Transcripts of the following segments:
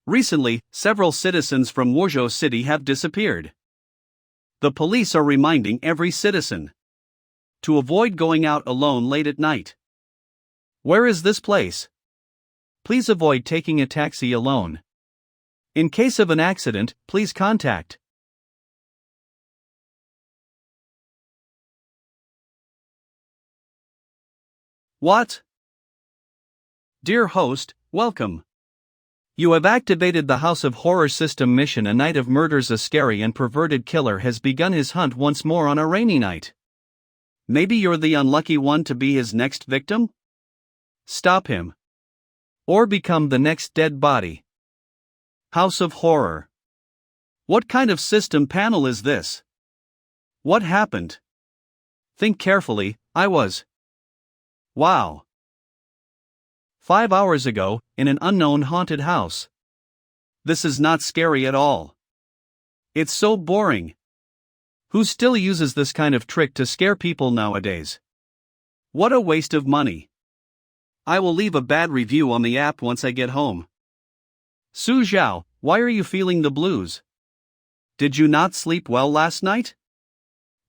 Recently, several citizens from Wuzhou City have disappeared. The police are reminding every citizen to avoid going out alone late at night. Where is this place? Please avoid taking a taxi alone. In case of an accident, please contact. What? Dear host, welcome. You have activated the House of Horror system mission. A night of murders. A scary and perverted killer has begun his hunt once more on a rainy night. Maybe you're the unlucky one to be his next victim? Stop him. Or become the next dead body. House of Horror. What kind of system panel is this? What happened? Think carefully. Wow. 5 hours ago, in an unknown haunted house. This is not scary at all. It's so boring. Who still uses this kind of trick to scare people nowadays? What a waste of money. I will leave a bad review on the app once I get home. Su Zhao, why are you feeling the blues? Did you not sleep well last night?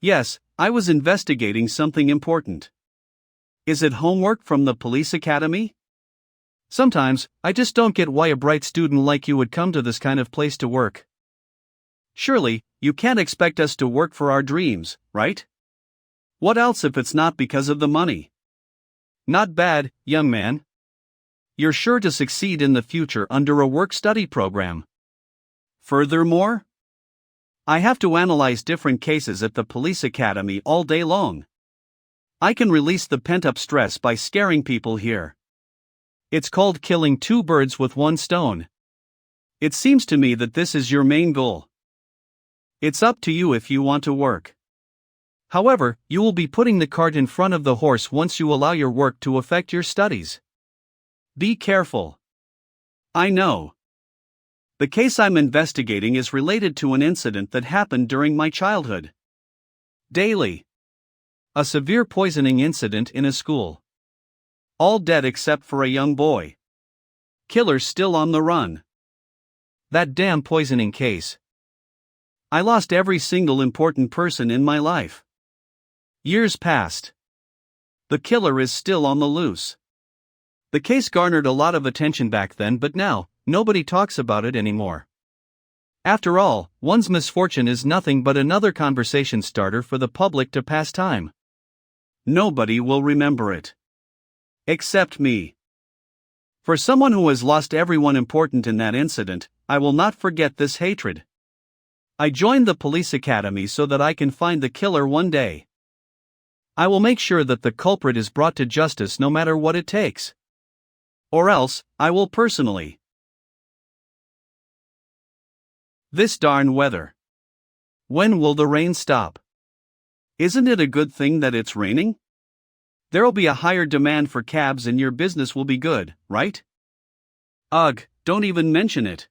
Yes, I was investigating something important. Is it homework from the police academy? Sometimes, I just don't get why a bright student like you would come to this kind of place to work. Surely, you can't expect us to work for our dreams, right? What else if it's not because of the money? Not bad, young man. You're sure to succeed in the future under a work-study program. Furthermore, I have to analyze different cases at the police academy all day long. I can release the pent-up stress by scaring people here. It's called killing two birds with one stone. It seems to me that this is your main goal. It's up to you if you want to work. However, you will be putting the cart in front of the horse once you allow your work to affect your studies. Be careful. I know. The case I'm investigating is related to an incident that happened during my childhood. Daily. A severe poisoning incident in a school. All dead except for a young boy. Killer still on the run. That damn poisoning case. I lost every single important person in my life. Years passed. The killer is still on the loose. The case garnered a lot of attention back then, but now, nobody talks about it anymore. After all, one's misfortune is nothing but another conversation starter for the public to pass time. Nobody will remember it. Except me. For someone who has lost everyone important in that incident, I will not forget this hatred. I joined the police academy so that I can find the killer one day. I will make sure that the culprit is brought to justice no matter what it takes. Or else, I will personally. This darn weather. When will the rain stop? Isn't it a good thing that it's raining? There'll be a higher demand for cabs and your business will be good, right? Ugh, don't even mention it.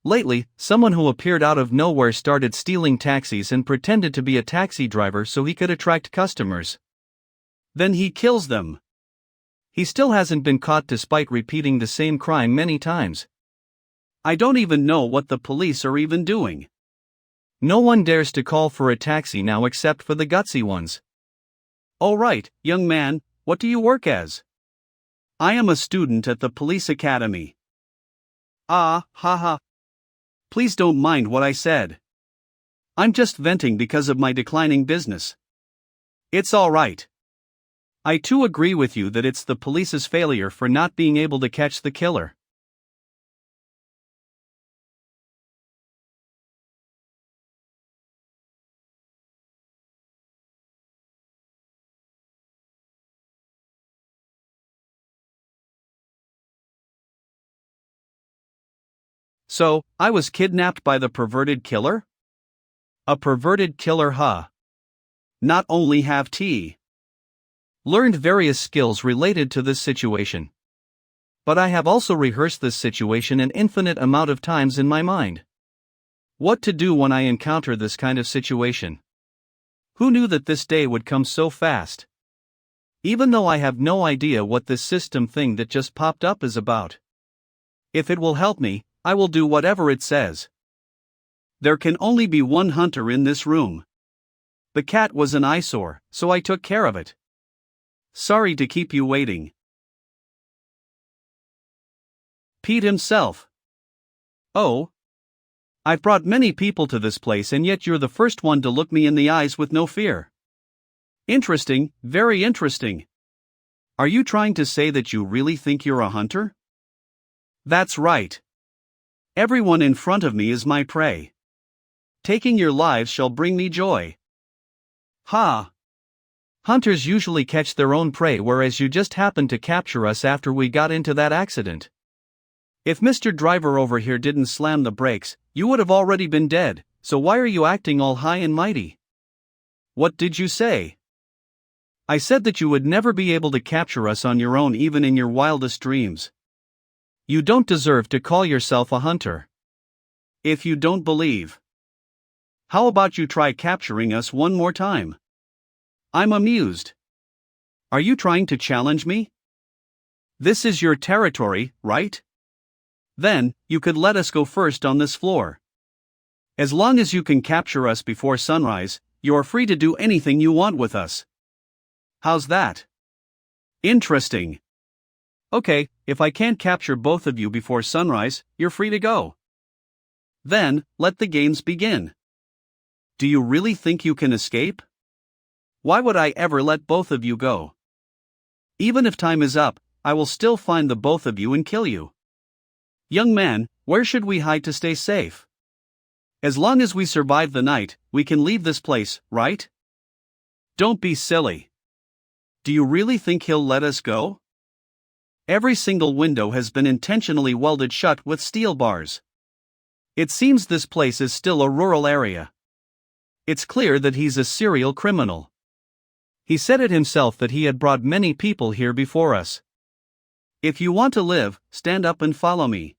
Lately, someone who appeared out of nowhere started stealing taxis and pretended to be a taxi driver so he could attract customers. Then he kills them. He still hasn't been caught despite repeating the same crime many times. I don't even know what the police are even doing. No one dares to call for a taxi now except for the gutsy ones. Oh right, young man, what do you work as? I am a student at the police academy. Haha. Please don't mind what I said. I'm just venting because of my declining business. It's all right. I too agree with you that it's the police's failure for not being able to catch the killer. So, I was kidnapped by the perverted killer? A perverted killer, huh? Not only have learned various skills related to this situation, but I have also rehearsed this situation an infinite amount of times in my mind. What to do when I encounter this kind of situation? Who knew that this day would come so fast? Even though I have no idea what this system thing that just popped up is about. If it will help me, I will do whatever it says. There can only be one hunter in this room. The cat was an eyesore, so I took care of it. Sorry to keep you waiting. Pete himself. Oh. I've brought many people to this place and yet you're the first one to look me in the eyes with no fear. Interesting, very interesting. Are you trying to say that you really think you're a hunter? That's right. Everyone in front of me is my prey. Taking your lives shall bring me joy. Ha! Hunters usually catch their own prey, whereas you just happened to capture us after we got into that accident. If Mr. Driver over here didn't slam the brakes, you would have already been dead, so why are you acting all high and mighty? What did you say? I said that you would never be able to capture us on your own even in your wildest dreams. You don't deserve to call yourself a hunter. If you don't believe, how about you try capturing us one more time? I'm amused. Are you trying to challenge me? This is your territory, right? Then, you could let us go first on this floor. As long as you can capture us before sunrise, you're free to do anything you want with us. How's that? Interesting. Okay, if I can't capture both of you before sunrise, you're free to go. Then, let the games begin. Do you really think you can escape? Why would I ever let both of you go? Even if time is up, I will still find the both of you and kill you. Young man, where should we hide to stay safe? As long as we survive the night, we can leave this place, right? Don't be silly. Do you really think he'll let us go? Every single window has been intentionally welded shut with steel bars. It seems this place is still a rural area. It's clear that he's a serial criminal. He said it himself that he had brought many people here before us. If you want to live, stand up and follow me.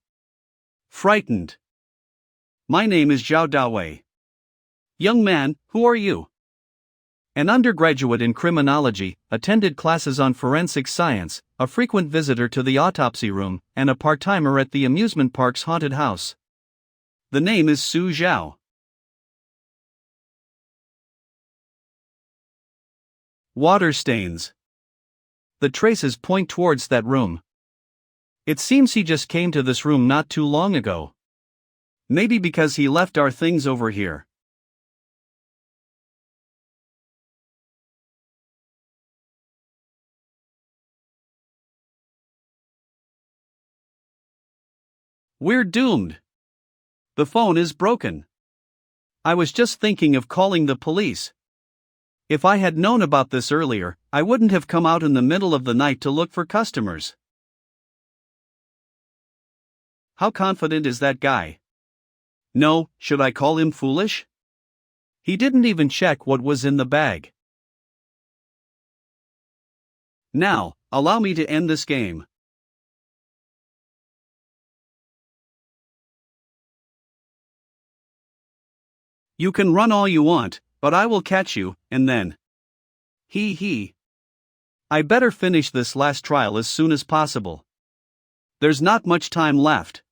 Frightened. My name is Zhao Dawei. Young man, who are you? An undergraduate in criminology, attended classes on forensic science, a frequent visitor to the autopsy room, and a part-timer at the amusement park's haunted house. The name is Su Zhao. Water stains. The traces point towards that room. It seems he just came to this room not too long ago. Maybe because he left our things over here. We're doomed. The phone is broken. I was just thinking of calling the police. If I had known about this earlier, I wouldn't have come out in the middle of the night to look for customers. How confident is that guy? No, should I call him foolish? He didn't even check what was in the bag. Now, allow me to end this game. You can run all you want, but I will catch you, and then. Hee. I better finish this last trial as soon as possible. There's not much time left.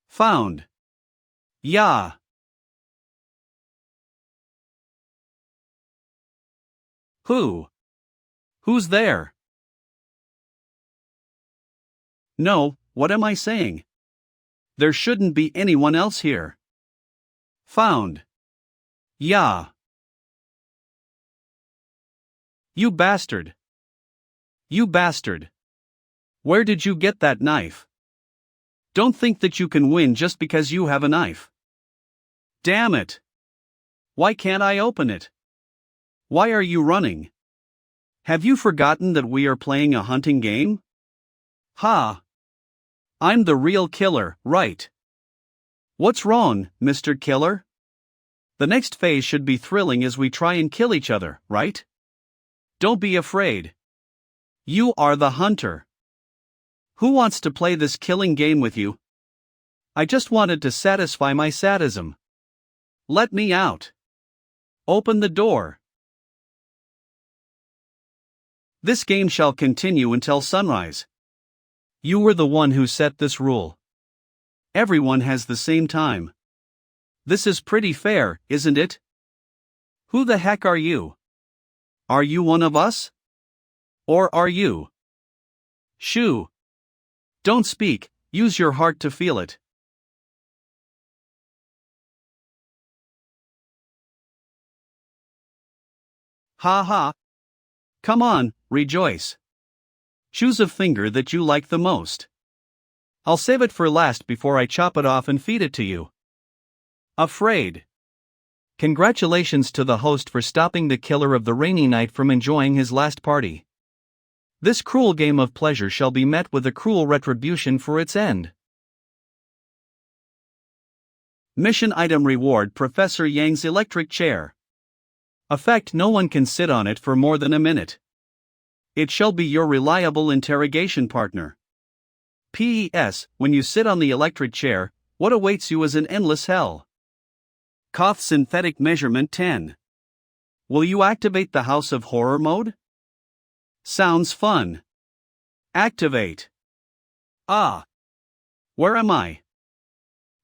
Found. Yeah. Who? Who's there? No, what am I saying? There shouldn't be anyone else here. Found. Yeah. You bastard. You bastard. Where did you get that knife? Don't think that you can win just because you have a knife. Damn it. Why can't I open it? Why are you running? Have you forgotten that we are playing a hunting game? Ha. I'm the real killer, right? What's wrong, Mr. Killer? The next phase should be thrilling as we try and kill each other, right? Don't be afraid. You are the hunter. Who wants to play this killing game with you? I just wanted to satisfy my sadism. Let me out. Open the door. This game shall continue until sunrise. You were the one who set this rule. Everyone has the same time. This is pretty fair, isn't it? Who the heck are you? Are you one of us? Or are you? Shoo. Don't speak, use your heart to feel it. Ha ha. Come on, rejoice. Choose a finger that you like the most. I'll save it for last before I chop it off and feed it to you. Afraid. Congratulations to the host for stopping the killer of the rainy night from enjoying his last party. This cruel game of pleasure shall be met with a cruel retribution for its end. Mission item reward: Professor Yang's electric chair. Effect: no one can sit on it for more than a minute. It shall be your reliable interrogation partner. P.E.S. When you sit on the electric chair, what awaits you is an endless hell. Koth synthetic measurement 10. Will you activate the House of Horror mode? Sounds fun. Activate. Ah. Where am I?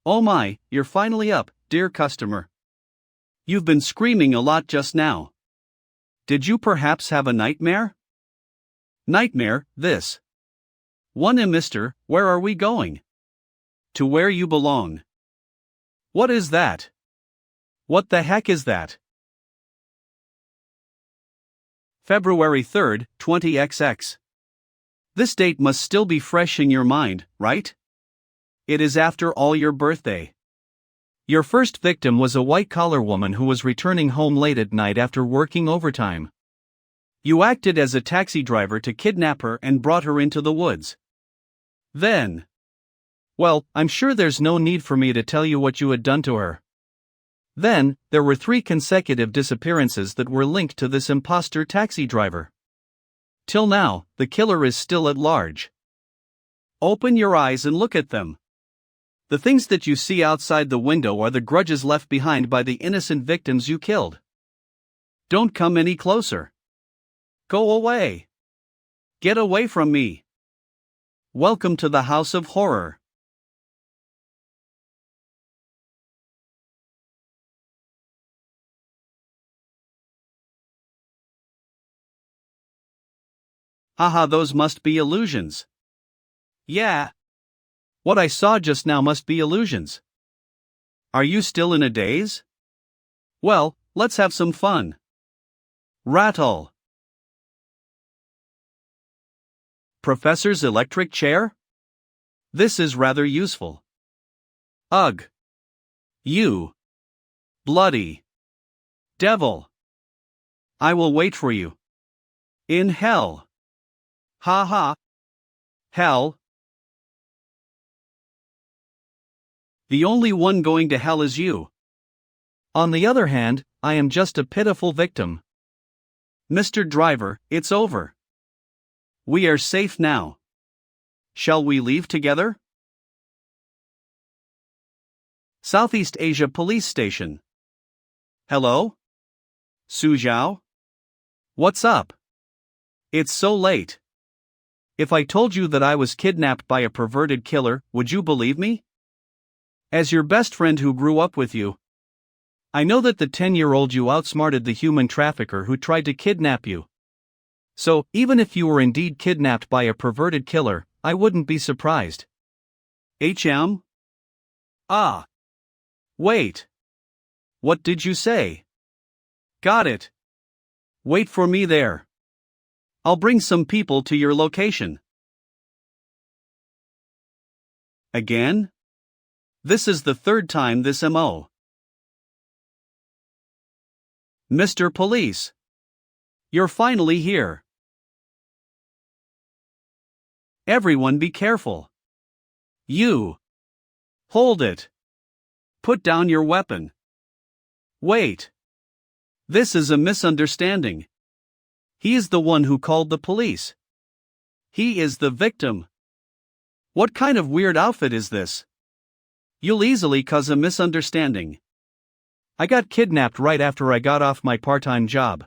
Oh my, you're finally up, dear customer. You've been screaming a lot just now. Did you perhaps have a nightmare? Nightmare, this. Mister, where are we going? To where you belong. What is that? What the heck is that? February 3rd, 20XX. This date must still be fresh in your mind, right? It is after all your birthday. Your first victim was a white-collar woman who was returning home late at night after working overtime. You acted as a taxi driver to kidnap her and brought her into the woods. Then. Well, I'm sure there's no need for me to tell you what you had done to her. Then, there were 3 consecutive disappearances that were linked to this imposter taxi driver. Till now, the killer is still at large. Open your eyes and look at them. The things that you see outside the window are the grudges left behind by the innocent victims you killed. Don't come any closer. Go away. Get away from me. Welcome to the House of Horror. Haha, those must be illusions. Yeah. What I saw just now must be illusions. Are you still in a daze? Well, let's have some fun. Rattle. Professor's electric chair? This is rather useful. Ugh. You. Bloody. Devil. I will wait for you. In hell. Ha ha. Hell. The only one going to hell is you. On the other hand, I am just a pitiful victim. Mr. Driver, it's over. We are safe now. Shall we leave together? Southeast Asia Police Station. Hello? Suzhou? What's up? It's so late. If I told you that I was kidnapped by a perverted killer, would you believe me? As your best friend who grew up with you, I know that the 10-year-old you outsmarted the human trafficker who tried to kidnap you. So, even if you were indeed kidnapped by a perverted killer, I wouldn't be surprised. HM? Ah. Wait. What did you say? Got it. Wait for me there. I'll bring some people to your location. Again? This is the 3rd time this MO. Mr. Police. You're finally here. Everyone be careful. You. Hold it. Put down your weapon. Wait. This is a misunderstanding. He is the one who called the police. He is the victim. What kind of weird outfit is this? You'll easily cause a misunderstanding. I got kidnapped right after I got off my part-time job.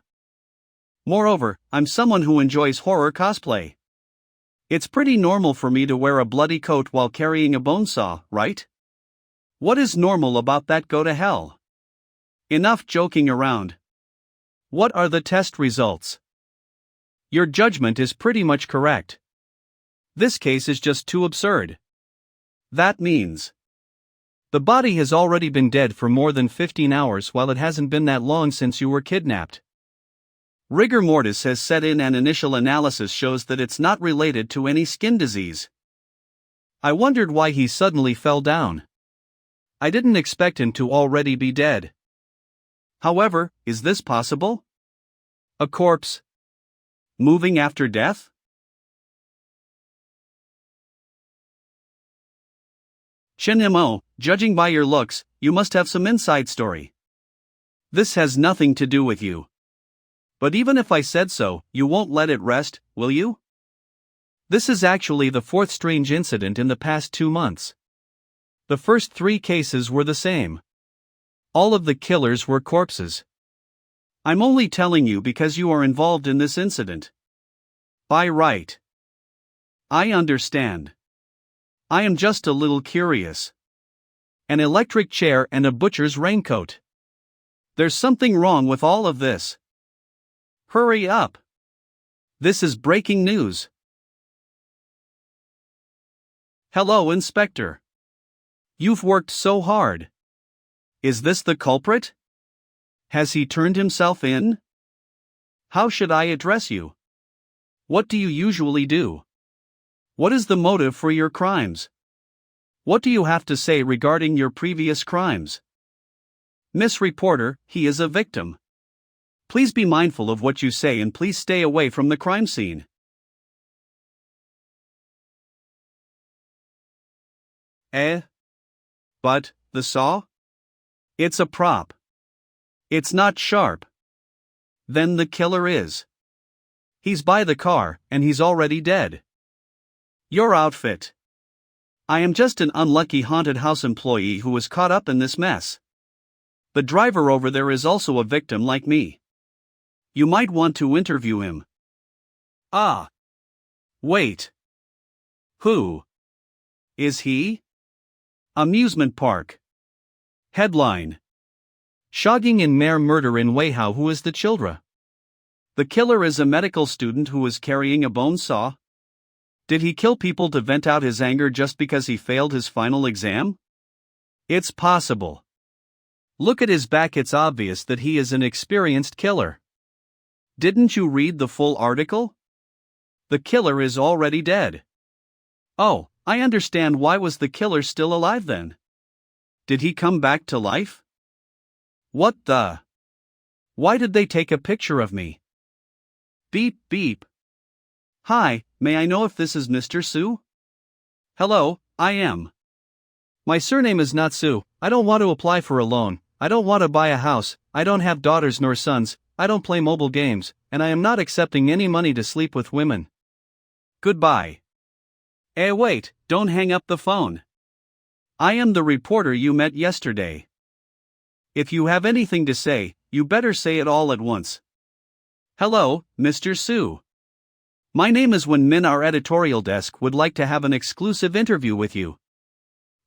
Moreover, I'm someone who enjoys horror cosplay. It's pretty normal for me to wear a bloody coat while carrying a bone saw, right? What is normal about that? Go to hell. Enough joking around. What are the test results? Your judgment is pretty much correct. This case is just too absurd. That means the body has already been dead for more than 15 hours while it hasn't been that long since you were kidnapped. Rigor mortis has set in and initial analysis shows that it's not related to any skin disease. I wondered why he suddenly fell down. I didn't expect him to already be dead. However, is this possible? A corpse moving after death? Shin-mo, judging by your looks, you must have some inside story. This has nothing to do with you. But even if I said so, you won't let it rest, will you? This is actually the fourth strange incident in the past 2 months. The first 3 cases were the same. All of the killers were corpses. I'm only telling you because you are involved in this incident. By right. I understand. I am just a little curious. An electric chair and a butcher's raincoat. There's something wrong with all of this. Hurry up. This is breaking news. Hello, Inspector. You've worked so hard. Is this the culprit? Has he turned himself in? How should I address you? What do you usually do? What is the motive for your crimes? What do you have to say regarding your previous crimes? Miss Reporter, he is a victim. Please be mindful of what you say and please stay away from the crime scene. But, the saw? It's a prop. It's not sharp. Then the killer is. He's by the car, and he's already dead. Your outfit. I am just an unlucky haunted house employee who was caught up in this mess. The driver over there is also a victim like me. You might want to interview him. Ah. Wait. Who is he? Amusement park. Headline. Shogging in Mare murder in Weihao. Who is the children? The killer is a medical student who was carrying a bone saw. Did he kill people to vent out his anger just because he failed his final exam? It's possible. Look at his back, it's obvious that he is an experienced killer. Didn't you read the full article? The killer is already dead. Oh, I understand. Why was the killer still alive then? Did he come back to life? What the? Why did they take a picture of me? Beep beep. Hi, may I know if this is Mr. Su? Hello, I am. My surname is not Su. I don't want to apply for a loan. I don't want to buy a house. I don't have daughters nor sons. I don't play mobile games, and I am not accepting any money to sleep with women. Goodbye. Wait, don't hang up the phone. I am the reporter you met yesterday. If you have anything to say, you better say it all at once. Hello, Mr. Su. My name is Wen Min. Our editorial desk would like to have an exclusive interview with you.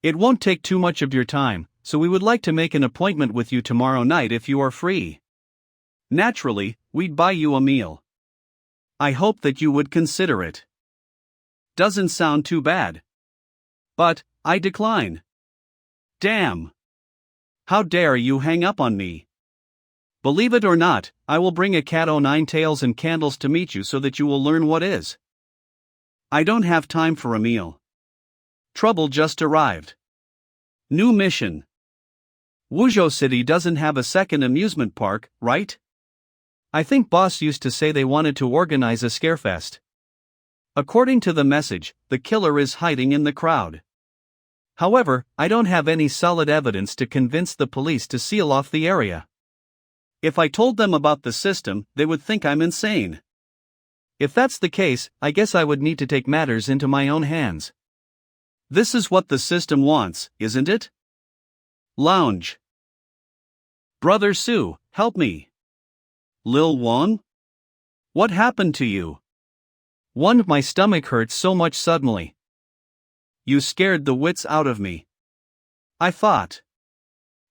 It won't take too much of your time, so we would like to make an appointment with you tomorrow night if you are free. Naturally, we'd buy you a meal. I hope that you would consider it. Doesn't sound too bad. But, I decline. Damn. How dare you hang up on me? Believe it or not, I will bring a cat o' nine tails and candles to meet you so that you will learn what is. I don't have time for a meal. Trouble just arrived. New mission. Wuzhou City doesn't have a second amusement park, right? I think boss used to say they wanted to organize a scarefest. According to the message, the killer is hiding in the crowd. However, I don't have any solid evidence to convince the police to seal off the area. If I told them about the system, they would think I'm insane. If that's the case, I guess I would need to take matters into my own hands. This is what the system wants, isn't it? Lounge. Brother Su, help me. Lil Won? What happened to you? My stomach hurts so much suddenly. You scared the wits out of me. I thought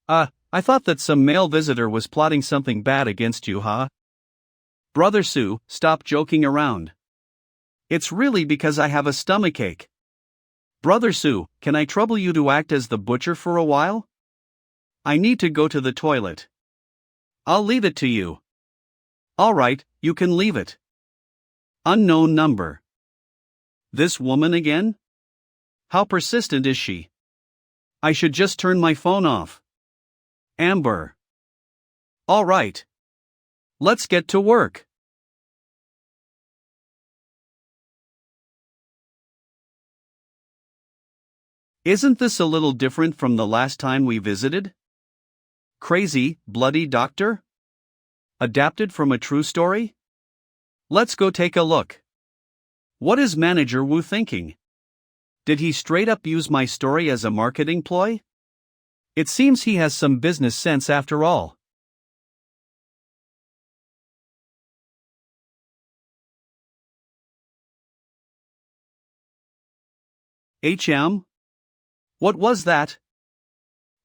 that some male visitor was plotting something bad against you, huh? Brother Sue, stop joking around. It's really because I have a stomachache. Brother Sue, can I trouble you to act as the butcher for a while? I need to go to the toilet. I'll leave it to you. Alright, you can leave it. Unknown number. This woman again? How persistent is she? I should just turn my phone off. Amber. Alright. Let's get to work. Isn't this a little different from the last time we visited? Crazy, bloody doctor? Adapted from a true story? Let's go take a look. What is Manager Wu thinking? Did he straight up use my story as a marketing ploy? It seems he has some business sense after all. What was that?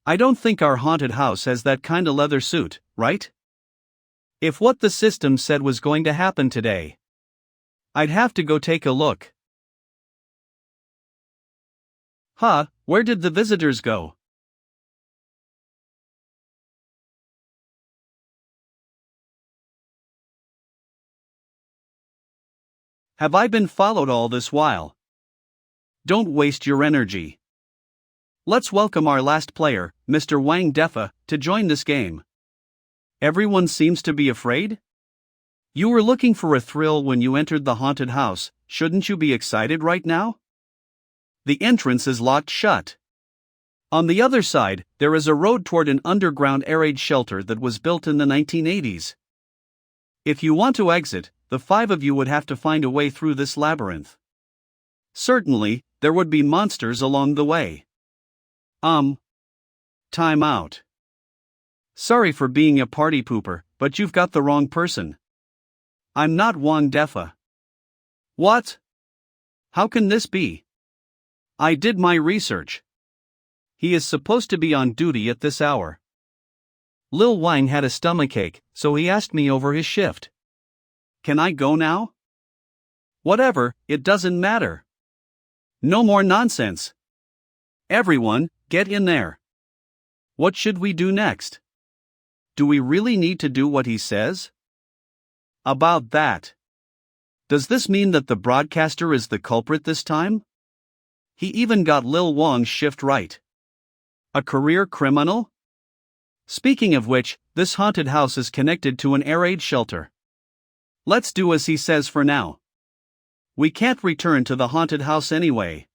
I don't think our haunted house has that kinda leather suit, right? If what the system said was going to happen today, I'd have to go take a look. Huh, where did the visitors go? Have I been followed all this while? Don't waste your energy. Let's welcome our last player, Mr. Wang Defa, to join this game. Everyone seems to be afraid? You were looking for a thrill when you entered the haunted house, shouldn't you be excited right now? The entrance is locked shut. On the other side, there is a road toward an underground air raid shelter that was built in the 1980s. If you want to exit, the 5 of you would have to find a way through this labyrinth. Certainly, there would be monsters along the way. Time out. Sorry for being a party pooper, but you've got the wrong person. I'm not Wang Defa. What? How can this be? I did my research. He is supposed to be on duty at this hour. Lil Wang had a stomachache, so he asked me over his shift. Can I go now? Whatever, it doesn't matter. No more nonsense. Everyone, get in there. What should we do next? Do we really need to do what he says? About that. Does this mean that the broadcaster is the culprit this time? He even got Lil Wang's shift right. A career criminal? Speaking of which, this haunted house is connected to an air raid shelter. Let's do as he says for now. We can't return to the haunted house anyway.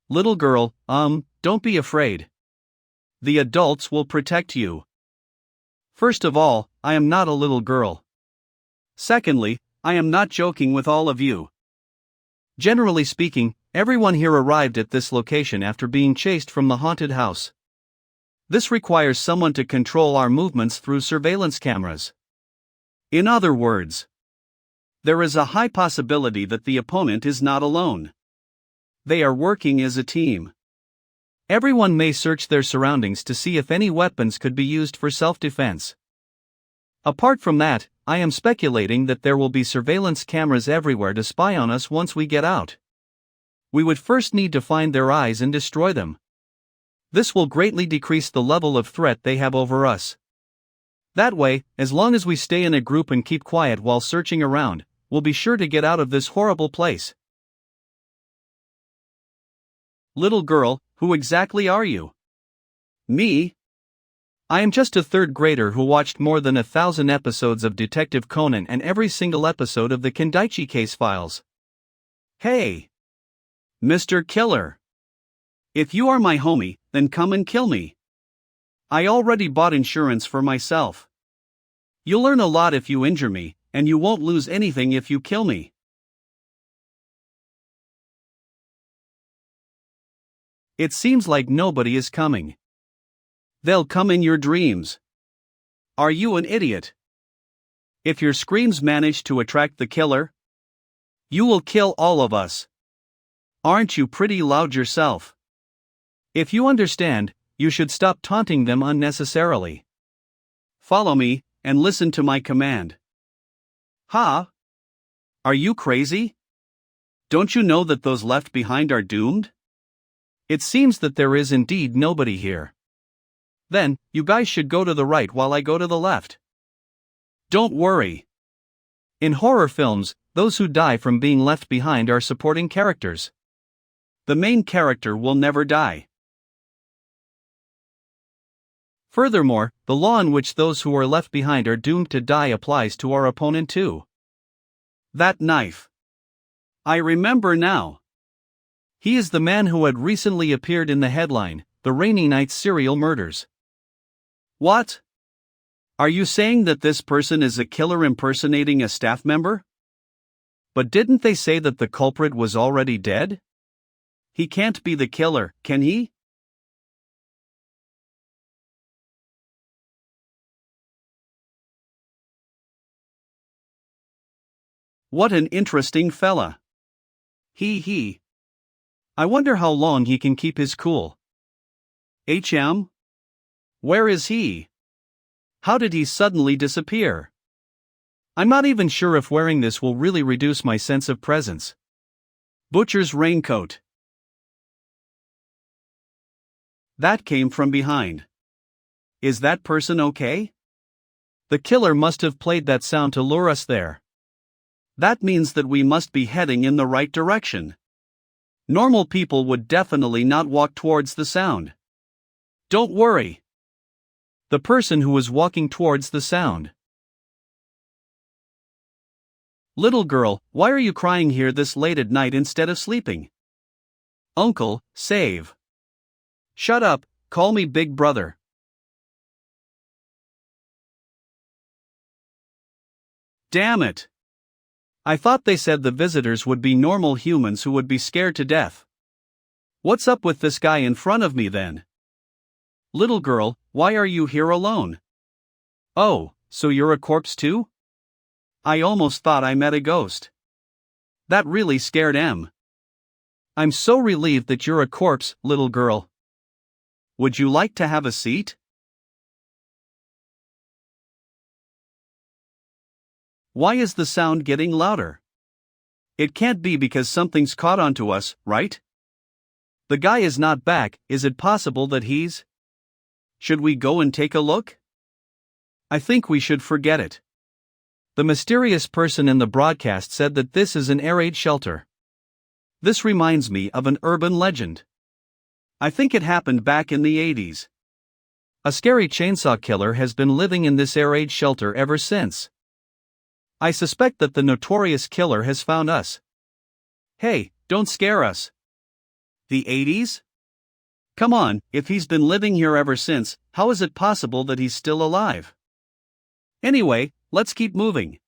Little girl, don't be afraid. The adults will protect you. First of all, I am not a little girl. Secondly, I am not joking with all of you. Generally speaking, everyone here arrived at this location after being chased from the haunted house. This requires someone to control our movements through surveillance cameras. In other words, there is a high possibility that the opponent is not alone. They are working as a team. Everyone may search their surroundings to see if any weapons could be used for self-defense. Apart from that, I am speculating that there will be surveillance cameras everywhere to spy on us once we get out. We would first need to find their eyes and destroy them. This will greatly decrease the level of threat they have over us. That way, as long as we stay in a group and keep quiet while searching around, we'll be sure to get out of this horrible place. Little girl, who exactly are you? Me? I am just a third grader who watched more than 1,000 episodes of Detective Conan and every single episode of the Kendaichi case files. Hey! Mr. Killer! If you are my homie, then come and kill me. I already bought insurance for myself. You'll learn a lot if you injure me, and you won't lose anything if you kill me. It seems like nobody is coming. They'll come in your dreams. Are you an idiot? If your screams manage to attract the killer, you will kill all of us. Aren't you pretty loud yourself? If you understand, you should stop taunting them unnecessarily. Follow me, and listen to my command. Ha! Are you crazy? Don't you know that those left behind are doomed? It seems that there is indeed nobody here. Then, you guys should go to the right while I go to the left. Don't worry. In horror films, those who die from being left behind are supporting characters. The main character will never die. Furthermore, the law in which those who are left behind are doomed to die applies to our opponent too. That knife. I remember now. He is the man who had recently appeared in the headline, The Rainy Night Serial Murders. What? Are you saying that this person is a killer impersonating a staff member? But didn't they say that the culprit was already dead? He can't be the killer, can he? What an interesting fella. He. I wonder how long he can keep his cool. Where is he? How did he suddenly disappear? I'm not even sure if wearing this will really reduce my sense of presence. Butcher's raincoat. That came from behind. Is that person okay? The killer must have played that sound to lure us there. That means that we must be heading in the right direction. Normal people would definitely not walk towards the sound. Don't worry. The person who was walking towards the sound. Little girl, why are you crying here this late at night instead of sleeping? Uncle, save. Shut up, call me Big Brother. Damn it. I thought they said the visitors would be normal humans who would be scared to death. What's up with this guy in front of me then? Little girl, why are you here alone? Oh, so you're a corpse too? I almost thought I met a ghost. That really scared em. I'm so relieved that you're a corpse, little girl. Would you like to have a seat? Why is the sound getting louder? It can't be because something's caught onto us, right? The guy is not back, is it possible that he's... Should we go and take a look? I think we should forget it. The mysterious person in the broadcast said that this is an air raid shelter. This reminds me of an urban legend. I think it happened back in the 80s. A scary chainsaw killer has been living in this air raid shelter ever since. I suspect that the notorious killer has found us. Hey, don't scare us. The 80s? Come on, if he's been living here ever since, how is it possible that he's still alive? Anyway, let's keep moving.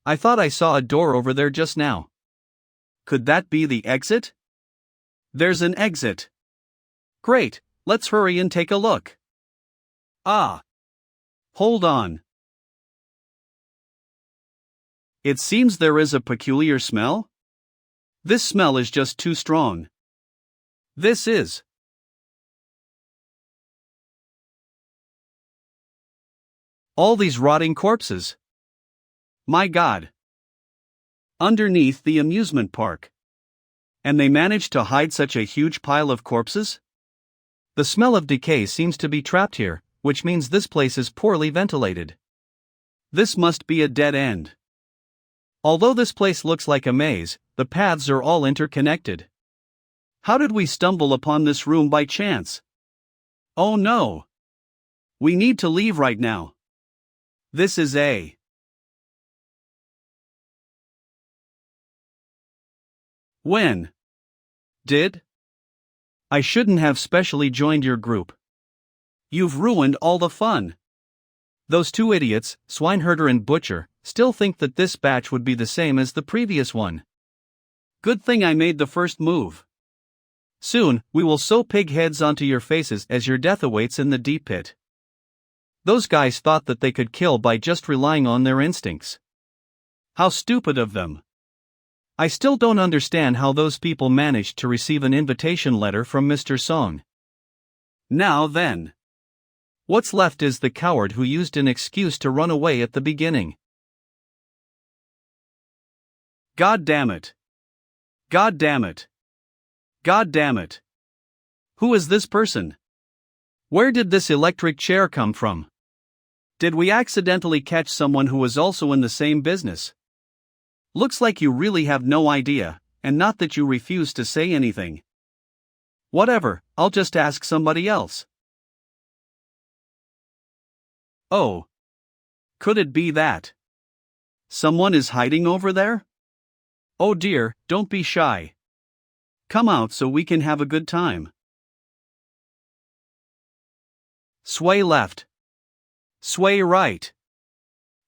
I thought I saw a door over there just now. Could that be the exit? There's an exit. Great, let's hurry and take a look. Ah. Hold on. It seems there is a peculiar smell? This smell is just too strong. This is. All these rotting corpses. My God. Underneath the amusement park. And they managed to hide such a huge pile of corpses? The smell of decay seems to be trapped here, which means this place is poorly ventilated. This must be a dead end. Although this place looks like a maze, the paths are all interconnected. How did we stumble upon this room by chance? Oh no! We need to leave right now. This is a... When? Did? I shouldn't have specially joined your group. You've ruined all the fun. Those two idiots, Swineherder and Butcher, still think that this batch would be the same as the previous one. Good thing I made the first move. Soon, we will sew pig heads onto your faces as your death awaits in the deep pit. Those guys thought that they could kill by just relying on their instincts. How stupid of them. I still don't understand how those people managed to receive an invitation letter from Mr. Song. Now then. What's left is the coward who used an excuse to run away at the beginning. God damn it. God damn it. God damn it. Who is this person? Where did this electric chair come from? Did we accidentally catch someone who was also in the same business? Looks like you really have no idea, and not that you refuse to say anything. Whatever, I'll just ask somebody else. Oh. Could it be that someone is hiding over there? Oh dear, don't be shy. Come out so we can have a good time. Sway left. Sway right.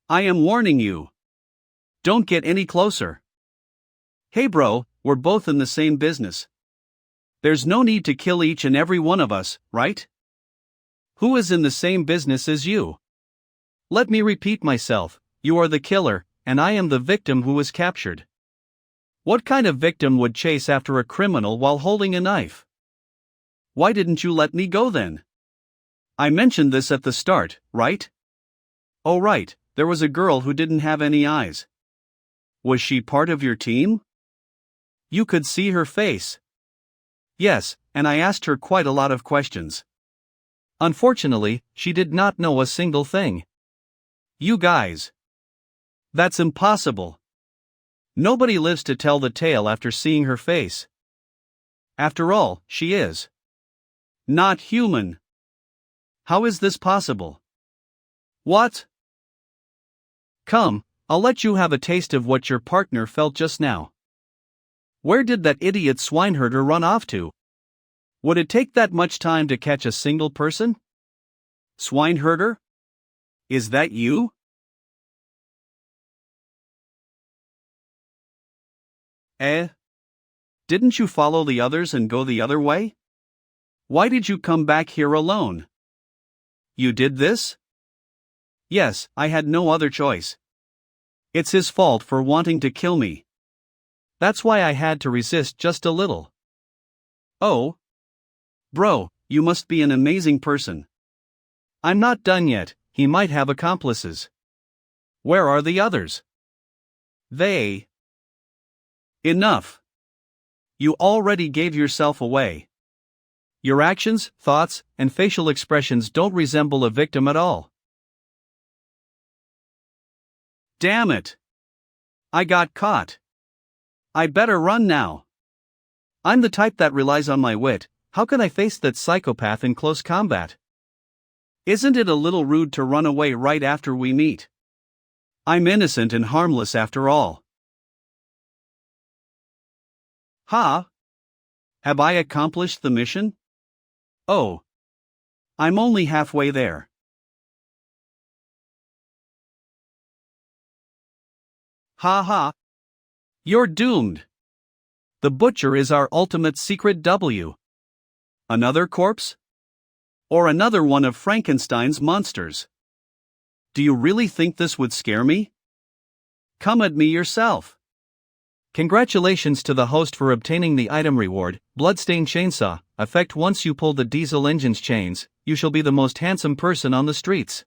I am warning you. Don't get any closer. Hey bro, we're both in the same business. There's no need to kill each and every one of us, right? Who is in the same business as you? Let me repeat myself, you are the killer, and I am the victim who was captured. What kind of victim would chase after a criminal while holding a knife? Why didn't you let me go then? I mentioned this at the start, right? Oh right, there was a girl who didn't have any eyes. Was she part of your team? You could see her face. Yes, and I asked her quite a lot of questions. Unfortunately, she did not know a single thing. You guys. That's impossible. Nobody lives to tell the tale after seeing her face. After all, she is not human. How is this possible? What? Come, I'll let you have a taste of what your partner felt just now. Where did that idiot swineherder run off to? Would it take that much time to catch a single person? Swineherder? Is that you? Didn't you follow the others and go the other way? Why did you come back here alone? You did this? Yes, I had no other choice. It's his fault for wanting to kill me. That's why I had to resist just a little. Oh. Bro, you must be an amazing person. I'm not done yet, he might have accomplices. Where are the others? They. Enough. You already gave yourself away. Your actions, thoughts, and facial expressions don't resemble a victim at all. Damn it. I got caught. I better run now. I'm the type that relies on my wit. How can I face that psychopath in close combat? Isn't it a little rude to run away right after we meet? I'm innocent and harmless after all. Ha! Have I accomplished the mission? Oh. I'm only halfway there. Ha ha. You're doomed. The butcher is our ultimate secret W. Another corpse? Or another one of Frankenstein's monsters? Do you really think this would scare me? Come at me yourself. Congratulations to the host for obtaining the item reward, Bloodstained Chainsaw. Effect: once you pull the diesel engine's chains, you shall be the most handsome person on the streets.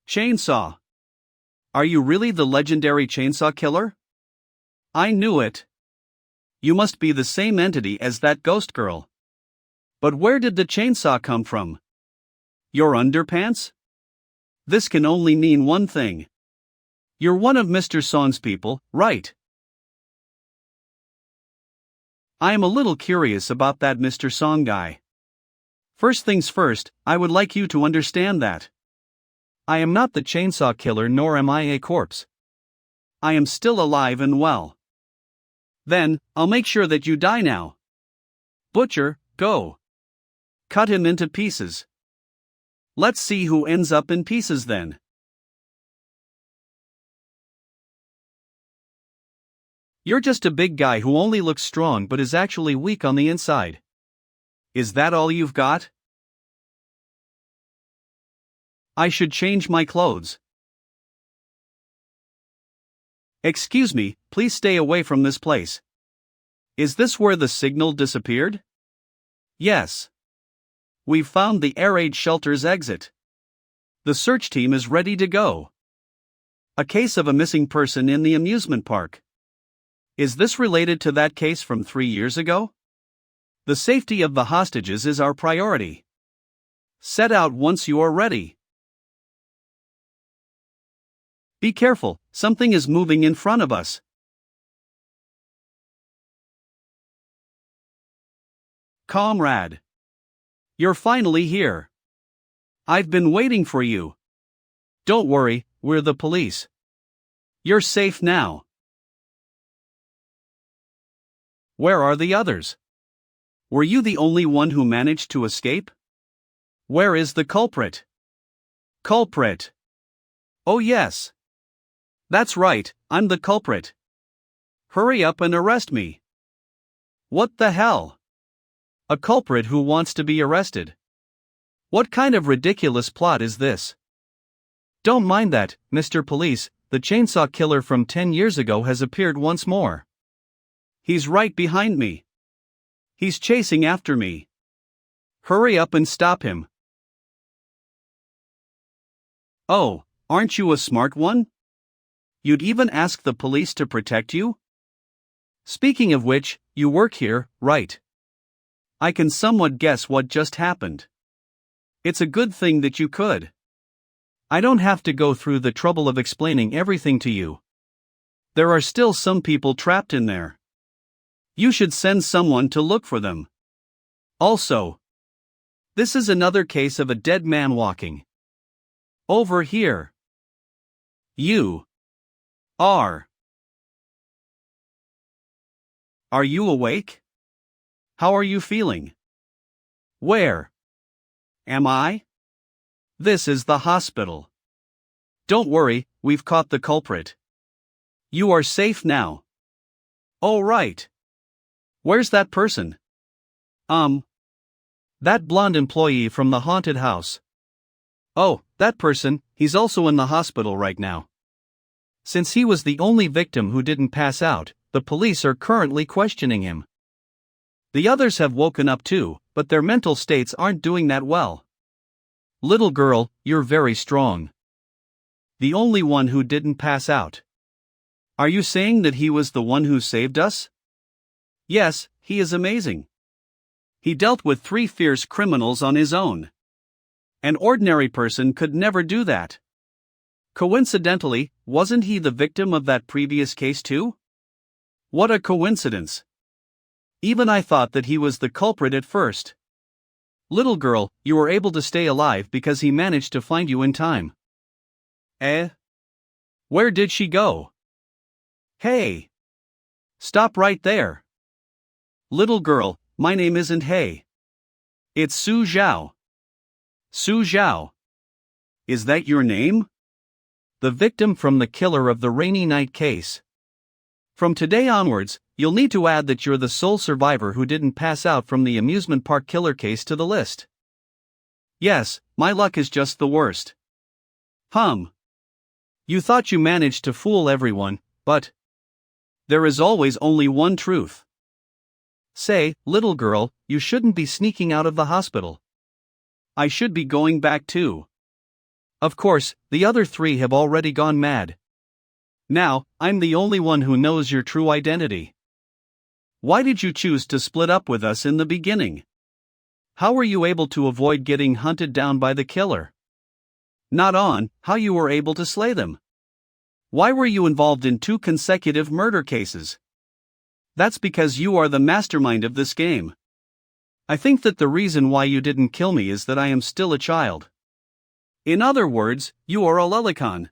Chainsaw. Are you really the legendary chainsaw killer? I knew it. You must be the same entity as that ghost girl. But where did the chainsaw come from? Your underpants? This can only mean one thing. You're one of Mr. Song's people, right? I am a little curious about that Mr. Song guy. First things first, I would like you to understand that I am not the chainsaw killer, nor am I a corpse. I am still alive and well. Then, I'll make sure that you die now. Butcher, go. Cut him into pieces. Let's see who ends up in pieces then. You're just a big guy who only looks strong but is actually weak on the inside. Is that all you've got? I should change my clothes. Excuse me, please stay away from this place. Is this where the signal disappeared? Yes. We've found the air raid shelter's exit. The search team is ready to go. A case of a missing person in the amusement park. Is this related to that case from 3 years ago? The safety of the hostages is our priority. Set out once you are ready. Be careful, something is moving in front of us. Comrade. You're finally here. I've been waiting for you. Don't worry, we're the police. You're safe now. Where are the others? Were you the only one who managed to escape? Where is the culprit? Culprit. Oh yes. That's right, I'm the culprit. Hurry up and arrest me. What the hell? A culprit who wants to be arrested. What kind of ridiculous plot is this? Don't mind that, Mr. Police, the chainsaw killer from 10 years ago has appeared once more. He's right behind me. He's chasing after me. Hurry up and stop him. Oh, aren't you a smart one? You'd even ask the police to protect you? Speaking of which, you work here, right? I can somewhat guess what just happened. It's a good thing that you could. I don't have to go through the trouble of explaining everything to you. There are still some people trapped in there. You should send someone to look for them. Also, this is another case of a dead man walking. Over here. You are. Are you awake? How are you feeling? Where am I? This is the hospital. Don't worry, we've caught the culprit. You are safe now. Oh right. Where's that person? That blonde employee from the haunted house. Oh, that person, he's also in the hospital right now. Since he was the only victim who didn't pass out, the police are currently questioning him. The others have woken up too, but their mental states aren't doing that well. Little girl, you're very strong. The only one who didn't pass out. Are you saying that he was the one who saved us? Yes, he is amazing. He dealt with 3 fierce criminals on his own. An ordinary person could never do that. Coincidentally, wasn't he the victim of that previous case too? What a coincidence. Even I thought that he was the culprit at first. Little girl, you were able to stay alive because he managed to find you in time. Eh? Where did she go? Hey! Stop right there. Little girl, my name isn't Hey. It's Su Zhao. Su Zhao. Is that your name? The victim from the killer of the rainy night case. From today onwards, you'll need to add that you're the sole survivor who didn't pass out from the amusement park killer case to the list. Yes, my luck is just the worst. You thought you managed to fool everyone, but there is always only one truth. Say, little girl, you shouldn't be sneaking out of the hospital. I should be going back too. Of course, the other 3 have already gone mad. Now, I'm the only one who knows your true identity. Why did you choose to split up with us in the beginning? How were you able to avoid getting hunted down by the killer? Not on how you were able to slay them. Why were you involved in 2 consecutive murder cases? That's because you are the mastermind of this game. I think that the reason why you didn't kill me is that I am still a child. In other words, you are a lolicon.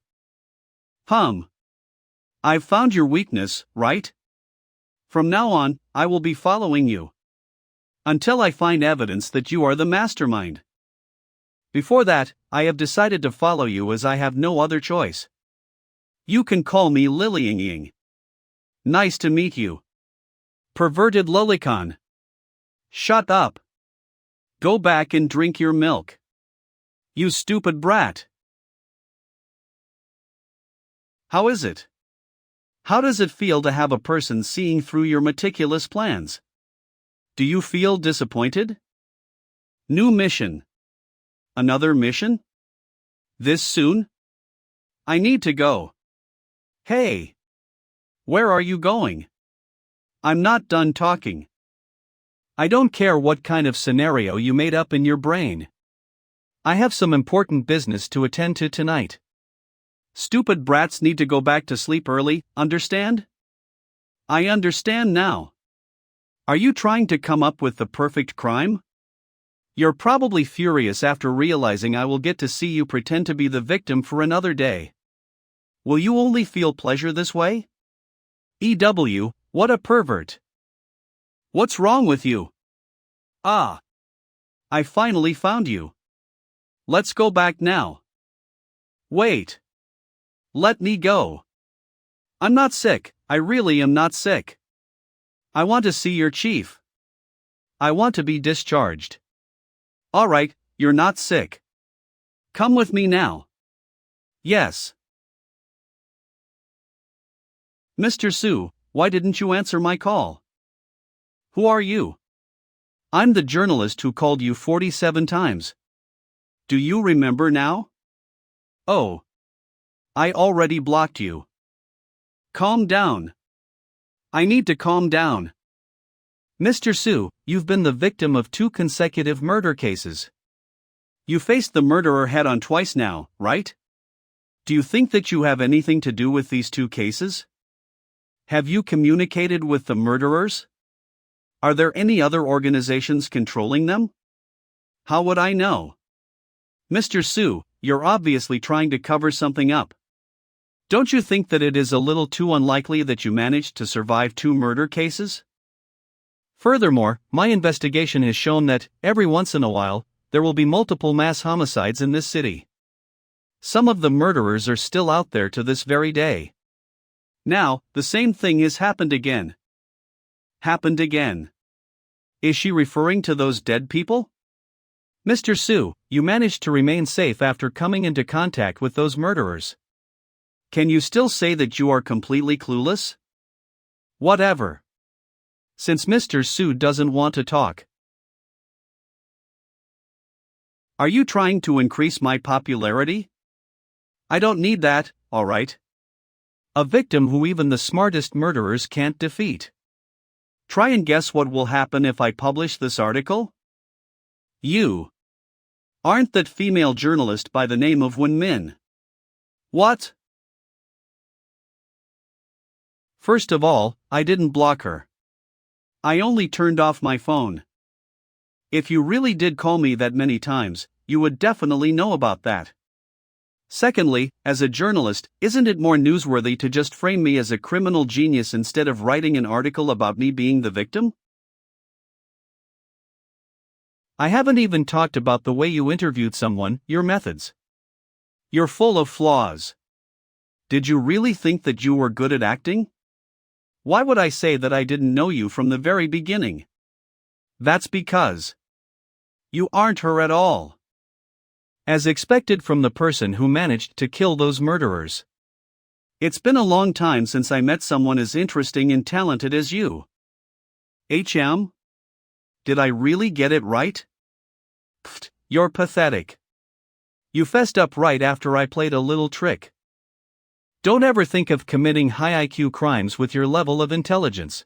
I've found your weakness, right? From now on, I will be following you. Until I find evidence that you are the mastermind. Before that, I have decided to follow you as I have no other choice. You can call me Lily Ying. Nice to meet you. Perverted lolicon. Shut up. Go back and drink your milk. You stupid brat. How is it? How does it feel to have a person seeing through your meticulous plans? Do you feel disappointed? New mission. Another mission? This soon? I need to go. Hey! Where are you going? I'm not done talking. I don't care what kind of scenario you made up in your brain. I have some important business to attend to tonight. Stupid brats need to go back to sleep early, understand? I understand now. Are you trying to come up with the perfect crime? You're probably furious after realizing I will get to see you pretend to be the victim for another day. Will you only feel pleasure this way? EW, what a pervert. What's wrong with you? Ah. I finally found you. Let's go back now. Wait. Let me go. I'm not sick, I really am not sick. I want to see your chief. I want to be discharged. Alright, you're not sick. Come with me now. Yes. Mr. Su, why didn't you answer my call? Who are you? I'm the journalist who called you 47 times. Do you remember now? Oh. I already blocked you. Calm down. I need to calm down. Mr. Su, you've been the victim of 2 consecutive murder cases. You faced the murderer head-on twice now, right? Do you think that you have anything to do with these 2 cases? Have you communicated with the murderers? Are there any other organizations controlling them? How would I know? Mr. Su, you're obviously trying to cover something up. Don't you think that it is a little too unlikely that you managed to survive 2 murder cases? Furthermore, my investigation has shown that, every once in a while, there will be multiple mass homicides in this city. Some of the murderers are still out there to this very day. Now, the same thing has happened again. Happened again. Is she referring to those dead people? Mr. Su, you managed to remain safe after coming into contact with those murderers. Can you still say that you are completely clueless? Whatever. Since Mr. Su doesn't want to talk. Are you trying to increase my popularity? I don't need that, alright. A victim who even the smartest murderers can't defeat. Try and guess what will happen if I publish this article? You aren't that female journalist by the name of Wen Min. What? First of all, I didn't block her. I only turned off my phone. If you really did call me that many times, you would definitely know about that. Secondly, as a journalist, isn't it more newsworthy to just frame me as a criminal genius instead of writing an article about me being the victim? I haven't even talked about the way you interviewed someone, your methods. You're full of flaws. Did you really think that you were good at acting? Why would I say that I didn't know you from the very beginning? That's because you aren't her at all. As expected from the person who managed to kill those murderers. It's been a long time since I met someone as interesting and talented as you. HM? Did I really get it right? Pfft, you're pathetic. You fessed up right after I played a little trick. Don't ever think of committing high IQ crimes with your level of intelligence.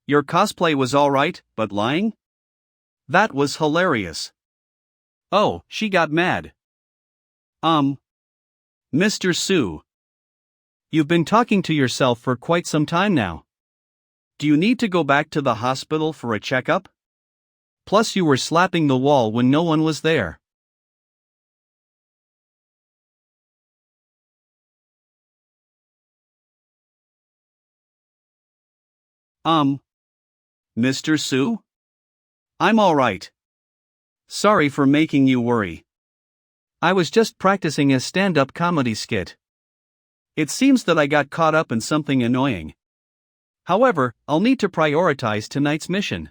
Your cosplay was alright, but lying? That was hilarious. Oh, she got mad. Mr. Su. You've been talking to yourself for quite some time now. Do you need to go back to the hospital for a checkup? Plus you were slapping the wall when no one was there. Mr. Su? I'm alright. Sorry for making you worry. I was just practicing a stand-up comedy skit. It seems that I got caught up in something annoying. However, I'll need to prioritize tonight's mission.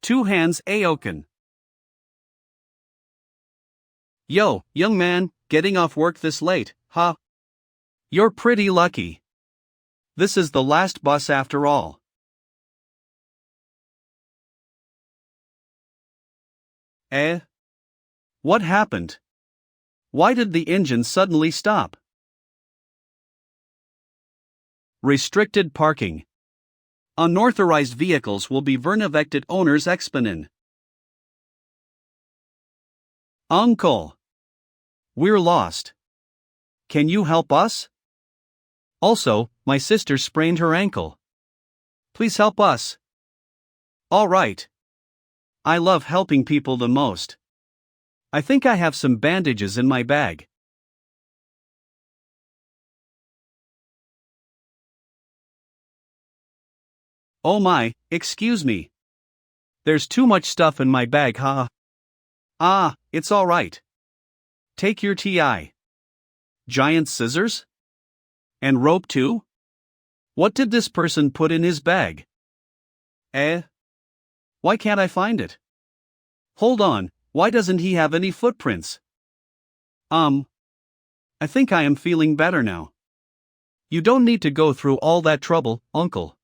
2 hands Aoken. Yo, young man, getting off work this late, huh? You're pretty lucky. This is the last bus after all. Eh? What happened? Why did the engine suddenly stop? Restricted parking. Unauthorized vehicles will be vernevected owners exponen. Uncle. We're lost. Can you help us? Also, my sister sprained her ankle. Please help us. All right. I love helping people the most. I think I have some bandages in my bag. Oh my, excuse me. There's too much stuff in my bag, huh? Ah, it's all right. Take your TI. Giant scissors? And rope too? What did this person put in his bag? Eh? Why can't I find it? Hold on, why doesn't he have any footprints? I think I am feeling better now. You don't need to go through all that trouble, uncle.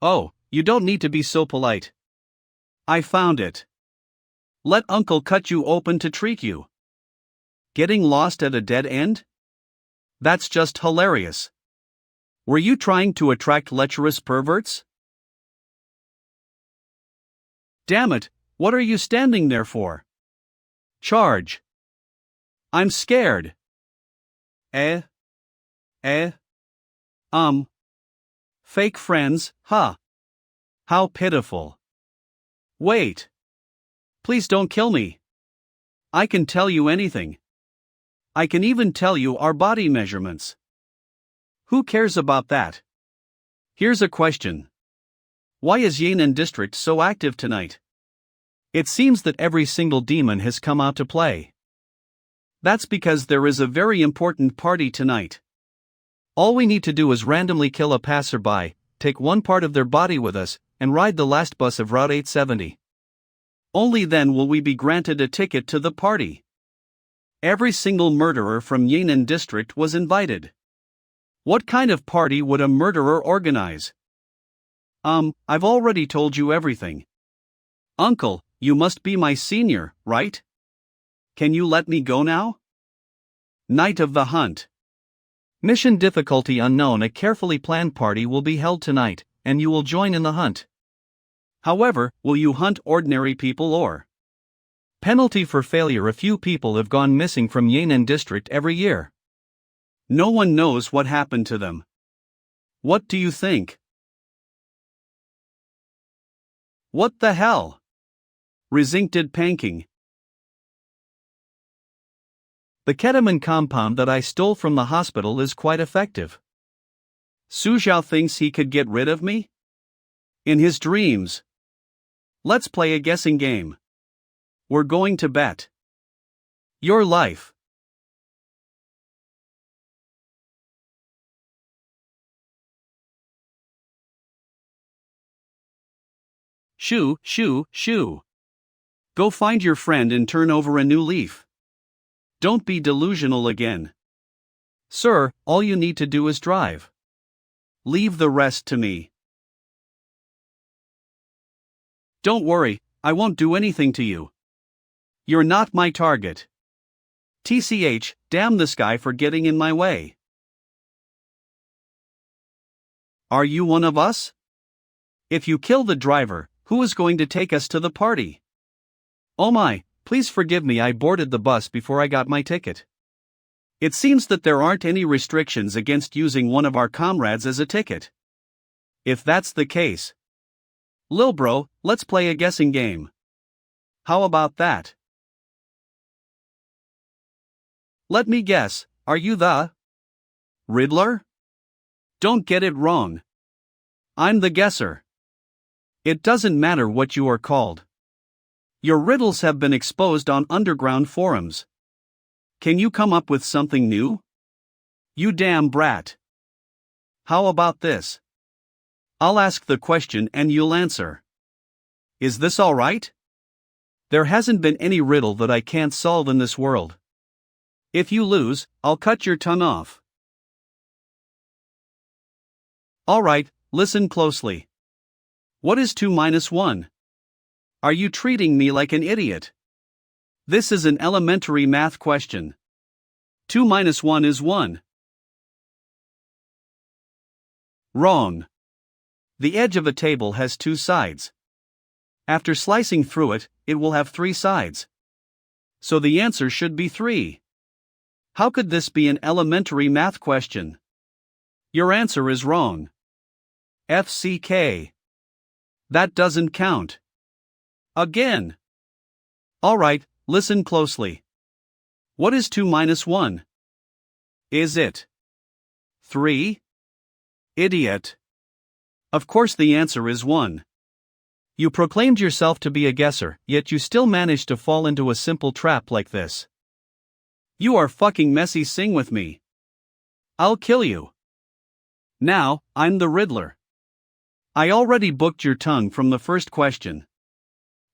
Oh, you don't need to be so polite. I found it. Let uncle cut you open to treat you. Getting lost at a dead end? That's just hilarious. Were you trying to attract lecherous perverts? Damn it, what are you standing there for? Charge. I'm scared. Eh? Fake friends, huh? How pitiful. Wait. Please don't kill me. I can tell you anything. I can even tell you our body measurements. Who cares about that? Here's a question. Why is Yan'an District so active tonight? It seems that every single demon has come out to play. That's because there is a very important party tonight. All we need to do is randomly kill a passerby, take one part of their body with us, and ride the last bus of Route 870. Only then will we be granted a ticket to the party. Every single murderer from Yan'an District was invited. What kind of party would a murderer organize? I've already told you everything. Uncle, you must be my senior, right? Can you let me go now? Night of the hunt. Mission difficulty unknown. A carefully planned party will be held tonight, and you will join in the hunt. However, will you hunt ordinary people or? Penalty for failure. A few people have gone missing from Yan'an District every year. No one knows what happened to them. What do you think? What the hell? Resincted panking. The ketamine compound that I stole from the hospital is quite effective. Su Zhao thinks he could get rid of me? In his dreams. Let's play a guessing game. We're going to bet. Your life. Shoo, shoo, shoo. Go find your friend and turn over a new leaf. Don't be delusional again. Sir, all you need to do is drive. Leave the rest to me. Don't worry, I won't do anything to you. You're not my target. TCH, damn this guy for getting in my way. Are you one of us? If you kill the driver, who is going to take us to the party? Oh my, please forgive me, I boarded the bus before I got my ticket. It seems that there aren't any restrictions against using one of our comrades as a ticket. If that's the case, Lil bro, let's play a guessing game. How about that? Let me guess, are you the Riddler? Don't get it wrong. I'm the guesser. It doesn't matter what you are called. Your riddles have been exposed on underground forums. Can you come up with something new? You damn brat. How about this? I'll ask the question and you'll answer. Is this all right? There hasn't been any riddle that I can't solve in this world. If you lose, I'll cut your tongue off. Alright, listen closely. What is 2 minus 1? Are you treating me like an idiot? This is an elementary math question. 2 minus 1 is 1. Wrong. The edge of a table has 2 sides. After slicing through it, it will have 3 sides. So the answer should be 3. How could this be an elementary math question? Your answer is wrong. FCK. That doesn't count. Again. Alright, listen closely. What is 2 minus 1? Is it 3? Idiot. Of course the answer is 1. You proclaimed yourself to be a guesser, yet you still managed to fall into a simple trap like this. You are fucking messy. Sing with me. I'll kill you. Now, I'm the Riddler. I already booked your tongue from the first question.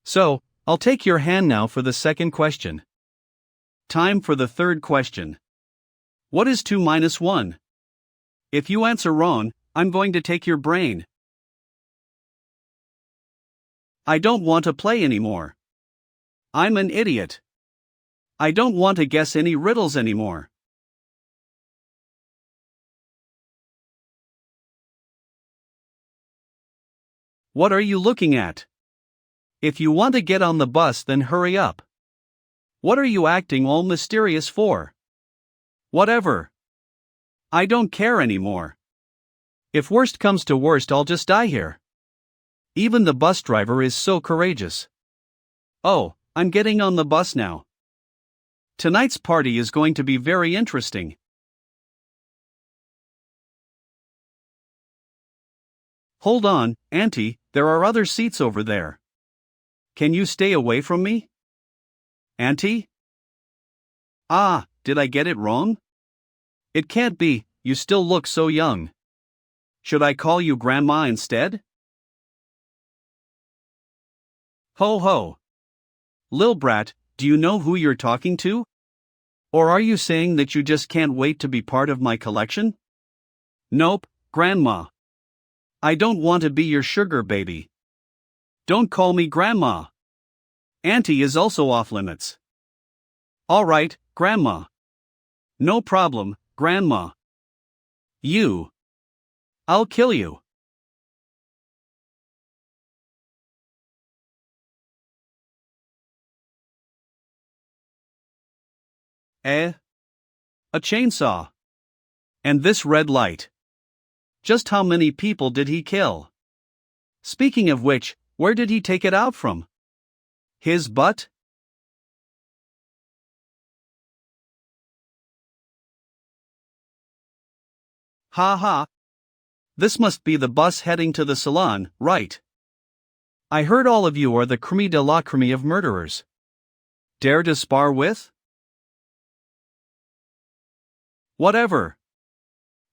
So, I'll take your hand now for the second question. Time for the third question. What is 2 minus 1? If you answer wrong, I'm going to take your brain. I don't want to play anymore. I'm an idiot. I don't want to guess any riddles anymore. What are you looking at? If you want to get on the bus, then hurry up. What are you acting all mysterious for? Whatever. I don't care anymore. If worst comes to worst, I'll just die here. Even the bus driver is so courageous. Oh, I'm getting on the bus now. Tonight's party is going to be very interesting. Hold on, Auntie, there are other seats over there. Can you stay away from me? Auntie? Ah, did I get it wrong? It can't be, you still look so young. Should I call you Grandma instead? Ho ho. Lil brat, do you know who you're talking to? Or are you saying that you just can't wait to be part of my collection? Nope, Grandma. I don't want to be your sugar baby. Don't call me Grandma. Auntie is also off limits. Alright, Grandma. No problem, Grandma. You. I'll kill you. A chainsaw. And this red light. Just how many people did he kill? Speaking of which, where did he take it out from? His butt? Ha ha. This must be the bus heading to the salon, right? I heard all of you are the creme de la creme of murderers. Dare to spar with? Whatever.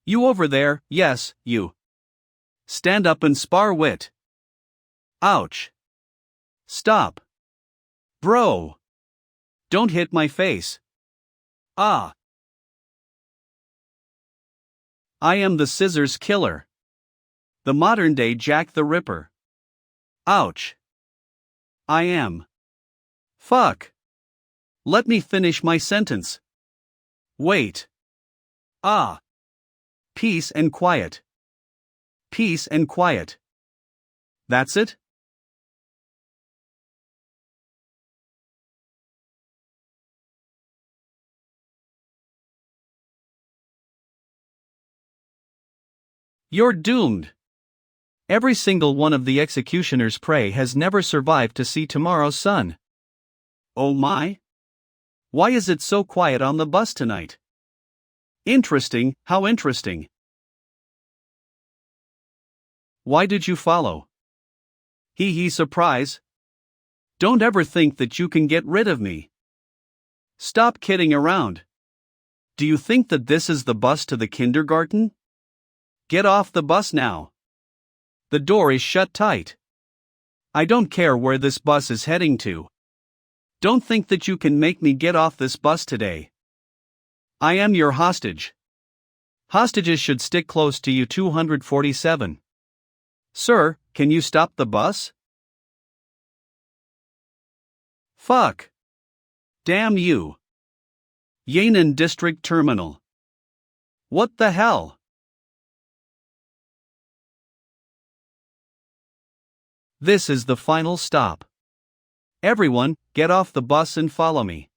You over there, yes, you. Stand up and spar wit. Ouch. Stop. Bro. Don't hit my face. Ah. I am the scissors killer. The modern day Jack the Ripper. Ouch. I am. Fuck. Let me finish my sentence. Wait. Ah. Peace and quiet. Peace and quiet. That's it? You're doomed. Every single one of the executioner's prey has never survived to see tomorrow's sun. Oh my? Why is it so quiet on the bus tonight? Interesting, how interesting. Why did you follow? Hee hee, surprise. Don't ever think that you can get rid of me. Stop kidding around. Do you think that this is the bus to the kindergarten? Get off the bus now. The door is shut tight. I don't care where this bus is heading to. Don't think that you can make me get off this bus today. I am your hostage. Hostages should stick close to you. 247. Sir, can you stop the bus? Fuck. Damn you. Yan'an District Terminal. What the hell? This is the final stop. Everyone, get off the bus and follow me.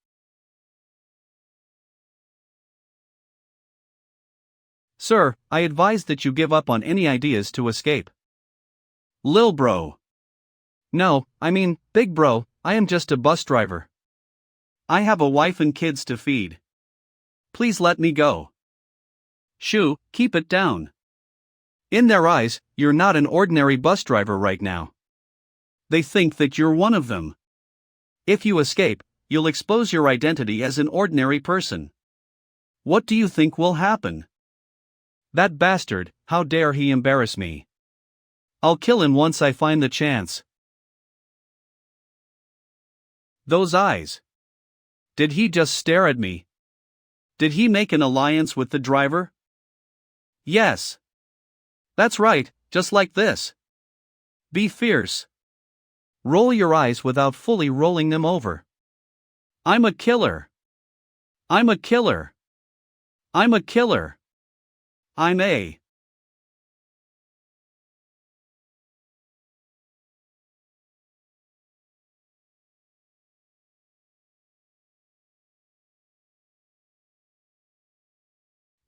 Sir, I advise that you give up on any ideas to escape. Lil bro. No, I mean, big bro, I am just a bus driver. I have a wife and kids to feed. Please let me go. Shoo, keep it down. In their eyes, you're not an ordinary bus driver right now. They think that you're one of them. If you escape, you'll expose your identity as an ordinary person. What do you think will happen? That bastard, how dare he embarrass me? I'll kill him once I find the chance. Those eyes. Did he just stare at me? Did he make an alliance with the driver? Yes. That's right, just like this. Be fierce. Roll your eyes without fully rolling them over. I'm a killer. I'm a killer. I'm a killer. I'm a.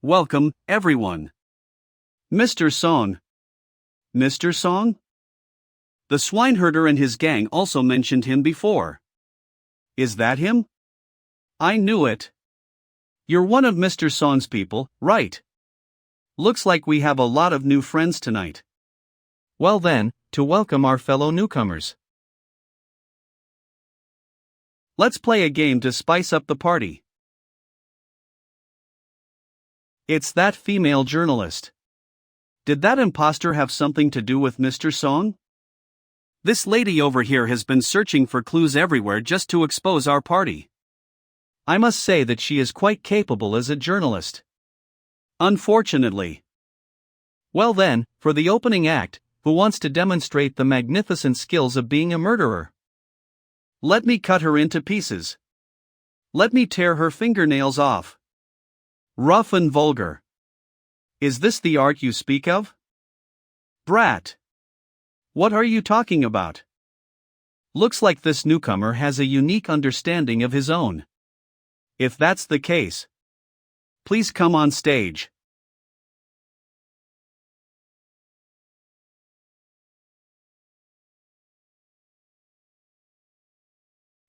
Welcome, everyone. Mr. Song. Mr. Song? The swineherder and his gang also mentioned him before. Is that him? I knew it. You're one of Mr. Song's people, right? Looks like we have a lot of new friends tonight. Well then, to welcome our fellow newcomers. Let's play a game to spice up the party. It's that female journalist. Did that imposter have something to do with Mr. Song? This lady over here has been searching for clues everywhere just to expose our party. I must say that she is quite capable as a journalist. Unfortunately. Well then, for the opening act, who wants to demonstrate the magnificent skills of being a murderer? Let me cut her into pieces. Let me tear her fingernails off. Rough and vulgar. Is this the art you speak of? Brat. What are you talking about? Looks like this newcomer has a unique understanding of his own. If that's the case, please come on stage.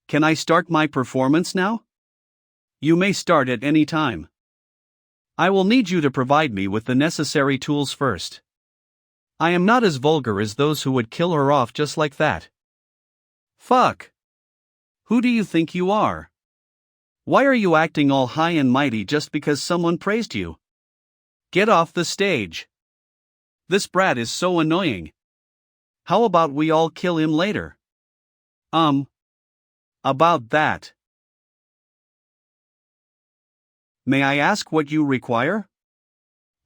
Can I start my performance now? You may start at any time. I will need you to provide me with the necessary tools first. I am not as vulgar as those who would kill her off just like that. Fuck. Who do you think you are? Why are you acting all high and mighty just because someone praised you? Get off the stage. This brat is so annoying. How about we all kill him later? About that. May I ask what you require?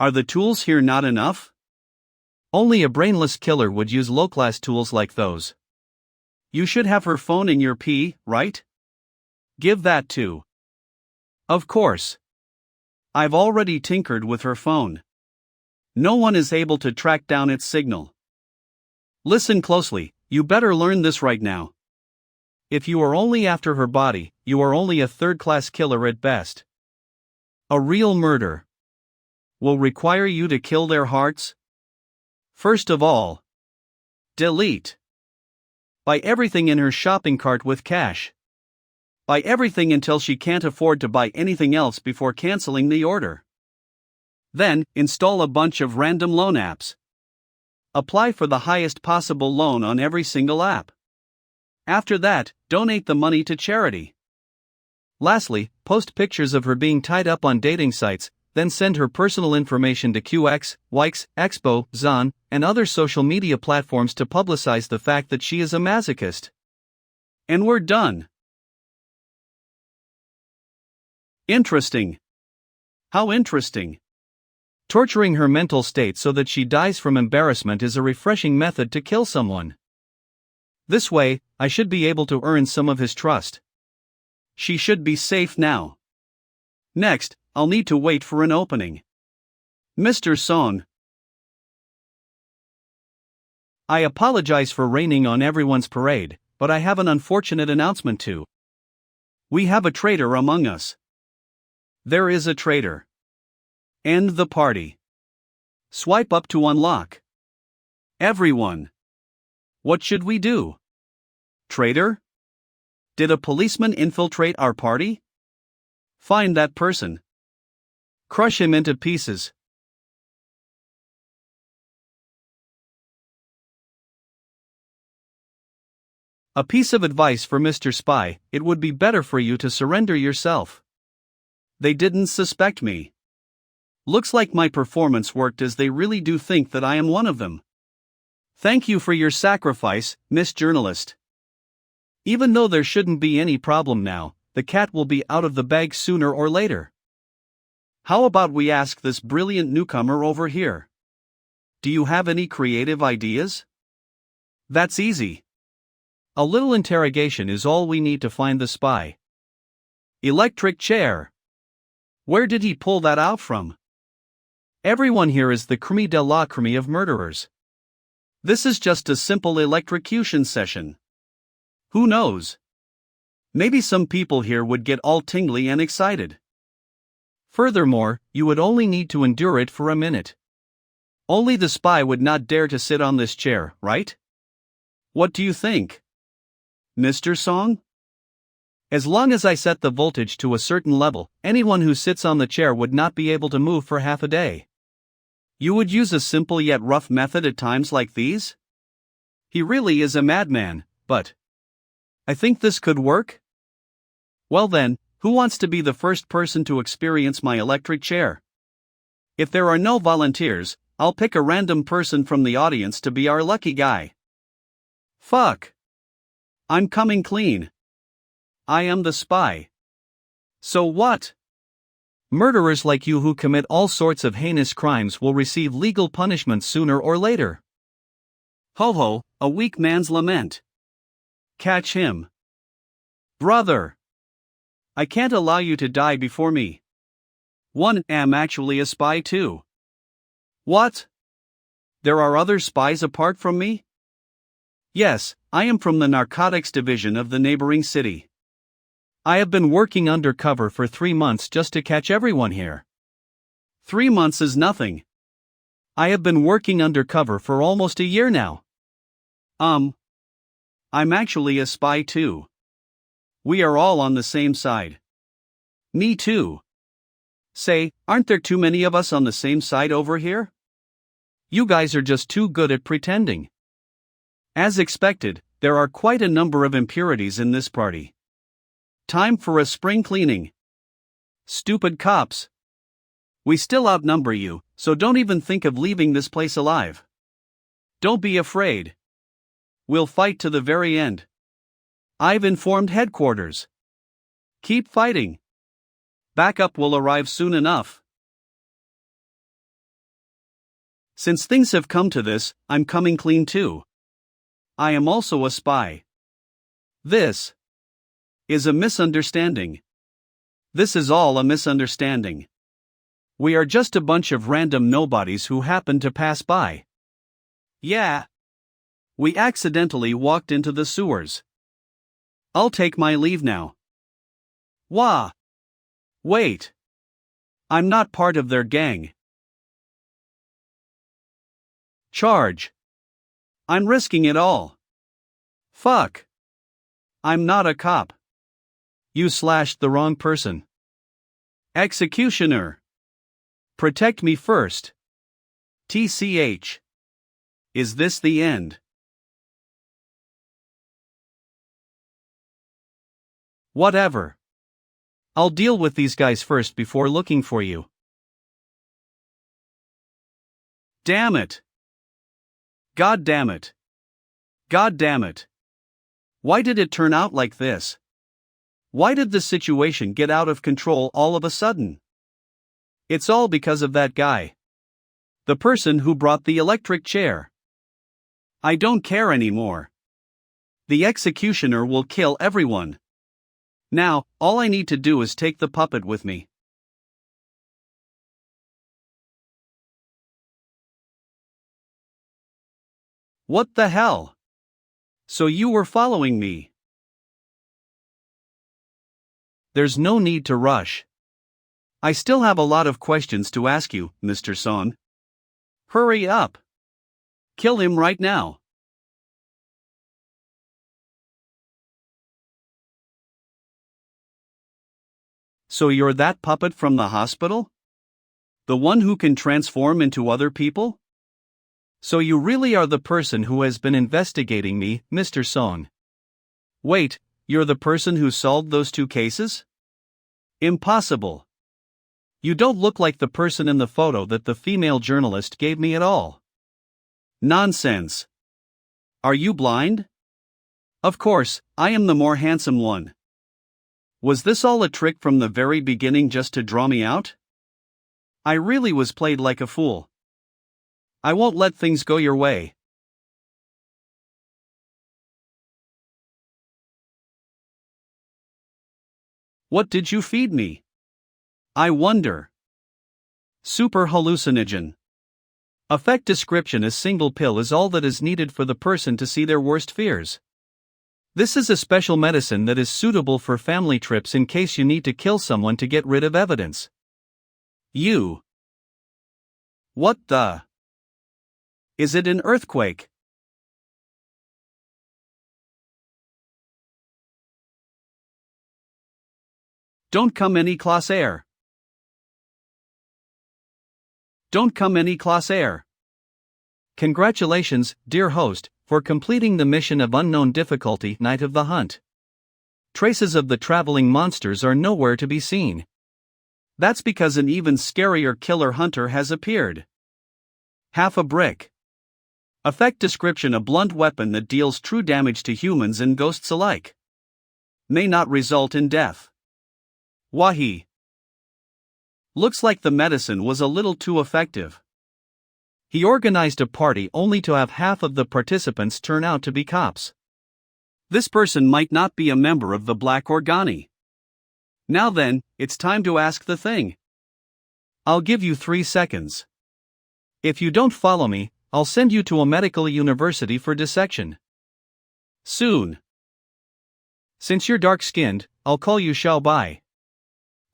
Are the tools here not enough? Only a brainless killer would use low-class tools like those. You should have her phone in your pee, right? Give that too. Of course. I've already tinkered with her phone. No one is able to track down its signal. Listen closely, you better learn this right now. If you are only after her body, you are only a third-class killer at best. A real murder will require you to kill their hearts. First of all, delete. Buy everything in her shopping cart with cash. Buy everything until she can't afford to buy anything else before canceling the order. Then, install a bunch of random loan apps. Apply for the highest possible loan on every single app. After that, donate the money to charity. Lastly, post pictures of her being tied up on dating sites, then send her personal information to QX, Wix, Expo, Zon, and other social media platforms to publicize the fact that she is a masochist. And we're done. Interesting. How interesting. Torturing her mental state so that she dies from embarrassment is a refreshing method to kill someone. This way, I should be able to earn some of his trust. She should be safe now. Next, I'll need to wait for an opening. Mr. Song. I apologize for raining on everyone's parade, but I have an unfortunate announcement to. We have a traitor among us. There is a traitor. End the party. Swipe up to unlock. Everyone. What should we do? Traitor? Did a policeman infiltrate our party? Find that person. Crush him into pieces. A piece of advice for Mr. Spy: it would be better for you to surrender yourself. They didn't suspect me. Looks like my performance worked, as they really do think that I am one of them. Thank you for your sacrifice, Miss Journalist. Even though there shouldn't be any problem now, the cat will be out of the bag sooner or later. How about we ask this brilliant newcomer over here? Do you have any creative ideas? That's easy. A little interrogation is all we need to find the spy. Electric chair. Where did he pull that out from? Everyone here is the creme de la creme of murderers. This is just a simple electrocution session. Who knows? Maybe some people here would get all tingly and excited. Furthermore, you would only need to endure it for a minute. Only the spy would not dare to sit on this chair, right? What do you think? Mr. Song? As long as I set the voltage to a certain level, anyone who sits on the chair would not be able to move for half a day. You would use a simple yet rough method at times like these? He really is a madman, but I think this could work? Well then, who wants to be the first person to experience my electric chair? If there are no volunteers, I'll pick a random person from the audience to be our lucky guy. Fuck. I'm coming clean. I am the spy. So what? Murderers like you who commit all sorts of heinous crimes will receive legal punishment sooner or later. Ho ho, a weak man's lament. Catch him. Brother. I can't allow you to die before me. Am actually a spy too. What? There are other spies apart from me? Yes, I am from the narcotics division of the neighboring city. I have been working undercover for 3 months just to catch everyone here. 3 months is nothing. I have been working undercover for almost a year now. I'm actually a spy too. We are all on the same side. Me too. Say, aren't there too many of us on the same side over here? You guys are just too good at pretending. As expected, there are quite a number of impurities in this party. Time for a spring cleaning. Stupid cops. We still outnumber you, so don't even think of leaving this place alive. Don't be afraid. We'll fight to the very end. I've informed headquarters. Keep fighting. Backup will arrive soon enough. Since things have come to this, I'm coming clean too. I am also a spy. This is a misunderstanding. This is all a misunderstanding. We are just a bunch of random nobodies who happened to pass by. Yeah. We accidentally walked into the sewers. I'll take my leave now. Wah! Wait. I'm not part of their gang. Charge. I'm risking it all. Fuck. I'm not a cop. You slashed the wrong person. Executioner. Protect me first. TCH. Is this the end? Whatever. I'll deal with these guys first before looking for you. Damn it. God damn it. God damn it. Why did it turn out like this? Why did this situation get out of control all of a sudden? It's all because of that guy. The person who brought the electric chair. I don't care anymore. The executioner will kill everyone. Now, all I need to do is take the puppet with me. What the hell? So you were following me? There's no need to rush. I still have a lot of questions to ask you, Mr. Son. Hurry up. Kill him right now. So you're that puppet from the hospital? The one who can transform into other people? So you really are the person who has been investigating me, Mr. Song. Wait, you're the person who solved those 2 cases? Impossible. You don't look like the person in the photo that the female journalist gave me at all. Nonsense. Are you blind? Of course, I am the more handsome one. Was this all a trick from the very beginning just to draw me out? I really was played like a fool. I won't let things go your way. What did you feed me? I wonder. Super hallucinogen. Effect description: a single pill is all that is needed for the person to see their worst fears. This is a special medicine that is suitable for family trips in case you need to kill someone to get rid of evidence. You. What the? Is it an earthquake? Don't come any class air. Don't come any class air. Congratulations, dear host, for completing the mission of unknown difficulty, Night of the Hunt. Traces of the traveling monsters are nowhere to be seen. That's because an even scarier killer hunter has appeared. Half a brick. Effect description: a blunt weapon that deals true damage to humans and ghosts alike. May not result in death. Wahi. Looks like the medicine was a little too effective. He organized a party only to have half of the participants turn out to be cops. This person might not be a member of the Black Organi. Now then, it's time to ask the thing. I'll give you 3 seconds. If you don't follow me, I'll send you to a medical university for dissection. Soon. Since you're dark-skinned, I'll call you Xiao Bai.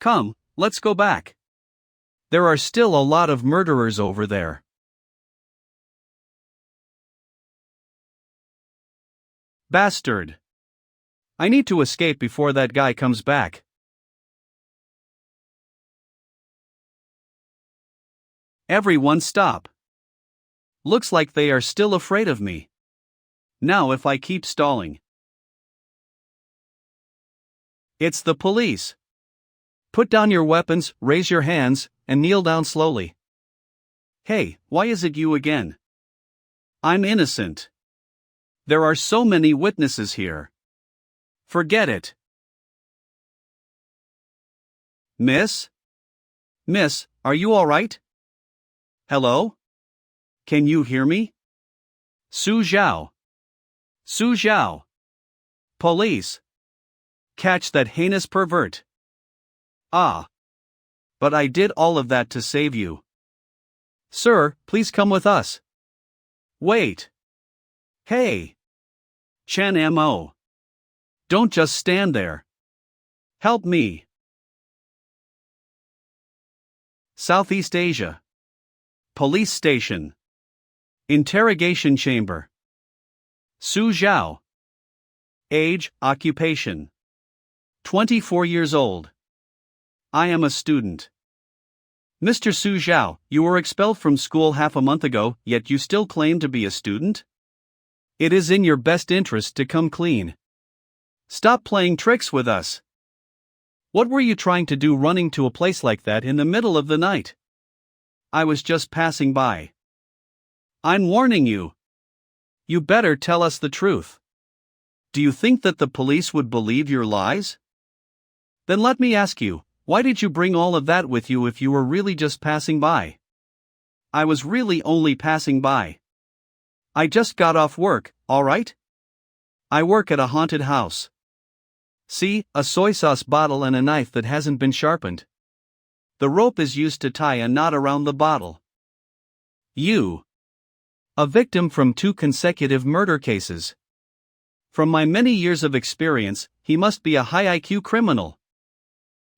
Come, let's go back. There are still a lot of murderers over there. Bastard. I need to escape before that guy comes back. Everyone stop. Looks like they are still afraid of me. Now if I keep stalling. It's the police. Put down your weapons, raise your hands, and kneel down slowly. Hey, why is it you again? I'm innocent. There are so many witnesses here. Forget it. Miss? Miss, are you all right? Hello? Can you hear me? Su Zhao. Su Zhao. Police. Catch that heinous pervert. Ah. But I did all of that to save you. Sir, please come with us. Wait. Hey. Chen Mo. Don't just stand there. Help me. Southeast Asia. Police station. Interrogation chamber. Su Zhao. Age, occupation. 24 years old. I am a student. Mr. Su Zhao, you were expelled from school half a month ago, yet you still claim to be a student? It is in your best interest to come clean. Stop playing tricks with us. What were you trying to do running to a place like that in the middle of the night? I was just passing by. I'm warning you. You better tell us the truth. Do you think that the police would believe your lies? Then let me ask you, why did you bring all of that with you if you were really just passing by? I was really only passing by. I just got off work, alright? I work at a haunted house. See, a soy sauce bottle and a knife that hasn't been sharpened. The rope is used to tie a knot around the bottle. You. A victim from 2 consecutive murder cases. From my many years of experience, he must be a high IQ criminal.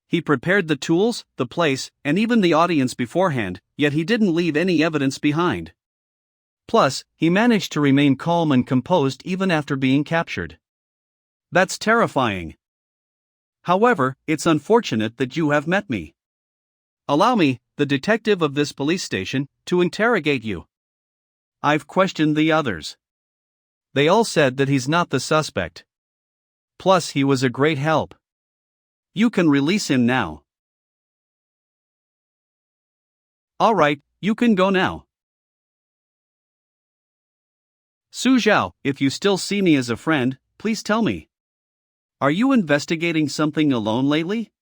He prepared the tools, the place, and even the audience beforehand, yet he didn't leave any evidence behind. Plus, he managed to remain calm and composed even after being captured. That's terrifying. However, it's unfortunate that you have met me. Allow me, the detective of this police station, to interrogate you. I've questioned the others. They all said that he's not the suspect. Plus, he was a great help. You can release him now. Alright, you can go now. Su Zhao, if you still see me as a friend, please tell me. Are you investigating something alone lately?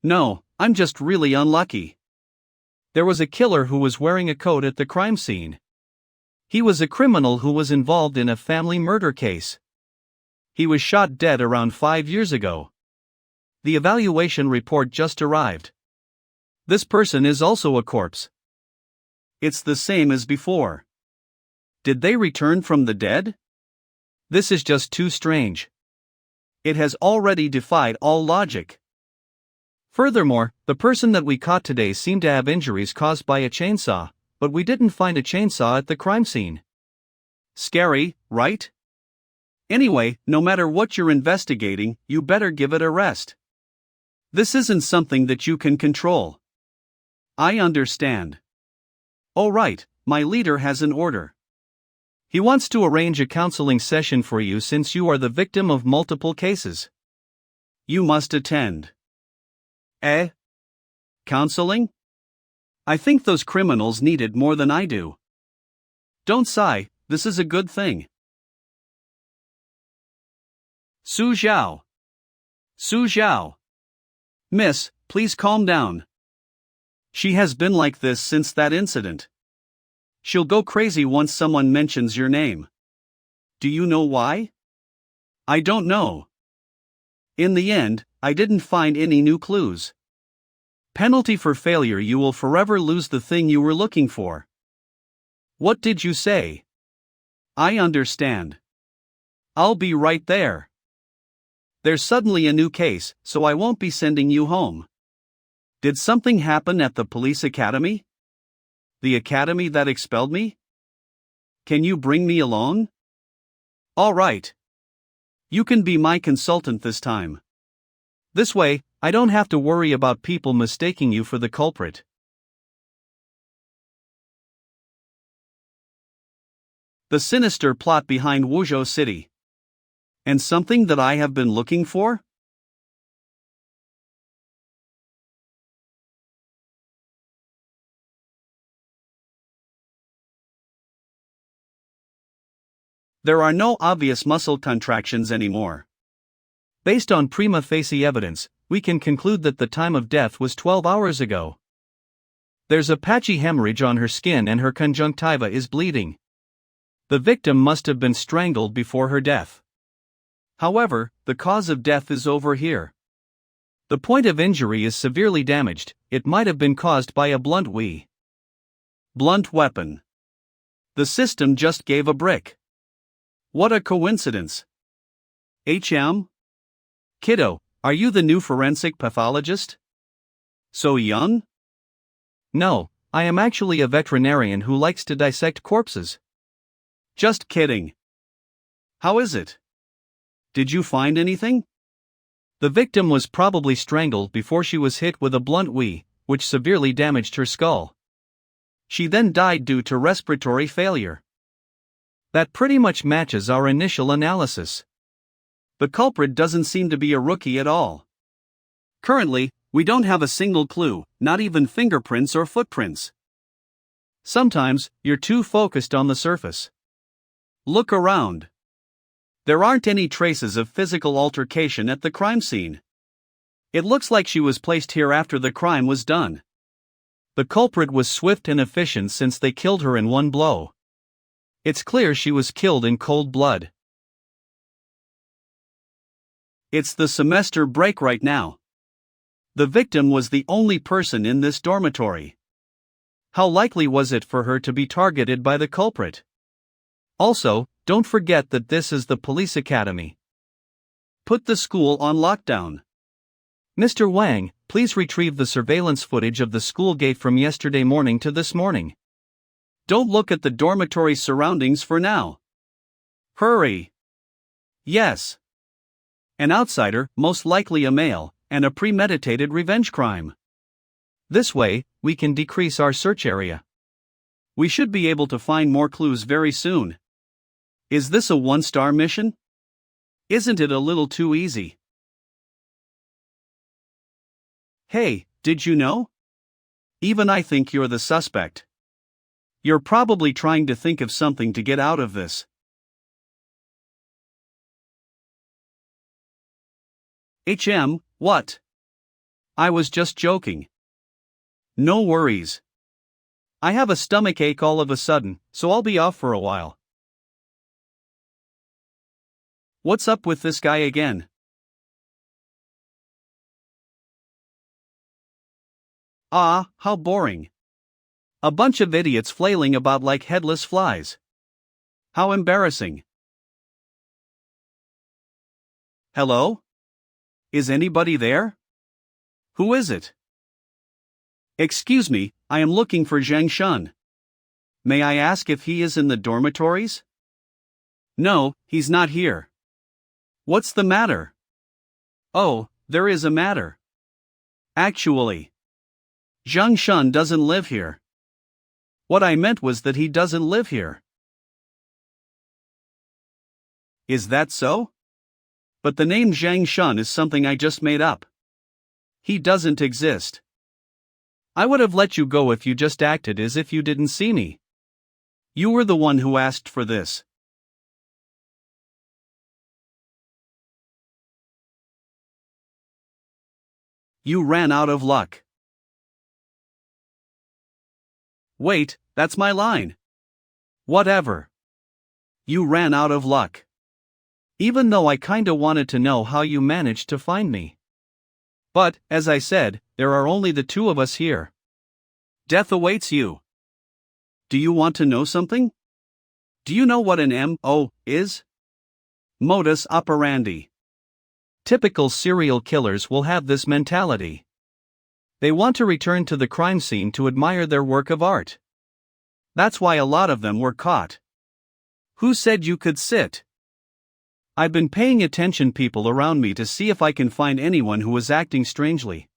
No, I'm just really unlucky. There was a killer who was wearing a coat at the crime scene. He was a criminal who was involved in a family murder case. He was shot dead around 5 years ago. The evaluation report just arrived. This person is also a corpse. It's the same as before. Did they return from the dead? This is just too strange. It has already defied all logic. Furthermore, the person that we caught today seemed to have injuries caused by a chainsaw, but we didn't find a chainsaw at the crime scene. Scary, right? Anyway, no matter what you're investigating, you better give it a rest. This isn't something that you can control. I understand. Oh right, my leader has an order. He wants to arrange a counseling session for you since you are the victim of multiple cases. You must attend. Counseling? I think those criminals need it more than I do. Don't sigh, this is a good thing. Su Zhao. Su Zhao. Miss, please calm down. She has been like this since that incident. She'll go crazy once someone mentions your name. Do you know why? I don't know. In the end, I didn't find any new clues. Penalty for failure: you will forever lose the thing you were looking for. What did you say? I understand. I'll be right there. There's suddenly a new case, so I won't be sending you home. Did something happen at the police academy? The academy that expelled me? Can you bring me along? All right. You can be my consultant this time. This way, I don't have to worry about people mistaking you for the culprit. The sinister plot behind Wuzhou City. And something that I have been looking for? There are no obvious muscle contractions anymore. Based on prima facie evidence, we can conclude that the time of death was 12 hours ago. There's a patchy hemorrhage on her skin and her conjunctiva is bleeding. The victim must have been strangled before her death. However, the cause of death is over here. The point of injury is severely damaged. It might have been caused by a blunt weapon. The system just gave a brick. What a coincidence. Kiddo, are you the new forensic pathologist? So young? No, I am actually a veterinarian who likes to dissect corpses. Just kidding. How is it? Did you find anything? The victim was probably strangled before she was hit with a blunt which severely damaged her skull. She then died due to respiratory failure. That pretty much matches our initial analysis. The culprit doesn't seem to be a rookie at all. Currently, we don't have a single clue, not even fingerprints or footprints. Sometimes, you're too focused on the surface. Look around. There aren't any traces of physical altercation at the crime scene. It looks like she was placed here after the crime was done. The culprit was swift and efficient since they killed her in one blow. It's clear she was killed in cold blood. It's the semester break right now. The victim was the only person in this dormitory. How likely was it for her to be targeted by the culprit? Also, don't forget that this is the police academy. Put the school on lockdown. Mr. Wang, please retrieve the surveillance footage of the school gate from yesterday morning to this morning. Don't look at the dormitory surroundings for now. Hurry. Yes. An outsider, most likely a male, and a premeditated revenge crime. This way, we can decrease our search area. We should be able to find more clues very soon. Is this a one-star mission? Isn't it a little too easy? Hey, did you know? Even I think you're the suspect. You're probably trying to think of something to get out of this. What? I was just joking. No worries. I have a stomach ache all of a sudden, so I'll be off for a while. What's up with this guy again? Ah, how boring. A bunch of idiots flailing about like headless flies. How embarrassing. Hello? Is anybody there? Who is it? Excuse me, I am looking for Zhang Shun. May I ask if he is in the dormitories? No, he's not here. What's the matter? Oh, there is a matter. Actually, Zhang Shun doesn't live here. What I meant was that he doesn't live here. Is that so? But the name Zhang Shun is something I just made up. He doesn't exist. I would have let you go if you just acted as if you didn't see me. You were the one who asked for this. You ran out of luck. Wait, that's my line. Whatever. You ran out of luck. Even though I kinda wanted to know how you managed to find me. But, as I said, there are only the two of us here. Death awaits you. Do you want to know something? Do you know what an MO is? Modus operandi. Typical serial killers will have this mentality. They want to return to the crime scene to admire their work of art. That's why a lot of them were caught. Who said you could sit? I've been paying attention people around me to see if I can find anyone who was acting strangely.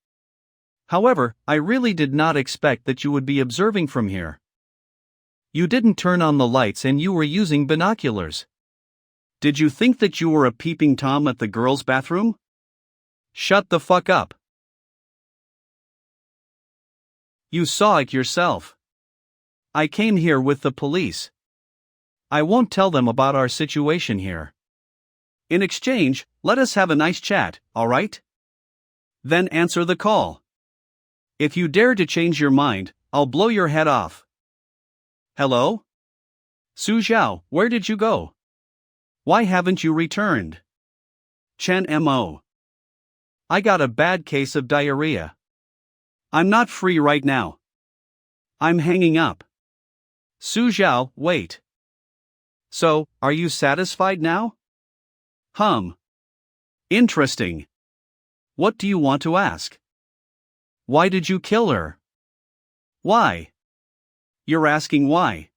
However, I really did not expect that you would be observing from here. You didn't turn on the lights and you were using binoculars. Did you think that you were a peeping Tom at the girls' bathroom? Shut the fuck up. You saw it yourself. I came here with the police. I won't tell them about our situation here. In exchange, let us have a nice chat, alright? Then answer the call. If you dare to change your mind, I'll blow your head off. Hello? Su Zhao, where did you go? Why haven't you returned? Chen Mo. I got a bad case of diarrhea. I'm not free right now. I'm hanging up. Su Zhao, wait. So, are you satisfied now? Interesting. What do you want to ask? Why did you kill her? Why? You're asking why.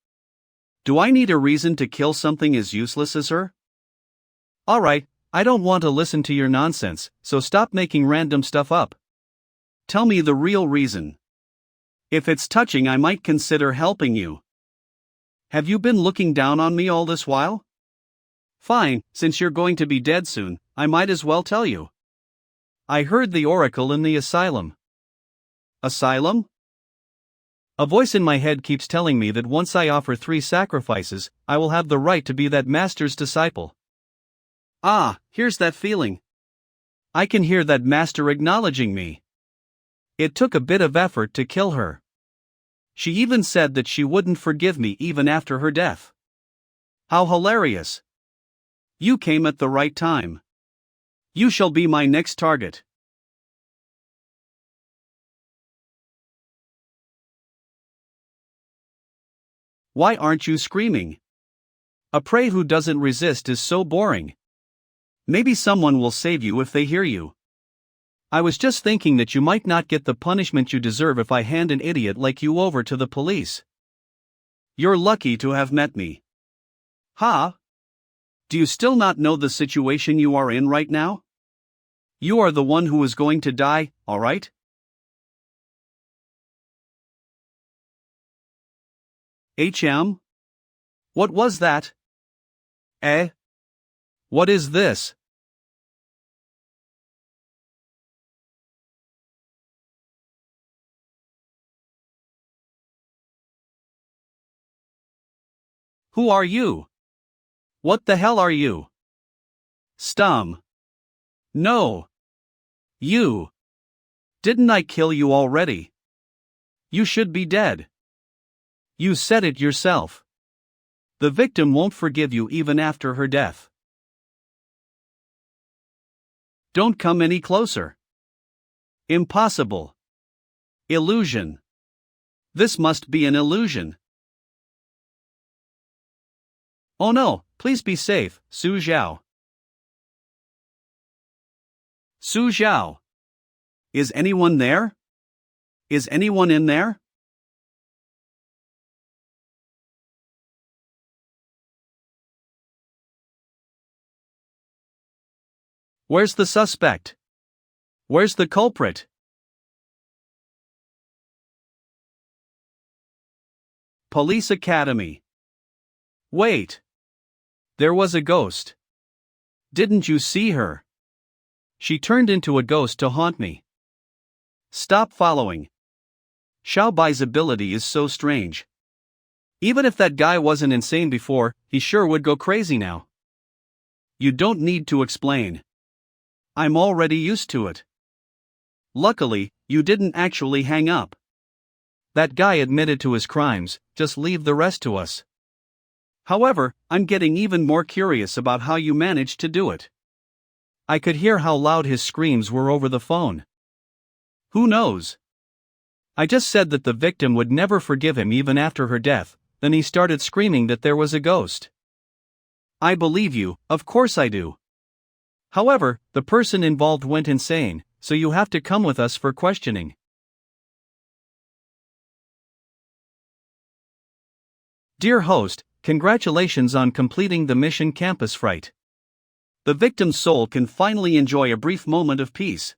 Do I need a reason to kill something as useless as her? Alright, I don't want to listen to your nonsense, so stop making random stuff up. Tell me the real reason. If it's touching, I might consider helping you. Have you been looking down on me all this while? Fine, since you're going to be dead soon, I might as well tell you. I heard the oracle in the asylum. Asylum? A voice in my head keeps telling me that once I offer 3 sacrifices, I will have the right to be that master's disciple. Ah, here's that feeling. I can hear that master acknowledging me. It took a bit of effort to kill her. She even said that she wouldn't forgive me even after her death. How hilarious. You came at the right time. You shall be my next target. Why aren't you screaming? A prey who doesn't resist is so boring. Maybe someone will save you if they hear you. I was just thinking that you might not get the punishment you deserve if I hand an idiot like you over to the police. You're lucky to have met me. Ha! Do you still not know the situation you are in right now? You are the one who is going to die, alright? HM? What was that? Eh? What is this? Who are you? What the hell are you? Stum. No. You. Didn't I kill you already? You should be dead. You said it yourself. The victim won't forgive you even after her death. Don't come any closer. Impossible. Illusion. This must be an illusion. Oh no, please be safe, Su Zhao. Su Zhao. Is anyone there? Is anyone in there? Where's the suspect? Where's the culprit? Police Academy. Wait. There was a ghost. Didn't you see her? She turned into a ghost to haunt me. Stop following. Xiao Bai's ability is so strange. Even if that guy wasn't insane before, he sure would go crazy now. You don't need to explain. I'm already used to it. Luckily, you didn't actually hang up. That guy admitted to his crimes, just leave the rest to us. However, I'm getting even more curious about how you managed to do it. I could hear how loud his screams were over the phone. Who knows? I just said that the victim would never forgive him even after her death, then he started screaming that there was a ghost. I believe you, of course I do. However, the person involved went insane, so you have to come with us for questioning. Dear host, congratulations on completing the mission Campus Fright. The victim's soul can finally enjoy a brief moment of peace.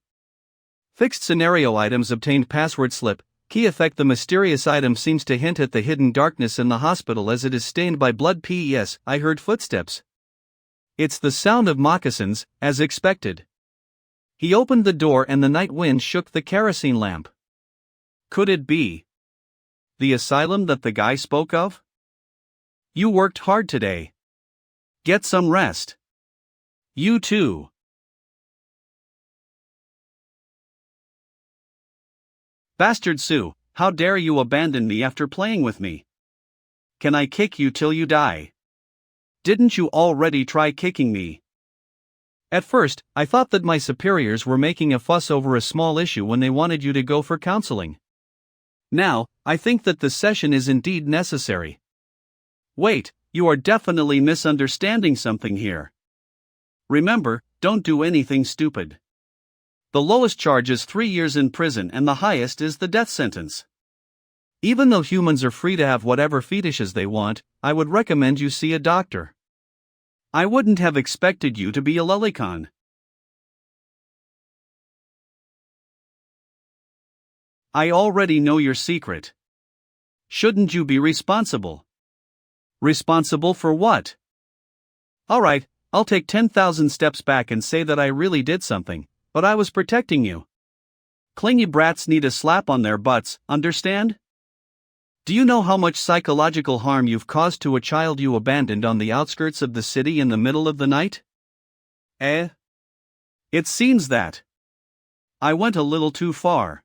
Fixed scenario items obtained password slip. Key effect: the mysterious item seems to hint at the hidden darkness in the hospital as it is stained by blood. P.E.S. I heard footsteps. It's the sound of moccasins, as expected. He opened the door and the night wind shook the kerosene lamp. Could it be the asylum that the guy spoke of? You worked hard today. Get some rest. You too. Bastard Sue, how dare you abandon me after playing with me? Can I kick you till you die? Didn't you already try kicking me? At first, I thought that my superiors were making a fuss over a small issue when they wanted you to go for counseling. Now, I think that the session is indeed necessary. Wait, you are definitely misunderstanding something here. Remember, don't do anything stupid. The lowest charge is 3 years in prison and the highest is the death sentence. Even though humans are free to have whatever fetishes they want, I would recommend you see a doctor. I wouldn't have expected you to be a lolicon. I already know your secret. Shouldn't you be responsible? Responsible for what? Alright, I'll take 10,000 steps back and say that I really did something, but I was protecting you. Clingy brats need a slap on their butts, understand? Do you know how much psychological harm you've caused to a child you abandoned on the outskirts of the city in the middle of the night? Eh? It seems that I went a little too far.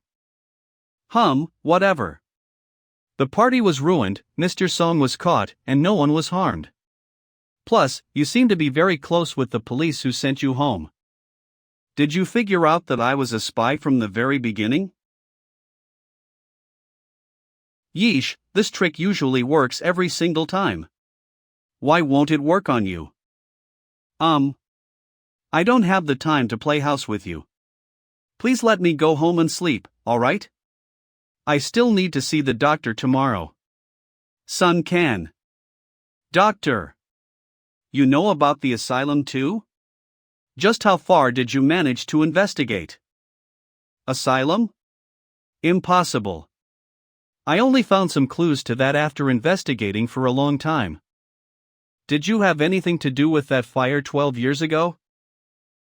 Whatever. The party was ruined, Mr. Song was caught, and no one was harmed. Plus, you seem to be very close with the police who sent you home. Did you figure out that I was a spy from the very beginning? Yeesh, this trick usually works every single time. Why won't it work on you? I don't have the time to play house with you. Please let me go home and sleep, alright? I still need to see the doctor tomorrow. Sun Can. Doctor. You know about the asylum too? Just how far did you manage to investigate? Asylum? Impossible. I only found some clues to that after investigating for a long time. Did you have anything to do with that fire 12 years ago?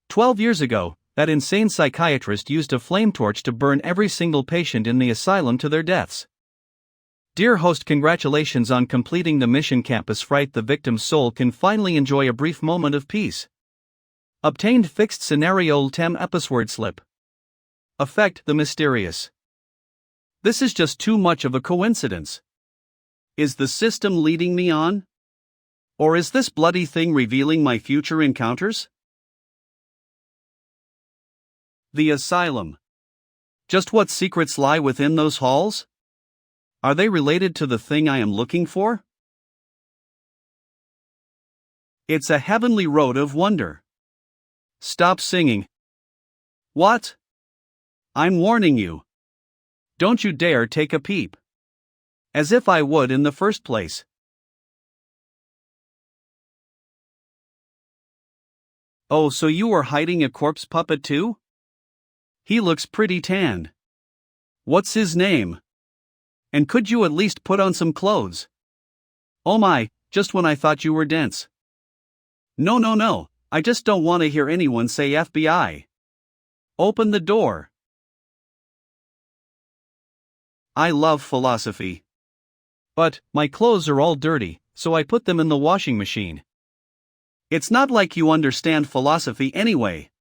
12 years ago, that insane psychiatrist used a flame torch to burn every single patient in the asylum to their deaths. Dear host, congratulations on completing the mission. Campus Fright. The victim's soul can finally enjoy a brief moment of peace. Obtained fixed scenario 10 episode slip. Effect the mysterious. This is just too much of a coincidence. Is the system leading me on? Or is this bloody thing revealing my future encounters? The asylum. Just what secrets lie within those halls? Are they related to the thing I am looking for? It's a heavenly road of wonder. Stop singing. What? I'm warning you. Don't you dare take a peep. As if I would in the first place. Oh, so you were hiding a corpse puppet too? He looks pretty tanned. What's his name? And could you at least put on some clothes? Oh my, just when I thought you were dense. No, I just don't want to hear anyone say FBI. Open the door. I love philosophy. But, my clothes are all dirty, so I put them in the washing machine. It's not like you understand philosophy anyway.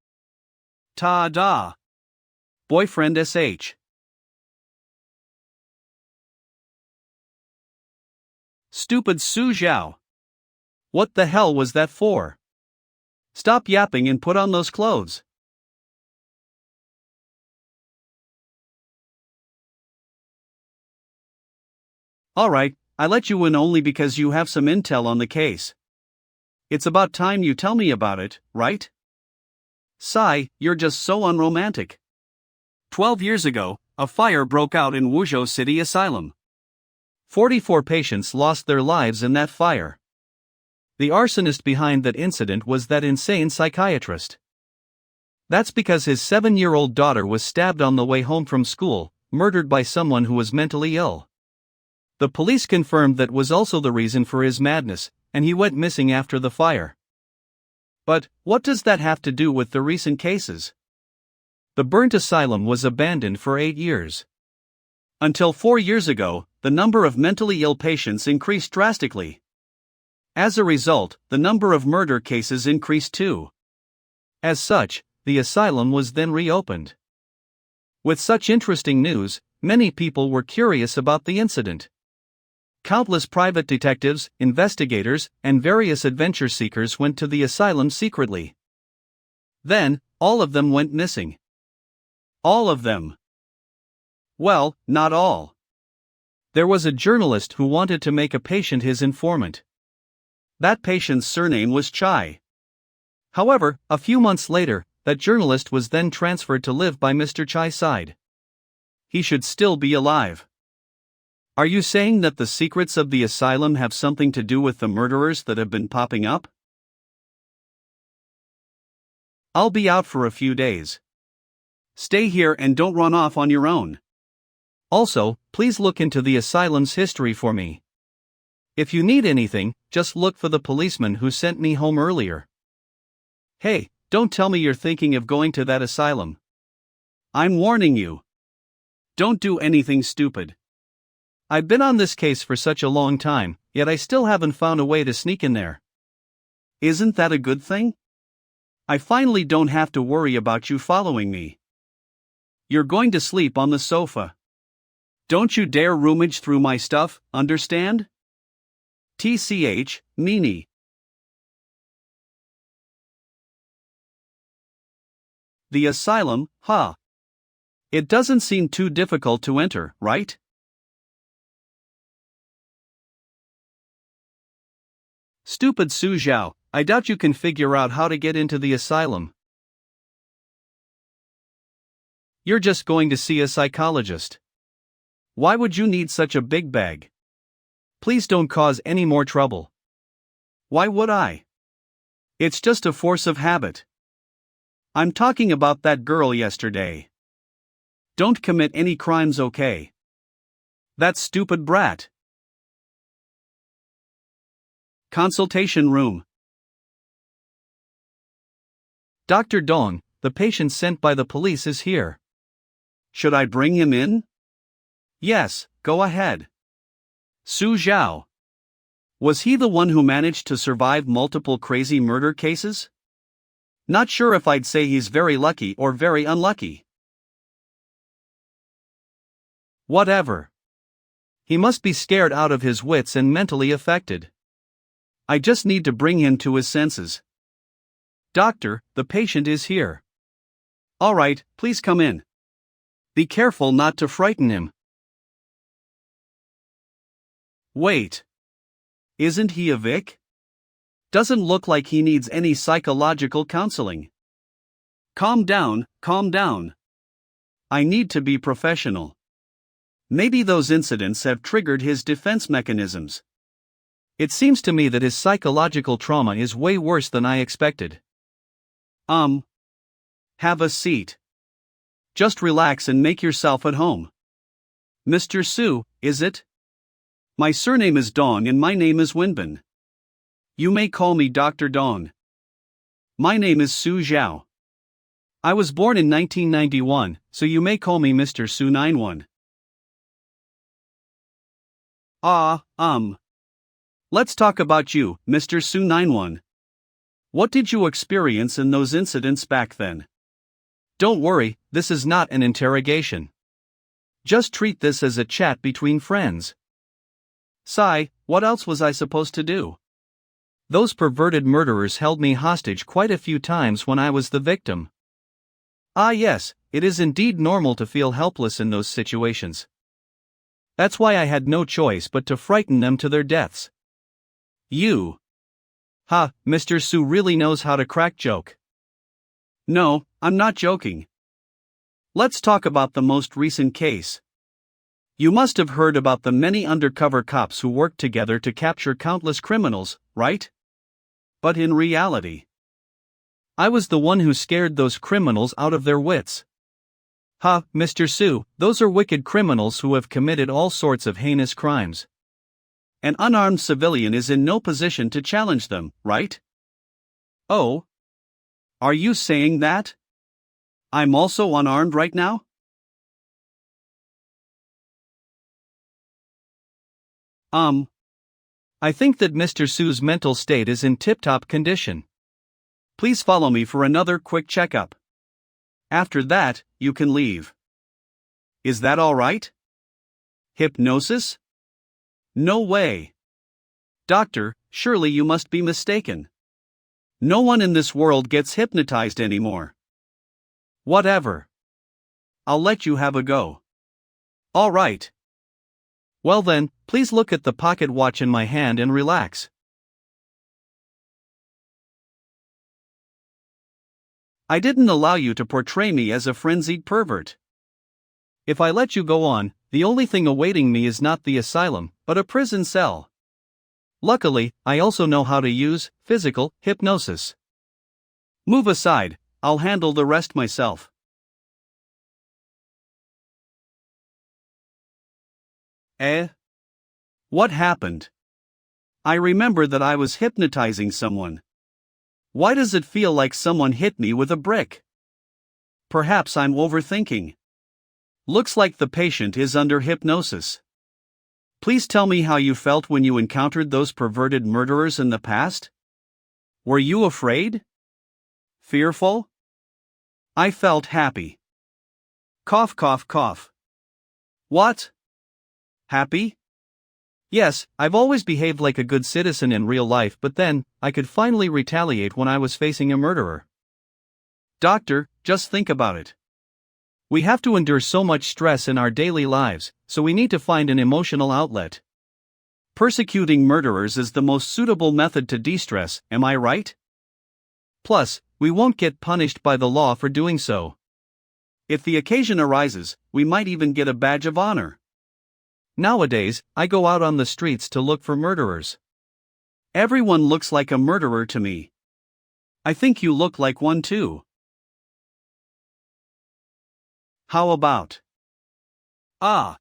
Ta-da. Boyfriend SH. Stupid Su Zhao. What the hell was that for? Stop yapping and put on those clothes. Alright, I let you in only because you have some intel on the case. It's about time you tell me about it, right? Sigh, you're just so unromantic. 12 years ago, a fire broke out in Wuzhou City Asylum. 44 patients lost their lives in that fire. The arsonist behind that incident was that insane psychiatrist. That's because his 7-year-old daughter was stabbed on the way home from school, murdered by someone who was mentally ill. The police confirmed that was also the reason for his madness, and he went missing after the fire. But, what does that have to do with the recent cases? The burnt asylum was abandoned for 8 years. Until 4 years ago, the number of mentally ill patients increased drastically. As a result, the number of murder cases increased too. As such, the asylum was then reopened. With such interesting news, many people were curious about the incident. Countless private detectives, investigators, and various adventure seekers went to the asylum secretly. Then, all of them went missing. All of them. Well, not all. There was a journalist who wanted to make a patient his informant. That patient's surname was Chai. However, a few months later, that journalist was then transferred to live by Mr. Chai's side. He should still be alive. Are you saying that the secrets of the asylum have something to do with the murderers that have been popping up? I'll be out for a few days. Stay here and don't run off on your own. Also, please look into the asylum's history for me. If you need anything, just look for the policeman who sent me home earlier. Hey, don't tell me you're thinking of going to that asylum. I'm warning you. Don't do anything stupid. I've been on this case for such a long time, yet I still haven't found a way to sneak in there. Isn't that a good thing? I finally don't have to worry about you following me. You're going to sleep on the sofa. Don't you dare rummage through my stuff, understand? TCH, meanie. The asylum, huh? It doesn't seem too difficult to enter, right? Stupid Su Zhao, I doubt you can figure out how to get into the asylum. You're just going to see a psychologist. Why would you need such a big bag? Please don't cause any more trouble. Why would I? It's just a force of habit. I'm talking about that girl yesterday. Don't commit any crimes, okay? That stupid brat. Consultation room. Dr. Dong, the patient sent by the police is here. Should I bring him in? Yes, go ahead. Su Zhao. Was he the one who managed to survive multiple crazy murder cases? Not sure if I'd say he's very lucky or very unlucky. Whatever. He must be scared out of his wits and mentally affected. I just need to bring him to his senses. Doctor, the patient is here. All right, please come in. Be careful not to frighten him. Wait. Isn't he a Vic? Doesn't look like he needs any psychological counseling. Calm down, calm down. I need to be professional. Maybe those incidents have triggered his defense mechanisms. It seems to me that his psychological trauma is way worse than I expected. Have a seat. Just relax and make yourself at home. Mr. Su, is it? My surname is Dong and my name is Winbin. You may call me Dr. Dong. My name is Su Zhao. I was born in 1991, so you may call me Mr. Su 91. Let's talk about you, Mr. Su 91. What did you experience in those incidents back then? Don't worry, this is not an interrogation. Just treat this as a chat between friends. Sigh, what else was I supposed to do? Those perverted murderers held me hostage quite a few times when I was the victim. Ah yes, it is indeed normal to feel helpless in those situations. That's why I had no choice but to frighten them to their deaths. You. Mr. Su really knows how to crack joke. No, I'm not joking. Let's talk about the most recent case. You must have heard about the many undercover cops who worked together to capture countless criminals, right? But in reality, I was the one who scared those criminals out of their wits. Mr. Su, those are wicked criminals who have committed all sorts of heinous crimes. An unarmed civilian is in no position to challenge them, right? Oh? Are you saying that? I'm also unarmed right now? I think that Mr. Su's mental state is in tip-top condition. Please follow me for another quick checkup. After that, you can leave. Is that all right? Hypnosis? No way. Doctor, surely you must be mistaken. No one in this world gets hypnotized anymore. Whatever. I'll let you have a go. All right. Well then, please look at the pocket watch in my hand and relax. I didn't allow you to portray me as a frenzied pervert. If I let you go on, the only thing awaiting me is not the asylum, but a prison cell. Luckily, I also know how to use physical hypnosis. Move aside, I'll handle the rest myself. What happened? I remember that I was hypnotizing someone. Why does it feel like someone hit me with a brick? Perhaps I'm overthinking. Looks like the patient is under hypnosis. Please tell me how you felt when you encountered those perverted murderers in the past? Were you afraid? Fearful? I felt happy. Cough, cough, cough. What? Happy? Yes, I've always behaved like a good citizen in real life, but then, I could finally retaliate when I was facing a murderer. Doctor, just think about it. We have to endure so much stress in our daily lives, so we need to find an emotional outlet. Persecuting murderers is the most suitable method to de-stress, am I right? Plus, we won't get punished by the law for doing so. If the occasion arises, we might even get a badge of honor. Nowadays, I go out on the streets to look for murderers. Everyone looks like a murderer to me. I think you look like one too. How about? Ah.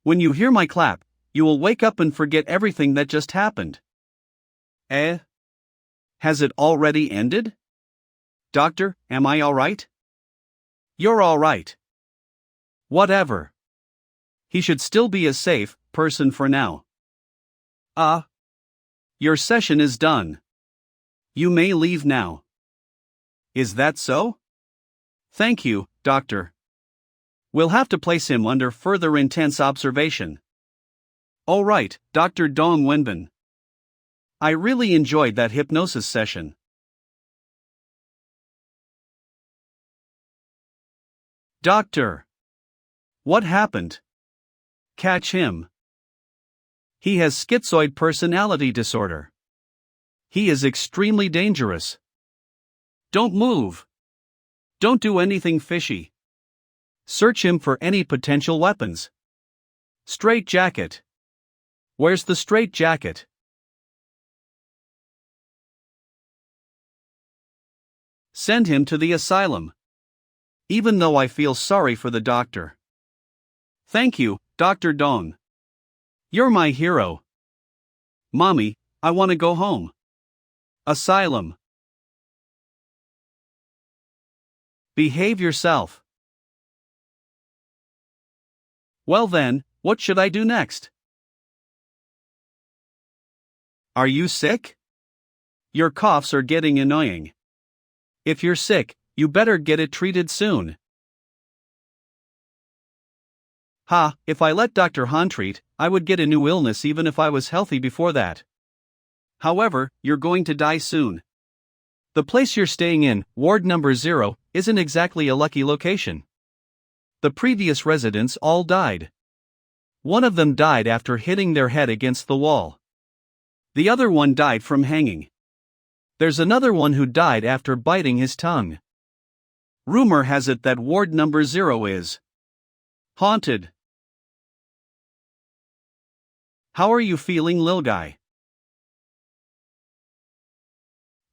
When you hear my clap, you will wake up and forget everything that just happened. Eh? Has it already ended? Doctor, am I alright? You're alright. Whatever. He should still be a safe person for now. Your session is done. You may leave now. Is that so? Thank you, doctor. We'll have to place him under further intense observation. All right, Dr. Dong Wenbin. I really enjoyed that hypnosis session. Doctor. What happened? Catch him. He has schizoid personality disorder. He is extremely dangerous. Don't move. Don't do anything fishy. Search him for any potential weapons. Straight jacket. Where's the straight jacket? Send him to the asylum. Even though I feel sorry for the doctor. Thank you, Dr. Dong. You're my hero. Mommy, I want to go home. Asylum. Behave yourself. Well then, what should I do next? Are you sick? Your coughs are getting annoying. If you're sick, you better get it treated soon. If I let Dr. Han treat, I would get a new illness even if I was healthy before that. However, you're going to die soon. The place you're staying in, ward number 0, isn't exactly a lucky location. The previous residents all died. One of them died after hitting their head against the wall. The other one died from hanging. There's another one who died after biting his tongue. Rumor has it that ward number 0 is haunted. How are you feeling, lil guy?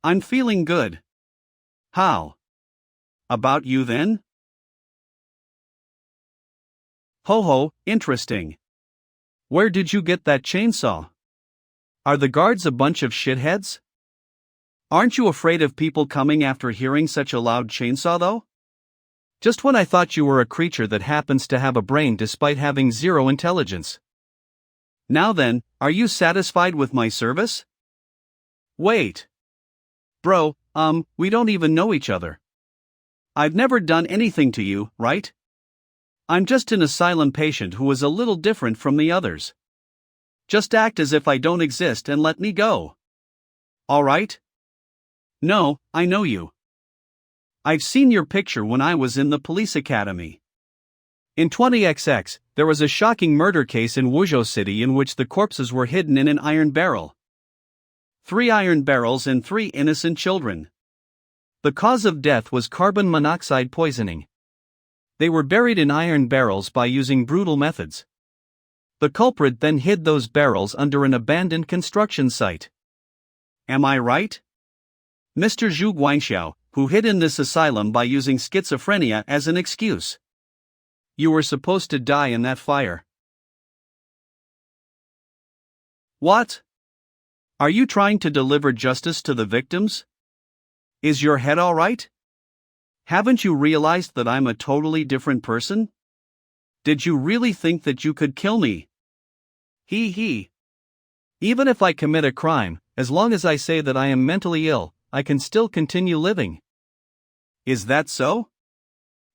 I'm feeling good. How about you then? Ho ho, interesting. Where did you get that chainsaw? Are the guards a bunch of shitheads? Aren't you afraid of people coming after hearing such a loud chainsaw though? Just when I thought you were a creature that happens to have a brain despite having 0 intelligence. Now then, are you satisfied with my service? Wait. Bro, we don't even know each other. I've never done anything to you, right? I'm just an asylum patient who is a little different from the others. Just act as if I don't exist and let me go. Alright? No, I know you. I've seen your picture when I was in the police academy. In 20XX, there was a shocking murder case in Wuzhou City in which the corpses were hidden in an iron barrel. 3 iron barrels and 3 innocent children. The cause of death was carbon monoxide poisoning. They were buried in iron barrels by using brutal methods. The culprit then hid those barrels under an abandoned construction site. Am I right? Mr. Zhu Guanxiao, who hid in this asylum by using schizophrenia as an excuse. You were supposed to die in that fire. What? Are you trying to deliver justice to the victims? Is your head alright? Haven't you realized that I'm a totally different person? Did you really think that you could kill me? Hee hee. Even if I commit a crime, as long as I say that I am mentally ill, I can still continue living. Is that so?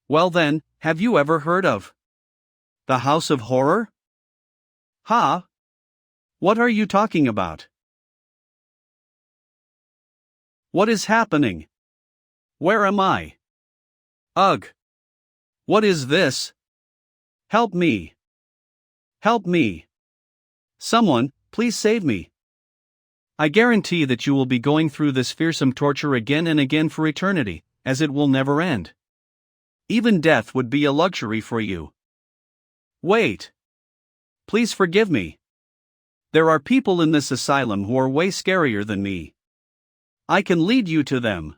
Well then, have you ever heard of the House of Horror? Huh? What are you talking about? What is happening? Where am I? Ugh! What is this? Help me! Help me! Someone, please save me! I guarantee that you will be going through this fearsome torture again and again for eternity, as it will never end. Even death would be a luxury for you. Wait! Please forgive me. There are people in this asylum who are way scarier than me. I can lead you to them.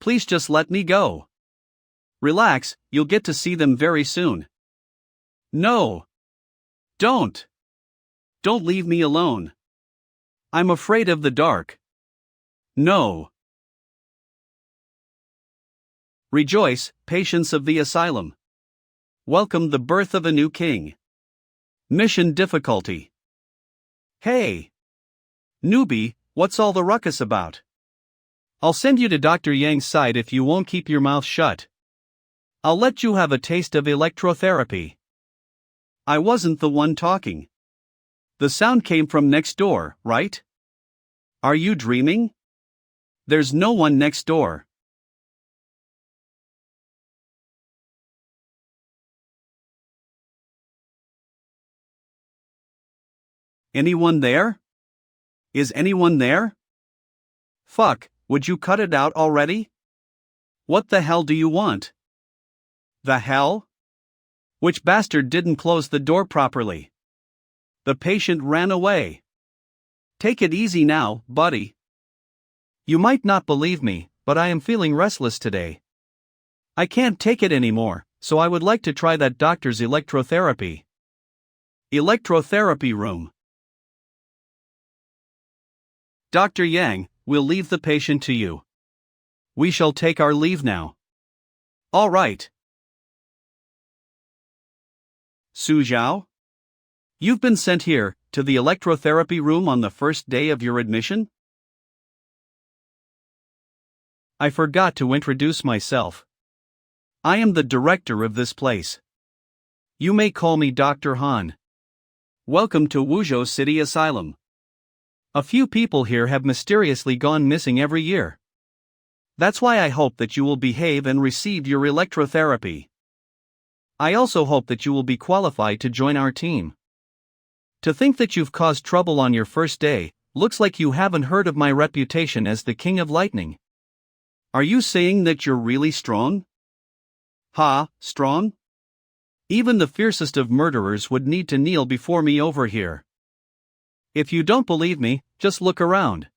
Please just let me go. Relax, you'll get to see them very soon. No! Don't! Don't leave me alone. I'm afraid of the dark. No. Rejoice, patience of the asylum. Welcome the birth of a new king. Mission difficulty. Hey! Newbie, what's all the ruckus about? I'll send you to Dr. Yang's side if you won't keep your mouth shut. I'll let you have a taste of electrotherapy. I wasn't the one talking. The sound came from next door, right? Are you dreaming? There's no one next door. Anyone there? Is anyone there? Fuck, would you cut it out already? What the hell do you want? The hell? Which bastard didn't close the door properly? The patient ran away. Take it easy now, buddy. You might not believe me, but I am feeling restless today. I can't take it anymore, so I would like to try that doctor's electrotherapy. Electrotherapy room. Dr. Yang, we'll leave the patient to you. We shall take our leave now. All right. Su Zhao? You've been sent here, to the electrotherapy room on the first day of your admission? I forgot to introduce myself. I am the director of this place. You may call me Dr. Han. Welcome to Wuzhou City Asylum. A few people here have mysteriously gone missing every year. That's why I hope that you will behave and receive your electrotherapy. I also hope that you will be qualified to join our team. To think that you've caused trouble on your first day, looks like you haven't heard of my reputation as the King of Lightning. Are you saying that you're really strong? Ha, strong? Even the fiercest of murderers would need to kneel before me over here. If you don't believe me, just look around.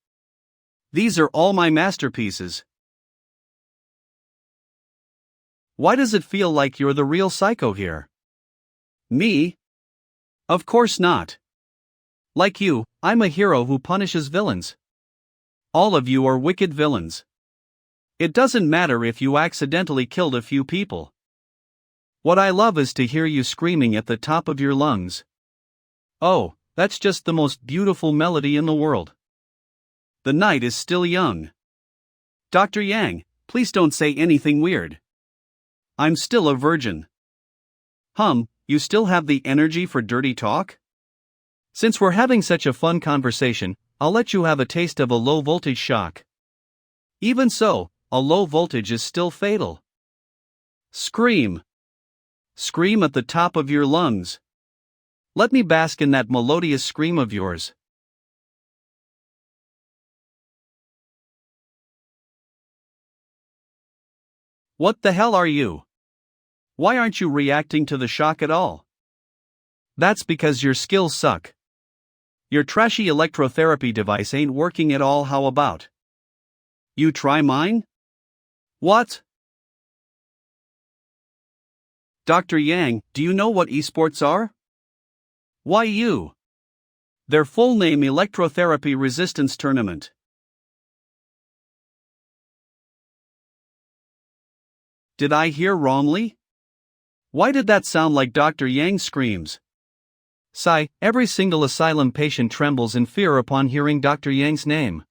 These are all my masterpieces. Why does it feel like you're the real psycho here? Me? Of course not. Like you, I'm a hero who punishes villains. All of you are wicked villains. It doesn't matter if you accidentally killed a few people. What I love is to hear you screaming at the top of your lungs. Oh, that's just the most beautiful melody in the world. The night is still young. Dr. Yang, please don't say anything weird. I'm still a virgin. You still have the energy for dirty talk? Since we're having such a fun conversation, I'll let you have a taste of a low voltage shock. Even so, a low voltage is still fatal. Scream. Scream at the top of your lungs. Let me bask in that melodious scream of yours. What the hell are you? Why aren't you reacting to the shock at all? That's because your skills suck. Your trashy electrotherapy device ain't working at all. How about you try mine? What? Dr. Yang, do you know what esports are? Why you? Their full name Electrotherapy Resistance Tournament. Did I hear wrongly? Why did that sound like Dr. Yang screams? Sigh, every single asylum patient trembles in fear upon hearing Dr. Yang's name.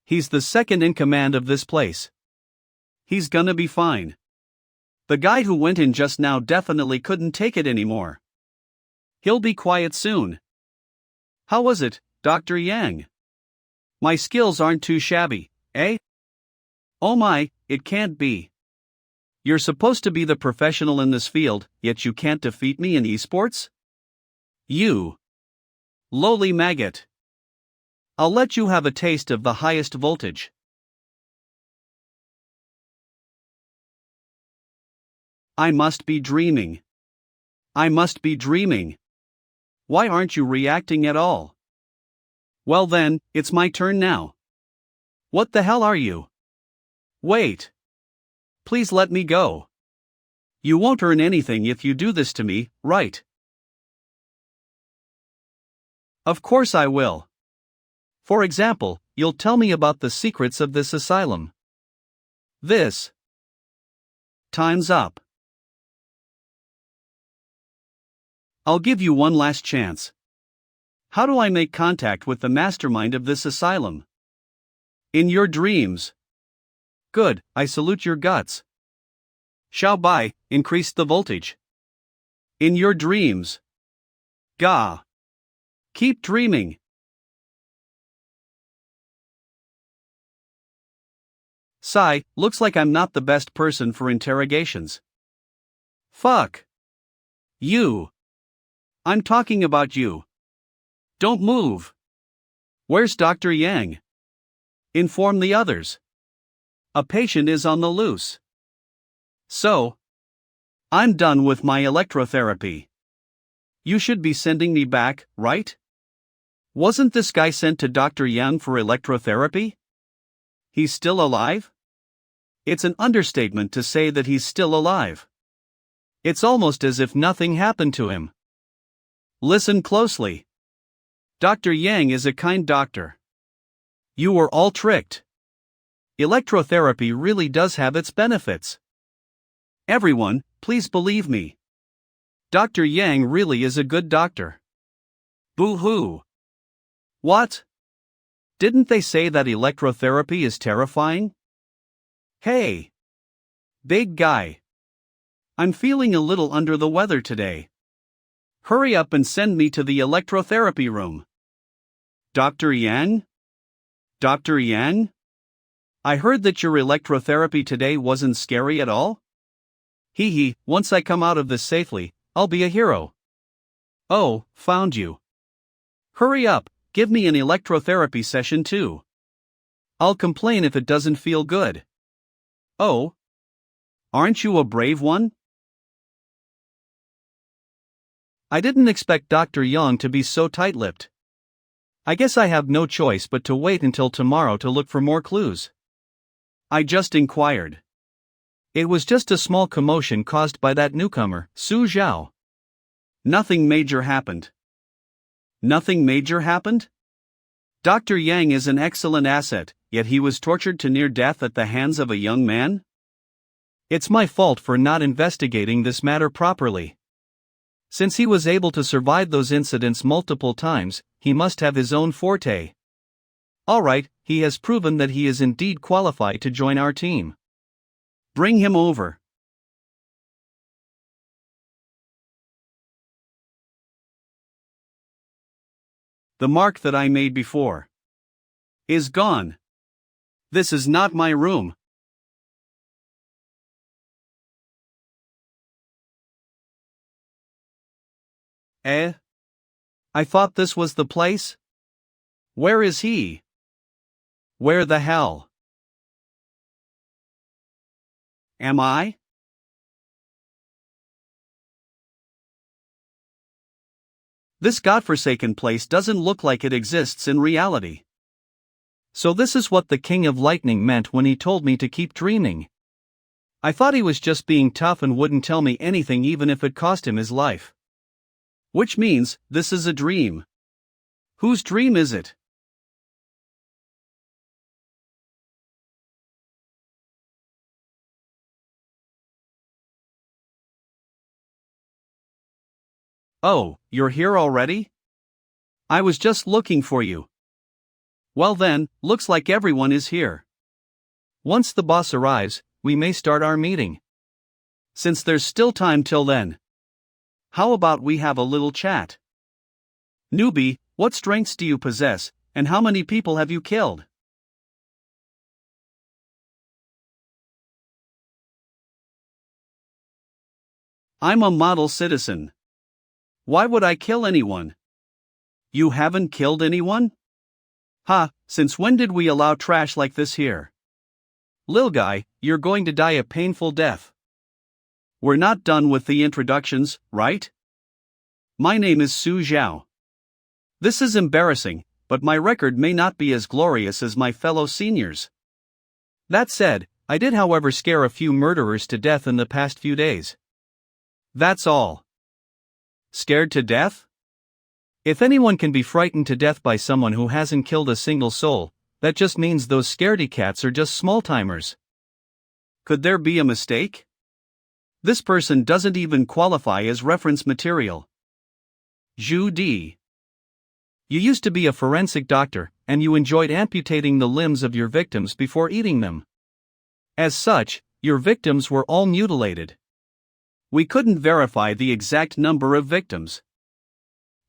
He's the second in command of this place. He's gonna be fine. The guy who went in just now definitely couldn't take it anymore. He'll be quiet soon. How was it, Dr. Yang? My skills aren't too shabby, eh? Oh my, it can't be. You're supposed to be the professional in this field, yet you can't defeat me in esports? You lowly maggot. I'll let you have a taste of the highest voltage. I must be dreaming. I must be dreaming. Why aren't you reacting at all? Well then, it's my turn now. What the hell are you? Wait. Please let me go. You won't earn anything if you do this to me, right? Of course I will. For example, you'll tell me about the secrets of this asylum. This. Time's up. I'll give you one last chance. How do I make contact with the mastermind of this asylum? In your dreams. Good, I salute your guts. Xiao Bai, increase the voltage. In your dreams. Gah. Keep dreaming. Sigh, looks like I'm not the best person for interrogations. Fuck. You. I'm talking about you. Don't move. Where's Dr. Yang? Inform the others. A patient is on the loose. So, I'm done with my electrotherapy. You should be sending me back, right? Wasn't this guy sent to Dr. Yang for electrotherapy? He's still alive? It's an understatement to say that he's still alive. It's almost as if nothing happened to him. Listen closely. Dr. Yang is a kind doctor. You were all tricked. Electrotherapy really does have its benefits. Everyone, please believe me. Dr. Yang really is a good doctor. Boo-hoo. What? Didn't they say that electrotherapy is terrifying? Hey. Big guy. I'm feeling a little under the weather today. Hurry up and send me to the electrotherapy room. Dr. Yang? Dr. Yang? I heard that your electrotherapy today wasn't scary at all? Hee hee, once I come out of this safely, I'll be a hero. Oh, found you. Hurry up, give me an electrotherapy session too. I'll complain if it doesn't feel good. Oh? Aren't you a brave one? I didn't expect Dr. Yang to be so tight-lipped. I guess I have no choice but to wait until tomorrow to look for more clues. I just inquired. It was just a small commotion caused by that newcomer, Su Zhao. Nothing major happened. Nothing major happened? Dr. Yang is an excellent asset, yet he was tortured to near death at the hands of a young man? It's my fault for not investigating this matter properly. Since he was able to survive those incidents multiple times, he must have his own forte. Alright, he has proven that he is indeed qualified to join our team. Bring him over. The mark that I made before is gone. This is not my room. Eh? I thought this was the place? Where is he? Where the hell am I? This godforsaken place doesn't look like it exists in reality. So this is what the King of Lightning meant when he told me to keep dreaming. I thought he was just being tough and wouldn't tell me anything even if it cost him his life. Which means, this is a dream. Whose dream is it? Oh, you're here already? I was just looking for you. Well then, looks like everyone is here. Once the boss arrives, we may start our meeting. Since there's still time till then, how about we have a little chat? Newbie, what strengths do you possess, and how many people have you killed? I'm a model citizen. Why would I kill anyone? You haven't killed anyone? Ha, since when did we allow trash like this here? Lil guy, you're going to die a painful death. We're not done with the introductions, right? My name is Su Zhao. This is embarrassing, but my record may not be as glorious as my fellow seniors. That said, I did however scare a few murderers to death in the past few days. That's all. Scared to death? If anyone can be frightened to death by someone who hasn't killed a single soul, that just means those scaredy cats are just small-timers. Could there be a mistake? This person doesn't even qualify as reference material. Zhu Di. You used to be a forensic doctor, and you enjoyed amputating the limbs of your victims before eating them. As such, your victims were all mutilated. We couldn't verify the exact number of victims.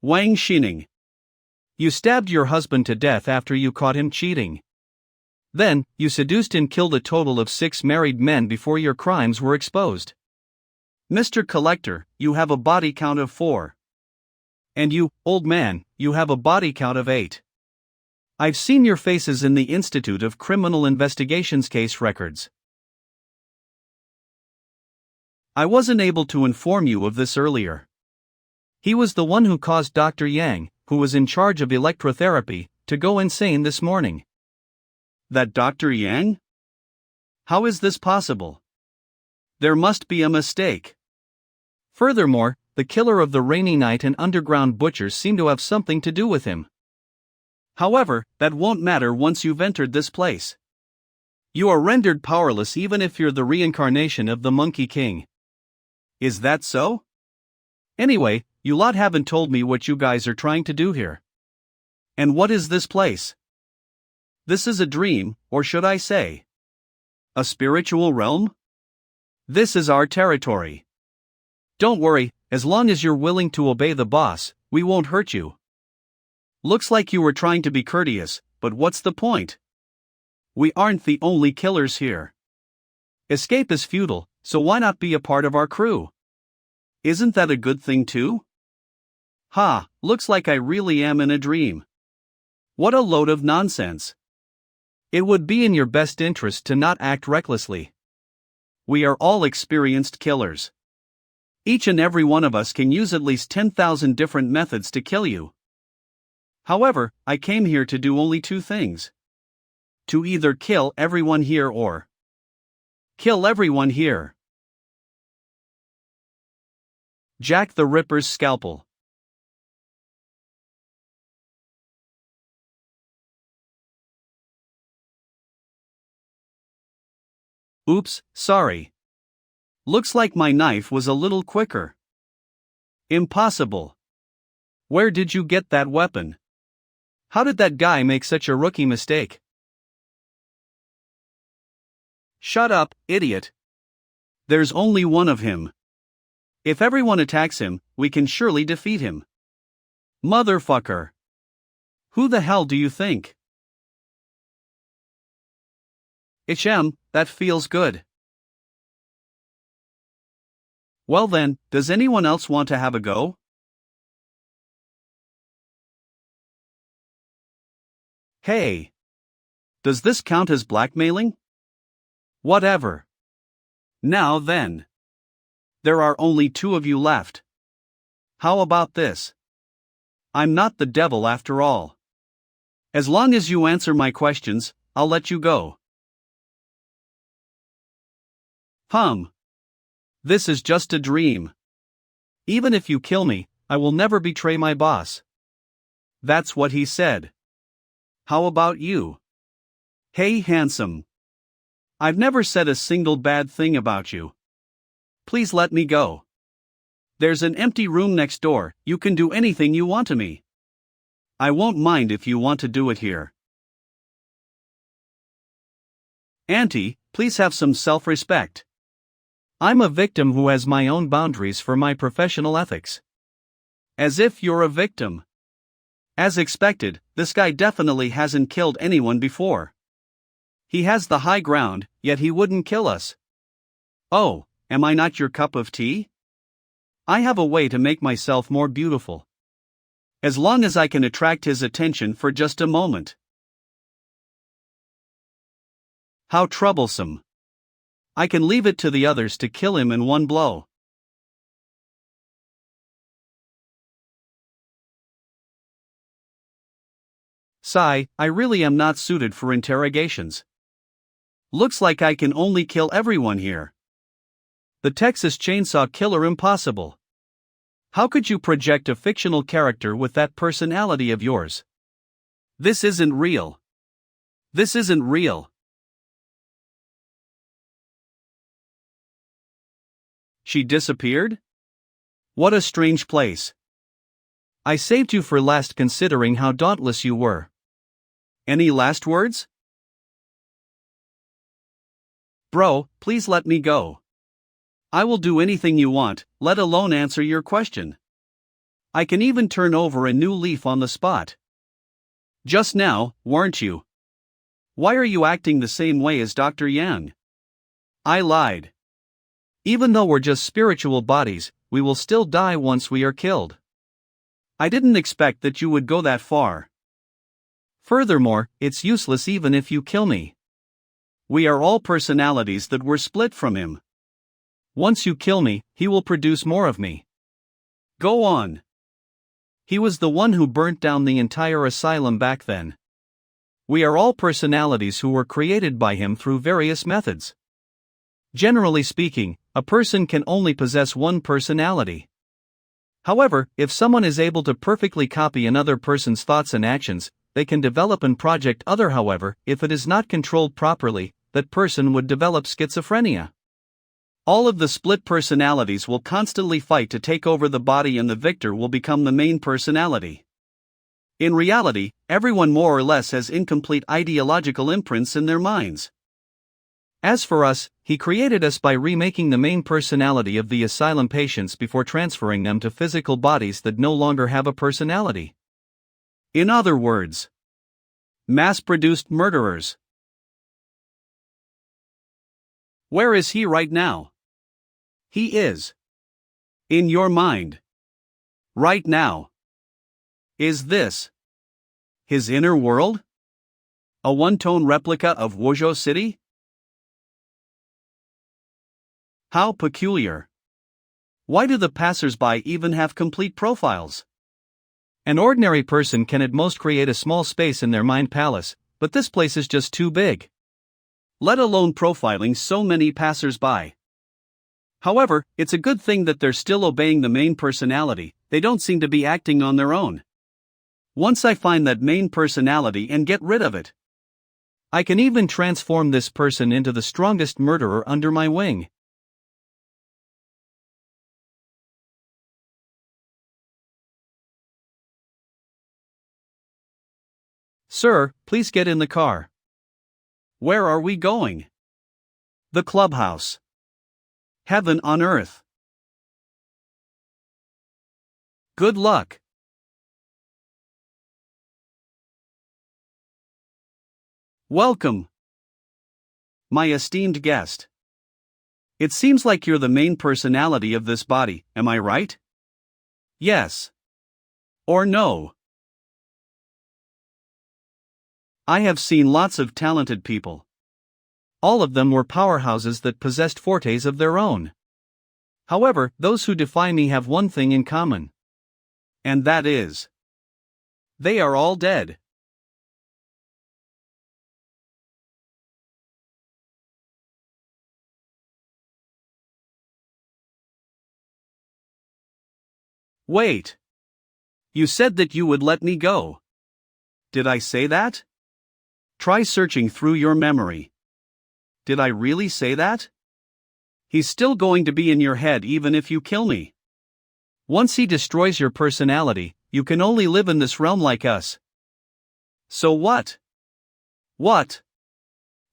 Wang Xining. You stabbed your husband to death after you caught him cheating. Then, you seduced and killed a total of 6 married men before your crimes were exposed. Mr. Collector, you have a body count of 4. And you, old man, you have a body count of 8. I've seen your faces in the Institute of Criminal Investigations case records. I wasn't able to inform you of this earlier. He was the one who caused Dr. Yang, who was in charge of electrotherapy, to go insane this morning. That Dr. Yang? How is this possible? There must be a mistake. Furthermore, the killer of the Rainy Night and Underground Butchers seem to have something to do with him. However, that won't matter once you've entered this place. You are rendered powerless even if you're the reincarnation of the Monkey King. Is that so? Anyway, you lot haven't told me what you guys are trying to do here. And what is this place? This is a dream, or should I say, a spiritual realm? This is our territory. Don't worry, as long as you're willing to obey the boss, we won't hurt you. Looks like you were trying to be courteous, but what's the point? We aren't the only killers here. Escape is futile, so why not be a part of our crew? Isn't that a good thing too? Ha, looks like I really am in a dream. What a load of nonsense. It would be in your best interest to not act recklessly. We are all experienced killers. Each and every one of us can use at least 10,000 different methods to kill you. However, I came here to do only 2 things. To either kill everyone here or kill everyone here. Jack the Ripper's scalpel. Oops, sorry. Looks like my knife was a little quicker. Impossible. Where did you get that weapon? How did that guy make such a rookie mistake? Shut up, idiot. There's only one of him. If everyone attacks him, we can surely defeat him. Motherfucker. Who the hell do you think? That feels good. Well then, does anyone else want to have a go? Hey. Does this count as blackmailing? Whatever. Now then. There are only 2 of you left. How about this? I'm not the devil after all. As long as you answer my questions, I'll let you go. This is just a dream. Even if you kill me, I will never betray my boss. That's what he said. How about you? Hey handsome. I've never said a single bad thing about you. Please let me go. There's an empty room next door, you can do anything you want to me. I won't mind if you want to do it here. Auntie, please have some self-respect. I'm a victim who has my own boundaries for my professional ethics. As if you're a victim. As expected, this guy definitely hasn't killed anyone before. He has the high ground, yet he wouldn't kill us. Oh, am I not your cup of tea? I have a way to make myself more beautiful. As long as I can attract his attention for just a moment. How troublesome. I can leave it to the others to kill him in one blow. Sigh, I really am not suited for interrogations. Looks like I can only kill everyone here. The Texas Chainsaw Killer impossible. How could you project a fictional character with that personality of yours? This isn't real. This isn't real. She disappeared? What a strange place. I saved you for last considering how dauntless you were. Any last words? Bro, please let me go. I will do anything you want, let alone answer your question. I can even turn over a new leaf on the spot. Just now, weren't you? Why are you acting the same way as Dr. Yang? I lied. Even though we're just spiritual bodies, we will still die once we are killed. I didn't expect that you would go that far. Furthermore, it's useless even if you kill me. We are all personalities that were split from him. Once you kill me, he will produce more of me. Go on. He was the one who burnt down the entire asylum back then. We are all personalities who were created by him through various methods. Generally speaking, a person can only possess one personality. However, if someone is able to perfectly copy another person's thoughts and actions, they can develop and project other. However, if it is not controlled properly, that person would develop schizophrenia. All of the split personalities will constantly fight to take over the body and the victor will become the main personality. In reality, everyone more or less has incomplete ideological imprints in their minds. As for us, he created us by remaking the main personality of the asylum patients before transferring them to physical bodies that no longer have a personality. In other words, mass-produced murderers. Where is he right now? He is. In your mind. Right now. Is this his inner world? A one-tone replica of Wuzhou City? How peculiar. Why do the passers-by even have complete profiles? An ordinary person can at most create a small space in their mind palace, but this place is just too big. Let alone profiling so many passers-by. However, it's a good thing that they're still obeying the main personality, they don't seem to be acting on their own. Once I find that main personality and get rid of it, I can even transform this person into the strongest murderer under my wing. Sir, please get in the car. Where are we going? The clubhouse. Heaven on earth. Good luck. Welcome, my esteemed guest. It seems like you're the main personality of this body, am I right? Yes. Or no? I have seen lots of talented people. All of them were powerhouses that possessed fortes of their own. However, those who defy me have one thing in common. And that is, they are all dead. Wait. You said that you would let me go. Did I say that? Try searching through your memory. Did I really say that? He's still going to be in your head even if you kill me. Once he destroys your personality, you can only live in this realm like us. So what? What?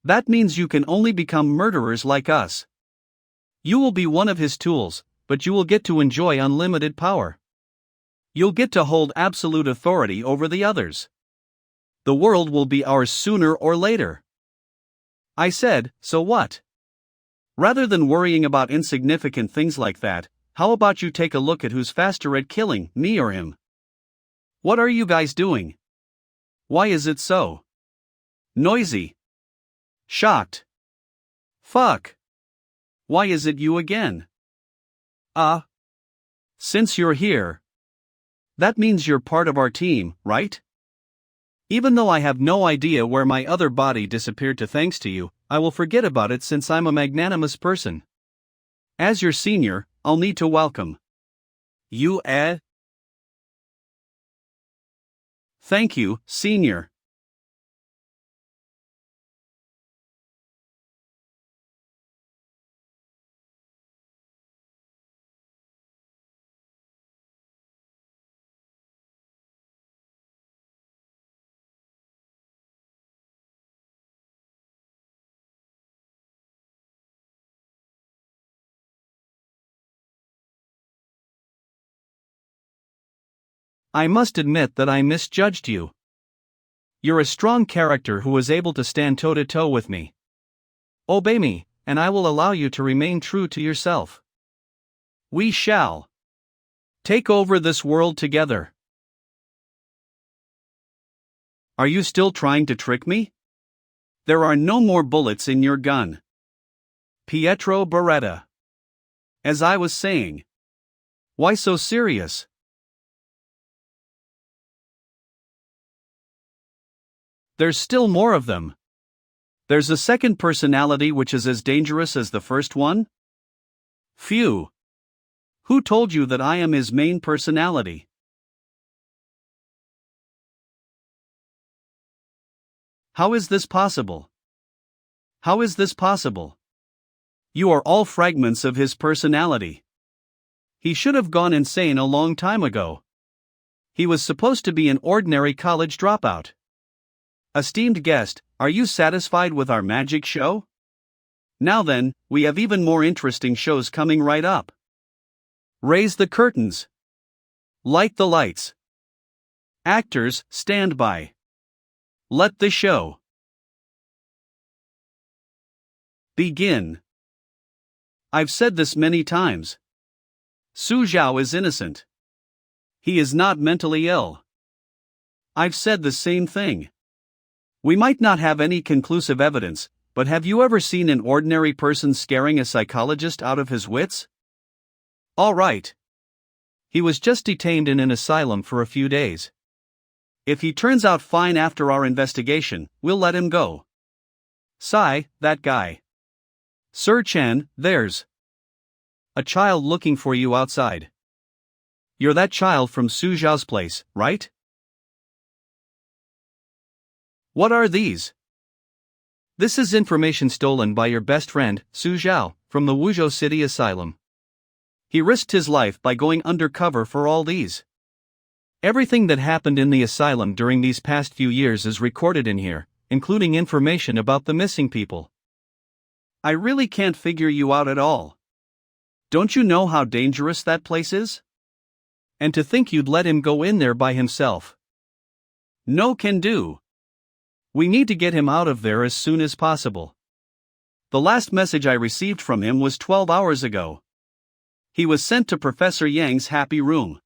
That means you can only become murderers like us. You will be one of his tools, but you will get to enjoy unlimited power. You'll get to hold absolute authority over the others. The world will be ours sooner or later. I said, so what? Rather than worrying about insignificant things like that, how about you take a look at who's faster at killing, me or him? What are you guys doing? Why is it so noisy? Shocked? Fuck. Why is it you again? Since you're here. That means you're part of our team, right? Even though I have no idea where my other body disappeared to thanks to you, I will forget about it since I'm a magnanimous person. As your senior, I'll need to welcome you. Thank you, senior. I must admit that I misjudged you. You're a strong character who was able to stand toe-to-toe with me. Obey me, and I will allow you to remain true to yourself. We shall take over this world together. Are you still trying to trick me? There are no more bullets in your gun. Pietro Beretta. As I was saying. Why so serious? There's still more of them. There's a second personality which is as dangerous as the first one? Phew. Who told you that I am his main personality? How is this possible? How is this possible? You are all fragments of his personality. He should have gone insane a long time ago. He was supposed to be an ordinary college dropout. Esteemed guest, are you satisfied with our magic show? Now then, we have even more interesting shows coming right up. Raise the curtains. Light the lights. Actors, stand by. Let the show begin. I've said this many times. Su Zhao is innocent. He is not mentally ill. I've said the same thing. We might not have any conclusive evidence, but have you ever seen an ordinary person scaring a psychologist out of his wits? All right. He was just detained in an asylum for a few days. If he turns out fine after our investigation, we'll let him go. Sai, that guy. Sir Chen, there's a child looking for you outside. You're that child from Su Zhao's place, right? What are these? This is information stolen by your best friend, Su Zhao, from the Wuzhou City Asylum. He risked his life by going undercover for all these. Everything that happened in the asylum during these past few years is recorded in here, including information about the missing people. I really can't figure you out at all. Don't you know how dangerous that place is? And to think you'd let him go in there by himself. No can do. We need to get him out of there as soon as possible. The last message I received from him was 12 hours ago. He was sent to Professor Yang's happy room.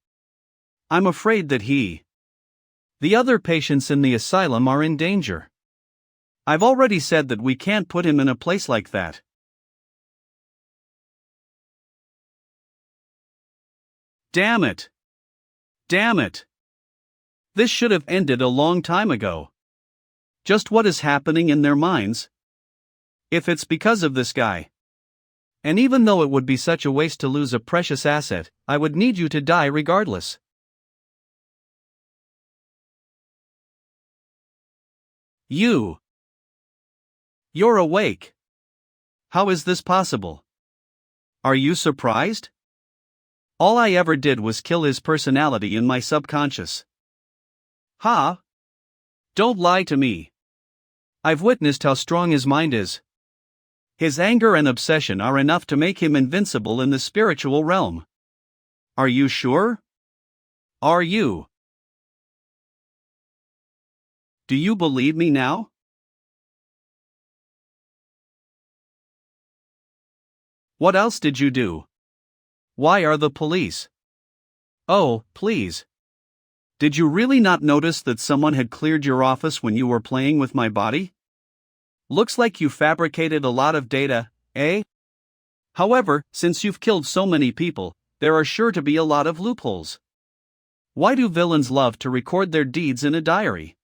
I'm afraid that the other patients in the asylum are in danger. I've already said that we can't put him in a place like that. Damn it! Damn it! This should have ended a long time ago. Just what is happening in their minds? If it's because of this guy. And even though it would be such a waste to lose a precious asset, I would need you to die regardless. You're awake. How is this possible? Are you surprised? All I ever did was kill his personality in my subconscious. Ha! Don't lie to me. I've witnessed how strong his mind is. His anger and obsession are enough to make him invincible in the spiritual realm. Are you sure? Are you? Do you believe me now? What else did you do? Why are the police? Oh, please. Did you really not notice that someone had cleared your office when you were playing with my body? Looks like you fabricated a lot of data, eh? However, since you've killed so many people, there are sure to be a lot of loopholes. Why do villains love to record their deeds in a diary?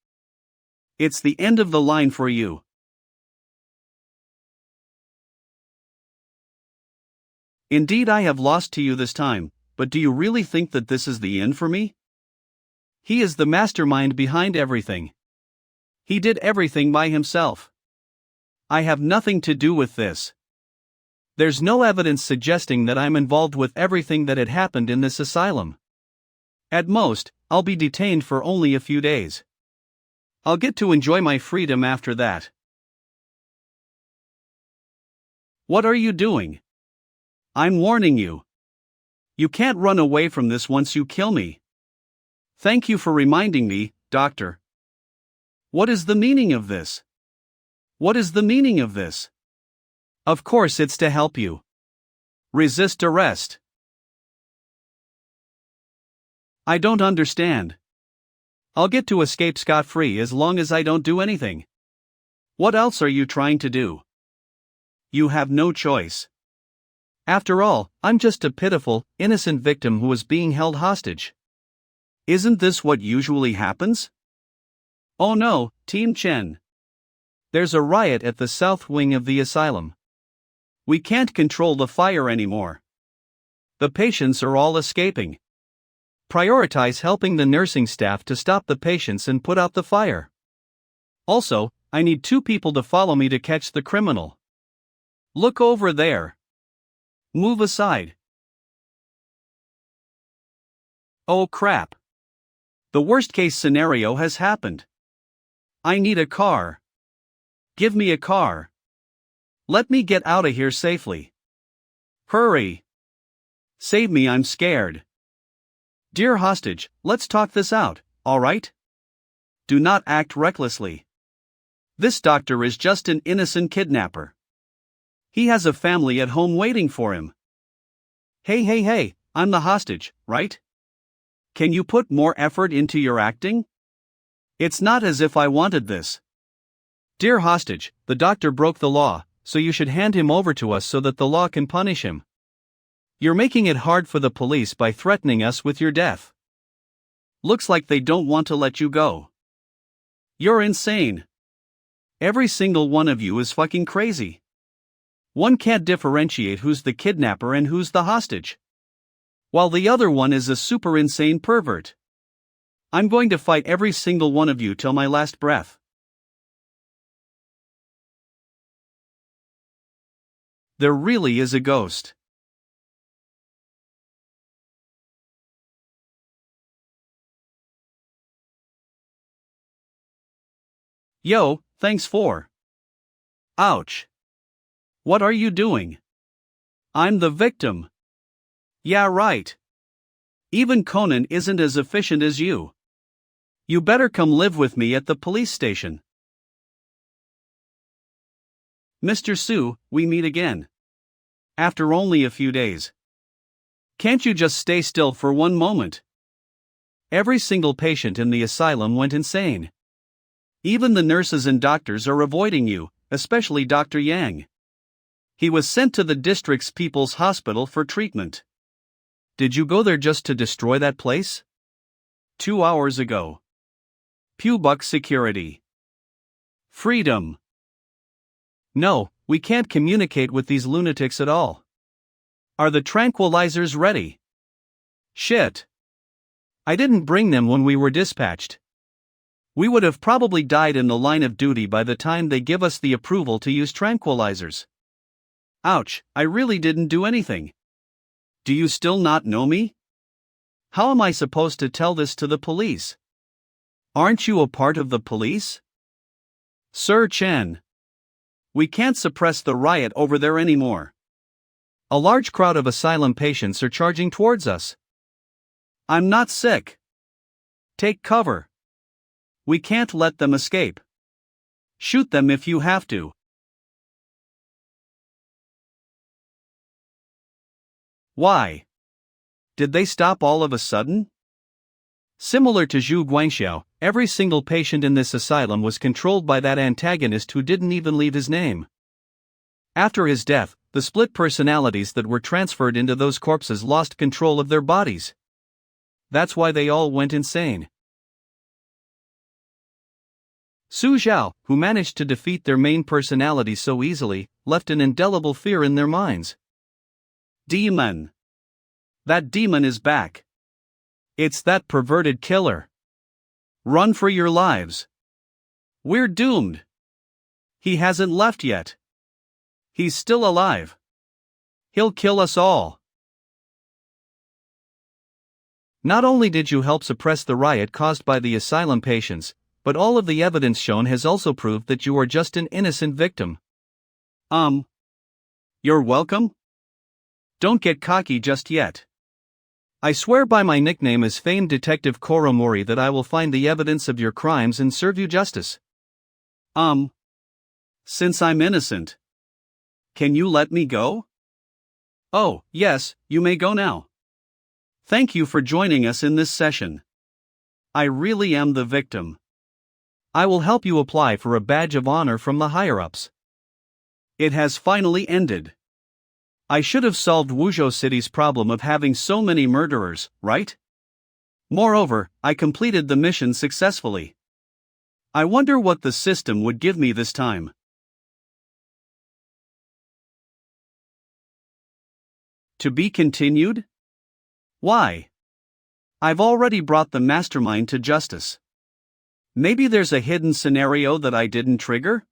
It's the end of the line for you. Indeed, I have lost to you this time, but do you really think that this is the end for me? He is the mastermind behind everything. He did everything by himself. I have nothing to do with this. There's no evidence suggesting that I'm involved with everything that had happened in this asylum. At most, I'll be detained for only a few days. I'll get to enjoy my freedom after that. What are you doing? I'm warning you. You can't run away from this once you kill me. Thank you for reminding me, Doctor. What is the meaning of this? What is the meaning of this? Of course it's to help you. Resist arrest. I don't understand. I'll get to escape scot-free as long as I don't do anything. What else are you trying to do? You have no choice. After all, I'm just a pitiful, innocent victim who is being held hostage. Isn't this what usually happens? Oh no, Team Chen. There's a riot at the south wing of the asylum. We can't control the fire anymore. The patients are all escaping. Prioritize helping the nursing staff to stop the patients and put out the fire. Also, I need 2 people to follow me to catch the criminal. Look over there. Move aside. Oh crap. The worst case scenario has happened. I need a car. Give me a car. Let me get out of here safely. Hurry. Save me, I'm scared. Dear hostage, let's talk this out, alright? Do not act recklessly. This doctor is just an innocent kidnapper. He has a family at home waiting for him. Hey, I'm the hostage, right? Can you put more effort into your acting? It's not as if I wanted this. Dear hostage, the doctor broke the law, so you should hand him over to us so that the law can punish him. You're making it hard for the police by threatening us with your death. Looks like they don't want to let you go. You're insane. Every single one of you is fucking crazy. One can't differentiate who's the kidnapper and who's the hostage. While the other one is a super insane pervert. I'm going to fight every single one of you till my last breath. There really is a ghost. Yo, thanks for. Ouch. What are you doing? I'm the victim. Yeah, right. Even Conan isn't as efficient as you. You better come live with me at the police station. Mr. Su, we meet again. After only a few days. Can't you just stay still for one moment? Every single patient in the asylum went insane. Even the nurses and doctors are avoiding you, especially Dr. Yang. He was sent to the district's people's hospital for treatment. Did you go there just to destroy that place? 2 hours ago. Pubuck security. Freedom. No, we can't communicate with these lunatics at all. Are the tranquilizers ready? Shit. I didn't bring them when we were dispatched. We would have probably died in the line of duty by the time they give us the approval to use tranquilizers. Ouch, I really didn't do anything. Do you still not know me? How am I supposed to tell this to the police? Aren't you a part of the police? Sir Chen. We can't suppress the riot over there anymore. A large crowd of asylum patients are charging towards us. I'm not sick. Take cover. We can't let them escape. Shoot them if you have to. Why? Did they stop all of a sudden? Similar to Zhu Guangxiao, every single patient in this asylum was controlled by that antagonist who didn't even leave his name. After his death, the split personalities that were transferred into those corpses lost control of their bodies. That's why they all went insane. Su Zhao, who managed to defeat their main personality so easily, left an indelible fear in their minds. Demon. That demon is back. It's that perverted killer. Run for your lives. We're doomed. He hasn't left yet. He's still alive. He'll kill us all. Not only did you help suppress the riot caused by the asylum patients, but all of the evidence shown has also proved that you are just an innocent victim. You're welcome? Don't get cocky just yet. I swear by my nickname as famed Detective Koromori that I will find the evidence of your crimes and serve you justice. Since I'm innocent, can you let me go? Oh, yes, you may go now. Thank you for joining us in this session. I really am the victim. I will help you apply for a badge of honor from the higher-ups. It has finally ended. I should have solved Wuzhou City's problem of having so many murderers, right? Moreover, I completed the mission successfully. I wonder what the system would give me this time. To be continued? Why? I've already brought the mastermind to justice. Maybe there's a hidden scenario that I didn't trigger?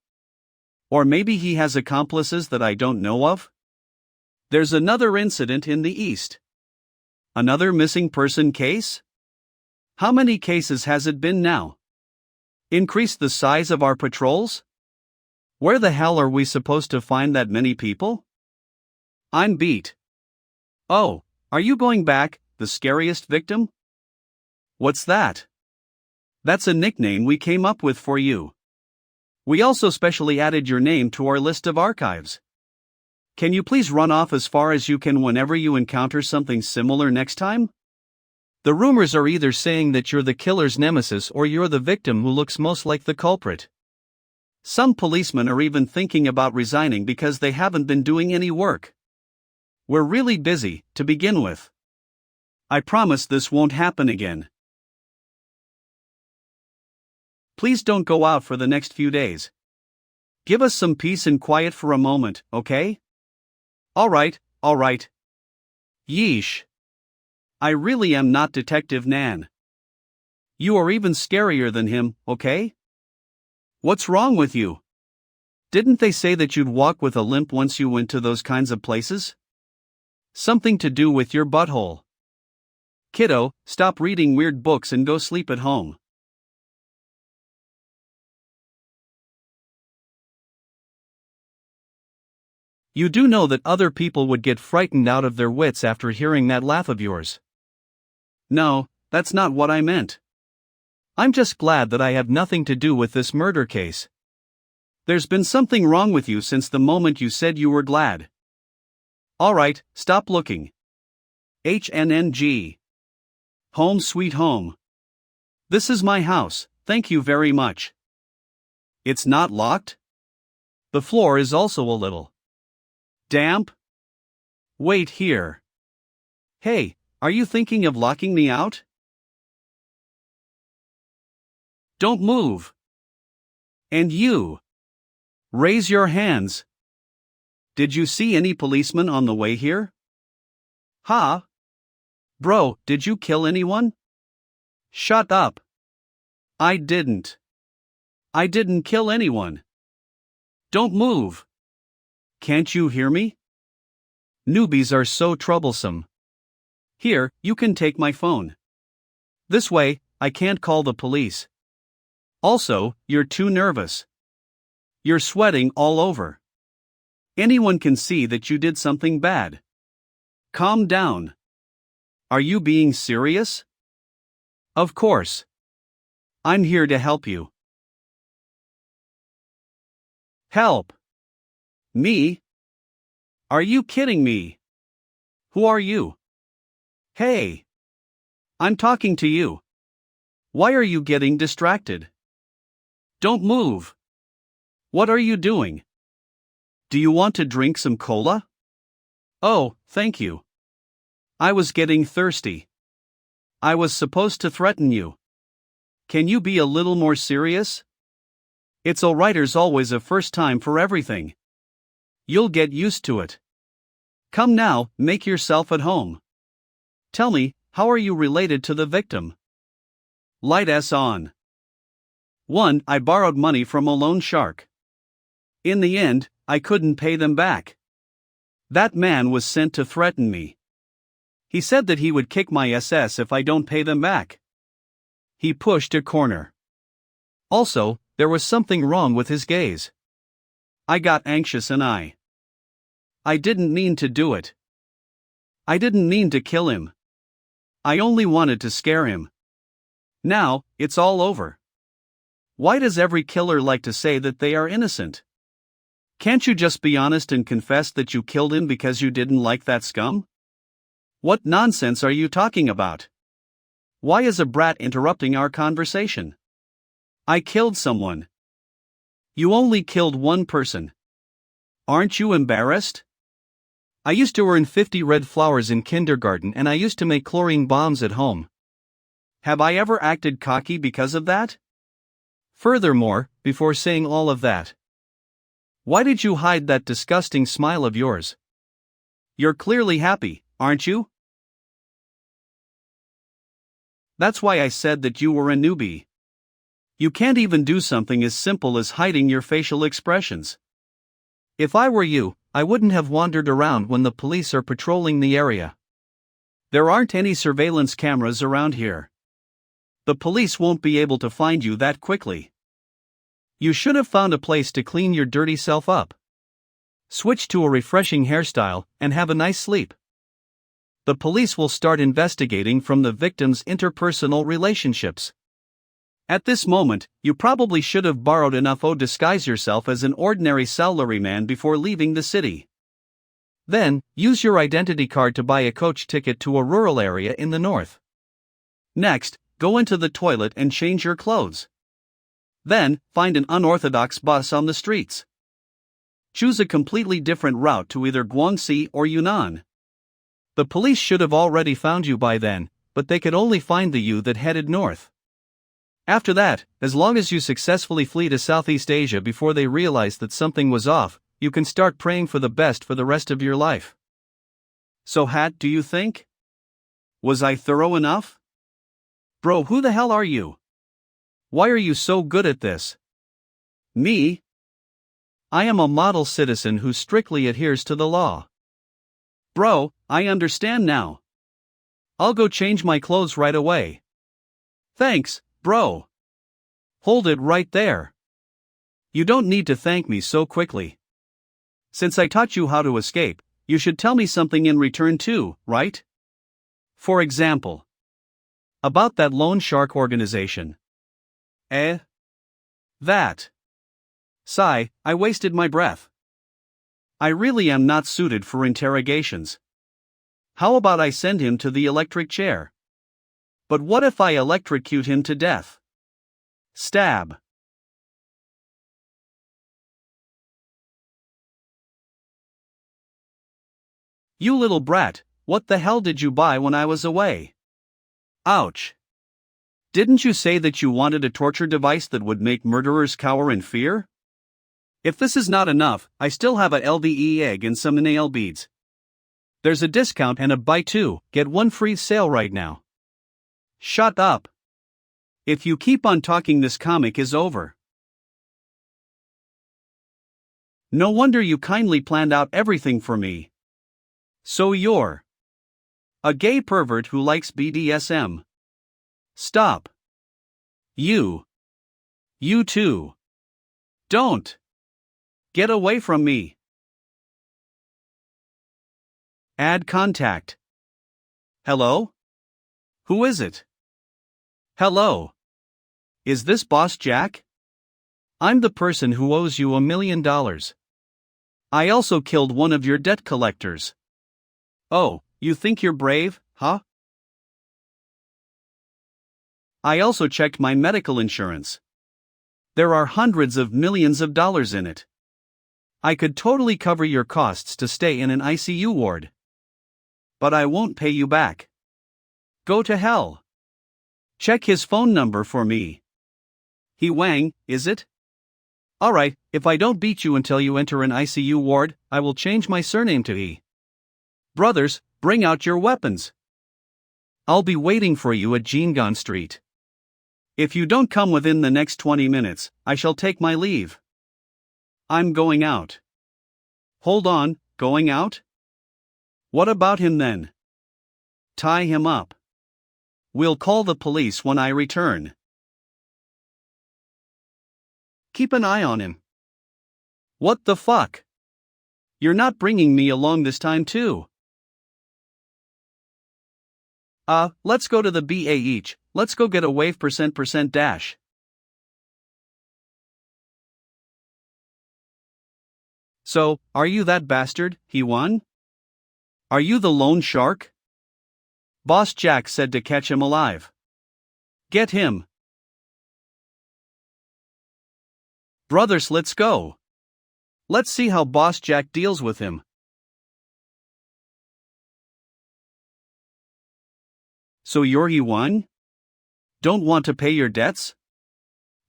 Or maybe he has accomplices that I don't know of? There's another incident in the East. Another missing person case? How many cases has it been now? Increase the size of our patrols? Where the hell are we supposed to find that many people? I'm beat. Oh, are you going back, the scariest victim? What's that? That's a nickname we came up with for you. We also specially added your name to our list of archives. Can you please run off as far as you can whenever you encounter something similar next time? The rumors are either saying that you're the killer's nemesis or you're the victim who looks most like the culprit. Some policemen are even thinking about resigning because they haven't been doing any work. We're really busy, to begin with. I promise this won't happen again. Please don't go out for the next few days. Give us some peace and quiet for a moment, okay? Alright. Yeesh. I really am not Detective Nan. You are even scarier than him, okay? What's wrong with you? Didn't they say that you'd walk with a limp once you went to those kinds of places? Something to do with your butthole. Kiddo, stop reading weird books and go sleep at home. You do know that other people would get frightened out of their wits after hearing that laugh of yours. No, that's not what I meant. I'm just glad that I have nothing to do with this murder case. There's been something wrong with you since the moment you said you were glad. Alright, stop looking. HNNG. Home sweet home. This is my house, thank you very much. It's not locked? The floor is also a little damp? Wait here. Hey, are you thinking of locking me out? Don't move. And you. Raise your hands. Did you see any policemen on the way here? Huh? Bro, did you kill anyone? Shut up. I didn't. I didn't kill anyone. Don't move. Can't you hear me? Newbies are so troublesome. Here, you can take my phone. This way, I can't call the police. Also, you're too nervous. You're sweating all over. Anyone can see that you did something bad. Calm down. Are you being serious? Of course. I'm here to help you. Help. Me? Are you kidding me? Who are you? Hey. I'm talking to you. Why are you getting distracted? Don't move. What are you doing? Do you want to drink some cola? Oh, thank you. I was getting thirsty. I was supposed to threaten you. Can you be a little more serious? It's alright, there's always a first time for everything. You'll get used to it. Come now, make yourself at home. Tell me, how are you related to the victim? Light S on. 1. I borrowed money from a loan shark. In the end, I couldn't pay them back. That man was sent to threaten me. He said that he would kick my ass if I don't pay them back. He pushed a corner. Also, there was something wrong with his gaze. I got anxious and I didn't mean to do it. I didn't mean to kill him. I only wanted to scare him. Now, it's all over. Why does every killer like to say that they are innocent? Can't you just be honest and confess that you killed him because you didn't like that scum? What nonsense are you talking about? Why is a brat interrupting our conversation? I killed someone. You only killed one person. Aren't you embarrassed? I used to earn 50 red flowers in kindergarten and I used to make chlorine bombs at home. Have I ever acted cocky because of that? Furthermore, before saying all of that, why did you hide that disgusting smile of yours? You're clearly happy, aren't you? That's why I said that you were a newbie. You can't even do something as simple as hiding your facial expressions. If I were you, I wouldn't have wandered around when the police are patrolling the area. There aren't any surveillance cameras around here. The police won't be able to find you that quickly. You should have found a place to clean your dirty self up. Switch to a refreshing hairstyle and have a nice sleep. The police will start investigating from the victim's interpersonal relationships. At this moment, you probably should have borrowed enough to disguise yourself as an ordinary salaryman before leaving the city. Then, use your identity card to buy a coach ticket to a rural area in the north. Next, go into the toilet and change your clothes. Then, find an unorthodox bus on the streets. Choose a completely different route to either Guangxi or Yunnan. The police should have already found you by then, but they could only find the you that headed north. After that, as long as you successfully flee to Southeast Asia before they realize that something was off, you can start praying for the best for the rest of your life. So Hat, do you think? Was I thorough enough? Bro, who the hell are you? Why are you so good at this? Me? I am a model citizen who strictly adheres to the law. Bro, I understand now. I'll go change my clothes right away. Thanks, bro. Hold it right there. You don't need to thank me so quickly. Since I taught you how to escape, you should tell me something in return too, right? For example, about that loan shark organization. That. Sigh, I wasted my breath. I really am not suited for interrogations. How about I send him to the electric chair? But what if I electrocute him to death? Stab. You little brat, what the hell did you buy when I was away? Ouch. Didn't you say that you wanted a torture device that would make murderers cower in fear? If this is not enough, I still have a LVE egg and some nail beads. There's a discount and a buy two, get one free sale right now. Shut up. If you keep on talking, this comic is over. No wonder you kindly planned out everything for me. So you're a gay pervert who likes BDSM. Stop. You too. Don't. Get away from me. Add contact. Hello? Who is it? Hello. Is this Boss Jack? I'm the person who owes you $1 million. I also killed one of your debt collectors. Oh, you think you're brave, huh? I also checked my medical insurance. There are hundreds of millions of dollars in it. I could totally cover your costs to stay in an ICU ward. But I won't pay you back. Go to hell. Check his phone number for me. He Wang, is it? Alright, if I don't beat you until you enter an ICU ward, I will change my surname to He. Brothers, bring out your weapons. I'll be waiting for you at Jingan Street. If you don't come within the next 20 minutes, I shall take my leave. I'm going out. Hold on, going out? What about him then? Tie him up. We'll call the police when I return. Keep an eye on him. What the fuck? You're not bringing me along this time too. Let's go to the BA each. Let's go get a wave %% dash. So, are you that bastard, he won? Are you the lone shark? Boss Jack said to catch him alive. Get him. Brothers, let's go. Let's see how Boss Jack deals with him. So you're he won? Don't want to pay your debts?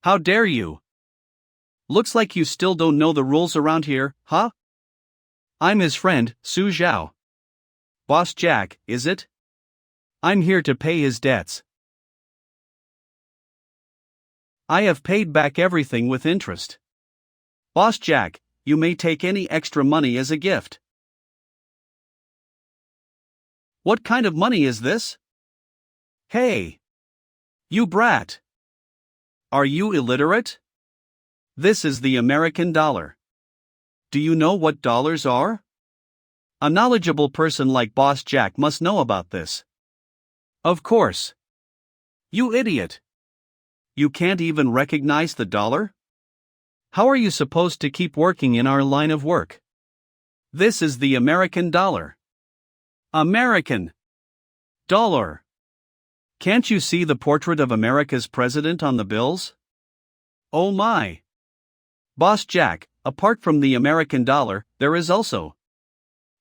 How dare you? Looks like you still don't know the rules around here, huh? I'm his friend, Su Zhao. Boss Jack, is it? I'm here to pay his debts. I have paid back everything with interest. Boss Jack, you may take any extra money as a gift. What kind of money is this? Hey! You brat! Are you illiterate? This is the American dollar. Do you know what dollars are? A knowledgeable person like Boss Jack must know about this. Of course. You idiot! You can't even recognize the dollar? How are you supposed to keep working in our line of work? This is the American dollar. American dollar. Can't you see the portrait of America's president on the bills? Oh my! Boss Jack, apart from the American dollar, there is also.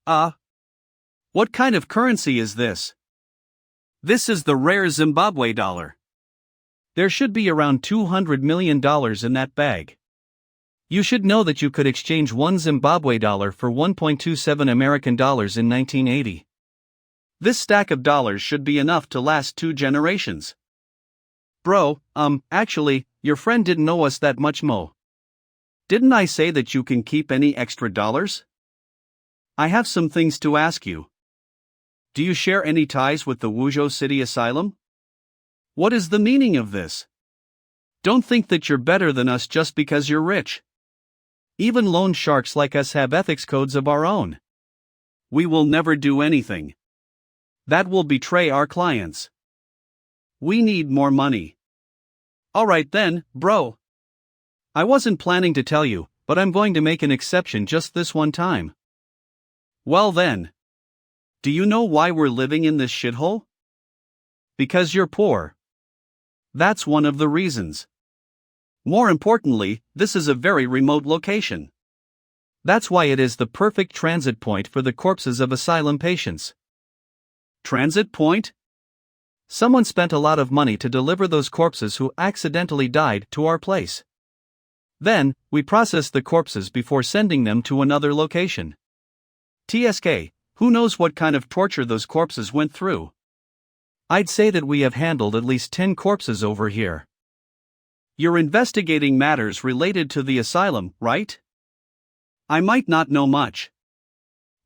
What kind of currency is this? This is the rare Zimbabwe dollar. There should be around $200 million in that bag. You should know that you could exchange one Zimbabwe dollar for 1.27 American dollars in 1980. This stack of dollars should be enough to last 2 generations. Bro, actually, your friend didn't owe us that much mo. Didn't I say that you can keep any extra dollars? I have some things to ask you. Do you share any ties with the Wuzhou City Asylum? What is the meaning of this? Don't think that you're better than us just because you're rich. Even loan sharks like us have ethics codes of our own. We will never do anything that will betray our clients. We need more money. Alright then, bro. I wasn't planning to tell you, but I'm going to make an exception just this one time. Well then. Do you know why we're living in this shithole? Because you're poor. That's one of the reasons. More importantly, this is a very remote location. That's why it is the perfect transit point for the corpses of asylum patients. Transit point? Someone spent a lot of money to deliver those corpses who accidentally died to our place. Then, we process the corpses before sending them to another location. TSK, who knows what kind of torture those corpses went through? I'd say that we have handled at least 10 corpses over here. You're investigating matters related to the asylum, right? I might not know much.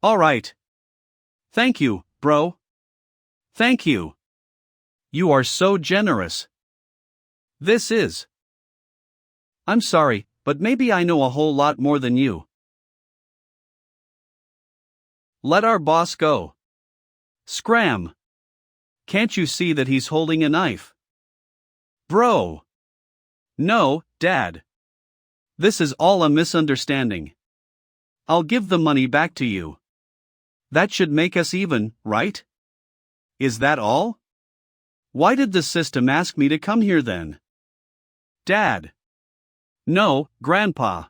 Alright. Thank you, bro. Thank you. You are so generous. I'm sorry, but maybe I know a whole lot more than you. Let our boss go. Scram! Can't you see that he's holding a knife? Bro! No, Dad. This is all a misunderstanding. I'll give the money back to you. That should make us even, right? Is that all? Why did the system ask me to come here then? Dad. No, Grandpa.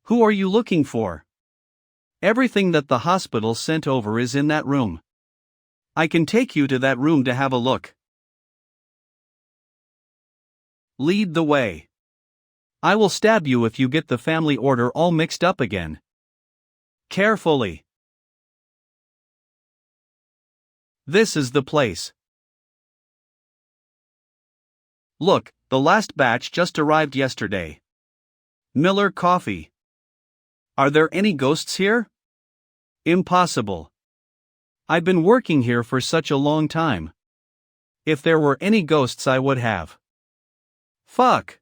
Who are you looking for? Everything that the hospital sent over is in that room. I can take you to that room to have a look. Lead the way. I will stab you if you get the family order all mixed up again. Carefully. This is the place. Look, the last batch just arrived yesterday. Miller coffee. Are there any ghosts here? Impossible. I've been working here for such a long time. If there were any ghosts, I would have. Fuck.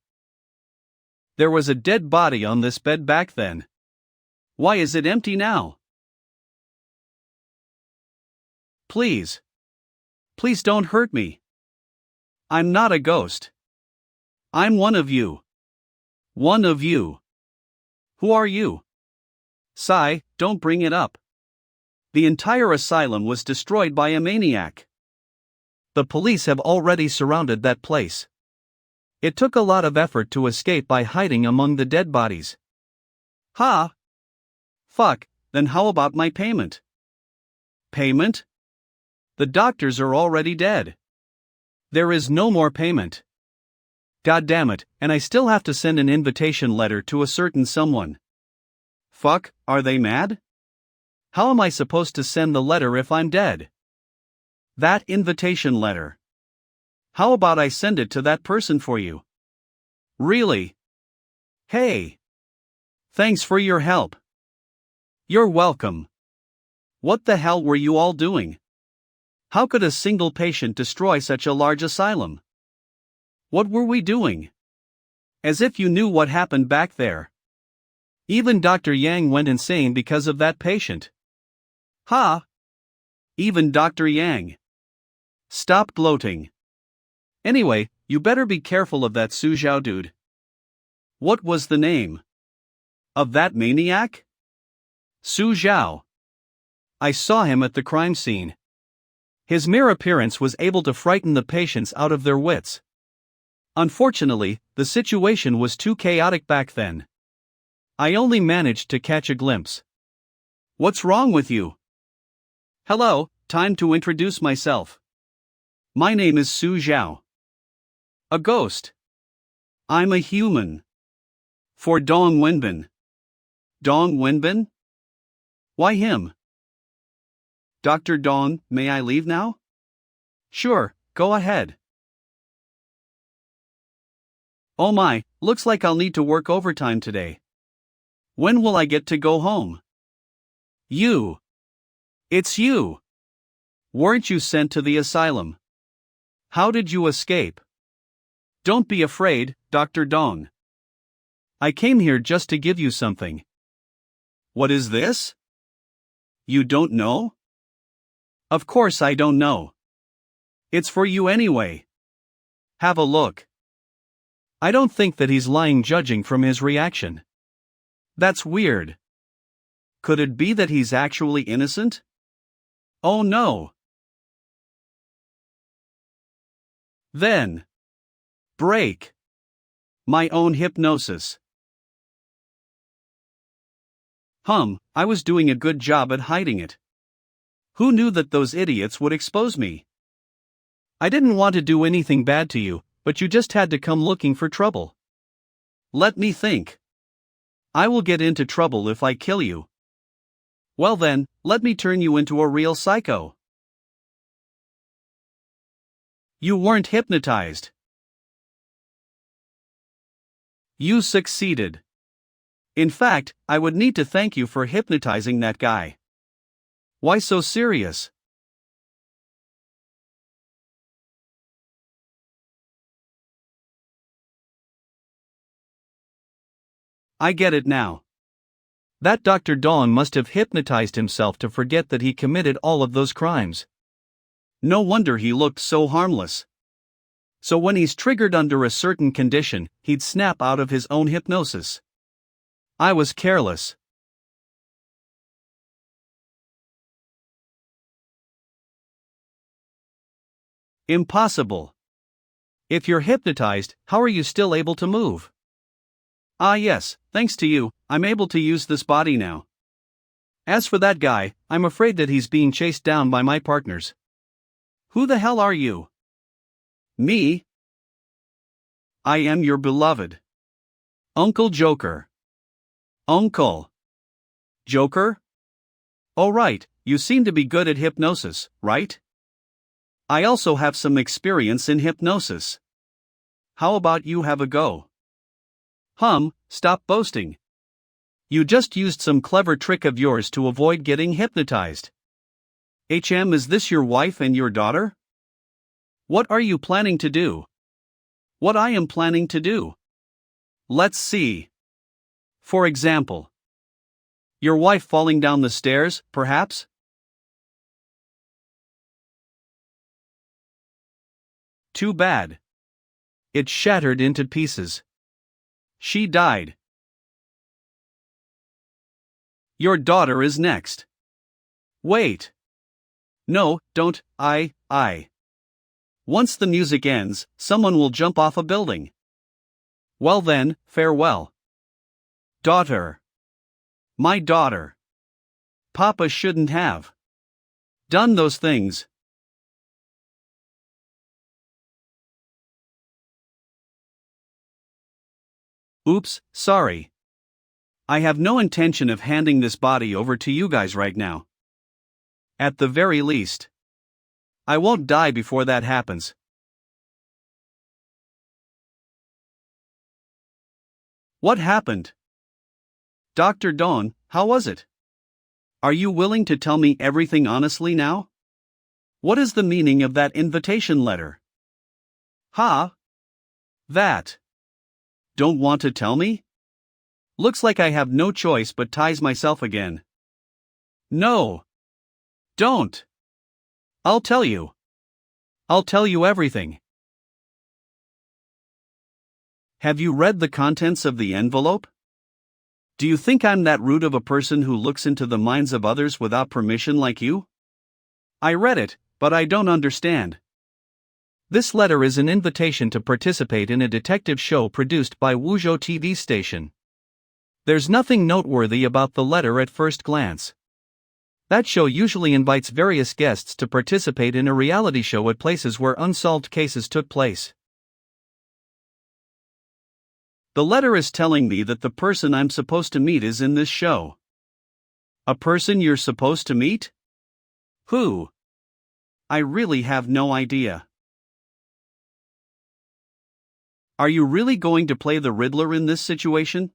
There was a dead body on this bed back then. Why is it empty now? Please. Please don't hurt me. I'm not a ghost. I'm one of you. One of you. Who are you? Sigh, don't bring it up. The entire asylum was destroyed by a maniac. The police have already surrounded that place. It took a lot of effort to escape by hiding among the dead bodies. Ha! Fuck, then how about my payment? Payment? The doctors are already dead. There is no more payment. God damn it, and I still have to send an invitation letter to a certain someone. Fuck, are they mad? How am I supposed to send the letter if I'm dead? That invitation letter. How about I send it to that person for you? Really? Hey. Thanks for your help. You're welcome. What the hell were you all doing? How could a single patient destroy such a large asylum? What were we doing? As if you knew what happened back there. Even Dr. Yang went insane because of that patient. Ha! Even Dr. Yang. Stop gloating. Anyway, you better be careful of that Su Zhao dude. What was the name? Of that maniac? Su Zhao. I saw him at the crime scene. His mere appearance was able to frighten the patients out of their wits. Unfortunately, the situation was too chaotic back then. I only managed to catch a glimpse. What's wrong with you? Hello, time to introduce myself. My name is Su Zhao. A ghost. I'm a human. For Dong Wenbin. Dong Wenbin? Why him? Dr. Dong, may I leave now? Sure, go ahead. Oh my, looks like I'll need to work overtime today. When will I get to go home? You. It's you. Weren't you sent to the asylum? How did you escape? Don't be afraid, Dr. Dong. I came here just to give you something. What is this? You don't know? Of course I don't know. It's for you anyway. Have a look. I don't think that he's lying judging from his reaction. That's weird. Could it be that he's actually innocent? Oh no. Then. Break. My own hypnosis. I was doing a good job at hiding it. Who knew that those idiots would expose me? I didn't want to do anything bad to you, but you just had to come looking for trouble. Let me think. I will get into trouble if I kill you. Well then, let me turn you into a real psycho. You weren't hypnotized. You succeeded. In fact, I would need to thank you for hypnotizing that guy. Why so serious? I get it now. That Dr. Dawn must have hypnotized himself to forget that he committed all of those crimes. No wonder he looked so harmless. So when he's triggered under a certain condition, he'd snap out of his own hypnosis. I was careless. Impossible. If you're hypnotized, how are you still able to move? Ah yes, thanks to you, I'm able to use this body now. As for that guy, I'm afraid that he's being chased down by my partners. Who the hell are you? Me? I am your beloved Uncle Joker. Uncle Joker? Oh right, you seem to be good at hypnosis, right? I also have some experience in hypnosis. How about you have a go? Stop boasting. You just used some clever trick of yours to avoid getting hypnotized. Is this your wife and your daughter? What are you planning to do? What I am planning to do? Let's see. For example, your wife falling down the stairs, perhaps? Too bad. It shattered into pieces. She died. Your daughter is next. Wait. No, don't. Once the music ends, someone will jump off a building. Well then, farewell. Daughter. My daughter. Papa shouldn't have done those things. Oops, sorry. I have no intention of handing this body over to you guys right now. At the very least. I won't die before that happens. What happened? Dr. Dawn, how was it? Are you willing to tell me everything honestly now? What is the meaning of that invitation letter? That. Don't want to tell me? Looks like I have no choice but ties myself again. No. Don't. I'll tell you. I'll tell you everything. Have you read the contents of the envelope? Do you think I'm that rude of a person who looks into the minds of others without permission like you? I read it, but I don't understand. This letter is an invitation to participate in a detective show produced by Wuzhou TV station. There's nothing noteworthy about the letter at first glance. That show usually invites various guests to participate in a reality show at places where unsolved cases took place. The letter is telling me that the person I'm supposed to meet is in this show. A person you're supposed to meet? Who? I really have no idea. Are you really going to play the Riddler in this situation?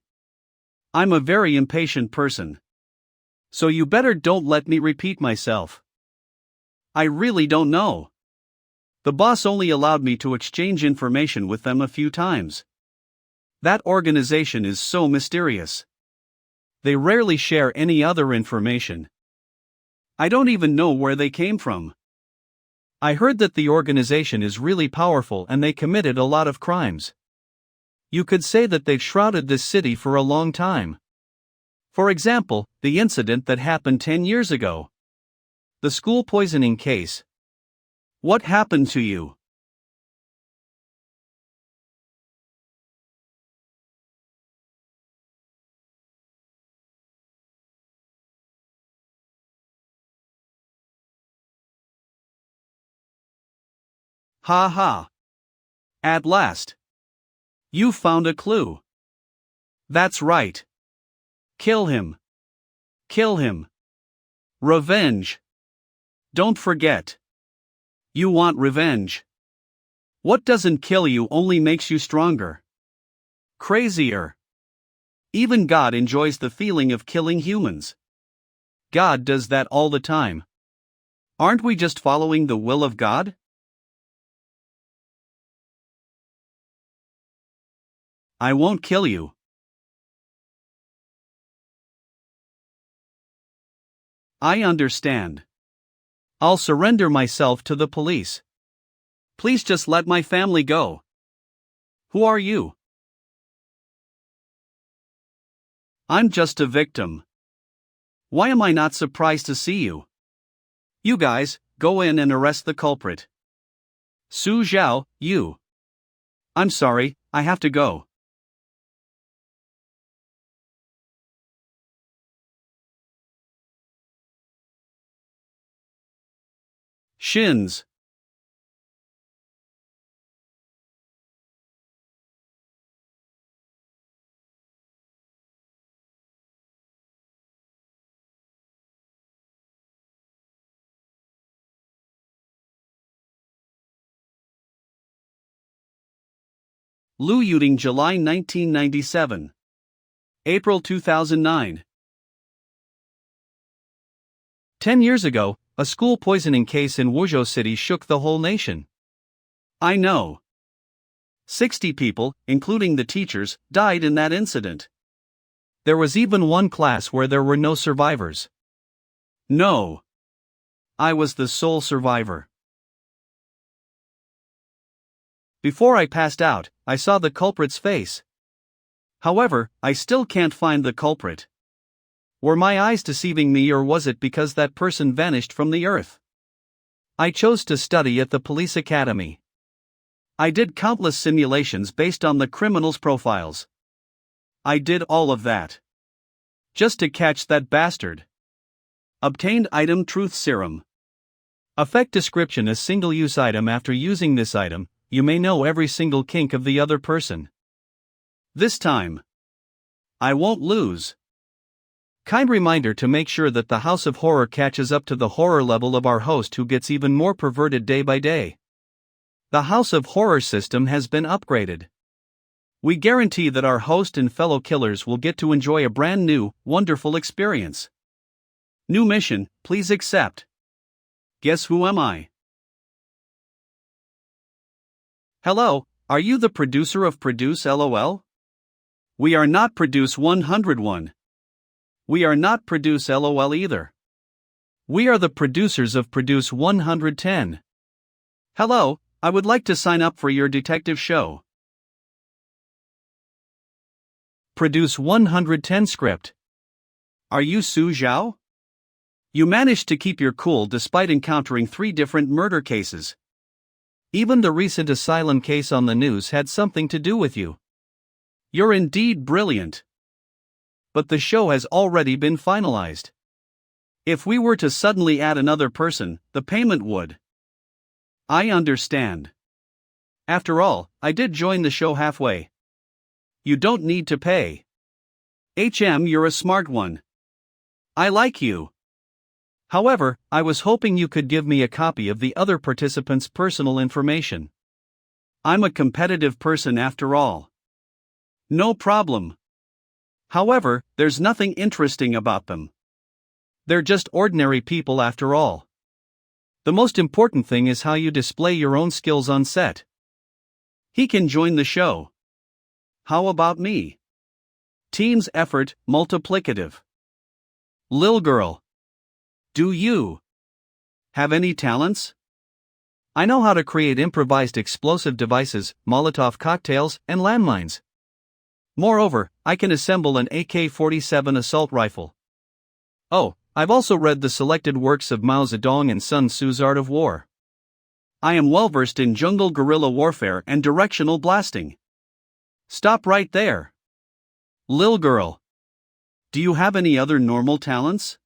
I'm a very impatient person. So you better don't let me repeat myself. I really don't know. The boss only allowed me to exchange information with them a few times. That organization is so mysterious. They rarely share any other information. I don't even know where they came from. I heard that the organization is really powerful and they committed a lot of crimes. You could say that they've shrouded this city for a long time. For example, the incident that happened 10 years ago. The school poisoning case. What happened to you? Ha ha. At last. You found a clue. That's right. Kill him. Kill him. Revenge. Don't forget. You want revenge. What doesn't kill you only makes you stronger. Crazier. Even God enjoys the feeling of killing humans. God does that all the time. Aren't we just following the will of God? I won't kill you. I understand. I'll surrender myself to the police. Please just let my family go. Who are you? I'm just a victim. Why am I not surprised to see you? You guys, go in and arrest the culprit. Su Zhao, you. I'm sorry, I have to go. Shins. Lu Yuting, July 1997. April 2009. 10 years ago, a school poisoning case in Wuzhou City shook the whole nation. I know. 60 people, including the teachers, died in that incident. There was even one class where there were no survivors. No. I was the sole survivor. Before I passed out, I saw the culprit's face. However, I still can't find the culprit. Were my eyes deceiving me, or was it because that person vanished from the earth? I chose to study at the police academy. I did countless simulations based on the criminals' profiles. I did all of that. Just to catch that bastard. Obtained item: truth serum. Effect description: a single-use item. After using this item, you may know every single kink of the other person. This time, I won't lose. Kind reminder to make sure that the House of Horror catches up to the horror level of our host, who gets even more perverted day by day. The House of Horror system has been upgraded. We guarantee that our host and fellow killers will get to enjoy a brand new, wonderful experience. New mission, please accept. Guess who am I? Hello, are you the producer of Produce LOL? We are not Produce 101. We are not Produce LOL either. We are the producers of Produce 110. Hello, I would like to sign up for your detective show. Produce 110 script. Are you Su Zhao? You managed to keep your cool despite encountering 3 different murder cases. Even the recent asylum case on the news had something to do with you. You're indeed brilliant. But the show has already been finalized. If we were to suddenly add another person, the payment would. I understand. After all, I did join the show halfway. You don't need to pay. You're a smart one. I like you. However, I was hoping you could give me a copy of the other participants' personal information. I'm a competitive person after all. No problem. However, there's nothing interesting about them. They're just ordinary people after all. The most important thing is how you display your own skills on set. He can join the show. How about me? Team's effort, multiplicative. Lil girl. Do you have any talents? I know how to create improvised explosive devices, Molotov cocktails, and landmines. Moreover, I can assemble an AK-47 assault rifle. Oh, I've also read the selected works of Mao Zedong and Sun Tzu's Art of War. I am well versed in jungle guerrilla warfare and directional blasting. Stop right there. Lil girl. Do you have any other normal talents?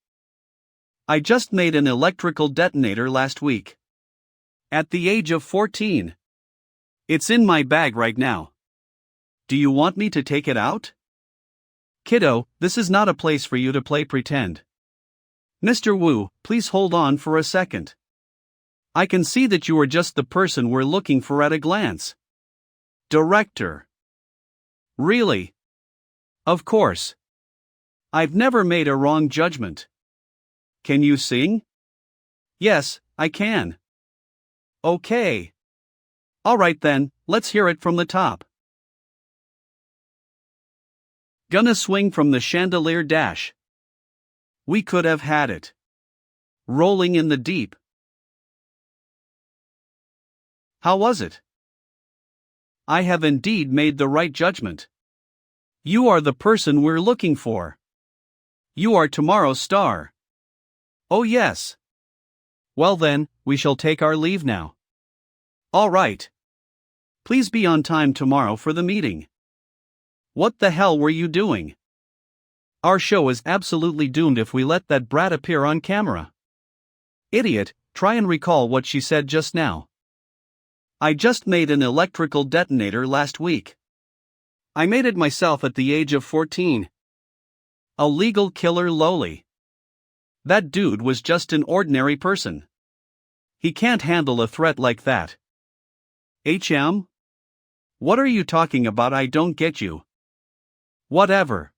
I just made an electrical detonator last week. At the age of 14. It's in my bag right now. Do you want me to take it out? Kiddo, this is not a place for you to play pretend. Mr. Wu, please hold on for a second. I can see that you are just the person we're looking for at a glance. Director. Really? Of course. I've never made a wrong judgment. Can you sing? Yes, I can. Okay. Alright then, let's hear it from the top. Gonna swing from the chandelier dash. We could have had it. Rolling in the deep. How was it? I have indeed made the right judgment. You are the person we're looking for. You are tomorrow's star. Oh yes. Well then, we shall take our leave now. All right. Please be on time tomorrow for the meeting. What the hell were you doing? Our show is absolutely doomed if we let that brat appear on camera. Idiot, try and recall what she said just now. I just made an electrical detonator last week. I made it myself at the age of 14. A legal killer lowly. That dude was just an ordinary person. He can't handle a threat like that. HM? What are you talking about? I don't get you. Whatever.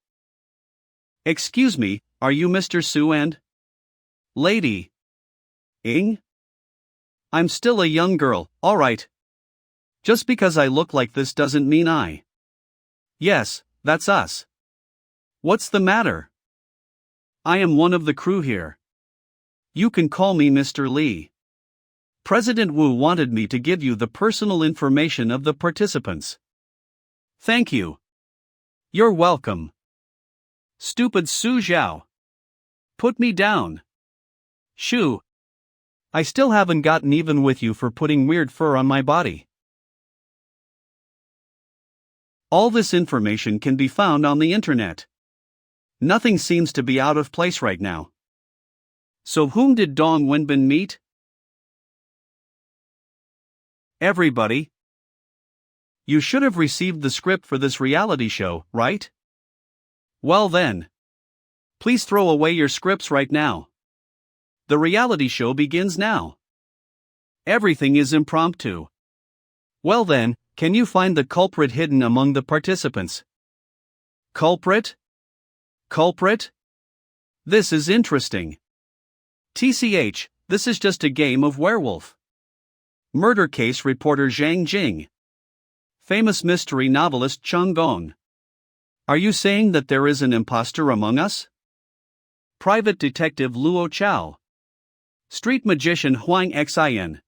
Excuse me, are you Mr. Sue and Lady Ing? I'm still a young girl, alright. Just because I look like this doesn't mean I. Yes, that's us. What's the matter? I am one of the crew here. You can call me Mr. Lee. President Wu wanted me to give you the personal information of the participants. Thank you. You're welcome. Stupid Su Zhao. Put me down. Shoo. I still haven't gotten even with you for putting weird fur on my body. All this information can be found on the internet. Nothing seems to be out of place right now. So whom did Dong Wenbin meet? Everybody. You should have received the script for this reality show, right? Well then. Please throw away your scripts right now. The reality show begins now. Everything is impromptu. Well then, can you find the culprit hidden among the participants? Culprit? Culprit? This is interesting. TCH, this is just a game of werewolf. Murder case reporter Zhang Jing. Famous mystery novelist Chung Gong. Are you saying that there is an imposter among us? Private detective Luo Chao. Street magician Huang Xin.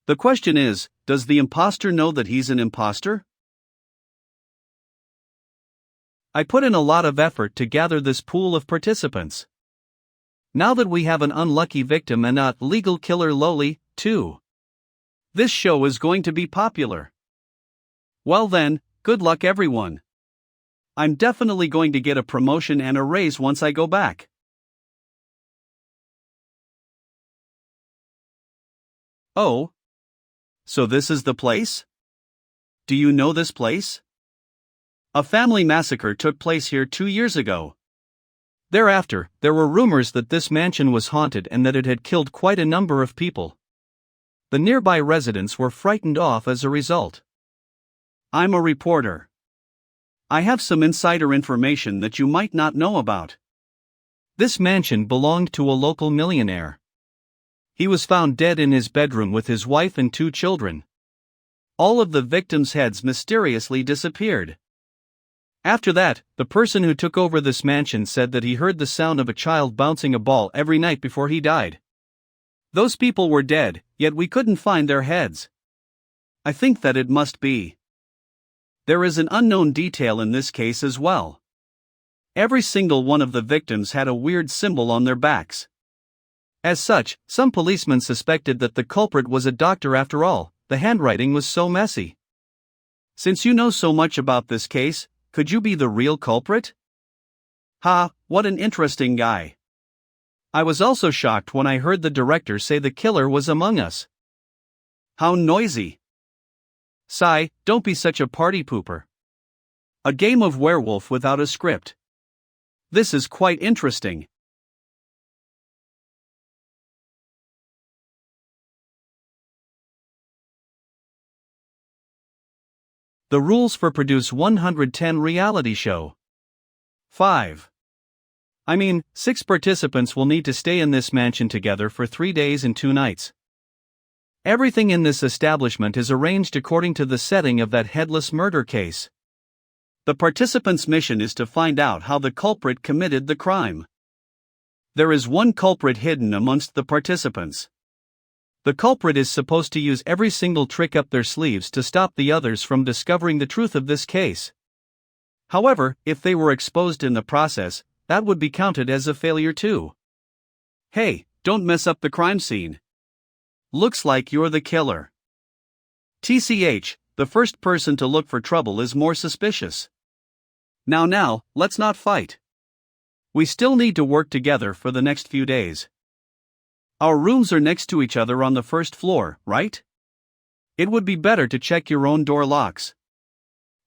The question is, does the imposter know that he's an imposter? I put in a lot of effort to gather this pool of participants. Now that we have an unlucky victim and a legal killer lowly, too. This show is going to be popular. Well then, good luck everyone. I'm definitely going to get a promotion and a raise once I go back. Oh. So this is the place? Do you know this place? A family massacre took place here 2 years ago. Thereafter, there were rumors that this mansion was haunted and that it had killed quite a number of people. The nearby residents were frightened off as a result. I'm a reporter. I have some insider information that you might not know about. This mansion belonged to a local millionaire. He was found dead in his bedroom with his wife and 2 children. All of the victims' heads mysteriously disappeared. After that, the person who took over this mansion said that he heard the sound of a child bouncing a ball every night before he died. Those people were dead, yet we couldn't find their heads. I think that it must be. There is an unknown detail in this case as well. Every single one of the victims had a weird symbol on their backs. As such, some policemen suspected that the culprit was a doctor after all, the handwriting was so messy. Since you know so much about this case, could you be the real culprit? Ha, what an interesting guy. I was also shocked when I heard the director say the killer was among us. How noisy. Sigh, don't be such a party pooper. A game of werewolf without a script. This is quite interesting. The rules for produce 110 reality show. 5. 6 participants will need to stay in this mansion together for 3 days and 2 nights. Everything in this establishment is arranged according to the setting of that headless murder case. The participants' mission is to find out how the culprit committed the crime. There is one culprit hidden amongst the participants. The culprit is supposed to use every single trick up their sleeves to stop the others from discovering the truth of this case. However, if they were exposed in the process, that would be counted as a failure too. Hey, don't mess up the crime scene. Looks like you're the killer. TCH, the first person to look for trouble is more suspicious. Now, let's not fight. We still need to work together for the next few days. Our rooms are next to each other on the first floor, right? It would be better to check your own door locks.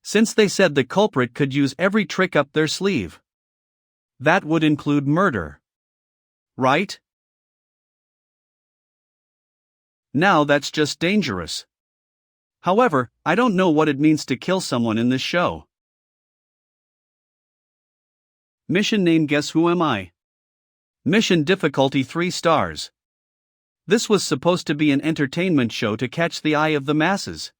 Since they said the culprit could use every trick up their sleeve. That would include murder. Right? Now that's just dangerous. However, I don't know what it means to kill someone in this show. Mission name: Guess Who Am I? Mission difficulty: 3 stars. This was supposed to be an entertainment show to catch the eye of the masses.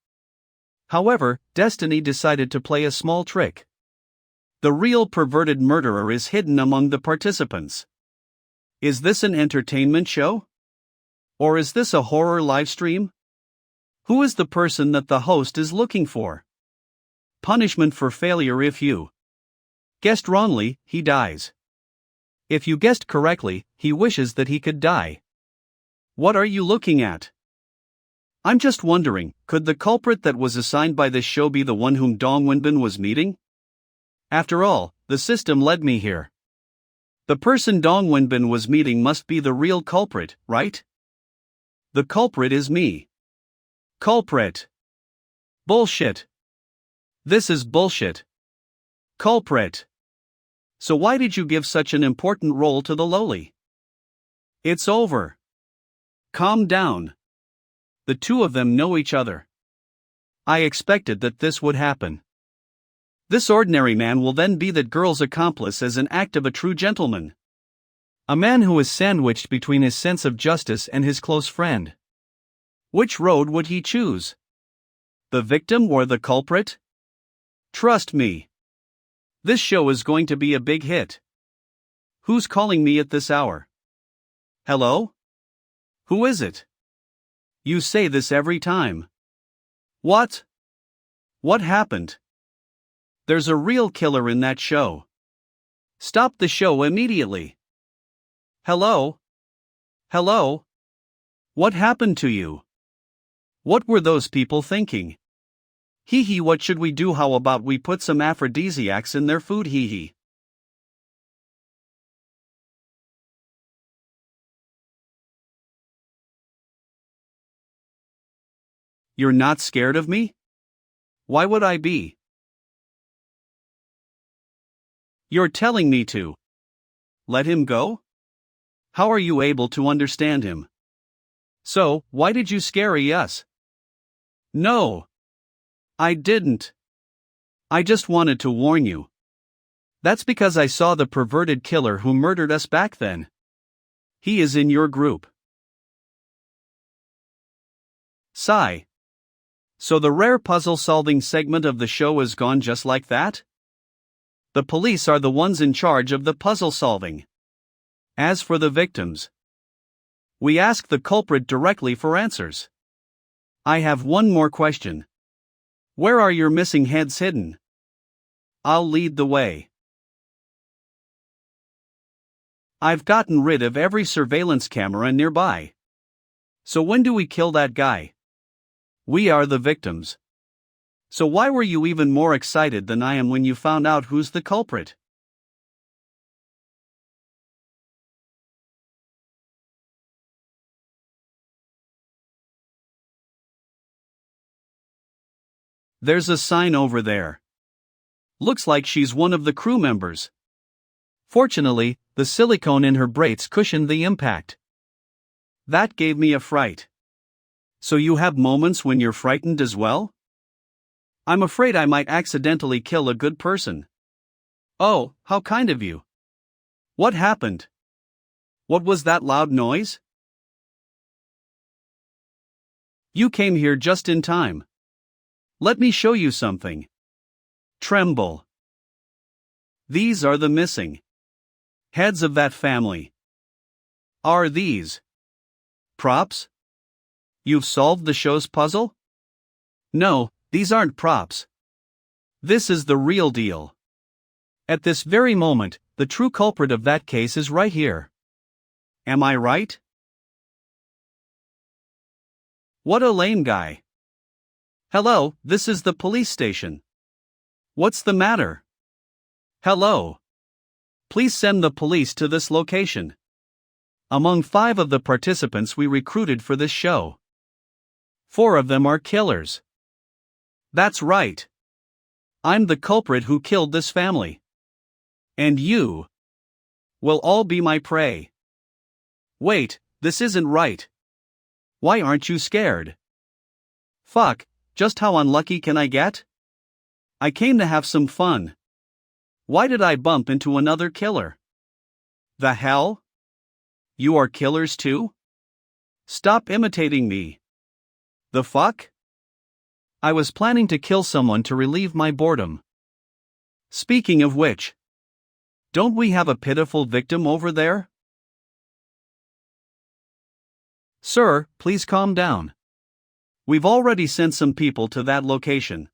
However, Destiny decided to play a small trick. The real perverted murderer is hidden among the participants. Is this an entertainment show? Or is this a horror livestream? Who is the person that the host is looking for? Punishment for failure: if you guessed wrongly, he dies. If you guessed correctly, he wishes that he could die. What are you looking at? I'm just wondering, could the culprit that was assigned by this show be the one whom Dong Wenbin was meeting? After all, the system led me here. The person Dong Wenbin was meeting must be the real culprit, right? The culprit is me. Culprit. Bullshit. This is bullshit. Culprit. So why did you give such an important role to the lowly? It's over. Calm down. The two of them know each other. I expected that this would happen. This ordinary man will then be that girl's accomplice as an act of a true gentleman. A man who is sandwiched between his sense of justice and his close friend. Which road would he choose? The victim or the culprit? Trust me. This show is going to be a big hit. Who's calling me at this hour? Hello? Who is it? You say this every time. What? What happened? There's a real killer in that show. Stop the show immediately. Hello? Hello? What happened to you? What were those people thinking? Hee hee, what should we do? How about we put some aphrodisiacs in their food? Hee hee. You're not scared of me? Why would I be? You're telling me to let him go? How are you able to understand him? So, why did you scare us? No. I didn't. I just wanted to warn you. That's because I saw the perverted killer who murdered us back then. He is in your group. Sigh. So the rare puzzle-solving segment of the show is gone just like that? The police are the ones in charge of the puzzle-solving. As for the victims, we ask the culprit directly for answers. I have one more question. Where are your missing heads hidden? I'll lead the way. I've gotten rid of every surveillance camera nearby. So when do we kill that guy? We are the victims. So why were you even more excited than I am when you found out who's the culprit? There's a sign over there. Looks like she's one of the crew members. Fortunately, the silicone in her braids cushioned the impact. That gave me a fright. So you have moments when you're frightened as well? I'm afraid I might accidentally kill a good person. Oh, how kind of you. What happened? What was that loud noise? You came here just in time. Let me show you something. Tremble. These are the missing heads of that family. Are these props? You've solved the show's puzzle? No, these aren't props. This is the real deal. At this very moment, the true culprit of that case is right here. Am I right? What a lame guy. Hello, this is the police station. What's the matter? Hello. Please send the police to this location. Among 5 of the participants we recruited for this show, 4 of them are killers. That's right. I'm the culprit who killed this family. And you will all be my prey. Wait, this isn't right. Why aren't you scared? Fuck, just how unlucky can I get? I came to have some fun. Why did I bump into another killer? The hell? You are killers too? Stop imitating me. The fuck? I was planning to kill someone to relieve my boredom. Speaking of which, don't we have a pitiful victim over there? Sir, please calm down. We've already sent some people to that location.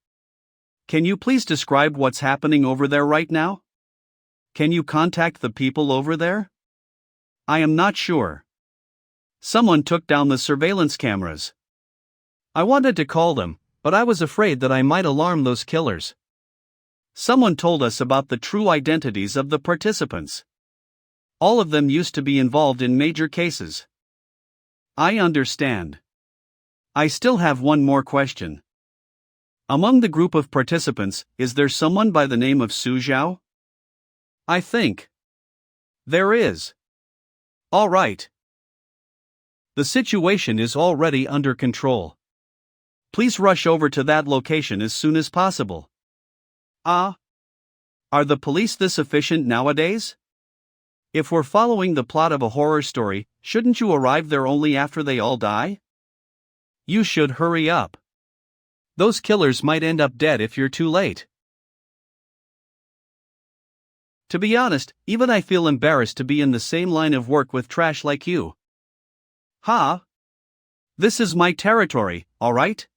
Can you please describe what's happening over there right now? Can you contact the people over there? I am not sure. Someone took down the surveillance cameras. I wanted to call them, but I was afraid that I might alarm those killers. Someone told us about the true identities of the participants. All of them used to be involved in major cases. I understand. I still have one more question. Among the group of participants, is there someone by the name of Su Zhao? I think there is. All right. The situation is already under control. Please rush over to that location as soon as possible. Are the police this efficient nowadays? If we're following the plot of a horror story, shouldn't you arrive there only after they all die? You should hurry up. Those killers might end up dead if you're too late. To be honest, even I feel embarrassed to be in the same line of work with trash like you. Ha! This is my territory, alright?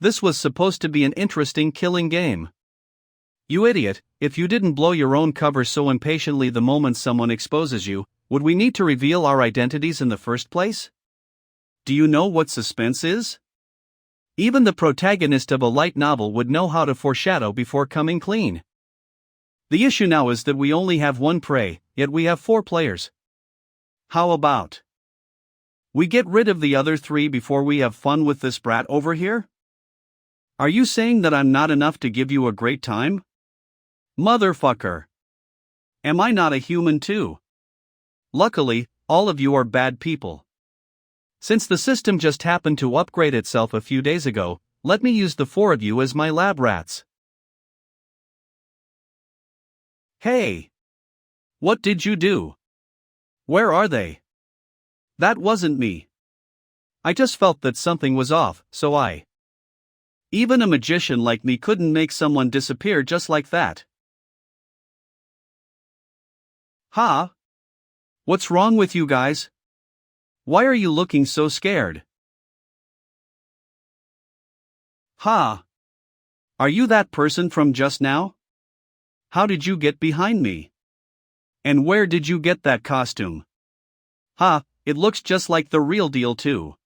This was supposed to be an interesting killing game. You idiot, if you didn't blow your own cover so impatiently the moment someone exposes you, would we need to reveal our identities in the first place? Do you know what suspense is? Even the protagonist of a light novel would know how to foreshadow before coming clean. The issue now is that we only have one prey, yet we have 4 players. How about we get rid of the other 3 before we have fun with this brat over here? Are you saying that I'm not enough to give you a great time? Motherfucker. Am I not a human too? Luckily, all of you are bad people. Since the system just happened to upgrade itself a few days ago, let me use the 4 of you as my lab rats. Hey! What did you do? Where are they? That wasn't me. I just felt that something was off, so even a magician like me couldn't make someone disappear just like that. Ha! What's wrong with you guys? Why are you looking so scared? Ha! Are you that person from just now? How did you get behind me? And where did you get that costume? Ha, it looks just like the real deal too.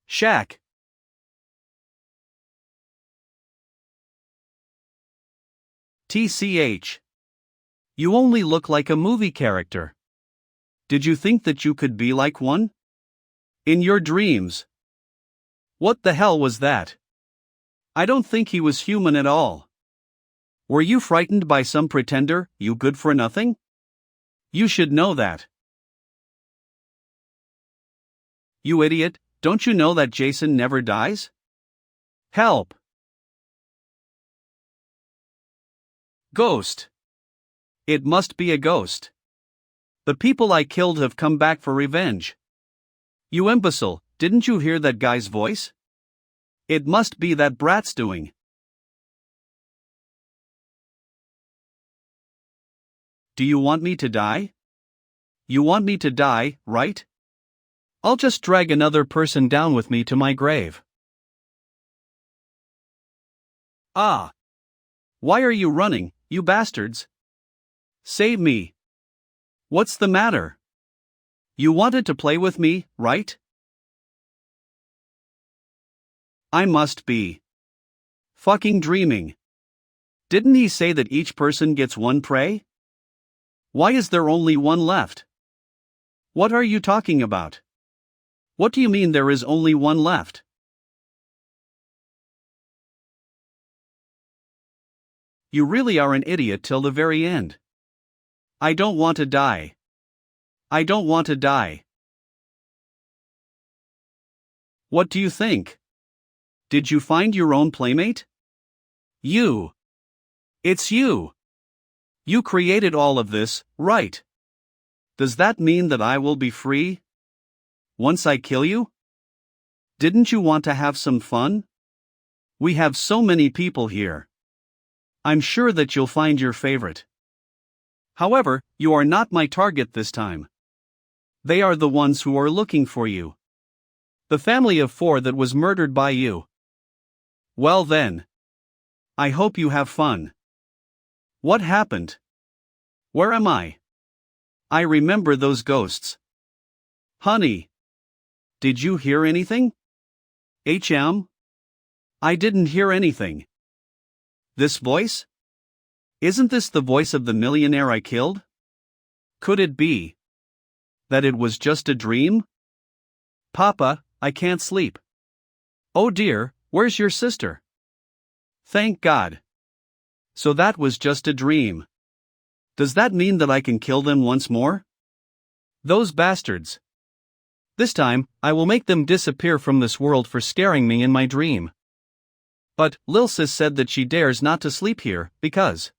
Shaq. TCH. You only look like a movie character. Did you think that you could be like one? In your dreams. What the hell was that? I don't think he was human at all. Were you frightened by some pretender, you good for nothing? You should know that. You idiot, don't you know that Jason never dies? Help! Ghost. It must be a ghost. The people I killed have come back for revenge. You imbecile, didn't you hear that guy's voice? It must be that brat's doing. Do you want me to die? You want me to die, right? I'll just drag another person down with me to my grave. Ah! Why are you running, you bastards? Save me! What's the matter? You wanted to play with me, right? I must be fucking dreaming. Didn't he say that each person gets one prey? Why is there only one left? What are you talking about? What do you mean there is only one left? You really are an idiot till the very end. I don't want to die. I don't want to die. What do you think? Did you find your own playmate? You. It's you. You created all of this, right? Does that mean that I will be free? Once I kill you? Didn't you want to have some fun? We have so many people here. I'm sure that you'll find your favorite. However, you are not my target this time. They are the ones who are looking for you. The family of 4 that was murdered by you. Well then. I hope you have fun. What happened? Where am I? I remember those ghosts. Honey. Did you hear anything? HM? I didn't hear anything. This voice? Isn't this the voice of the millionaire I killed? Could it be that it was just a dream? Papa, I can't sleep. Oh dear, where's your sister? Thank God. So that was just a dream. Does that mean that I can kill them once more? Those bastards. This time, I will make them disappear from this world for scaring me in my dream. But Lil Sis said that she dares not to sleep here, because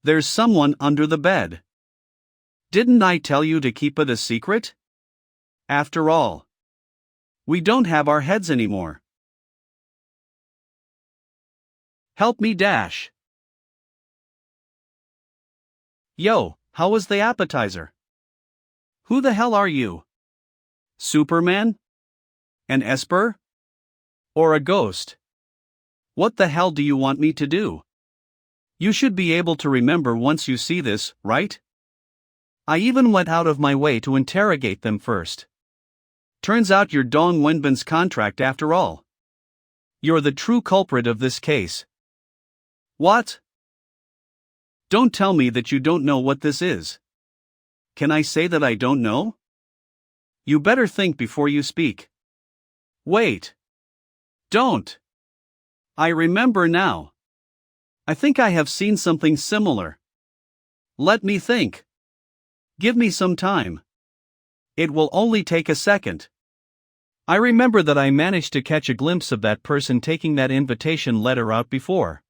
there's someone under the bed. Didn't I tell you to keep it a secret? After all, we don't have our heads anymore. Help me dash. Yo, how was the appetizer? Who the hell are you? Superman? An Esper? Or a ghost? What the hell do you want me to do? You should be able to remember once you see this, right? I even went out of my way to interrogate them first. Turns out you're Dong Wenbin's contract after all. You're the true culprit of this case. What? Don't tell me that you don't know what this is. Can I say that I don't know? You better think before you speak. Wait. Don't. I remember now. I think I have seen something similar. Let me think. Give me some time. It will only take a second. I remember that I managed to catch a glimpse of that person taking that invitation letter out before.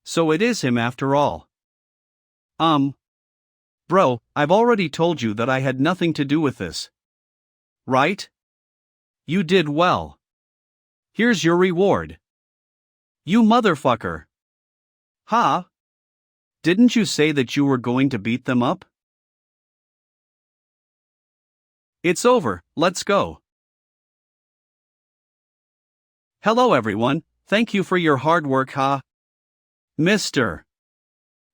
So it is him after all. Bro, I've already told you that I had nothing to do with this. Right? You did well. Here's your reward. You motherfucker. Huh? Didn't you say that you were going to beat them up? It's over, let's go. Hello everyone, thank you for your hard work, huh? Mr.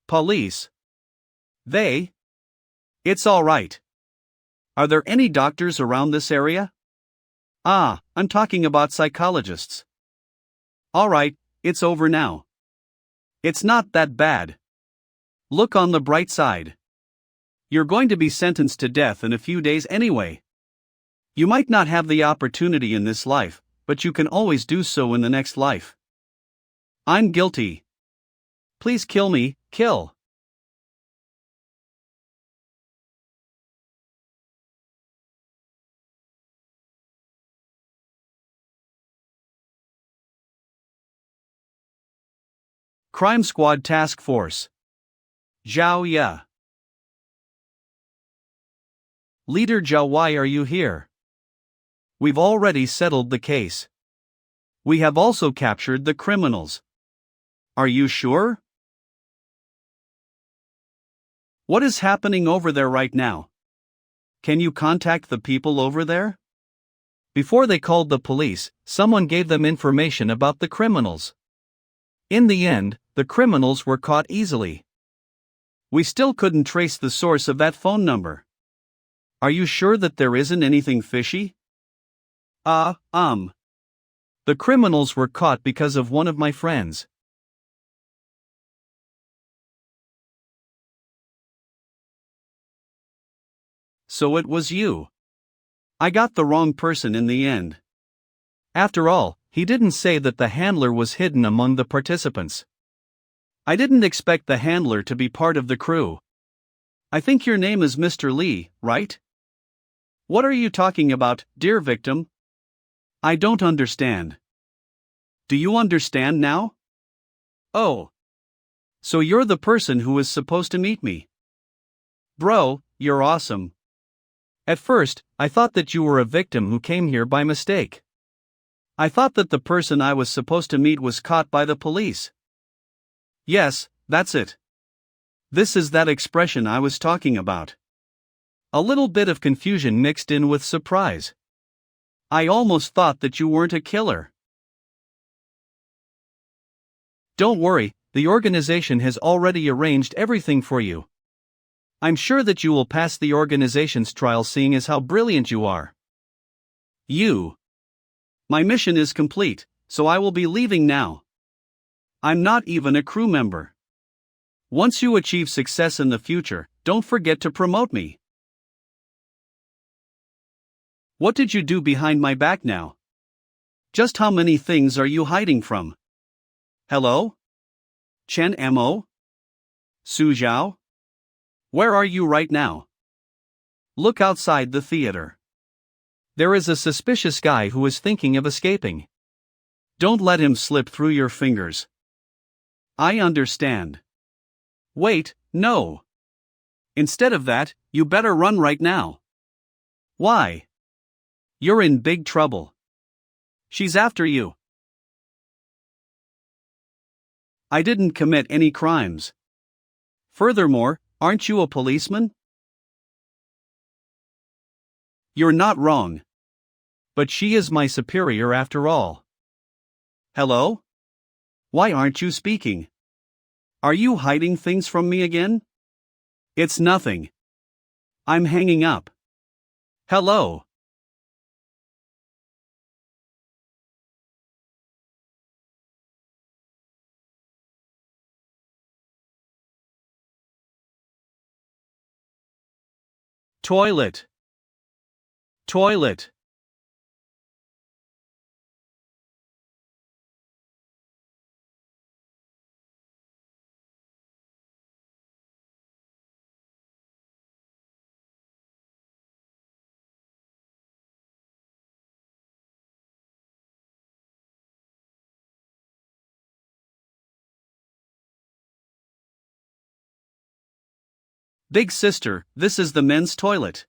Police. It's alright. Are there any doctors around this area? I'm talking about psychologists. Alright, it's over now. It's not that bad. Look on the bright side. You're going to be sentenced to death in a few days anyway. You might not have the opportunity in this life, but you can always do so in the next life. I'm guilty. Please kill me, kill. Crime Squad Task Force. Zhao Ya. Leader Zhao, why are you here? We've already settled the case. We have also captured the criminals. Are you sure? What is happening over there right now? Can you contact the people over there? Before they called the police, someone gave them information about the criminals. In the end, the criminals were caught easily. We still couldn't trace the source of that phone number. Are you sure that there isn't anything fishy? The criminals were caught because of one of my friends. So it was you. I got the wrong person in the end. After all, he didn't say that the handler was hidden among the participants. I didn't expect the handler to be part of the crew. I think your name is Mr. Lee, right? What are you talking about, dear victim? I don't understand. Do you understand now? Oh. So you're the person who is supposed to meet me. Bro, you're awesome. At first, I thought that you were a victim who came here by mistake. I thought that the person I was supposed to meet was caught by the police. Yes, that's it. This is that expression I was talking about. A little bit of confusion mixed in with surprise. I almost thought that you weren't a killer. Don't worry, the organization has already arranged everything for you. I'm sure that you will pass the organization's trial, seeing as how brilliant you are. My mission is complete, so I will be leaving now. I'm not even a crew member. Once you achieve success in the future, don't forget to promote me. What did you do behind my back now? Just how many things are you hiding from? Hello? Chen Mo? Su Zhao? Where are you right now? Look outside the theater. There is a suspicious guy who is thinking of escaping. Don't let him slip through your fingers. I understand. Wait, no. Instead of that, you better run right now. Why? You're in big trouble. She's after you. I didn't commit any crimes. Furthermore, aren't you a policeman? You're not wrong. But she is my superior after all. Hello? Why aren't you speaking? Are you hiding things from me again? It's nothing. I'm hanging up. Hello? Toilet. Toilet. Big sister, this is the men's toilet.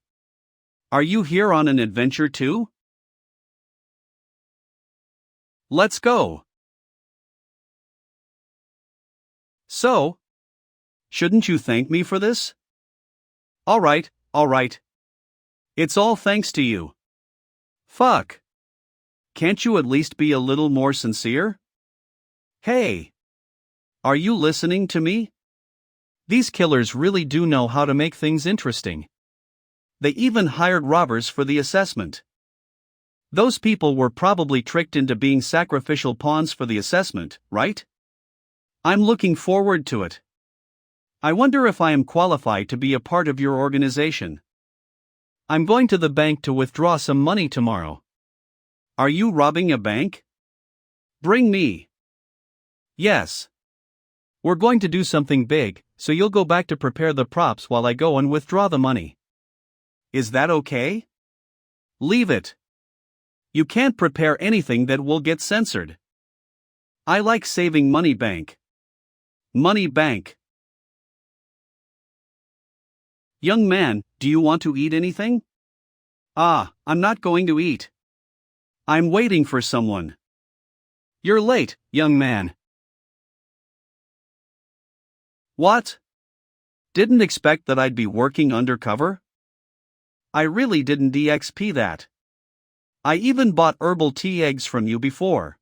Are you here on an adventure too? Let's go. So? Shouldn't you thank me for this? Alright. It's all thanks to you. Fuck. Can't you at least be a little more sincere? Hey. Are you listening to me? These killers really do know how to make things interesting. They even hired robbers for the assessment. Those people were probably tricked into being sacrificial pawns for the assessment, right? I'm looking forward to it. I wonder if I am qualified to be a part of your organization. I'm going to the bank to withdraw some money tomorrow. Are you robbing a bank? Bring me. Yes. We're going to do something big, so you'll go back to prepare the props while I go and withdraw the money. Is that okay? Leave it. You can't prepare anything that will get censored. I like saving money bank. Money bank. Young man, do you want to eat anything? I'm not going to eat. I'm waiting for someone. You're late, young man. What? Didn't expect that I'd be working undercover? I really didn't DXP that. I even bought herbal tea eggs from you before.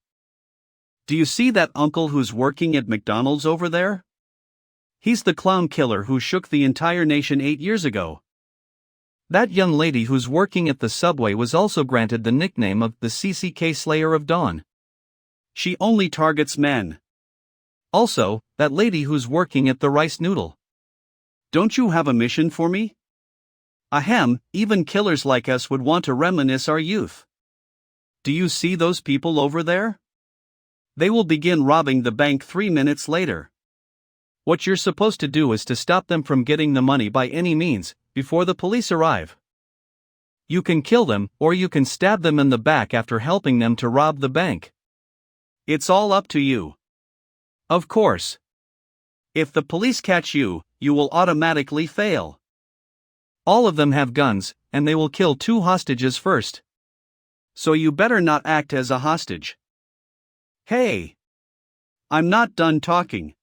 Do you see that uncle who's working at McDonald's over there? He's the clown killer who shook the entire nation 8 years ago. That young lady who's working at the subway was also granted the nickname of the CCK Slayer of Dawn. She only targets men. Also, that lady who's working at the rice noodle. Don't you have a mission for me? Ahem, even killers like us would want to reminisce our youth. Do you see those people over there? They will begin robbing the bank 3 minutes later. What you're supposed to do is to stop them from getting the money by any means, before the police arrive. You can kill them, or you can stab them in the back after helping them to rob the bank. It's all up to you. Of course. If the police catch you, you will automatically fail. All of them have guns, and they will kill 2 hostages first. So you better not act as a hostage. Hey! I'm not done talking.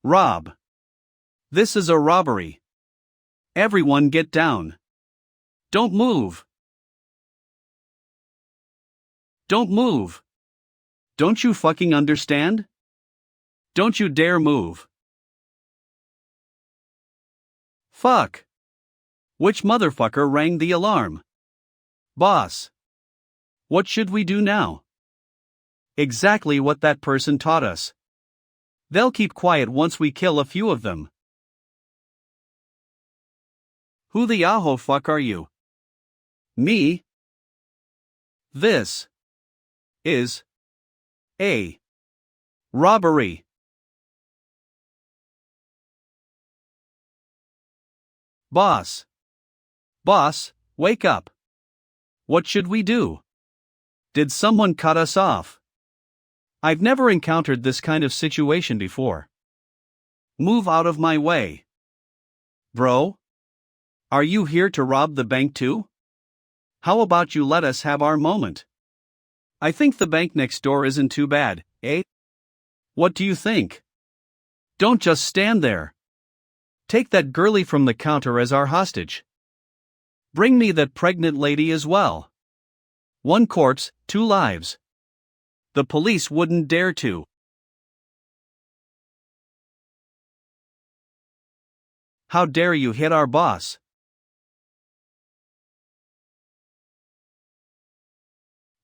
Rob. This is a robbery. Everyone get down. Don't move. Don't move. Don't you fucking understand? Don't you dare move. Fuck. Which motherfucker rang the alarm? Boss. What should we do now? Exactly what that person taught us. They'll keep quiet once we kill a few of them. Who the aho fuck are you? Me? This is a robbery. Boss. Boss, wake up. What should we do? Did someone cut us off? I've never encountered this kind of situation before. Move out of my way. Bro? Are you here to rob the bank too? How about you let us have our moment? I think the bank next door isn't too bad, eh? What do you think? Don't just stand there. Take that girlie from the counter as our hostage. Bring me that pregnant lady as well. 1 corpse, 2 lives. The police wouldn't dare to. How dare you hit our boss?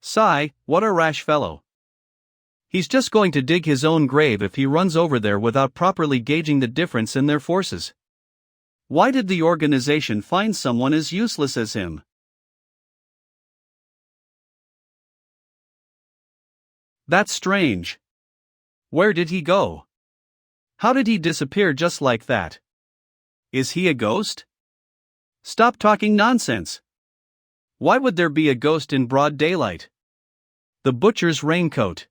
Sigh, what a rash fellow. He's just going to dig his own grave if he runs over there without properly gauging the difference in their forces. Why did the organization find someone as useless as him? That's strange. Where did he go? How did he disappear just like that? Is he a ghost? Stop talking nonsense. Why would there be a ghost in broad daylight? The butcher's raincoat.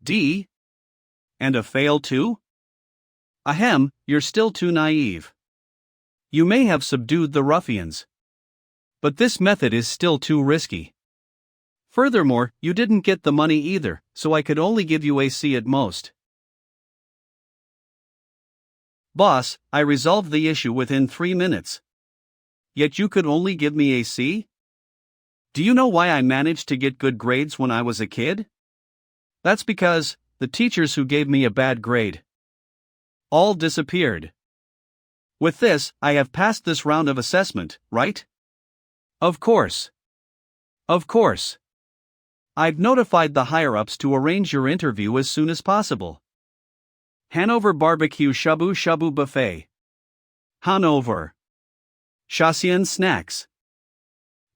D? And a fail too? Ahem, you're still too naive. You may have subdued the ruffians. But this method is still too risky. Furthermore, you didn't get the money either, so I could only give you a C at most. Boss, I resolved the issue within 3 minutes. Yet you could only give me a C? Do you know why I managed to get good grades when I was a kid? That's because the teachers who gave me a bad grade all disappeared. With this, I have passed this round of assessment, right? Of course. Of course. I've notified the higher-ups to arrange your interview as soon as possible. Hanover Barbecue Shabu Shabu Buffet. Hanover. Shasian Snacks.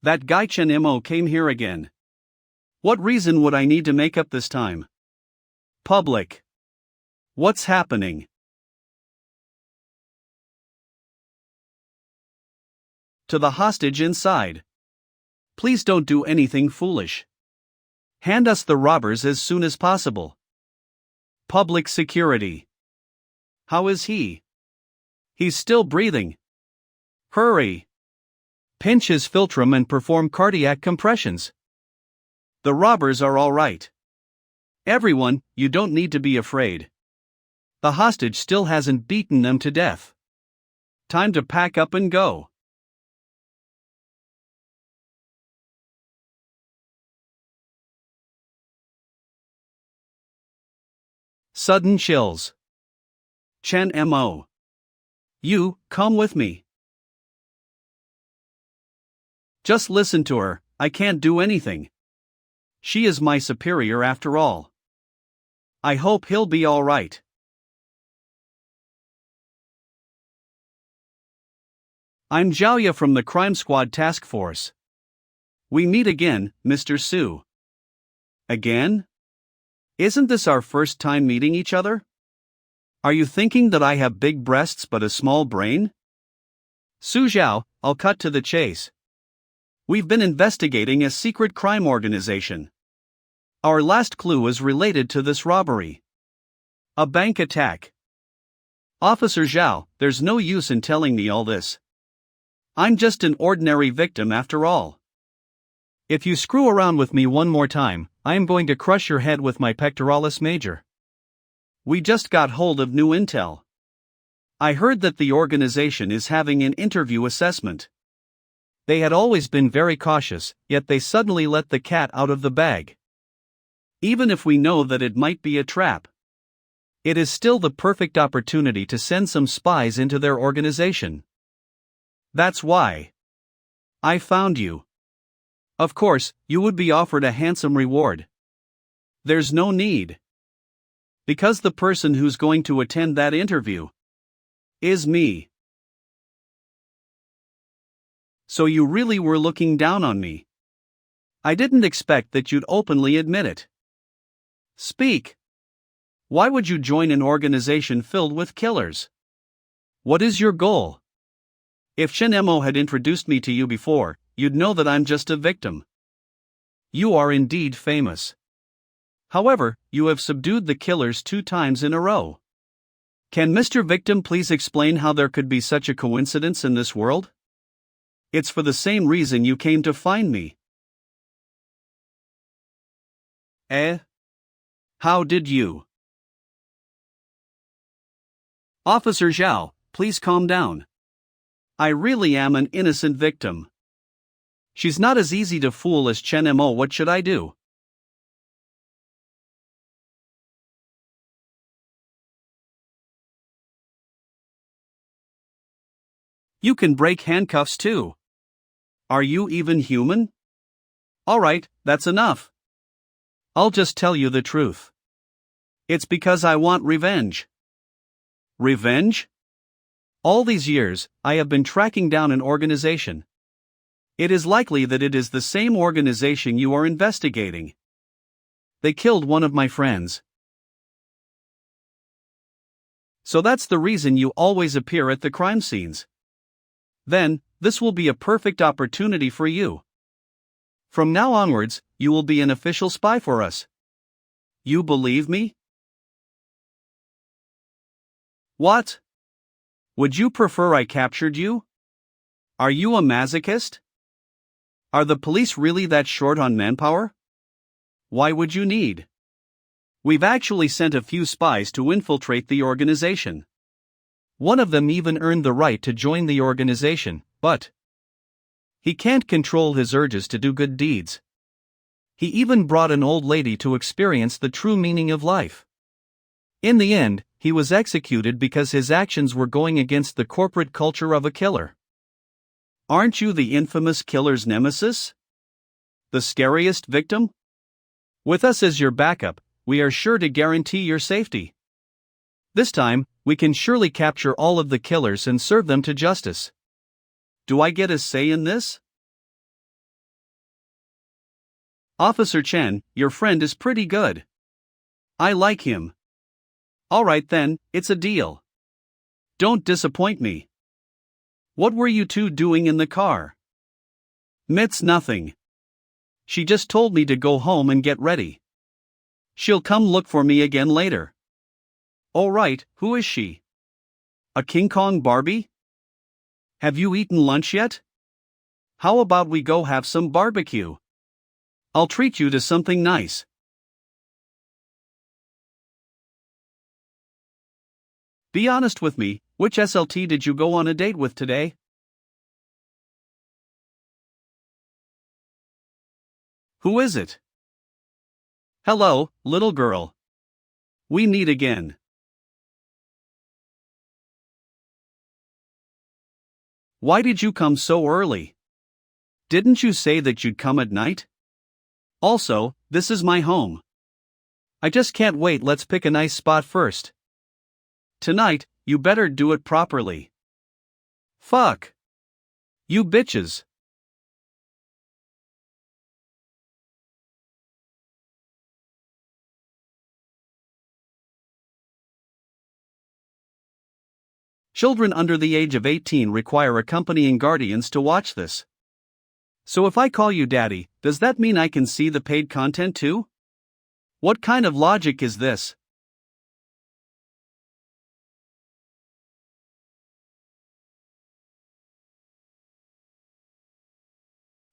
That guy Chen Imo came here again. What reason would I need to make up this time? Public. What's happening? To the hostage inside. Please don't do anything foolish. Hand us the robbers as soon as possible. Public security. How is he? He's still breathing. Hurry! Pinch his philtrum and perform cardiac compressions. The robbers are all right. Everyone, you don't need to be afraid. The hostage still hasn't beaten them to death. Time to pack up and go. Sudden chills. Chen Mo. You, come with me. Just listen to her, I can't do anything. She is my superior after all. I hope he'll be all right. I'm Zhaoya from the Crime Squad Task Force. We meet again, Mr. Su. Again? Isn't this our first time meeting each other? Are you thinking that I have big breasts but a small brain? Su Zhao, I'll cut to the chase. We've been investigating a secret crime organization. Our last clue is related to this robbery. A bank attack. Officer Zhao, there's no use in telling me all this. I'm just an ordinary victim after all. If you screw around with me one more time, I am going to crush your head with my pectoralis major. We just got hold of new intel. I heard that the organization is having an interview assessment. They had always been very cautious, yet they suddenly let the cat out of the bag. Even if we know that it might be a trap, it is still the perfect opportunity to send some spies into their organization. That's why I found you. Of course, you would be offered a handsome reward. There's no need. Because the person who's going to attend that interview is me. So you really were looking down on me. I didn't expect that you'd openly admit it. Speak. Why would you join an organization filled with killers? What is your goal? If Shen Mo had introduced me to you before, you'd know that I'm just a victim. You are indeed famous. However, you have subdued the killers 2 times in a row. Can Mr. Victim please explain how there could be such a coincidence in this world? It's for the same reason you came to find me. How did you? Officer Zhao, please calm down. I really am an innocent victim. She's not as easy to fool as Chen Mo. What should I do? You can break handcuffs too. Are you even human? Alright, that's enough. I'll just tell you the truth. It's because I want revenge. Revenge? All these years, I have been tracking down an organization. It is likely that it is the same organization you are investigating. They killed one of my friends. So that's the reason you always appear at the crime scenes. Then, this will be a perfect opportunity for you. From now onwards, you will be an official spy for us. You believe me? What? Would you prefer I captured you? Are you a masochist? Are the police really that short on manpower? Why would you need? We've actually sent a few spies to infiltrate the organization. One of them even earned the right to join the organization, but he can't control his urges to do good deeds. He even brought an old lady to experience the true meaning of life. In the end, he was executed because his actions were going against the corporate culture of a killer. Aren't you the infamous killer's nemesis? The scariest victim? With us as your backup, we are sure to guarantee your safety. This time, we can surely capture all of the killers and serve them to justice. Do I get a say in this? Officer Chen, your friend is pretty good. I like him. Alright then, it's a deal. Don't disappoint me. What were you two doing in the car? It's nothing. She just told me to go home and get ready. She'll come look for me again later. Alright, who is she? A King Kong Barbie? Have you eaten lunch yet? How about we go have some barbecue? I'll treat you to something nice. Be honest with me, which SLT did you go on a date with today? Who is it? Hello, little girl. We meet again. Why did you come so early? Didn't you say that you'd come at night? Also, this is my home. I just can't wait. Let's pick a nice spot first. Tonight, you better do it properly. Fuck. You bitches. Children under the age of 18 require accompanying guardians to watch this. So if I call you daddy, does that mean I can see the paid content too? What kind of logic is this?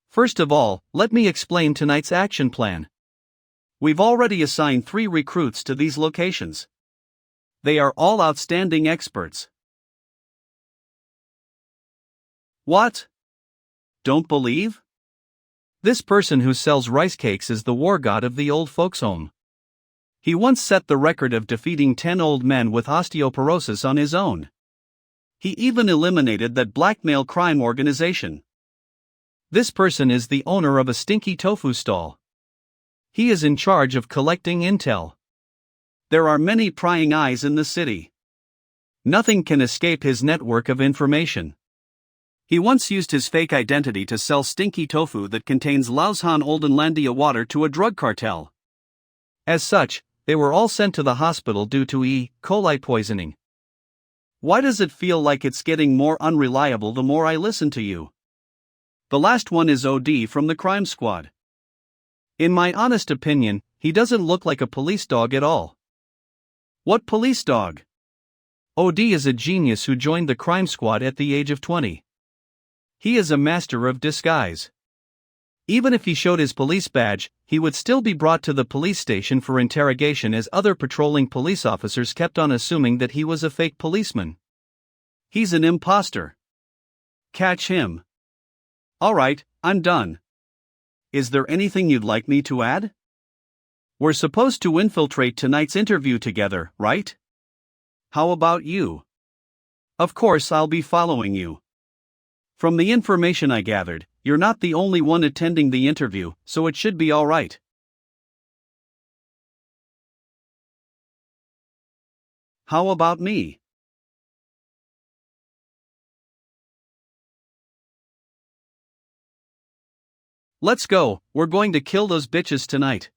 First of all, let me explain tonight's action plan. We've already assigned 3 recruits to these locations. They are all outstanding experts. What? Don't believe? This person who sells rice cakes is the war god of the old folks' home. He once set the record of defeating 10 old men with osteoporosis on his own. He even eliminated that blackmail crime organization. This person is the owner of a stinky tofu stall. He is in charge of collecting intel. There are many prying eyes in the city. Nothing can escape his network of information. He once used his fake identity to sell stinky tofu that contains Laoshan Oldenlandia water to a drug cartel. As such, they were all sent to the hospital due to E. coli poisoning. Why does it feel like it's getting more unreliable the more I listen to you? The last one is OD from the crime squad. In my honest opinion, he doesn't look like a police dog at all. What police dog? OD is a genius who joined the crime squad at the age of 20. He is a master of disguise. Even if he showed his police badge, he would still be brought to the police station for interrogation as other patrolling police officers kept on assuming that he was a fake policeman. He's an imposter. Catch him. Alright, I'm done. Is there anything you'd like me to add? We're supposed to infiltrate tonight's interview together, right? How about you? Of course I'll be following you. From the information I gathered, you're not the only one attending the interview, so it should be alright. How about me? Let's go, we're going to kill those bitches tonight.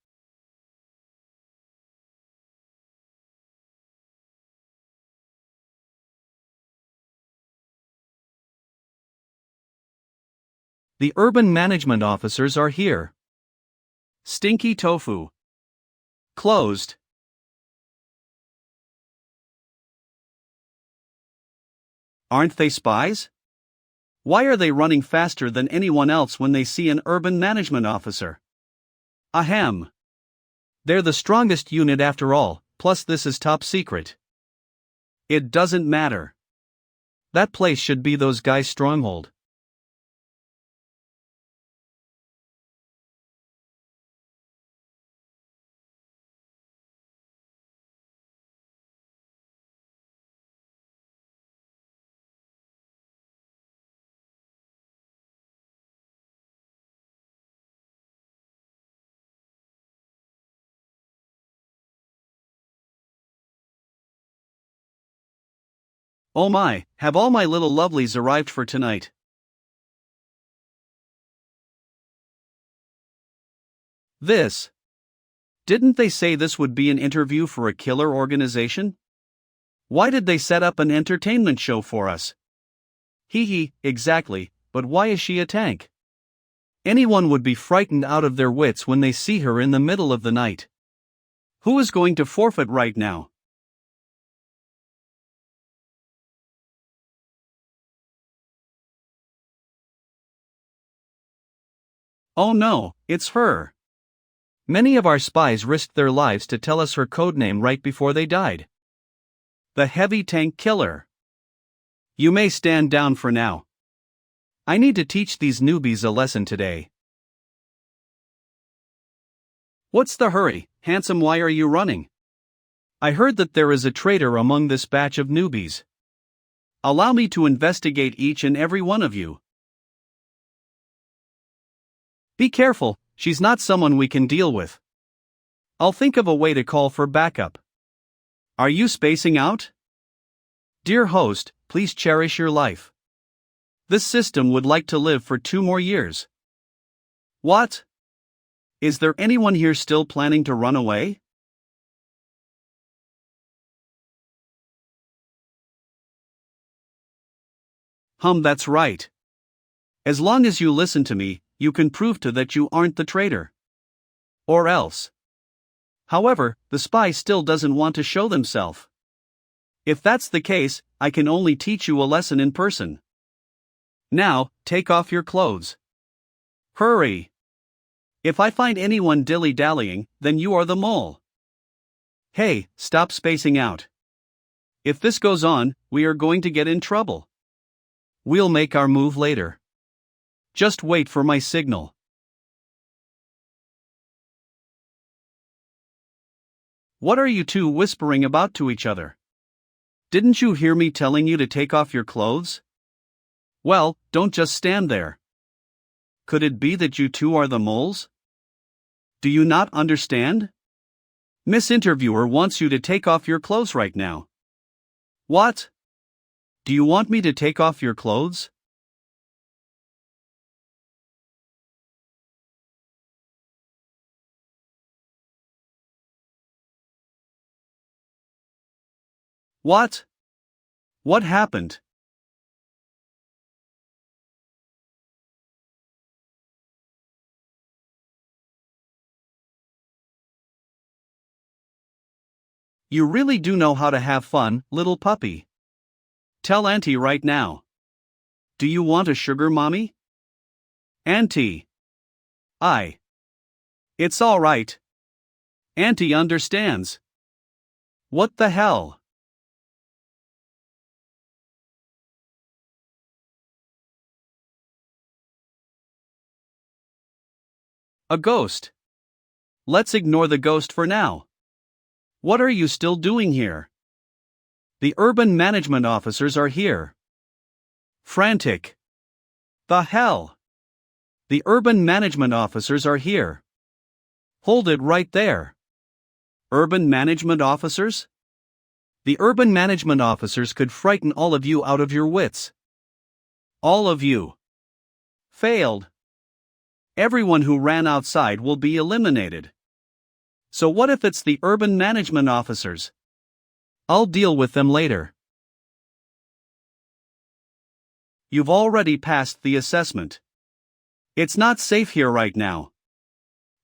The urban management officers are here. Stinky tofu. Closed. Aren't they spies? Why are they running faster than anyone else when they see an urban management officer? Ahem. They're the strongest unit after all, plus this is top secret. It doesn't matter. That place should be those guys' stronghold. Oh my, have all my little lovelies arrived for tonight? This. Didn't they say this would be an interview for a killer organization? Why did they set up an entertainment show for us? Hee hee, exactly, but why is she a tank? Anyone would be frightened out of their wits when they see her in the middle of the night. Who is going to forfeit right now? Oh no, it's her. Many of our spies risked their lives to tell us her codename right before they died. The heavy tank killer. You may stand down for now. I need to teach these newbies a lesson today. What's the hurry, handsome? Why are you running? I heard that there is a traitor among this batch of newbies. Allow me to investigate each and every one of you. Be careful, she's not someone we can deal with. I'll think of a way to call for backup. Are you spacing out? Dear host, please cherish your life. This system would like to live for 2 more years. What? Is there anyone here still planning to run away? That's right. As long as you listen to me, you can prove to that you aren't the traitor. Or else. However, the spy still doesn't want to show themselves. If that's the case, I can only teach you a lesson in person. Now, take off your clothes. Hurry! If I find anyone dilly-dallying, then you are the mole. Hey, stop spacing out. If this goes on, we are going to get in trouble. We'll make our move later. Just wait for my signal. What are you two whispering about to each other? Didn't you hear me telling you to take off your clothes? Well, don't just stand there. Could it be that you two are the moles? Do you not understand? Miss Interviewer wants you to take off your clothes right now. What? Do you want me to take off your clothes? What? What happened? You really do know how to have fun, little puppy. Tell Auntie right now. Do you want a sugar mommy? Auntie. It's all right. Auntie understands. What the hell? A ghost. Let's ignore the ghost for now. What are you still doing here? The urban management officers are here. Frantic. The hell? The urban management officers are here. Hold it right there. Urban management officers? The urban management officers could frighten all of you out of your wits. All of you. Failed. Everyone who ran outside will be eliminated. So what if it's the urban management officers? I'll deal with them later. You've already passed the assessment. It's not safe here right now.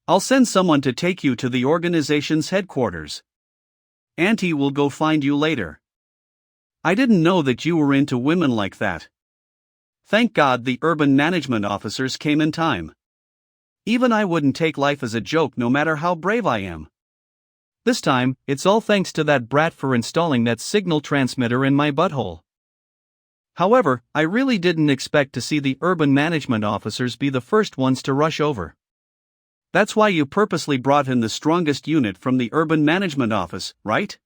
I'll send someone to take you to the organization's headquarters. Auntie will go find you later. I didn't know that you were into women like that. Thank God the urban management officers came in time. Even I wouldn't take life as a joke no matter how brave I am. This time, it's all thanks to that brat for installing that signal transmitter in my butthole. However, I really didn't expect to see the urban management officers be the first ones to rush over. That's why you purposely brought in the strongest unit from the urban management office, right?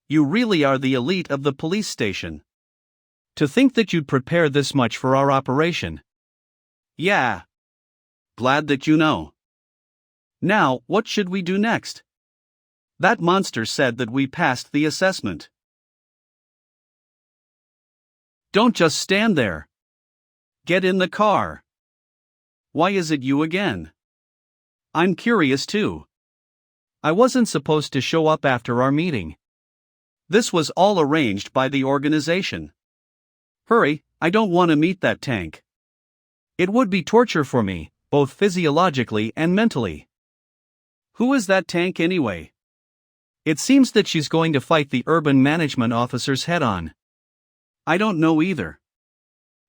You really are the elite of the police station. To think that you'd prepare this much for our operation. Yeah. Glad that you know. Now, what should we do next? That monster said that we passed the assessment. Don't just stand there. Get in the car. Why is it you again? I'm curious too. I wasn't supposed to show up after our meeting. This was all arranged by the organization. Hurry, I don't want to meet that tank. It would be torture for me, both physiologically and mentally. Who is that tank anyway? It seems that she's going to fight the urban management officers head-on. I don't know either.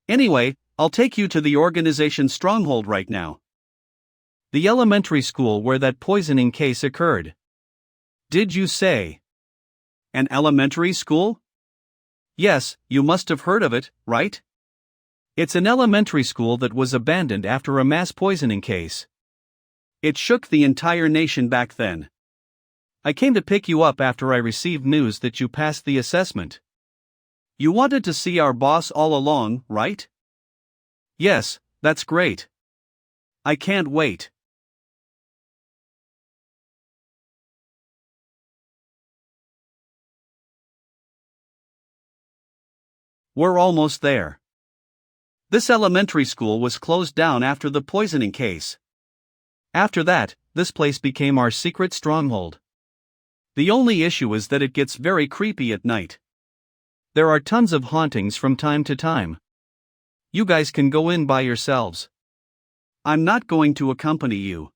Anyway, I'll take you to the organization's stronghold right now. The elementary school where that poisoning case occurred. Did you say? An elementary school? Yes, you must have heard of it, right? It's an elementary school that was abandoned after a mass poisoning case. It shook the entire nation back then. I came to pick you up after I received news that you passed the assessment. You wanted to see our boss all along, right? Yes, that's great. I can't wait. We're almost there. This elementary school was closed down after the poisoning case. After that, this place became our secret stronghold. The only issue is that it gets very creepy at night. There are tons of hauntings from time to time. You guys can go in by yourselves. I'm not going to accompany you.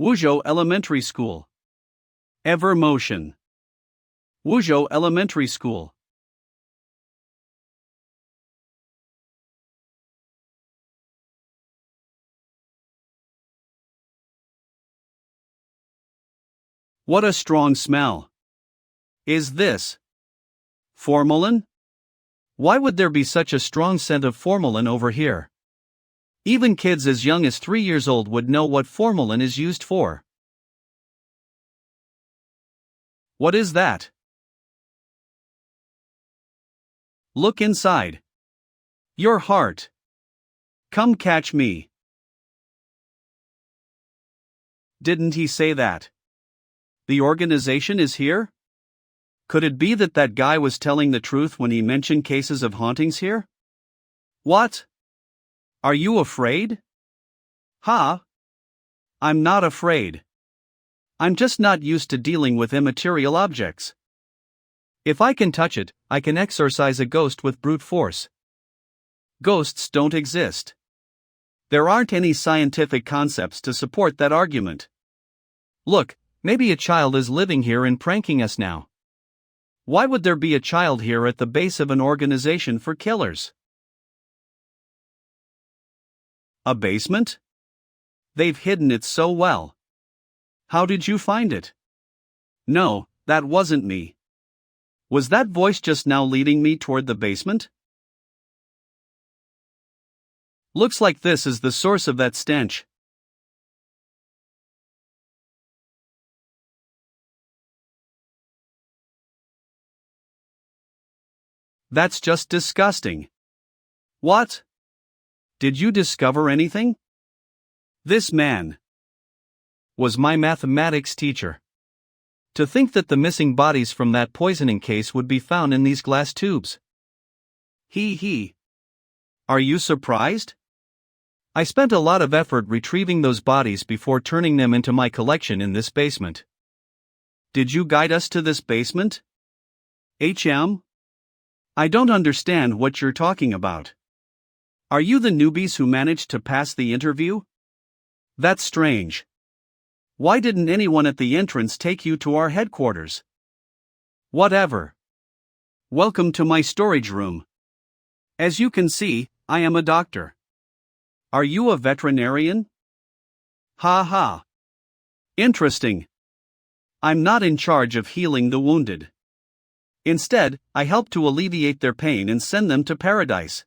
Wuzhou Elementary School. Ever Motion. Wuzhou Elementary School. What a strong smell. Is this formalin? Why would there be such a strong scent of formalin over here? Even kids as young as 3 years old would know what formalin is used for. What is that? Look inside. Your heart. Come catch me. Didn't he say that? The organization is here? Could it be that that guy was telling the truth when he mentioned cases of hauntings here? What? Are you afraid? Ha? I'm not afraid. I'm just not used to dealing with immaterial objects. If I can touch it, I can exorcise a ghost with brute force. Ghosts don't exist. There aren't any scientific concepts to support that argument. Look, maybe a child is living here and pranking us now. Why would there be a child here at the base of an organization for killers? A basement? They've hidden it so well. How did you find it? No, that wasn't me. Was that voice just now leading me toward the basement? Looks like this is the source of that stench. That's just disgusting. What? Did you discover anything? This man was my mathematics teacher. To think that the missing bodies from that poisoning case would be found in these glass tubes. He. Are you surprised? I spent a lot of effort retrieving those bodies before turning them into my collection in this basement. Did you guide us to this basement? HM? I don't understand what you're talking about. Are you the newbies who managed to pass the interview? That's strange. Why didn't anyone at the entrance take you to our headquarters? Whatever. Welcome to my storage room. As you can see, I am a doctor. Are you a veterinarian? Ha ha. Interesting. I'm not in charge of healing the wounded. Instead, I help to alleviate their pain and send them to paradise.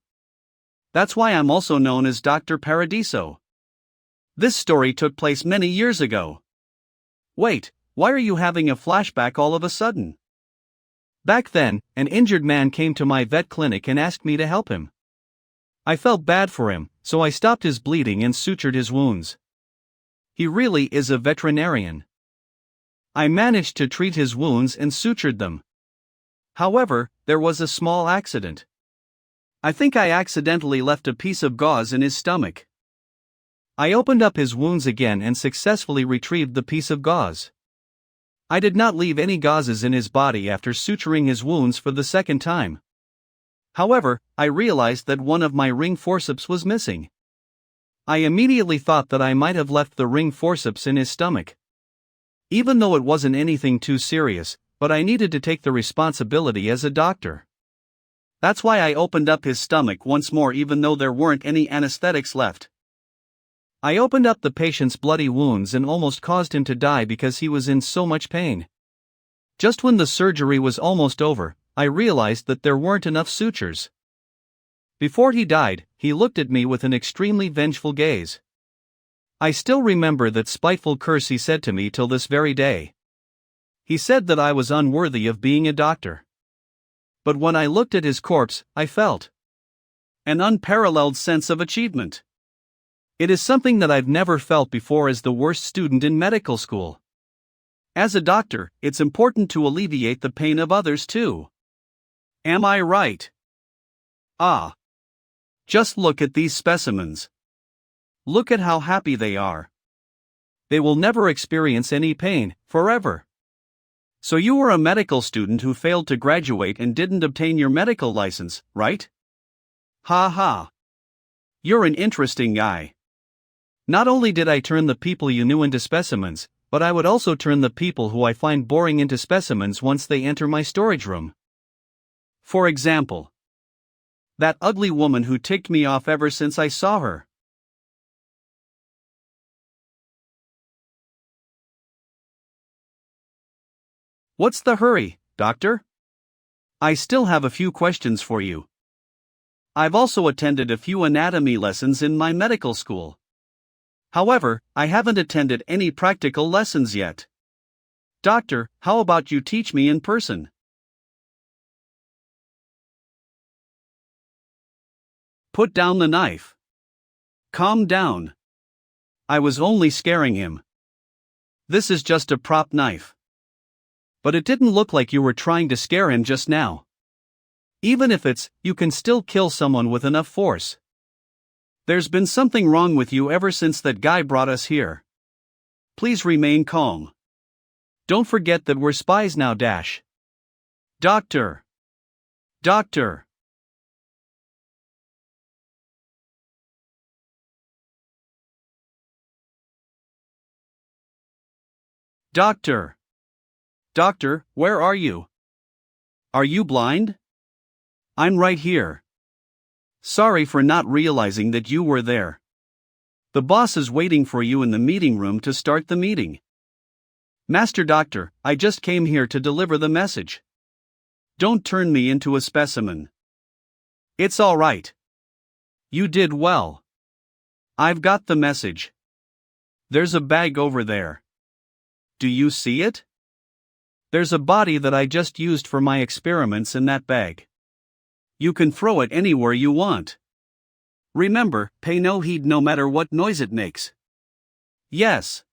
That's why I'm also known as Dr. Paradiso. This story took place many years ago. Wait, why are you having a flashback all of a sudden? Back then, an injured man came to my vet clinic and asked me to help him. I felt bad for him, so I stopped his bleeding and sutured his wounds. He really is a veterinarian. I managed to treat his wounds and sutured them. However, there was a small accident. I think I accidentally left a piece of gauze in his stomach. I opened up his wounds again and successfully retrieved the piece of gauze. I did not leave any gauzes in his body after suturing his wounds for the second time. However, I realized that one of my ring forceps was missing. I immediately thought that I might have left the ring forceps in his stomach. Even though it wasn't anything too serious, but I needed to take the responsibility as a doctor. That's why I opened up his stomach once more even though there weren't any anesthetics left. I opened up the patient's bloody wounds and almost caused him to die because he was in so much pain. Just when the surgery was almost over, I realized that there weren't enough sutures. Before he died, he looked at me with an extremely vengeful gaze. I still remember that spiteful curse he said to me till this very day. He said that I was unworthy of being a doctor. But when I looked at his corpse, I felt an unparalleled sense of achievement. It is something that I've never felt before as the worst student in medical school. As a doctor, it's important to alleviate the pain of others too. Am I right? Ah. Just look at these specimens. Look at how happy they are. They will never experience any pain, forever. So you were a medical student who failed to graduate and didn't obtain your medical license, right? Ha ha. You're an interesting guy. Not only did I turn the people you knew into specimens, but I would also turn the people who I find boring into specimens once they enter my storage room. For example, that ugly woman who ticked me off ever since I saw her. What's the hurry, doctor? I still have a few questions for you. I've also attended a few anatomy lessons in my medical school. However, I haven't attended any practical lessons yet. Doctor, how about you teach me in person? Put down the knife. Calm down. I was only scaring him. This is just a prop knife. But it didn't look like you were trying to scare him just now. Even if it's, you can still kill someone with enough force. There's been something wrong with you ever since that guy brought us here. Please remain calm. Don't forget that we're spies now. Doctor. Doctor. Doctor. Doctor, where are you? Are you blind? I'm right here. Sorry for not realizing that you were there. The boss is waiting for you in the meeting room to start the meeting. Master Doctor, I just came here to deliver the message. Don't turn me into a specimen. It's all right. You did well. I've got the message. There's a bag over there. Do you see it? There's a body that I just used for my experiments in that bag. You can throw it anywhere you want. Remember, pay no heed no matter what noise it makes. Yes.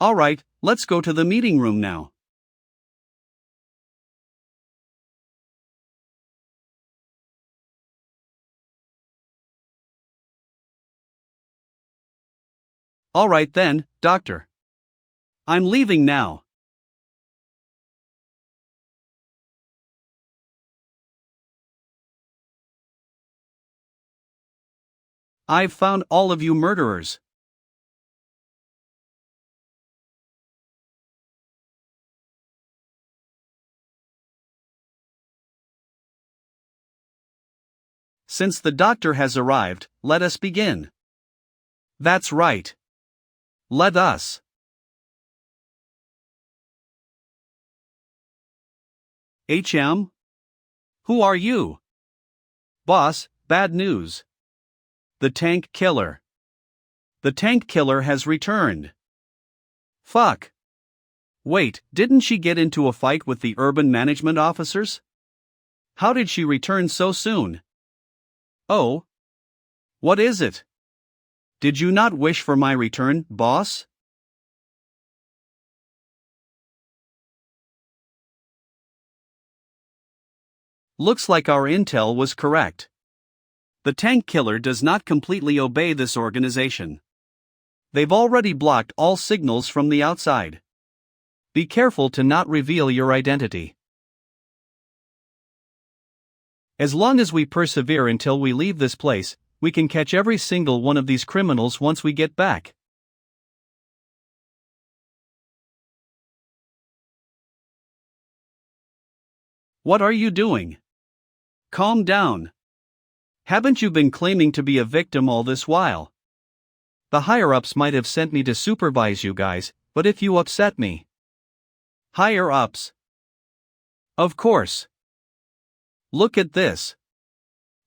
Alright, let's go to the meeting room now. Alright then, doctor. I'm leaving now. I've found all of you murderers. Since the doctor has arrived, let us begin. That's right. Let us. HM? Who are you? Boss, bad news. The tank killer. The tank killer has returned. Fuck. Wait, didn't she get into a fight with the urban management officers? How did she return so soon? Oh. What is it? Did you not wish for my return, boss? Looks like our intel was correct. The tank killer does not completely obey this organization. They've already blocked all signals from the outside. Be careful to not reveal your identity. As long as we persevere until we leave this place, we can catch every single one of these criminals once we get back. What are you doing? Calm down. Haven't you been claiming to be a victim all this while? The higher-ups might have sent me to supervise you guys, but if you upset me. Higher-ups. Of course. Look at this.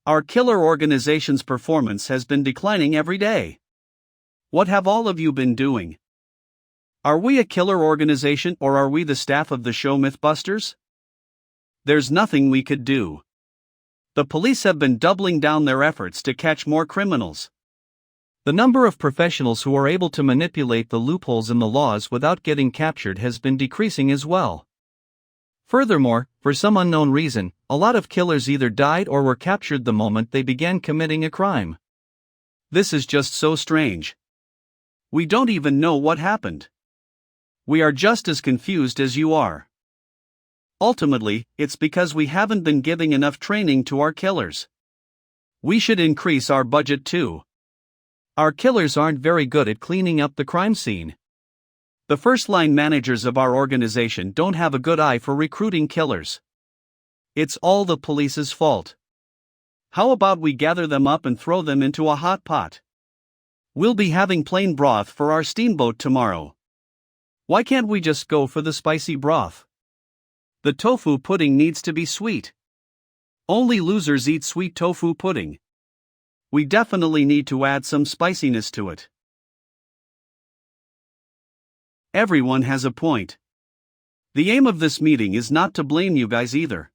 Our killer organization's performance has been declining every day. What have all of you been doing? Are we a killer organization or are we the staff of the show Mythbusters? There's nothing we could do. The police have been doubling down their efforts to catch more criminals. The number of professionals who are able to manipulate the loopholes in the laws without getting captured has been decreasing as well. Furthermore, for some unknown reason, a lot of killers either died or were captured the moment they began committing a crime. This is just so strange. We don't even know what happened. We are just as confused as you are. Ultimately, it's because we haven't been giving enough training to our killers. We should increase our budget too. Our killers aren't very good at cleaning up the crime scene. The first-line managers of our organization don't have a good eye for recruiting killers. It's all the police's fault. How about we gather them up and throw them into a hot pot? We'll be having plain broth for our steamboat tomorrow. Why can't we just go for the spicy broth? The tofu pudding needs to be sweet. Only losers eat sweet tofu pudding. We definitely need to add some spiciness to it. Everyone has a point. The aim of this meeting is not to blame you guys either.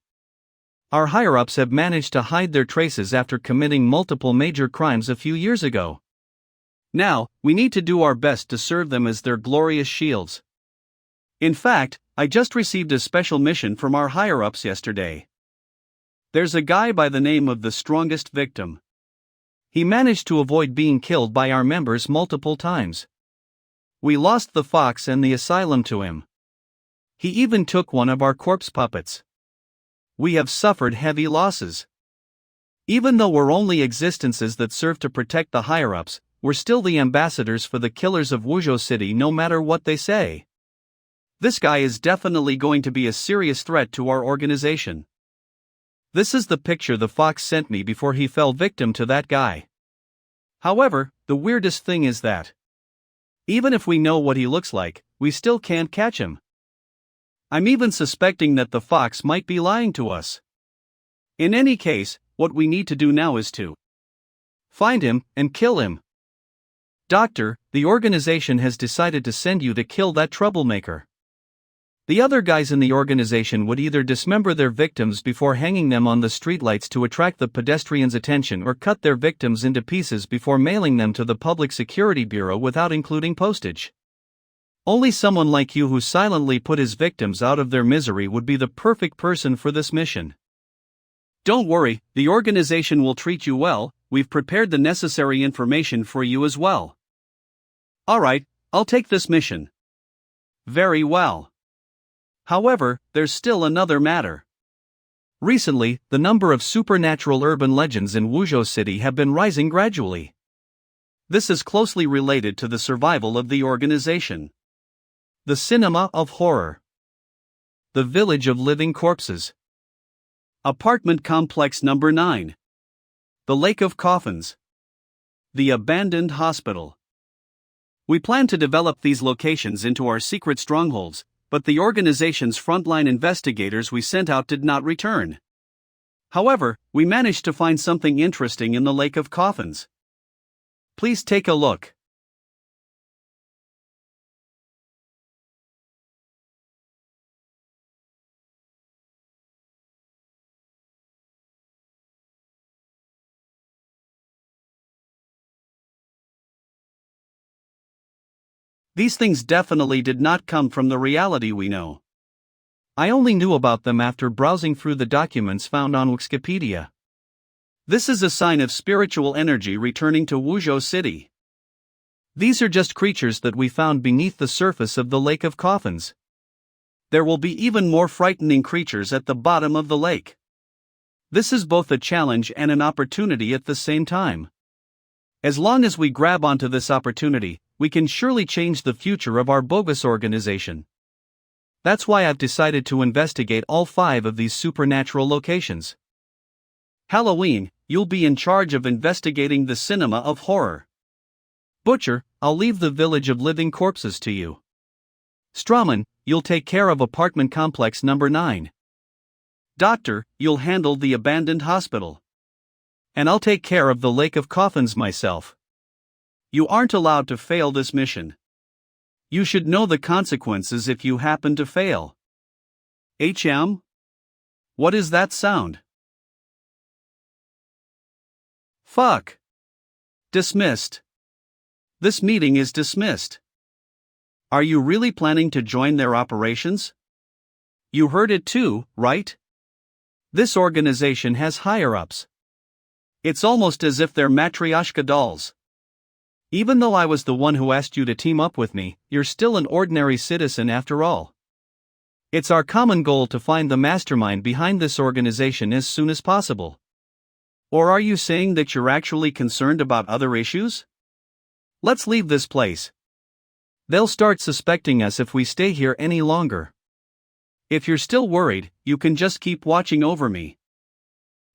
Our higher-ups have managed to hide their traces after committing multiple major crimes a few years ago. Now, we need to do our best to serve them as their glorious shields. In fact, I just received a special mission from our higher-ups yesterday. There's a guy by the name of the strongest victim. He managed to avoid being killed by our members multiple times. We lost the fox and the asylum to him. He even took one of our corpse puppets. We have suffered heavy losses. Even though we're only existences that serve to protect the higher-ups, we're still the ambassadors for the killers of Wuzhou City no matter what they say. This guy is definitely going to be a serious threat to our organization. This is the picture the fox sent me before he fell victim to that guy. However, the weirdest thing is that even if we know what he looks like, we still can't catch him. I'm even suspecting that the fox might be lying to us. In any case, what we need to do now is to find him and kill him. Doctor, the organization has decided to send you to kill that troublemaker. The other guys in the organization would either dismember their victims before hanging them on the streetlights to attract the pedestrians' attention or cut their victims into pieces before mailing them to the Public Security Bureau without including postage. Only someone like you who silently put his victims out of their misery would be the perfect person for this mission. Don't worry, the organization will treat you well. We've prepared the necessary information for you as well. Alright, I'll take this mission. Very well. However, there's still another matter. Recently, the number of supernatural urban legends in Wuzhou City have been rising gradually. This is closely related to the survival of the organization. The Cinema of Horror. The Village of Living Corpses. Apartment Complex Number 9. The Lake of Coffins. The Abandoned Hospital. We plan to develop these locations into our secret strongholds, but the organization's frontline investigators we sent out did not return. However, we managed to find something interesting in the Lake of Coffins. Please take a look. These things definitely did not come from the reality we know. I only knew about them after browsing through the documents found on Wikipedia. This is a sign of spiritual energy returning to Wuzhou City. These are just creatures that we found beneath the surface of the Lake of Coffins. There will be even more frightening creatures at the bottom of the lake. This is both a challenge and an opportunity at the same time. As long as we grab onto this opportunity, we can surely change the future of our bogus organization. That's why I've decided to investigate all 5 of these supernatural locations. Halloween, you'll be in charge of investigating the Cinema of Horror. Butcher, I'll leave the village of living corpses to you. Strawman, you'll take care of apartment complex number 9. Doctor, you'll handle the abandoned hospital. And I'll take care of the lake of coffins myself. You aren't allowed to fail this mission. You should know the consequences if you happen to fail. HM? What is that sound? Fuck. Dismissed. This meeting is dismissed. Are you really planning to join their operations? You heard it too, right? This organization has higher-ups. It's almost as if they're matryoshka dolls. Even though I was the one who asked you to team up with me, you're still an ordinary citizen after all. It's our common goal to find the mastermind behind this organization as soon as possible. Or are you saying that you're actually concerned about other issues? Let's leave this place. They'll start suspecting us if we stay here any longer. If you're still worried, you can just keep watching over me.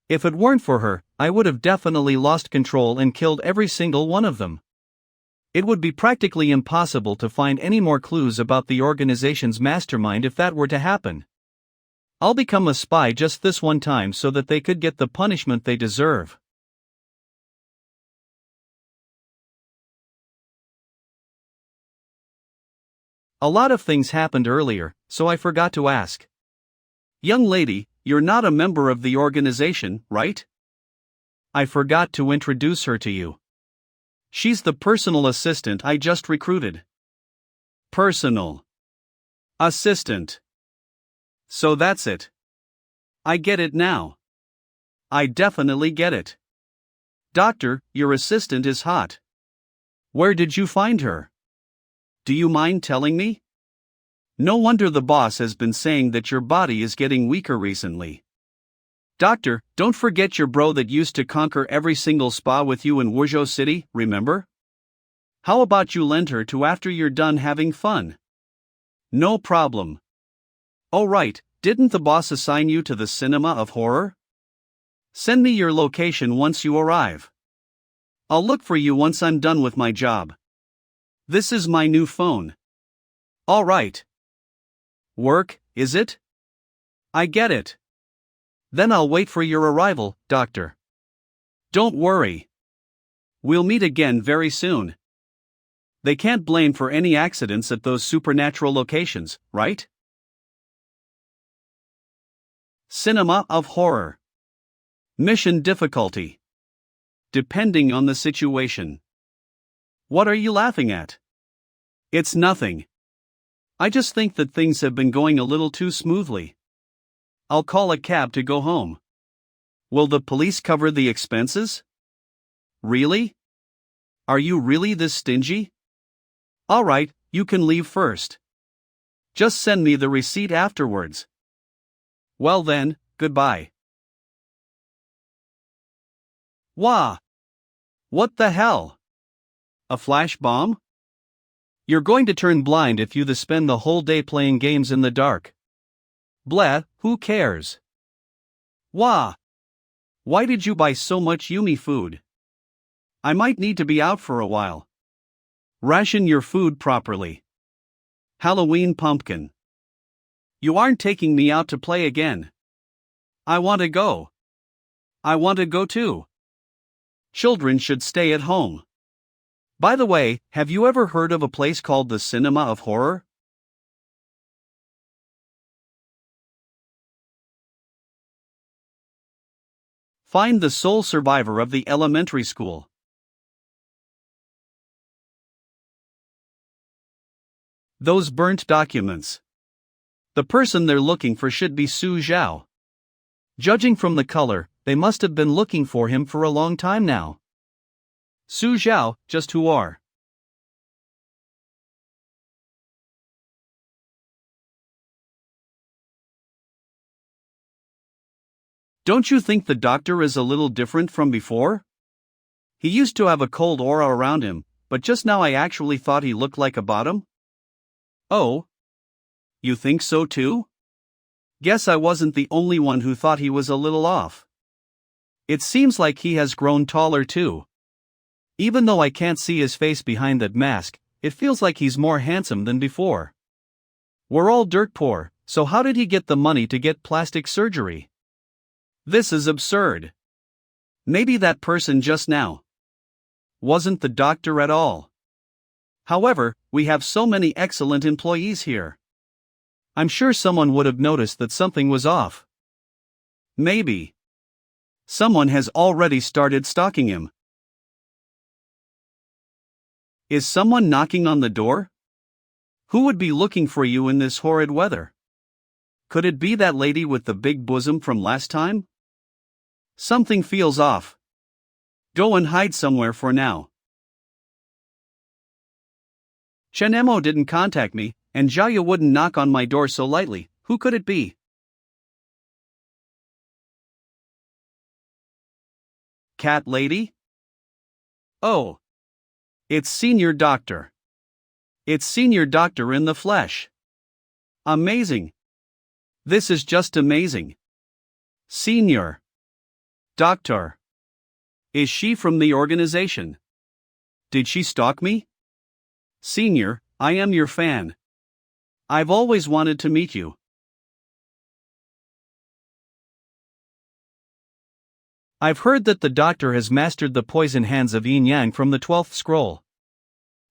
If it weren't for her, I would have definitely lost control and killed every single one of them. It would be practically impossible to find any more clues about the organization's mastermind if that were to happen. I'll become a spy just this one time so that they could get the punishment they deserve. A lot of things happened earlier, so I forgot to ask. Young lady, you're not a member of the organization, right? I forgot to introduce her to you. She's the personal assistant I just recruited. Personal assistant. So that's it. I get it now. I definitely get it. Doctor, your assistant is hot. Where did you find her? Do you mind telling me? No wonder the boss has been saying that your body is getting weaker recently. Doctor, don't forget your bro that used to conquer every single spa with you in Wuzhou City, remember? How about you lend her to after you're done having fun? No problem. Oh right, didn't the boss assign you to the cinema of horror? Send me your location once you arrive. I'll look for you once I'm done with my job. This is my new phone. All right. Work, is it? I get it. Then I'll wait for your arrival, Doctor. Don't worry. We'll meet again very soon. They can't blame for any accidents at those supernatural locations, right? Cinema of horror. Mission difficulty. Depending on the situation. What are you laughing at? It's nothing. I just think that things have been going a little too smoothly. I'll call a cab to go home. Will the police cover the expenses? Really? Are you really this stingy? All right, you can leave first. Just send me the receipt afterwards. Well then, goodbye. Wah! What the hell? A flash bomb? You're going to turn blind if you spend the whole day playing games in the dark. Blah, who cares? Wah! Why did you buy so much Yumi food? I might need to be out for a while. Ration your food properly. Halloween pumpkin. You aren't taking me out to play again. I want to go. I want to go too. Children should stay at home. By the way, have you ever heard of a place called the Cinema of Horror? Find the sole survivor of the elementary school. Those burnt documents. The person they're looking for should be Su Zhao. Judging from the color, they must have been looking for him for a long time now. Su Zhao, just who are? Don't you think the doctor is a little different from before? He used to have a cold aura around him, but just now I actually thought he looked like a bottom. Oh? You think so too? Guess I wasn't the only one who thought he was a little off. It seems like he has grown taller too. Even though I can't see his face behind that mask, it feels like he's more handsome than before. We're all dirt poor, so how did he get the money to get plastic surgery? This is absurd. Maybe that person just now wasn't the doctor at all. However, we have so many excellent employees here. I'm sure someone would have noticed that something was off. Maybe someone has already started stalking him. Is someone knocking on the door? Who would be looking for you in this horrid weather? Could it be that lady with the big bosom from last time? Something feels off. Go and hide somewhere for now. Shenemo didn't contact me, and Jaya wouldn't knock on my door so lightly. Who could it be? Cat lady? Oh. It's Senior Doctor. It's Senior Doctor in the flesh. Amazing. This is just amazing. Senior Doctor. Is she from the organization? Did she stalk me? Senior, I am your fan. I've always wanted to meet you. I've heard that the doctor has mastered the poison hands of Yin Yang from the 12th scroll.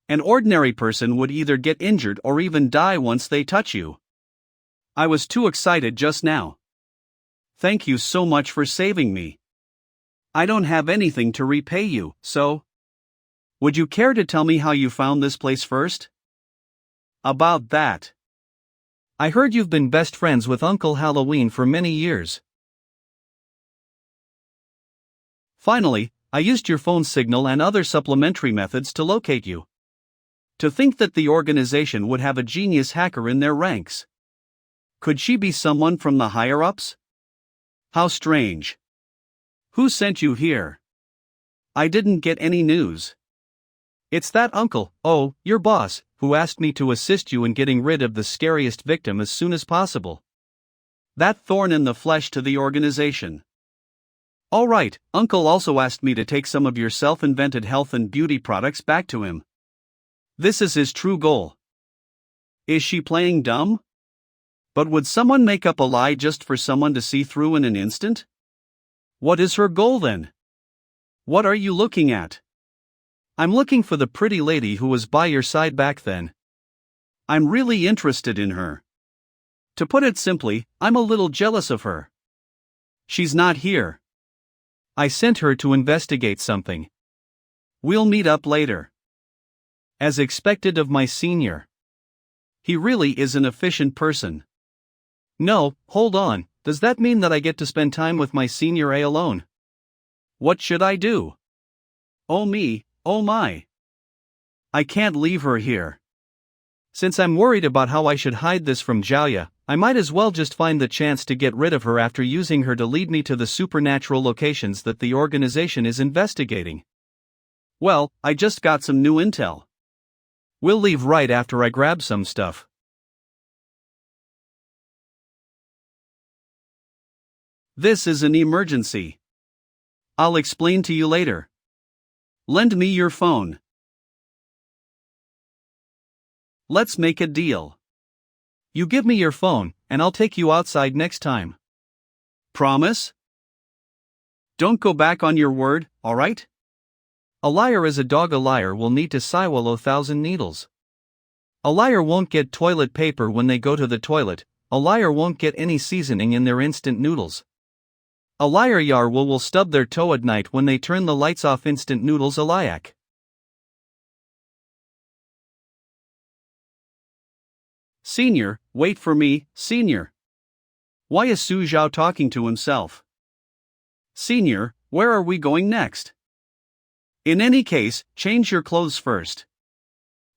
An ordinary person would either get injured or even die once they touch you. I was too excited just now. Thank you so much for saving me. I don't have anything to repay you, so would you care to tell me how you found this place first? About that. I heard you've been best friends with Uncle Halloween for many years. Finally, I used your phone signal and other supplementary methods to locate you. To think that the organization would have a genius hacker in their ranks. Could she be someone from the higher-ups? How strange. Who sent you here? I didn't get any news. It's that uncle, oh, your boss, who asked me to assist you in getting rid of the scariest victim as soon as possible. That thorn in the flesh to the organization. All right, Uncle also asked me to take some of your self-invented health and beauty products back to him. This is his true goal. Is she playing dumb? But would someone make up a lie just for someone to see through in an instant? What is her goal then? What are you looking at? I'm looking for the pretty lady who was by your side back then. I'm really interested in her. To put it simply, I'm a little jealous of her. She's not here. I sent her to investigate something. We'll meet up later. As expected of my senior. He really is an efficient person. No, hold on, does that mean that I get to spend time with my senior A alone? What should I do? Oh me, oh my. I can't leave her here. Since I'm worried about how I should hide this from Jiaoya, I might as well just find the chance to get rid of her after using her to lead me to the supernatural locations that the organization is investigating. Well, I just got some new intel. We'll leave right after I grab some stuff. This is an emergency. I'll explain to you later. Lend me your phone. Let's make a deal. You give me your phone, and I'll take you outside next time. Promise? Don't go back on your word, alright? A liar is a dog. A liar will need to swallow 1,000 needles. A liar won't get toilet paper when they go to the toilet. A liar won't get any seasoning in their instant noodles. A liar will stub their toe at night when they turn the lights off. Instant noodles. A liac. Senior, wait for me, Senior. Why is Su Zhao talking to himself? Senior, where are we going next? In any case, change your clothes first.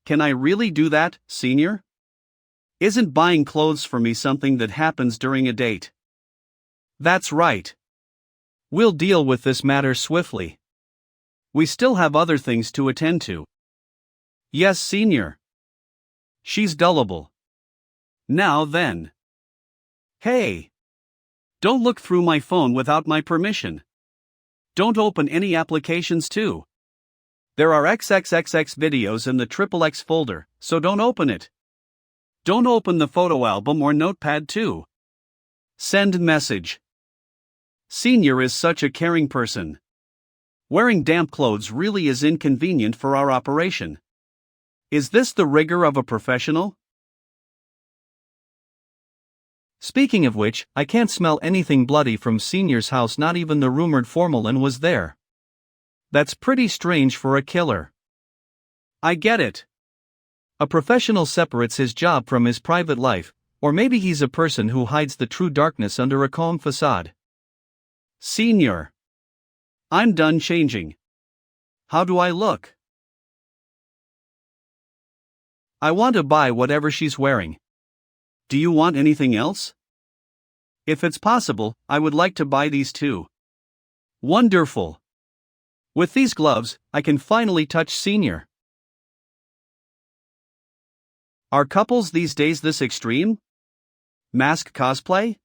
Can I really do that, Senior? Isn't buying clothes for me something that happens during a date? That's right. We'll deal with this matter swiftly. We still have other things to attend to. Yes, Senior. She's gullible. Now then. Hey! Don't look through my phone without my permission. Don't open any applications too. There are XXXX videos in the XXX folder, so don't open it. Don't open the photo album or notepad too. Send message. Senior is such a caring person. Wearing damp clothes really is inconvenient for our operation. Is this the rigor of a professional? Speaking of which, I can't smell anything bloody from Senior's house, not even the rumored formalin was there. That's pretty strange for a killer. I get it. A professional separates his job from his private life, or maybe he's a person who hides the true darkness under a calm facade. Senior. I'm done changing. How do I look? I want to buy whatever she's wearing. Do you want anything else? If it's possible, I would like to buy these too. Wonderful. With these gloves, I can finally touch Senior. Are couples these days this extreme? Mask cosplay?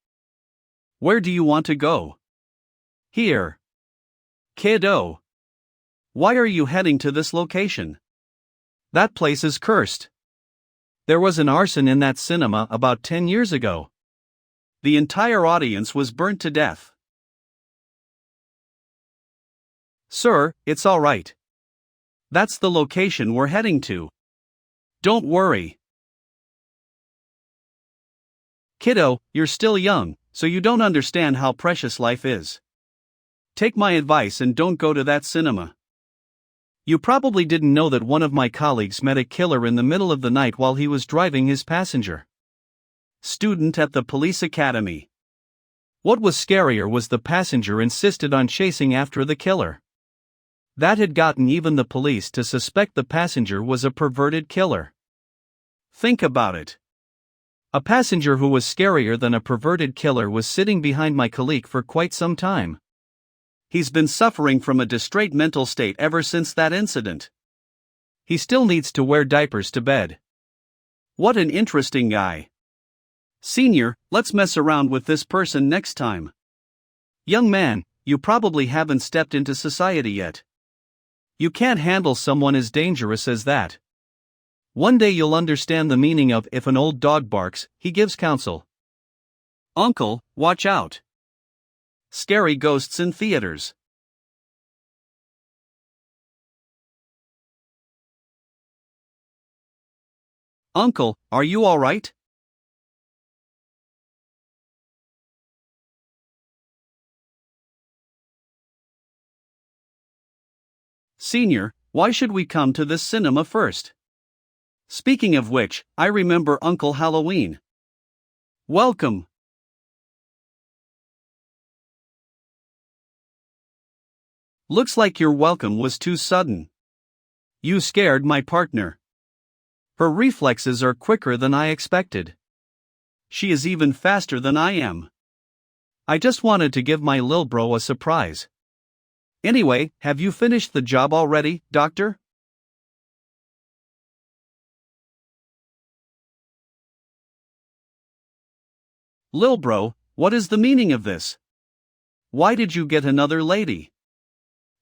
Where do you want to go? Here. Kiddo. Why are you heading to this location? That place is cursed. There was an arson in that cinema about 10 years ago. The entire audience was burnt to death. Sir, it's all right. That's the location we're heading to. Don't worry. Kiddo, you're still young, so you don't understand how precious life is. Take my advice and don't go to that cinema. You probably didn't know that one of my colleagues met a killer in the middle of the night while he was driving his passenger. Student at the police academy. What was scarier was the passenger insisted on chasing after the killer. That had gotten even the police to suspect the passenger was a perverted killer. Think about it. A passenger who was scarier than a perverted killer was sitting behind my colleague for quite some time. He's been suffering from a distraught mental state ever since that incident. He still needs to wear diapers to bed. What an interesting guy. Senior, let's mess around with this person next time. Young man, you probably haven't stepped into society yet. You can't handle someone as dangerous as that. One day you'll understand the meaning of if an old dog barks, he gives counsel. Uncle, watch out. Scary ghosts in theaters. Uncle, are you all right? Senior, why should we come to this cinema first? Speaking of which, I remember Uncle Halloween. Welcome. Looks like your welcome was too sudden. You scared my partner. Her reflexes are quicker than I expected. She is even faster than I am. I just wanted to give my lil bro a surprise. Anyway, have you finished the job already, doctor? Lil bro, what is the meaning of this? Why did you get another lady?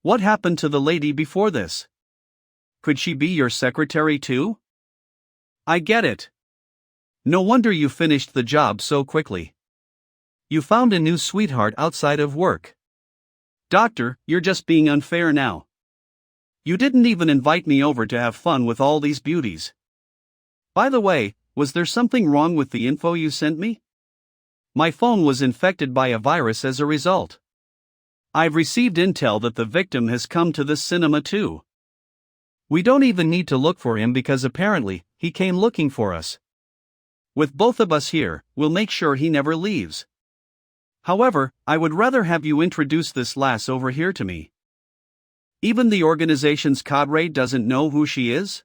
What happened to the lady before this? Could she be your secretary too? I get it. No wonder you finished the job so quickly. You found a new sweetheart outside of work. Doctor, you're just being unfair now. You didn't even invite me over to have fun with all these beauties. By the way, was there something wrong with the info you sent me? My phone was infected by a virus as a result. I've received intel that the victim has come to this cinema too. We don't even need to look for him because apparently, he came looking for us. With both of us here, we'll make sure he never leaves. However, I would rather have you introduce this lass over here to me. Even the organization's cadre doesn't know who she is?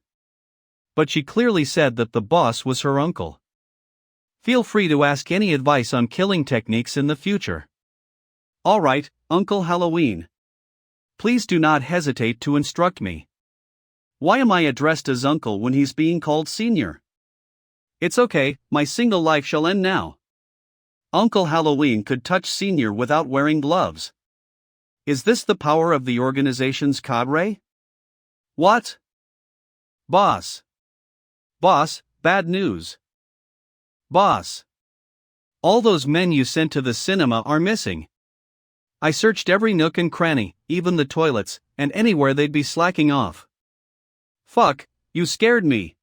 But she clearly said that the boss was her uncle. Feel free to ask any advice on killing techniques in the future. Alright, Uncle Halloween. Please do not hesitate to instruct me. Why am I addressed as uncle when he's being called senior? It's okay, my single life shall end now. Uncle Halloween could touch senior without wearing gloves. Is this the power of the organization's cadre? What? Boss. Boss, bad news. Boss. All those men you sent to the cinema are missing. I searched every nook and cranny, even the toilets, and anywhere they'd be slacking off. Fuck, you scared me.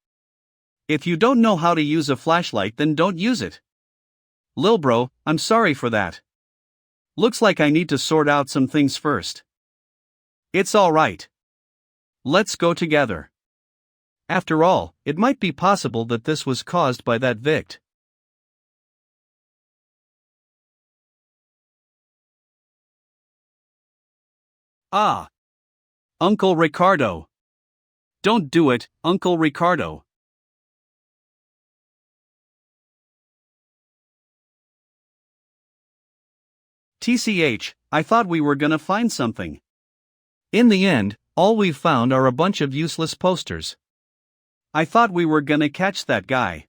If you don't know how to use a flashlight, then don't use it. Lil bro, I'm sorry for that. Looks like I need to sort out some things first. It's alright. Let's go together. After all, it might be possible that this was caused by that Vict. Ah. Uncle Ricardo. Don't do it, Uncle Ricardo. TCH, I thought we were gonna find something. In the end, all we've found are a bunch of useless posters. I thought we were gonna catch that guy.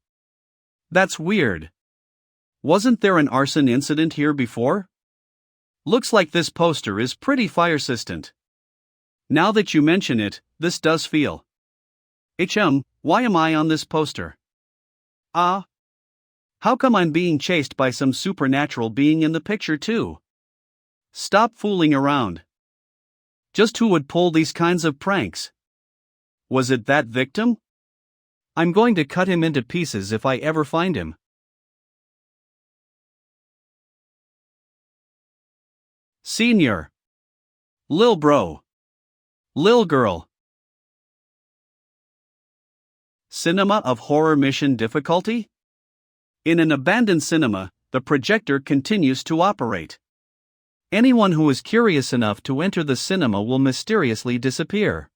That's weird. Wasn't there an arson incident here before? Looks like this poster is pretty fire-resistant. Now that you mention it, this does feel. Why am I on this poster? Ah. How come I'm being chased by some supernatural being in the picture too? Stop fooling around. Just who would pull these kinds of pranks? Was it that victim? I'm going to cut him into pieces if I ever find him. Senior. Lil bro. Lil girl. Cinema of horror mission difficulty? In an abandoned cinema, the projector continues to operate. Anyone who is curious enough to enter the cinema will mysteriously disappear.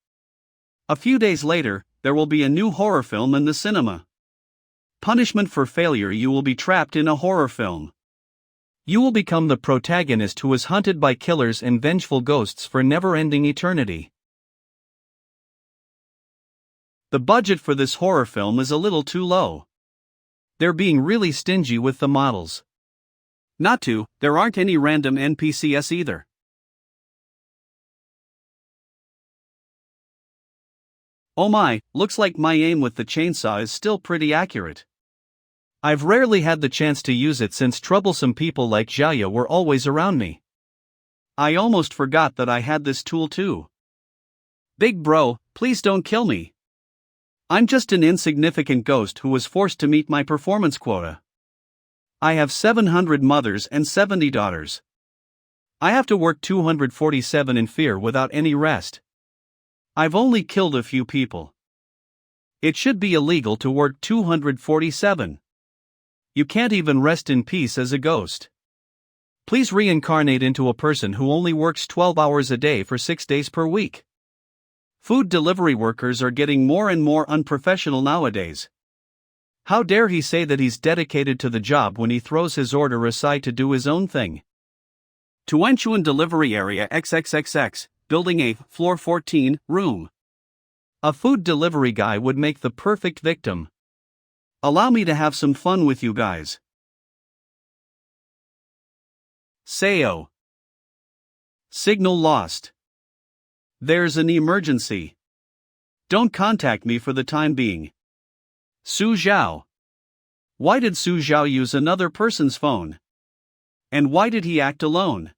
A few days later, there will be a new horror film in the cinema. Punishment for failure: you will be trapped in a horror film. You will become the protagonist who is hunted by killers and vengeful ghosts for never-ending eternity. The budget for this horror film is a little too low. They're being really stingy with the models. There aren't any random NPCs either. Oh my, looks like my aim with the chainsaw is still pretty accurate. I've rarely had the chance to use it since troublesome people like Xiaoya were always around me. I almost forgot that I had this tool too. Big bro, please don't kill me. I'm just an insignificant ghost who was forced to meet my performance quota. I have 700 mothers and 70 daughters. I have to work 247 in fear without any rest. I've only killed a few people. It should be illegal to work 247. You can't even rest in peace as a ghost. Please reincarnate into a person who only works 12 hours a day for 6 days per week. Food delivery workers are getting more and more unprofessional nowadays. How dare he say that he's dedicated to the job when he throws his order aside to do his own thing? Tuanchuan Delivery Area XXXX, Building A, Floor 14, Room. A food delivery guy would make the perfect victim. Allow me to have some fun with you guys. Sayo. Signal lost. There's an emergency. Don't contact me for the time being. Su Zhao. Why did Su Zhao use another person's phone? And why did he act alone?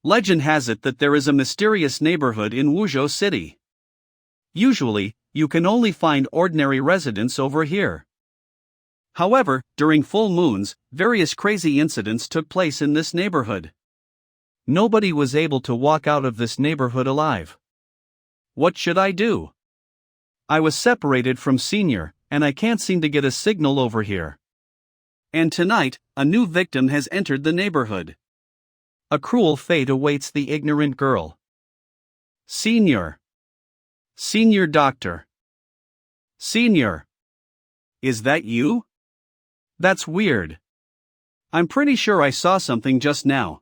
Legend has it that there is a mysterious neighborhood in Wuzhou City. Usually, you can only find ordinary residents over here. However, during full moons, various crazy incidents took place in this neighborhood. Nobody was able to walk out of this neighborhood alive. What should I do? I was separated from Senior, and I can't seem to get a signal over here. And tonight, a new victim has entered the neighborhood. A cruel fate awaits the ignorant girl. Senior. Senior doctor. Senior. Is that you? That's weird. I'm pretty sure I saw something just now.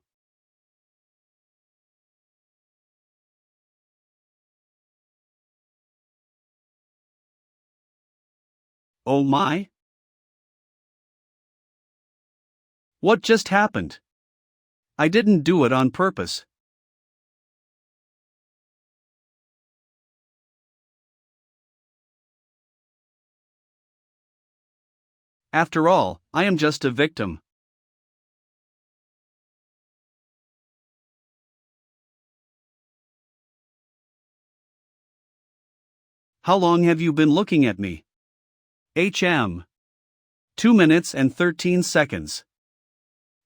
Oh my? What just happened? I didn't do it on purpose. After all, I am just a victim. How long have you been looking at me? HM. 2 minutes and 13 seconds.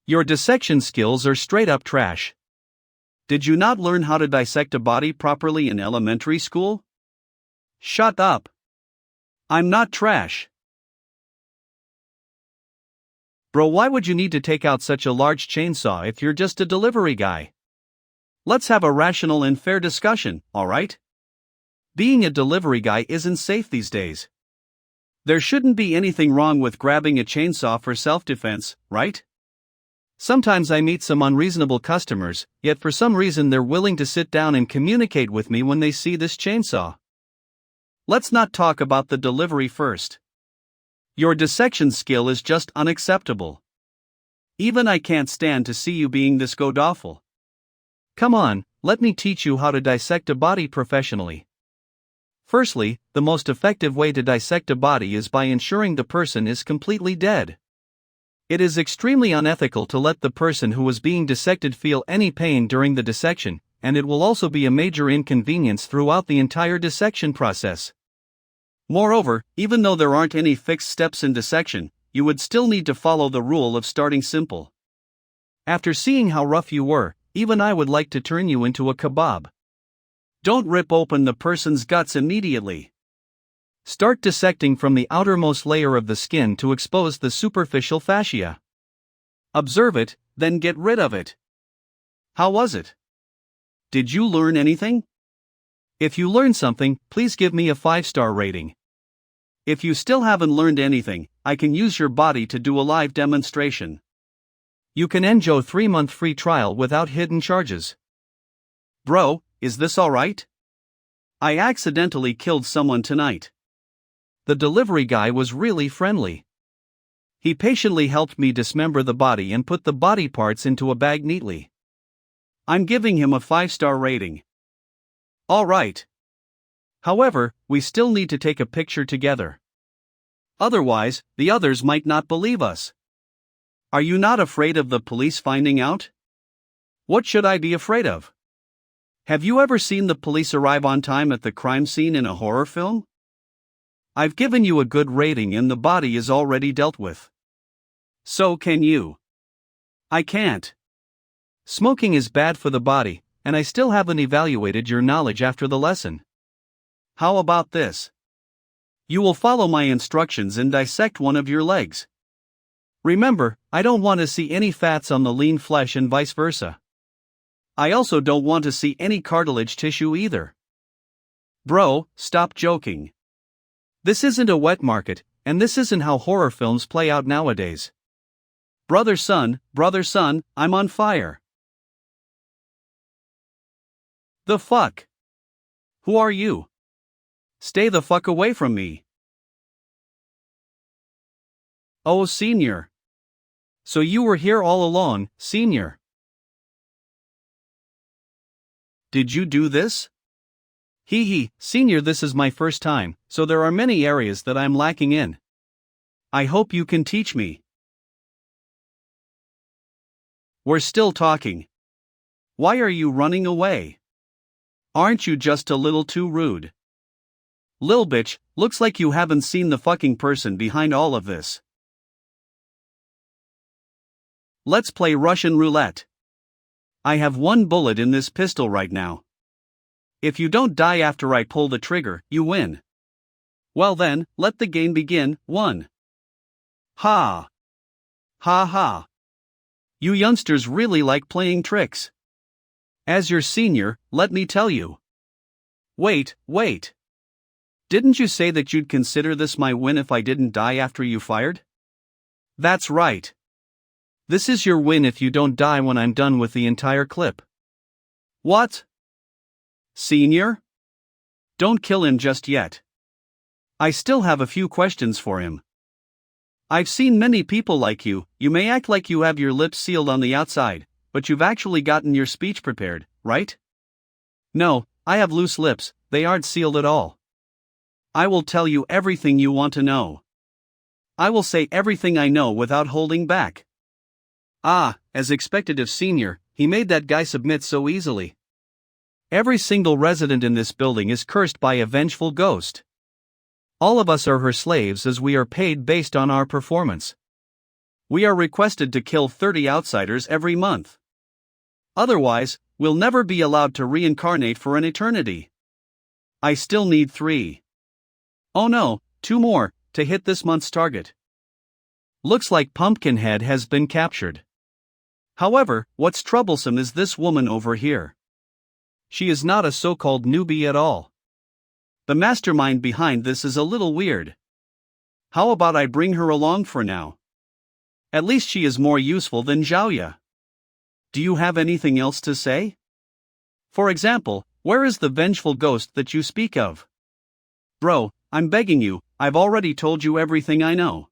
Your dissection skills are straight up trash. Did you not learn how to dissect a body properly in elementary school? Shut up. I'm not trash. Bro, why would you need to take out such a large chainsaw if you're just a delivery guy? Let's have a rational and fair discussion, alright? Being a delivery guy isn't safe these days. There shouldn't be anything wrong with grabbing a chainsaw for self-defense, right? Sometimes I meet some unreasonable customers, yet for some reason they're willing to sit down and communicate with me when they see this chainsaw. Let's not talk about the delivery first. Your dissection skill is just unacceptable. Even I can't stand to see you being this god-awful. Come on, let me teach you how to dissect a body professionally. Firstly, the most effective way to dissect a body is by ensuring the person is completely dead. It is extremely unethical to let the person who is being dissected feel any pain during the dissection, and it will also be a major inconvenience throughout the entire dissection process. Moreover, even though there aren't any fixed steps in dissection, you would still need to follow the rule of starting simple. After seeing how rough you were, even I would like to turn you into a kebab. Don't rip open the person's guts immediately. Start dissecting from the outermost layer of the skin to expose the superficial fascia. Observe it, then get rid of it. How was it? Did you learn anything? If you learned something, please give me a 5-star rating. If you still haven't learned anything, I can use your body to do a live demonstration. You can enjoy 3-month free trial without hidden charges. Bro, is this alright? I accidentally killed someone tonight. The delivery guy was really friendly. He patiently helped me dismember the body and put the body parts into a bag neatly. I'm giving him a 5-star rating. Alright. However, we still need to take a picture together. Otherwise, the others might not believe us. Are you not afraid of the police finding out? What should I be afraid of? Have you ever seen the police arrive on time at the crime scene in a horror film? I've given you a good rating and the body is already dealt with. So can you. I can't. Smoking is bad for the body, and I still haven't evaluated your knowledge after the lesson. How about this? You will follow my instructions and dissect one of your legs. Remember, I don't want to see any fats on the lean flesh and vice versa. I also don't want to see any cartilage tissue either. Bro, stop joking. This isn't a wet market, and this isn't how horror films play out nowadays. Brother son, I'm on fire. The fuck? Who are you? Stay the fuck away from me. Oh, senior. So you were here all along, senior. Did you do this? Hee hee, senior, this is my first time, so there are many areas that I'm lacking in. I hope you can teach me. We're still talking. Why are you running away? Aren't you just a little too rude? Lil bitch, looks like you haven't seen the fucking person behind all of this. Let's play Russian roulette. I have 1 bullet in this pistol right now. If you don't die after I pull the trigger, you win. Well then, let the game begin. 1. Ha. Ha ha. You youngsters really like playing tricks. As your senior, let me tell you. Wait. Didn't you say that you'd consider this my win if I didn't die after you fired? That's right. This is your win if you don't die when I'm done with the entire clip. What? Senior? Don't kill him just yet. I still have a few questions for him. I've seen many people like you. You may act like you have your lips sealed on the outside, but you've actually gotten your speech prepared, right? No, I have loose lips, they aren't sealed at all. I will tell you everything you want to know. I will say everything I know without holding back. Ah, as expected of Senior, he made that guy submit so easily. Every single resident in this building is cursed by a vengeful ghost. All of us are her slaves as we are paid based on our performance. We are requested to kill 30 outsiders every month. Otherwise, we'll never be allowed to reincarnate for an eternity. I still need 3. Oh no, 2 more, to hit this month's target. Looks like Pumpkinhead has been captured. However, what's troublesome is this woman over here. She is not a so-called newbie at all. The mastermind behind this is a little weird. How about I bring her along for now? At least she is more useful than Xiaoya. Do you have anything else to say? For example, where is the vengeful ghost that you speak of? Bro, I'm begging you, I've already told you everything I know.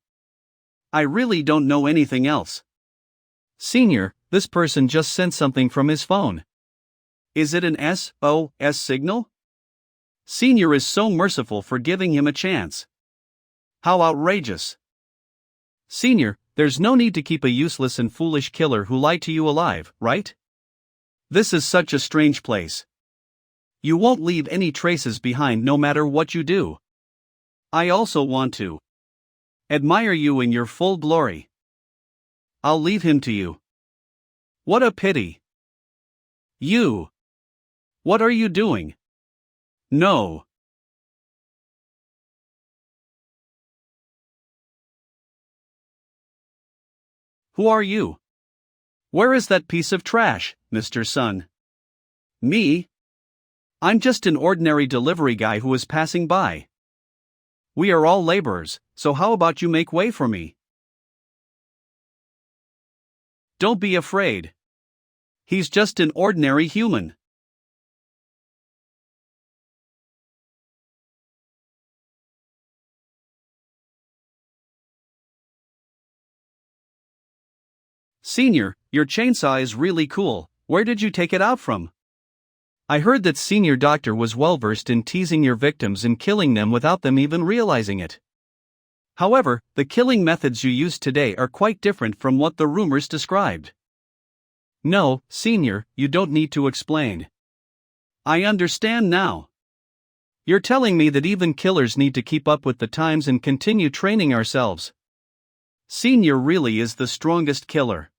I really don't know anything else. Senior, this person just sent something from his phone. Is it an SOS signal? Senior is so merciful for giving him a chance. How outrageous. Senior, there's no need to keep a useless and foolish killer who lied to you alive, right? This is such a strange place. You won't leave any traces behind no matter what you do. I also want to admire you in your full glory. I'll leave him to you. What a pity. You. What are you doing? No. Who are you? Where is that piece of trash, Mr. Sun? Me? I'm just an ordinary delivery guy who is passing by. We are all laborers, so how about you make way for me? Don't be afraid. He's just an ordinary human. Senior, your chainsaw is really cool. Where did you take it out from? I heard that Senior Doctor was well versed in teasing your victims and killing them without them even realizing it. However, the killing methods you used today are quite different from what the rumors described. No, Senior, you don't need to explain. I understand now. You're telling me that even killers need to keep up with the times and continue training ourselves. Senior really is the strongest killer.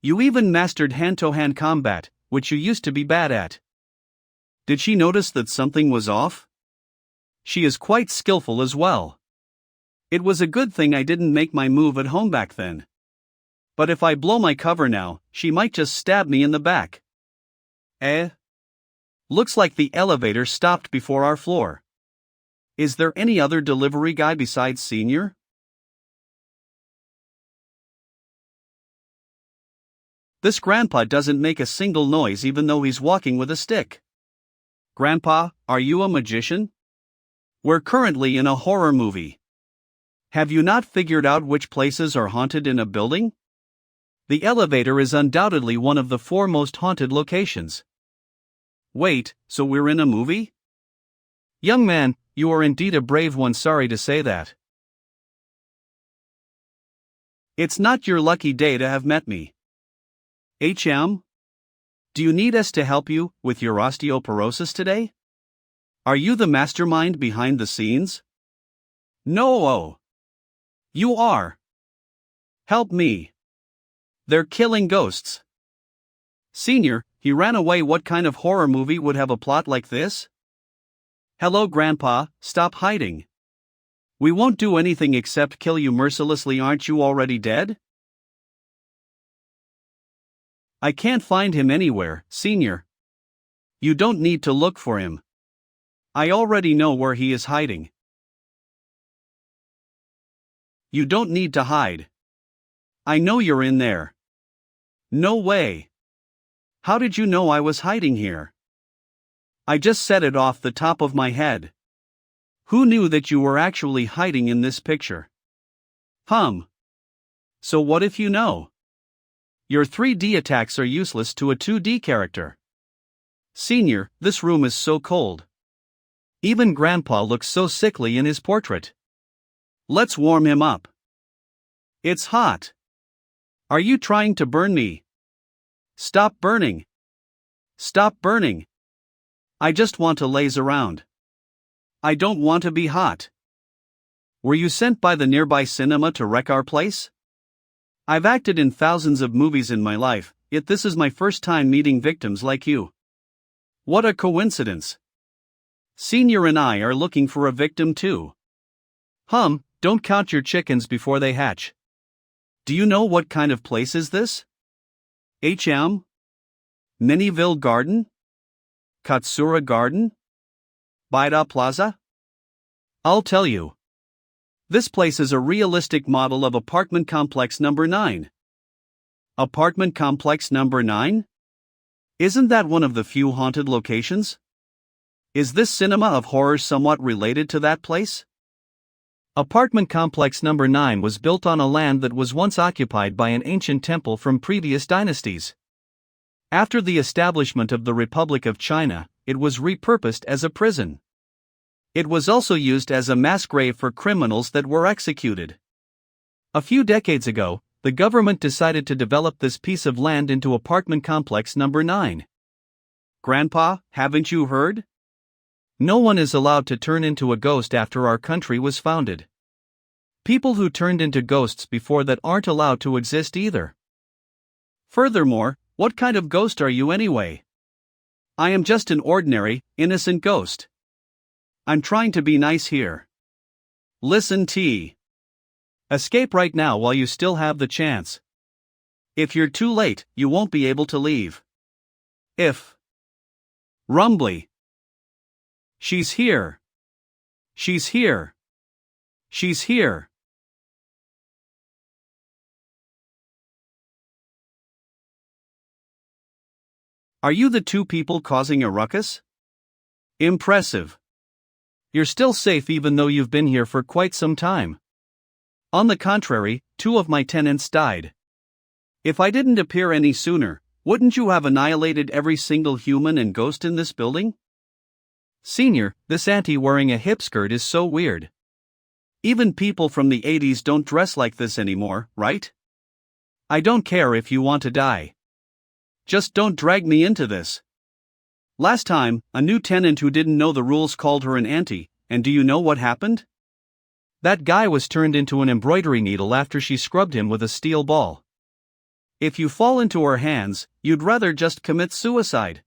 You even mastered hand-to-hand combat, which you used to be bad at. Did she notice that something was off? She is quite skillful as well. It was a good thing I didn't make my move at home back then. But if I blow my cover now, she might just stab me in the back. Looks like the elevator stopped before our floor. Is there any other delivery guy besides Senior? This grandpa doesn't make a single noise even though he's walking with a stick. Grandpa, are you a magician? We're currently in a horror movie. Have you not figured out which places are haunted in a building? The elevator is undoubtedly one of the 4 most haunted locations. Wait, so we're in a movie? Young man, you are indeed a brave one, sorry to say that. It's not your lucky day to have met me. HM? Do you need us to help you with your osteoporosis today? Are you the mastermind behind the scenes? No. You are. Help me. They're killing ghosts. Senior, he ran away. What kind of horror movie would have a plot like this? Hello, Grandpa, stop hiding. We won't do anything except kill you mercilessly. Aren't you already dead? I can't find him anywhere, Senior. You don't need to look for him. I already know where he is hiding. You don't need to hide. I know you're in there. No way. How did you know I was hiding here? I just said it off the top of my head. Who knew that you were actually hiding in this picture? So what if you know? Your 3D attacks are useless to a 2D character. Senior, this room is so cold. Even Grandpa looks so sickly in his portrait. Let's warm him up. It's hot. Are you trying to burn me? Stop burning. Stop burning. I just want to laze around. I don't want to be hot. Were you sent by the nearby cinema to wreck our place? I've acted in thousands of movies in my life, yet this is my first time meeting victims like you. What a coincidence. Senior and I are looking for a victim too. Don't count your chickens before they hatch. Do you know what kind of place is this? Miniville Garden? Katsura Garden? Baida Plaza? I'll tell you. This place is a realistic model of apartment complex number 9. Apartment complex number 9? Isn't that one of the few haunted locations? Is this cinema of horror somewhat related to that place? Apartment complex number 9 was built on a land that was once occupied by an ancient temple from previous dynasties. After the establishment of the Republic of China, it was repurposed as a prison. It was also used as a mass grave for criminals that were executed. A few decades ago, the government decided to develop this piece of land into apartment complex number 9. Grandpa, haven't you heard? No one is allowed to turn into a ghost after our country was founded. People who turned into ghosts before that aren't allowed to exist either. Furthermore, what kind of ghost are you anyway? I am just an ordinary, innocent ghost. I'm trying to be nice here. Listen, T. Escape right now while you still have the chance. If you're too late, you won't be able to leave. If. Rumbly. She's here. She's here. She's here. Are you the two people causing a ruckus? Impressive. You're still safe even though you've been here for quite some time. On the contrary, 2 of my tenants died. If I didn't appear any sooner, wouldn't you have annihilated every single human and ghost in this building? Senior, this auntie wearing a hip skirt is so weird. Even people from the 80s don't dress like this anymore, right? I don't care if you want to die. Just don't drag me into this. Last time, a new tenant who didn't know the rules called her an auntie, and do you know what happened? That guy was turned into an embroidery needle after she scrubbed him with a steel ball. If you fall into her hands, you'd rather just commit suicide.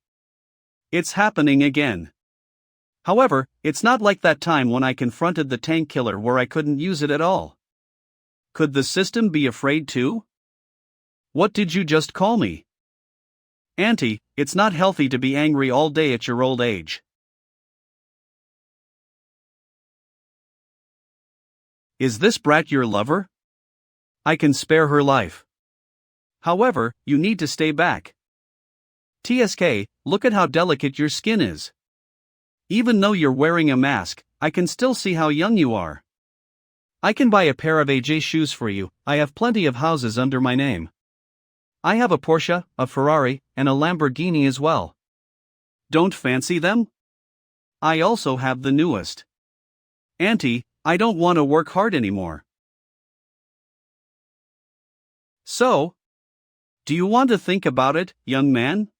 It's happening again. However, it's not like that time when I confronted the tank killer where I couldn't use it at all. Could the system be afraid too? What did you just call me? Auntie, it's not healthy to be angry all day at your old age. Is this brat your lover? I can spare her life. However, you need to stay back. TSK, look at how delicate your skin is. Even though you're wearing a mask, I can still see how young you are. I can buy a pair of AJ shoes for you. I have plenty of houses under my name. I have a Porsche, a Ferrari, and a Lamborghini as well. Don't fancy them? I also have the newest. Auntie, I don't want to work hard anymore. So? Do you want to think about it, young man?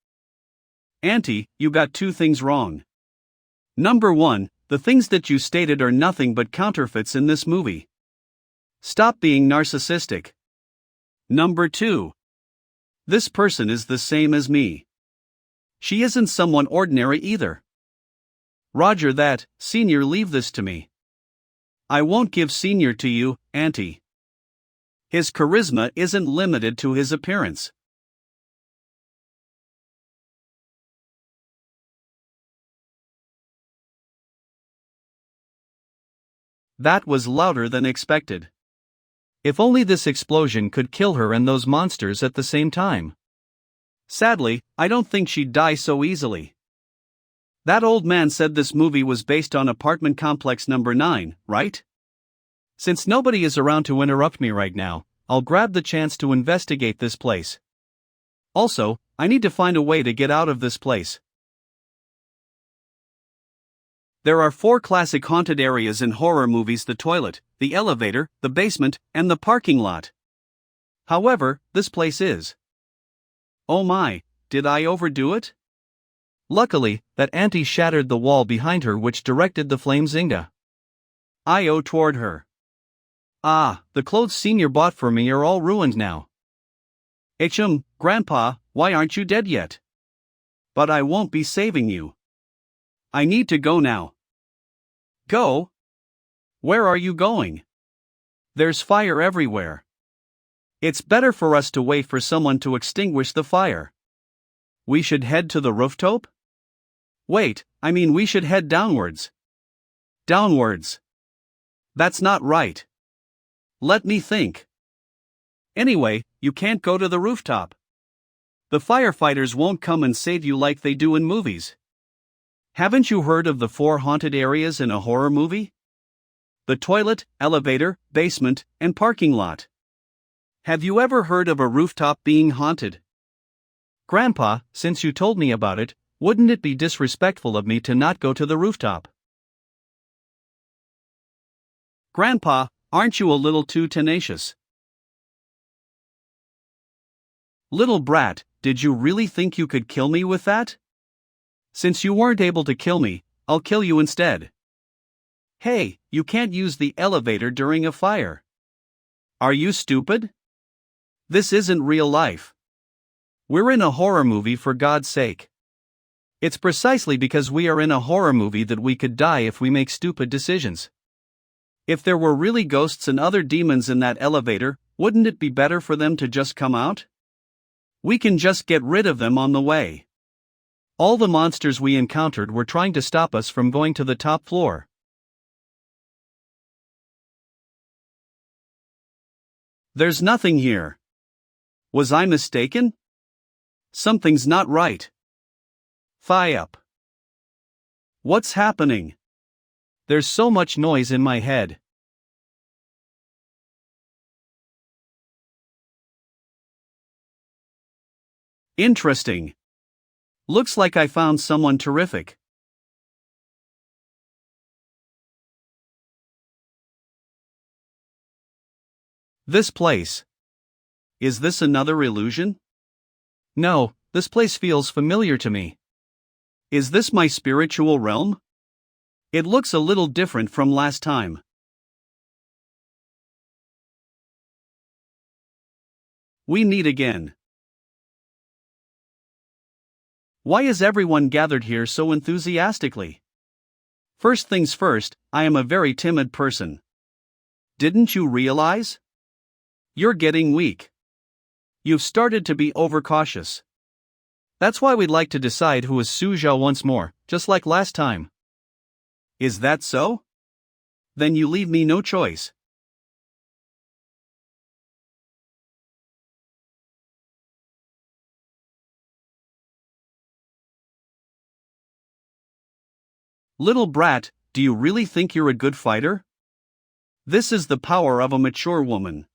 Auntie, you got 2 things wrong. Number 1, the things that you stated are nothing but counterfeits in this movie. Stop being narcissistic. Number 2. This person is the same as me. She isn't someone ordinary either. Roger that, Senior, leave this to me. I won't give Senior to you, Auntie. His charisma isn't limited to his appearance. That was louder than expected. If only this explosion could kill her and those monsters at the same time. Sadly, I don't think she'd die so easily. That old man said this movie was based on apartment complex number 9, right? Since nobody is around to interrupt me right now, I'll grab the chance to investigate this place. Also, I need to find a way to get out of this place. There are 4 classic haunted areas in horror movies: the toilet, the elevator, the basement, and the parking lot. However, this place is. Oh my, did I overdo it? Luckily, that auntie shattered the wall behind her which directed the flames IO toward her. Ah, the clothes Senior bought for me are all ruined now. Grandpa, why aren't you dead yet? But I won't be saving you. I need to go now. Go? Where are you going? There's fire everywhere. It's better for us to wait for someone to extinguish the fire. We should head to the rooftop? Wait, we should head downwards. Downwards. That's not right. Let me think. Anyway, you can't go to the rooftop. The firefighters won't come and save you like they do in movies. Haven't you heard of the 4 haunted areas in a horror movie? The toilet, elevator, basement, and parking lot. Have you ever heard of a rooftop being haunted? Grandpa, since you told me about it, wouldn't it be disrespectful of me to not go to the rooftop? Grandpa, aren't you a little too tenacious? Little brat, did you really think you could kill me with that? Since you weren't able to kill me, I'll kill you instead. Hey, you can't use the elevator during a fire. Are you stupid? This isn't real life. We're in a horror movie, for God's sake. It's precisely because we are in a horror movie that we could die if we make stupid decisions. If there were really ghosts and other demons in that elevator, wouldn't it be better for them to just come out? We can just get rid of them on the way. All the monsters we encountered were trying to stop us from going to the top floor. There's nothing here. Was I mistaken? Something's not right. Thigh up. What's happening? There's so much noise in my head. Interesting. Looks like I found someone terrific. This place. Is this another illusion? No, this place feels familiar to me. Is this my spiritual realm? It looks a little different from last time. We meet again. Why is everyone gathered here so enthusiastically? First things first, I am a very timid person. Didn't you realize? You're getting weak. You've started to be overcautious. That's why we'd like to decide who is Su Zhao once more, just like last time. Is that so? Then you leave me no choice. Little brat, do you really think you're a good fighter? This is the power of a mature woman.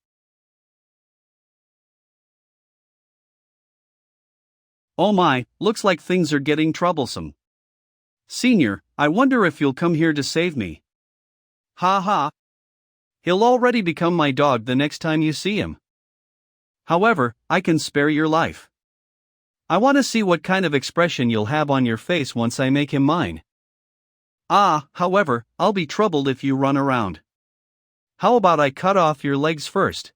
Oh my, looks like things are getting troublesome. Senior, I wonder if you'll come here to save me. Ha ha. He'll already become my dog the next time you see him. However, I can spare your life. I want to see what kind of expression you'll have on your face once I make him mine. However, I'll be troubled if you run around. How about I cut off your legs first?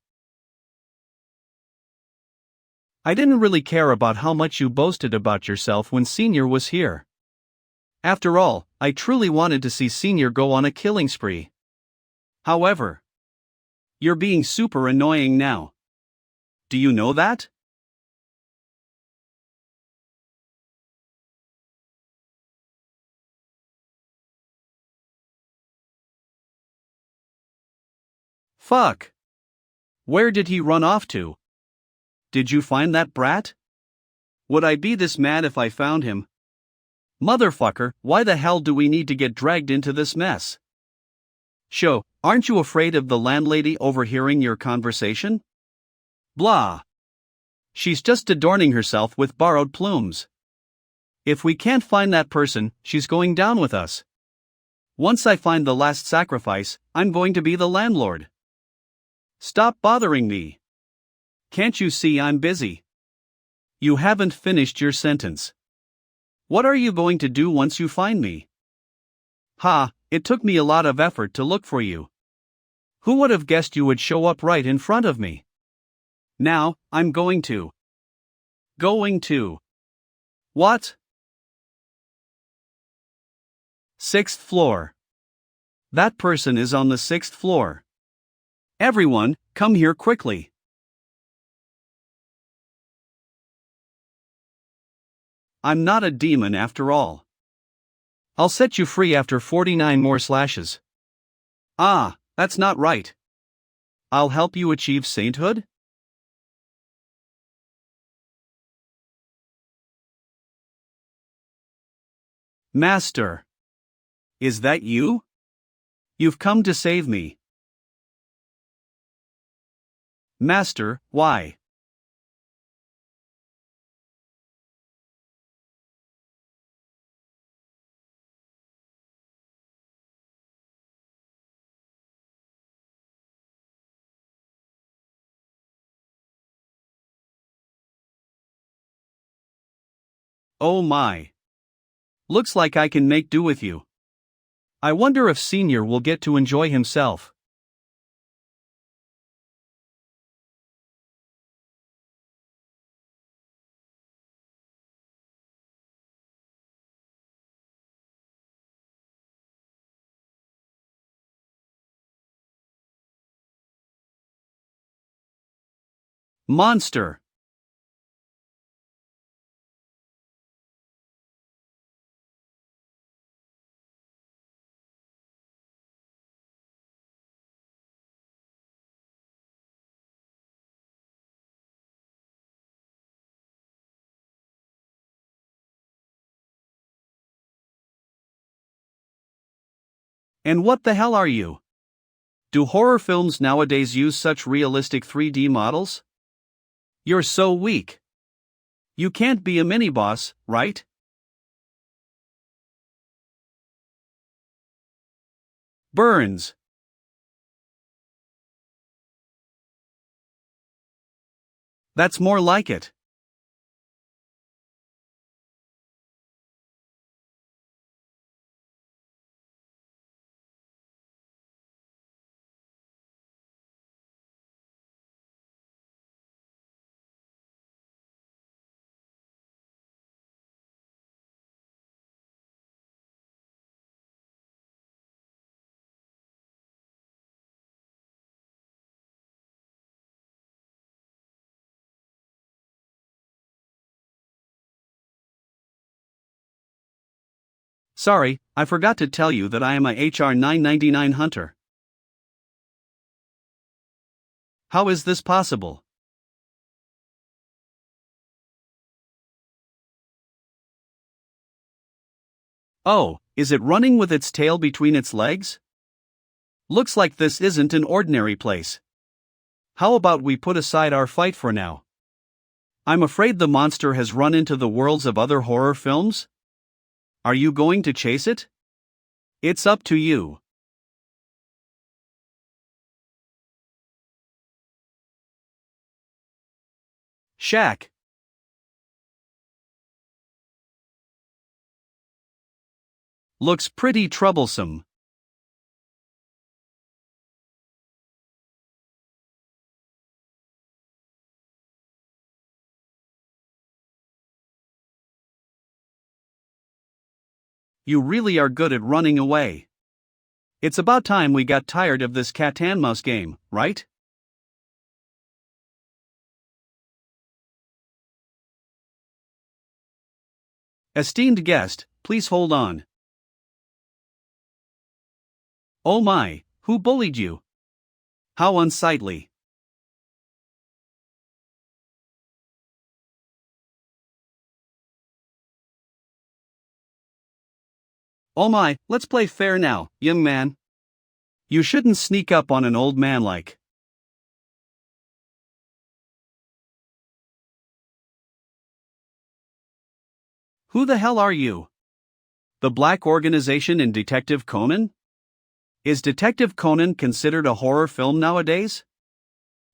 I didn't really care about how much you boasted about yourself when Senior was here. After all, I truly wanted to see Senior go on a killing spree. However, you're being super annoying now. Do you know that? Fuck. Where did he run off to? Did you find that brat? Would I be this mad if I found him? Motherfucker, why the hell do we need to get dragged into this mess? Aren't you afraid of the landlady overhearing your conversation? Blah. She's just adorning herself with borrowed plumes. If we can't find that person, she's going down with us. Once I find the last sacrifice, I'm going to be the landlord. Stop bothering me. Can't you see I'm busy? You haven't finished your sentence. What are you going to do once you find me? Ha, it took me a lot of effort to look for you. Who would have guessed you would show up right in front of me? Now, I'm going to. Going to. What? 6th floor. That person is on the 6th floor. Everyone, come here quickly. I'm not a demon after all. I'll set you free after 49 more slashes. Ah, that's not right. I'll help you achieve sainthood? Master. Is that you? You've come to save me. Master, why? Oh my. Looks like I can make do with you. I wonder if Senior will get to enjoy himself. Monster. And what the hell are you? Do horror films nowadays use such realistic 3D models? You're so weak. You can't be a mini-boss, right? Burns. That's more like it. Sorry, I forgot to tell you that I am a HR 999 hunter. How is this possible? Oh, is it running with its tail between its legs? Looks like this isn't an ordinary place. How about we put aside our fight for now? I'm afraid the monster has run into the worlds of other horror films? Are you going to chase it? It's up to you. Shaq. Looks pretty troublesome. You really are good at running away. It's about time we got tired of this cat and mouse game, right? Esteemed guest, please hold on. Oh my, who bullied you? How unsightly. Oh my, let's play fair now, young man. You shouldn't sneak up on an old man like. Who the hell are you? The Black Organization in Detective Conan? Is Detective Conan considered a horror film nowadays?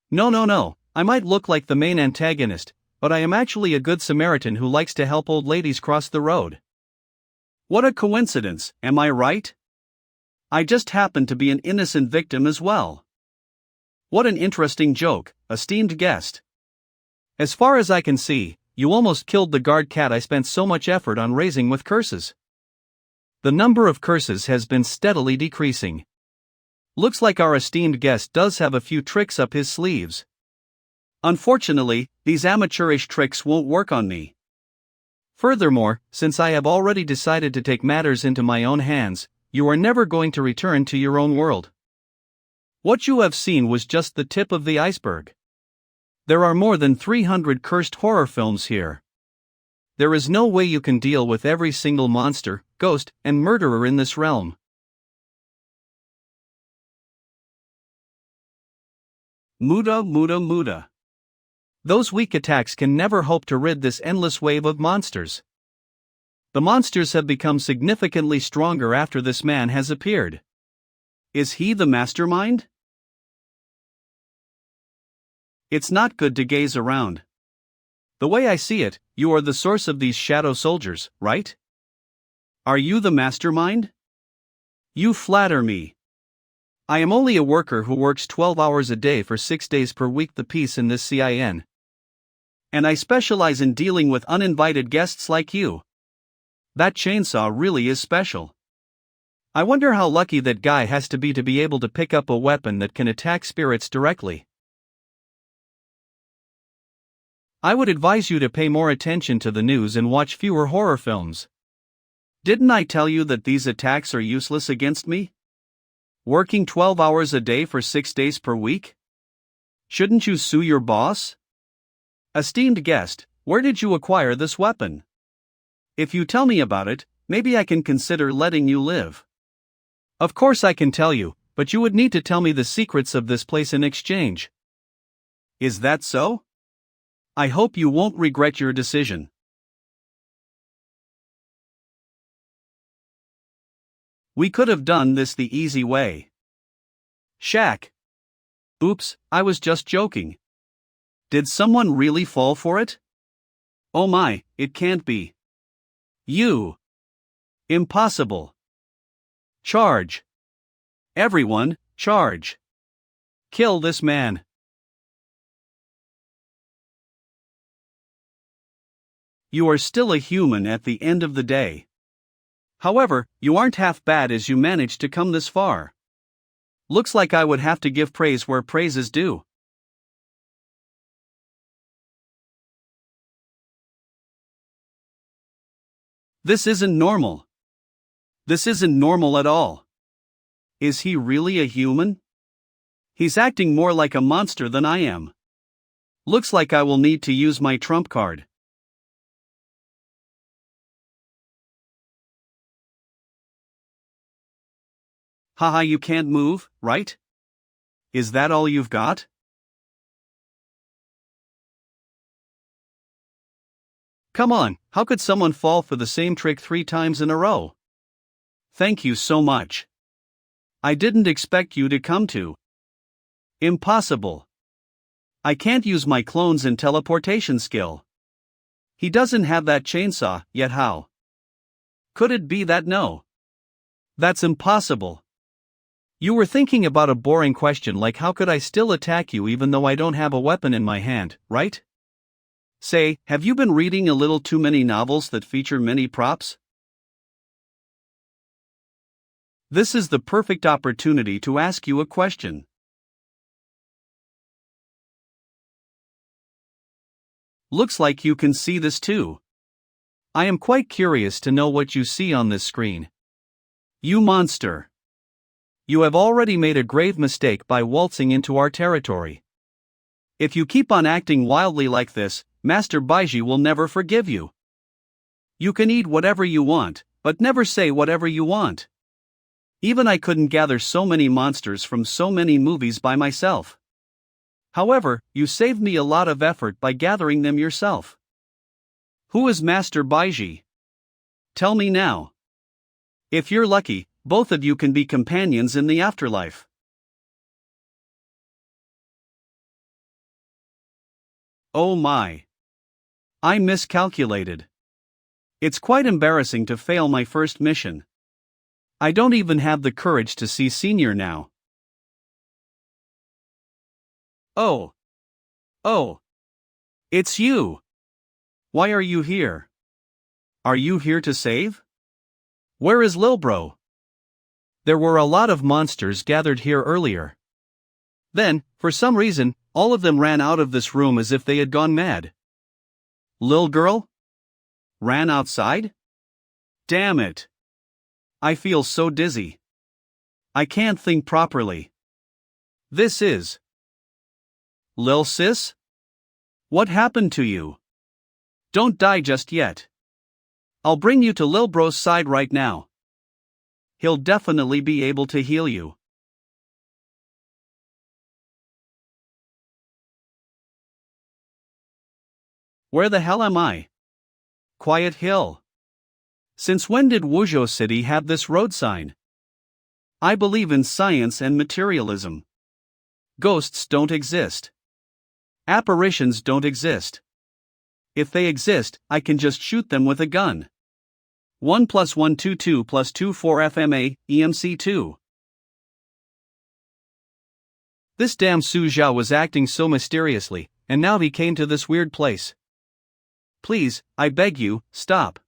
No. I might look like the main antagonist, but I am actually a good Samaritan who likes to help old ladies cross the road. What a coincidence, am I right? I just happen to be an innocent victim as well. What an interesting joke, esteemed guest. As far as I can see, you almost killed the guard cat I spent so much effort on raising with curses. The number of curses has been steadily decreasing. Looks like our esteemed guest does have a few tricks up his sleeves. Unfortunately, these amateurish tricks won't work on me. Furthermore, since I have already decided to take matters into my own hands, you are never going to return to your own world. What you have seen was just the tip of the iceberg. There are more than 300 cursed horror films here. There is no way you can deal with every single monster, ghost, and murderer in this realm. Muda. Those weak attacks can never hope to rid this endless wave of monsters. The monsters have become significantly stronger after this man has appeared. Is he the mastermind? It's not good to gaze around. The way I see it, you are the source of these shadow soldiers, right? Are you the mastermind? You flatter me. I am only a worker who works 12 hours a day for 6 days per week the piece in this CIN. And I specialize in dealing with uninvited guests like you. That chainsaw really is special. I wonder how lucky that guy has to be able to pick up a weapon that can attack spirits directly. I would advise you to pay more attention to the news and watch fewer horror films. Didn't I tell you that these attacks are useless against me? Working 12 hours a day for 6 days per week? Shouldn't you sue your boss? Esteemed guest, where did you acquire this weapon? If you tell me about it, maybe I can consider letting you live. Of course I can tell you, but you would need to tell me the secrets of this place in exchange. Is that so? I hope you won't regret your decision. We could have done this the easy way. Shaq. Oops, I was just joking. Did someone really fall for it? Oh my, it can't be. You. Impossible. Charge. Everyone, charge. Kill this man. You are still a human at the end of the day. However, you aren't half bad as you managed to come this far. Looks like I would have to give praise where praise is due. This isn't normal. This isn't normal at all. Is he really a human? He's acting more like a monster than I am. Looks like I will need to use my trump card. Haha, you can't move, right? Is that all you've got? Come on, how could someone fall for the same trick 3 times in a row? Thank you so much. I didn't expect you to come to. Impossible. I can't use my clones and teleportation skill. He doesn't have that chainsaw, yet how? Could it be that no? That's impossible. You were thinking about a boring question like how could I still attack you even though I don't have a weapon in my hand, right? Say, have you been reading a little too many novels that feature many props? This is the perfect opportunity to ask you a question. Looks like you can see this too. I am quite curious to know what you see on this screen. You monster! You have already made a grave mistake by waltzing into our territory. If you keep on acting wildly like this, Master Baiji will never forgive you. You can eat whatever you want, but never say whatever you want. Even I couldn't gather so many monsters from so many movies by myself. However, you saved me a lot of effort by gathering them yourself. Who is Master Baiji? Tell me now. If you're lucky, both of you can be companions in the afterlife. Oh my. I miscalculated. It's quite embarrassing to fail my first mission. I don't even have the courage to see Senior now. Oh. Oh. It's you. Why are you here? Are you here to save? Where is Lil Bro? There were a lot of monsters gathered here earlier. Then, for some reason, all of them ran out of this room as if they had gone mad. Lil Girl? Ran outside? Damn it. I feel so dizzy. I can't think properly. This is Lil Sis? What happened to you? Don't die just yet. I'll bring you to Lil Bro's side right now. He'll definitely be able to heal you. Where the hell am I? Quiet Hill. Since when did Wuzhou City have this road sign? I believe in science and materialism. Ghosts don't exist. Apparitions don't exist. If they exist, I can just shoot them with a gun. 1 + 1 2 2 + 2 4 FMA, EMC 2. This damn Su Zhao was acting so mysteriously, and now he came to this weird place. Please, I beg you, stop.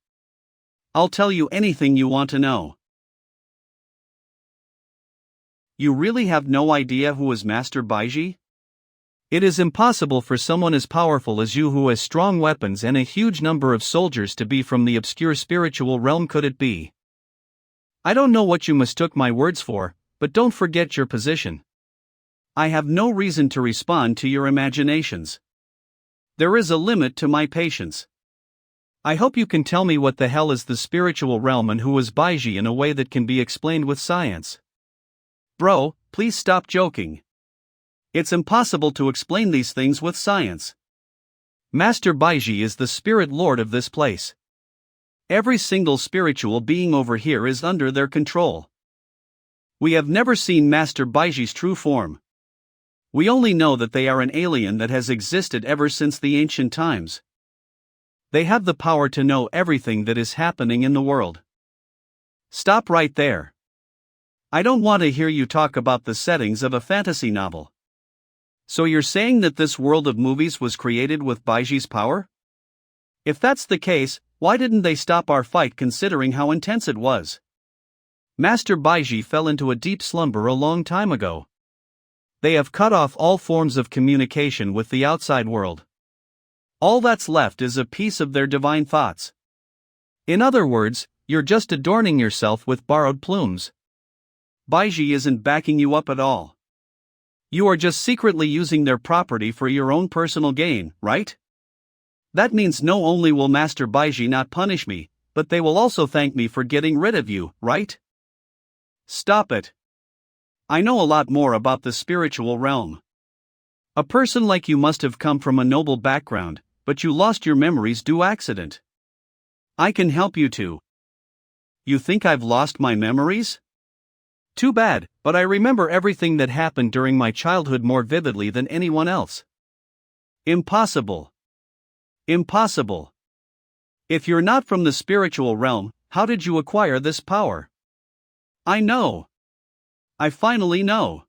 I'll tell you anything you want to know. You really have no idea who is Master Baiji? It is impossible for someone as powerful as you who has strong weapons and a huge number of soldiers to be from the obscure spiritual realm, could it be? I don't know what you mistook my words for, but don't forget your position. I have no reason to respond to your imaginations. There is a limit to my patience. I hope you can tell me what the hell is the spiritual realm and who is Baiji in a way that can be explained with science. Bro, please stop joking. It's impossible to explain these things with science. Master Baiji is the spirit lord of this place. Every single spiritual being over here is under their control. We have never seen Master Baiji's true form. We only know that they are an alien that has existed ever since the ancient times. They have the power to know everything that is happening in the world. Stop right there. I don't want to hear you talk about the settings of a fantasy novel. So you're saying that this world of movies was created with Baiji's power? If that's the case, why didn't they stop our fight considering how intense it was? Master Baiji fell into a deep slumber a long time ago. They have cut off all forms of communication with the outside world. All that's left is a piece of their divine thoughts. In other words, you're just adorning yourself with borrowed plumes. Baiji isn't backing you up at all. You are just secretly using their property for your own personal gain, right? That means not only will Master Baiji not punish me, but they will also thank me for getting rid of you, right? Stop it. I know a lot more about the spiritual realm. A person like you must have come from a noble background, but you lost your memories due accident. I can help you too. You think I've lost my memories? Too bad, but I remember everything that happened during my childhood more vividly than anyone else. Impossible. Impossible. If you're not from the spiritual realm, how did you acquire this power? I know. I finally know.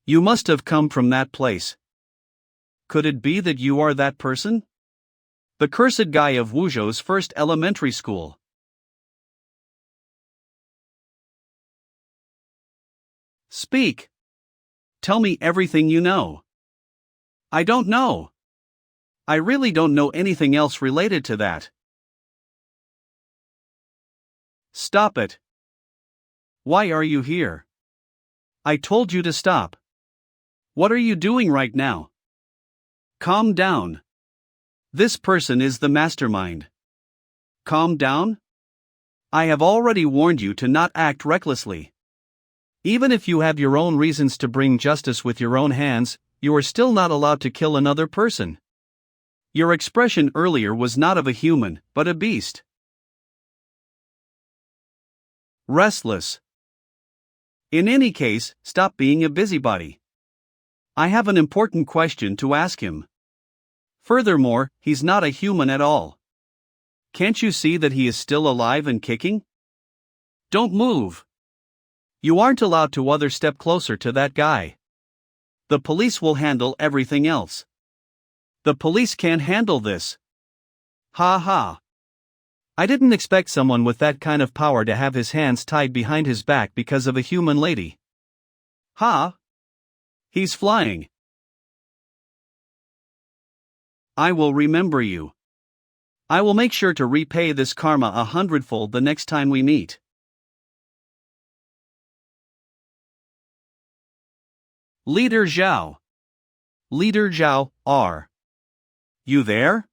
You must have come from that place. Could it be that you are that person? The cursed guy of Wuzhou's first elementary school. Speak. Tell me everything you know. I don't know. I really don't know anything else related to that. Stop it. Why are you here? I told you to stop. What are you doing right now? Calm down. This person is the mastermind. Calm down? I have already warned you to not act recklessly. Even if you have your own reasons to bring justice with your own hands, you are still not allowed to kill another person. Your expression earlier was not of a human, but a beast. Restless. In any case, stop being a busybody. I have an important question to ask him. Furthermore, he's not a human at all. Can't you see that he is still alive and kicking? Don't move. You aren't allowed to step closer to that guy. The police will handle everything else. The police can't handle this. Ha ha. I didn't expect someone with that kind of power to have his hands tied behind his back because of a human lady. Ha. He's flying. I will remember you. I will make sure to repay this karma 100-fold the next time we meet. Leader Zhao. Leader Zhao, are you there?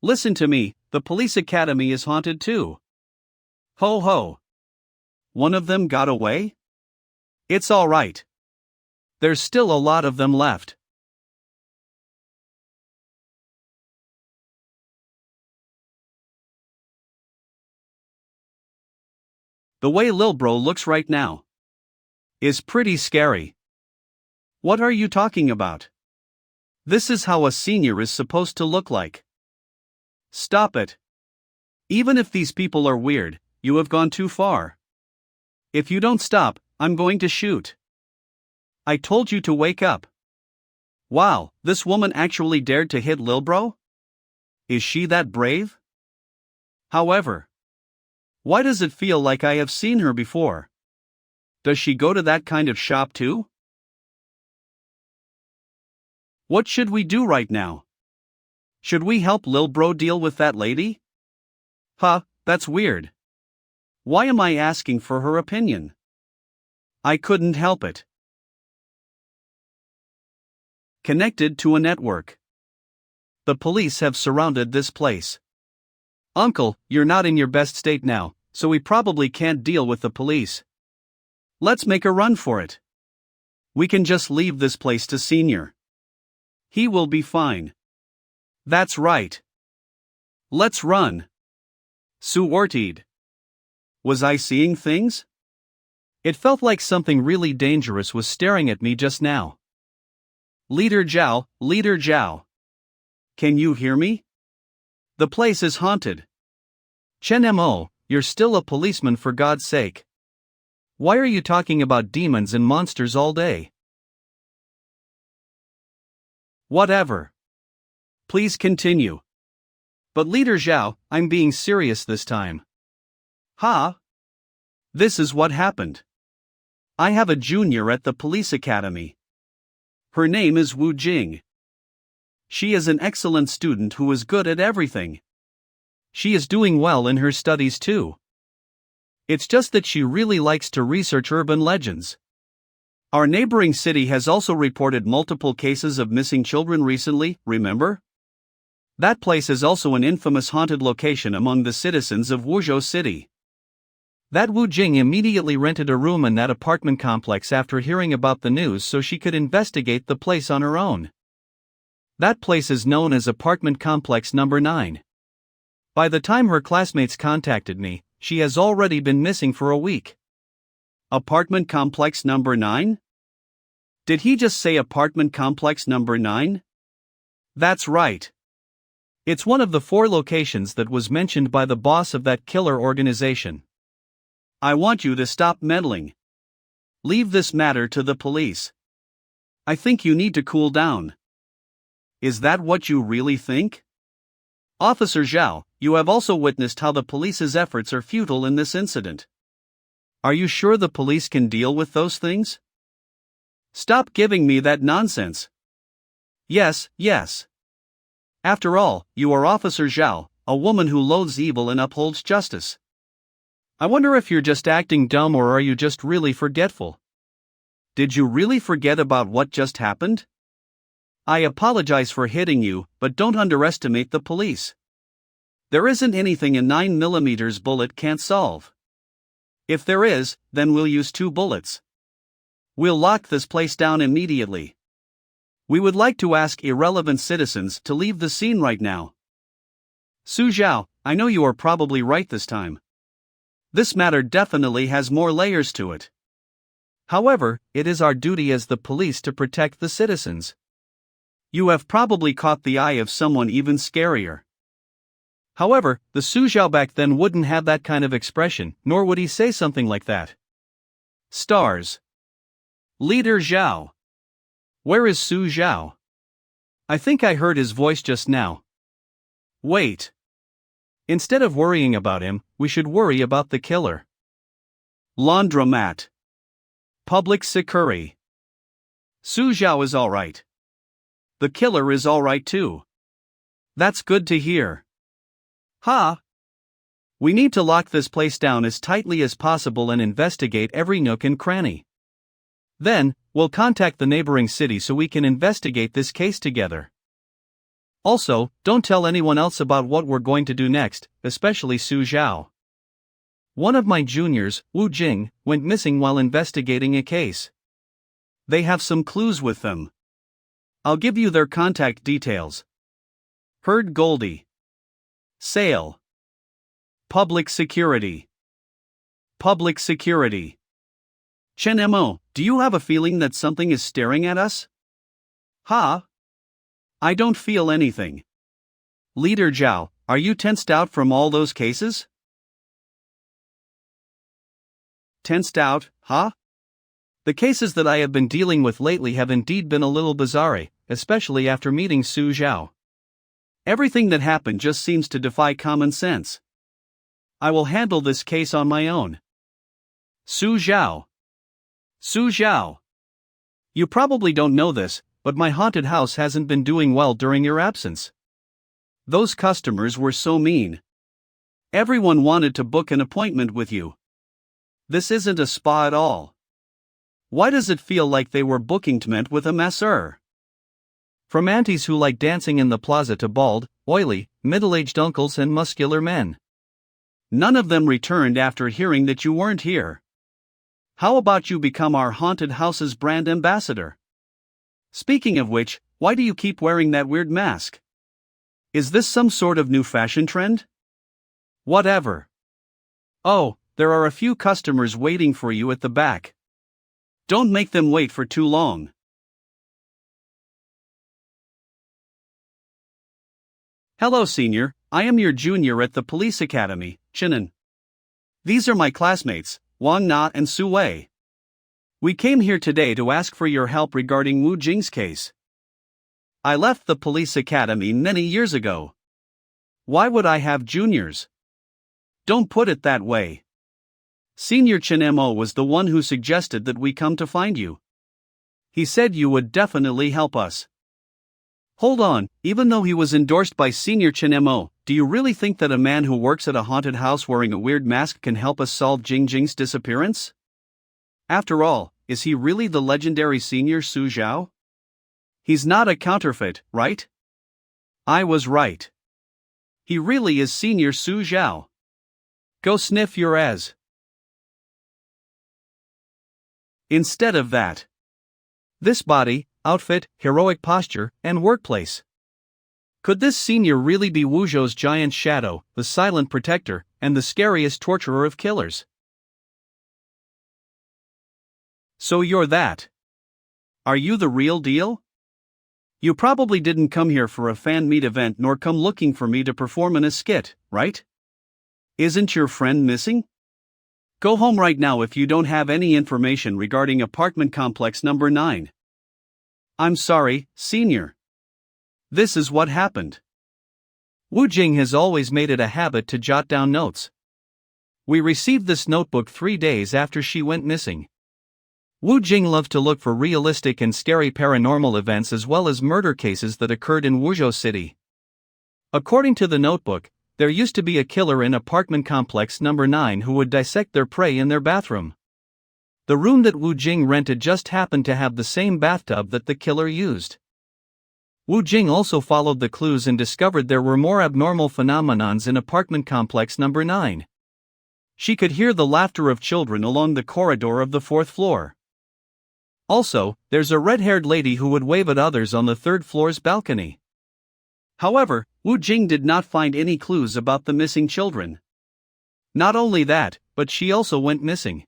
Listen to me, the police academy is haunted too. Ho ho. One of them got away? It's all right. There's still a lot of them left. The way Lil Bro looks right now is pretty scary. What are you talking about? This is how a senior is supposed to look like. Stop it. Even if these people are weird, you have gone too far. If you don't stop, I'm going to shoot. I told you to wake up. Wow, this woman actually dared to hit Lil Bro? Is she that brave? However, why does it feel like I have seen her before? Does she go to that kind of shop too? What should we do right now? Should we help Lil Bro deal with that lady? Huh, that's weird. Why am I asking for her opinion? I couldn't help it. Connected to a network. The police have surrounded this place. Uncle, you're not in your best state now, so we probably can't deal with the police. Let's make a run for it. We can just leave this place to Senior. He will be fine. That's right. Let's run. Suortid. Was I seeing things? It felt like something really dangerous was staring at me just now. Leader Zhao, Leader Zhao. Can you hear me? The place is haunted. Chen Mo, you're still a policeman for God's sake. Why are you talking about demons and monsters all day? Whatever. Please continue. But Leader Zhao, I'm being serious this time. Ha? This is what happened. I have a junior at the police academy. Her name is Wu Jing. She is an excellent student who is good at everything. She is doing well in her studies too. It's just that she really likes to research urban legends. Our neighboring city has also reported multiple cases of missing children recently, remember? That place is also an infamous haunted location among the citizens of Wuzhou City. That Wu Jing immediately rented a room in that apartment complex after hearing about the news so she could investigate the place on her own. That place is known as Apartment Complex Number 9. By the time her classmates contacted me, she has already been missing for a week. Apartment Complex Number 9? Did he just say Apartment Complex Number 9? That's right. It's one of the 4 locations that was mentioned by the boss of that killer organization. I want you to stop meddling. Leave this matter to the police. I think you need to cool down. Is that what you really think? Officer Zhao, you have also witnessed how the police's efforts are futile in this incident. Are you sure the police can deal with those things? Stop giving me that nonsense. Yes, yes. After all, you are Officer Zhao, a woman who loathes evil and upholds justice. I wonder if you're just acting dumb or are you just really forgetful? Did you really forget about what just happened? I apologize for hitting you, but don't underestimate the police. There isn't anything a 9mm bullet can't solve. If there is, then we'll use 2 bullets. We'll lock this place down immediately. We would like to ask irrelevant citizens to leave the scene right now. Su Zhao, I know you are probably right this time. This matter definitely has more layers to it. However, it is our duty as the police to protect the citizens. You have probably caught the eye of someone even scarier. However, the Su Zhao back then wouldn't have that kind of expression, nor would he say something like that. Stars. Leader Zhao. Where is Su Zhao? I think I heard his voice just now. Wait. Instead of worrying about him, we should worry about the killer. Laundromat. Public security. Su Zhao is alright. The killer is alright too. That's good to hear. Ha! We need to lock this place down as tightly as possible and investigate every nook and cranny. Then, we'll contact the neighboring city so we can investigate this case together. Also, don't tell anyone else about what we're going to do next, especially Su Zhao. One of my juniors, Wu Jing, went missing while investigating a case. They have some clues with them. I'll give you their contact details. Herd Goldie. Sale. Public security. Public security. Chen Mo, do you have a feeling that something is staring at us? Ha! I don't feel anything. Leader Zhao, are you tensed out from all those cases? Tensed out, huh? The cases that I have been dealing with lately have indeed been a little bizarre, especially after meeting Su Zhao. Everything that happened just seems to defy common sense. I will handle this case on my own. Su Zhao. Su Zhao. You probably don't know this, but my haunted house hasn't been doing well during your absence. Those customers were so mean. Everyone wanted to book an appointment with you. This isn't a spa at all. Why does it feel like they were booking meant with a masseur? From aunties who like dancing in the plaza to bald, oily, middle-aged uncles and muscular men. None of them returned after hearing that you weren't here. How about you become our haunted house's brand ambassador? Speaking of which, why do you keep wearing that weird mask? Is this some sort of new fashion trend? Whatever. Oh, there are a few customers waiting for you at the back. Don't make them wait for too long. Hello, senior. I am your junior at the police academy, Chinan. These are my classmates, Wang Na and Su Wei. We came here today to ask for your help regarding Wu Jing's case. I left the police academy many years ago. Why would I have juniors? Don't put it that way. Senior Chen Mo was the one who suggested that we come to find you. He said you would definitely help us. Hold on, even though he was endorsed by Senior Chen Mo, do you really think that a man who works at a haunted house wearing a weird mask can help us solve Jing Jing's disappearance? After all, is he really the legendary Senior Su Zhao? He's not a counterfeit, right? I was right. He really is Senior Su Zhao. Go sniff your ass. Instead of that. This body, outfit, heroic posture, and workplace. Could this senior really be Wuzhou's giant shadow, the silent protector, and the scariest torturer of killers? So you're that. Are you the real deal? You probably didn't come here for a fan meet event nor come looking for me to perform in a skit, right? Isn't your friend missing? Go home right now if you don't have any information regarding apartment complex number 9. I'm sorry, senior. This is what happened. Wu Jing has always made it a habit to jot down notes. We received this notebook 3 days after she went missing. Wu Jing loved to look for realistic and scary paranormal events as well as murder cases that occurred in Wuzhou City. According to the notebook, there used to be a killer in apartment complex number 9 who would dissect their prey in their bathroom. The room that Wu Jing rented just happened to have the same bathtub that the killer used. Wu Jing also followed the clues and discovered there were more abnormal phenomenons in apartment complex number 9. She could hear the laughter of children along the corridor of the 4th floor. Also, there's a red-haired lady who would wave at others on the third floor's balcony. However, Wu Jing did not find any clues about the missing children. Not only that, but she also went missing.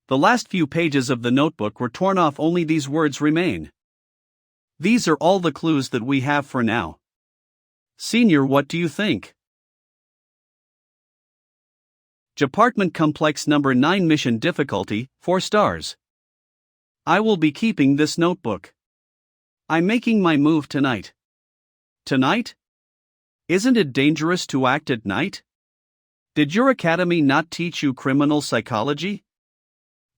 The last few pages of the notebook were torn off, only these words remain. These are all the clues that we have for now. Senior, what do you think? Apartment Complex Number 9 Mission Difficulty, 4 stars. I will be keeping this notebook. I'm making my move tonight. Tonight? Isn't it dangerous to act at night? Did your academy not teach you criminal psychology?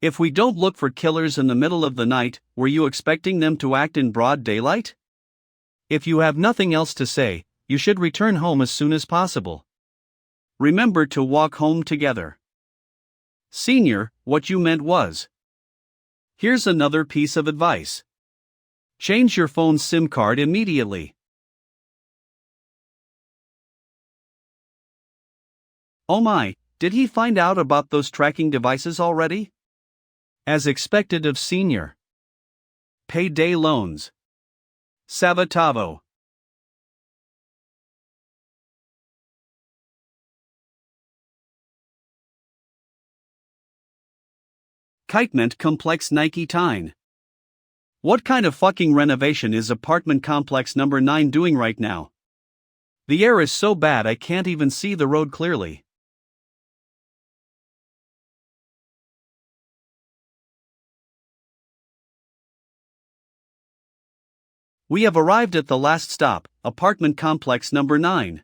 If we don't look for killers in the middle of the night, were you expecting them to act in broad daylight? If you have nothing else to say, you should return home as soon as possible. Remember to walk home together. Senior, what you meant was. Here's another piece of advice. Change your phone's SIM card immediately. Oh my, did he find out about those tracking devices already? As expected of Senior. Payday loans. Savatavo. Kitement Complex Nike Tyne. What kind of fucking renovation is apartment complex number 9 doing right now? The air is so bad I can't even see the road clearly. We have arrived at the last stop, apartment complex number 9.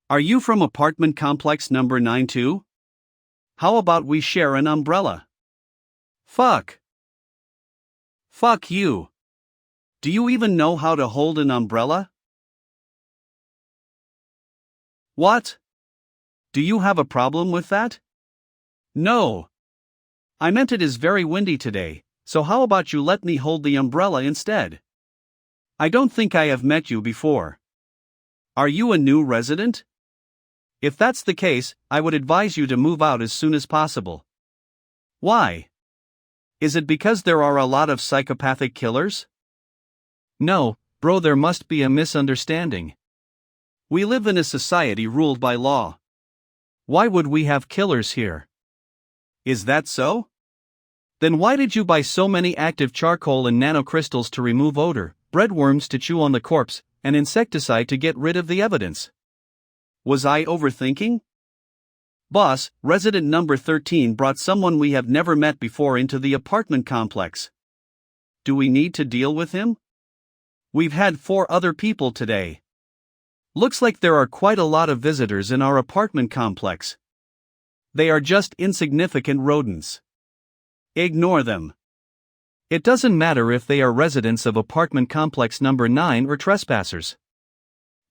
Are you from apartment complex number 9 too? How about we share an umbrella? Fuck. Fuck you. Do you even know how to hold an umbrella? What? Do you have a problem with that? No. I meant it is very windy today, so how about you let me hold the umbrella instead? I don't think I have met you before. Are you a new resident? If that's the case, I would advise you to move out as soon as possible. Why? Is it because there are a lot of psychopathic killers? No, bro, there must be a misunderstanding. We live in a society ruled by law. Why would we have killers here? Is that so? Then why did you buy so many active charcoal and nanocrystals to remove odor, breadworms to chew on the corpse, and insecticide to get rid of the evidence? Was I overthinking? Boss, resident number 13 brought someone we have never met before into the apartment complex. Do we need to deal with him? We've had 4 other people today. Looks like there are quite a lot of visitors in our apartment complex. They are just insignificant rodents. Ignore them. It doesn't matter if they are residents of apartment complex number 9 or trespassers.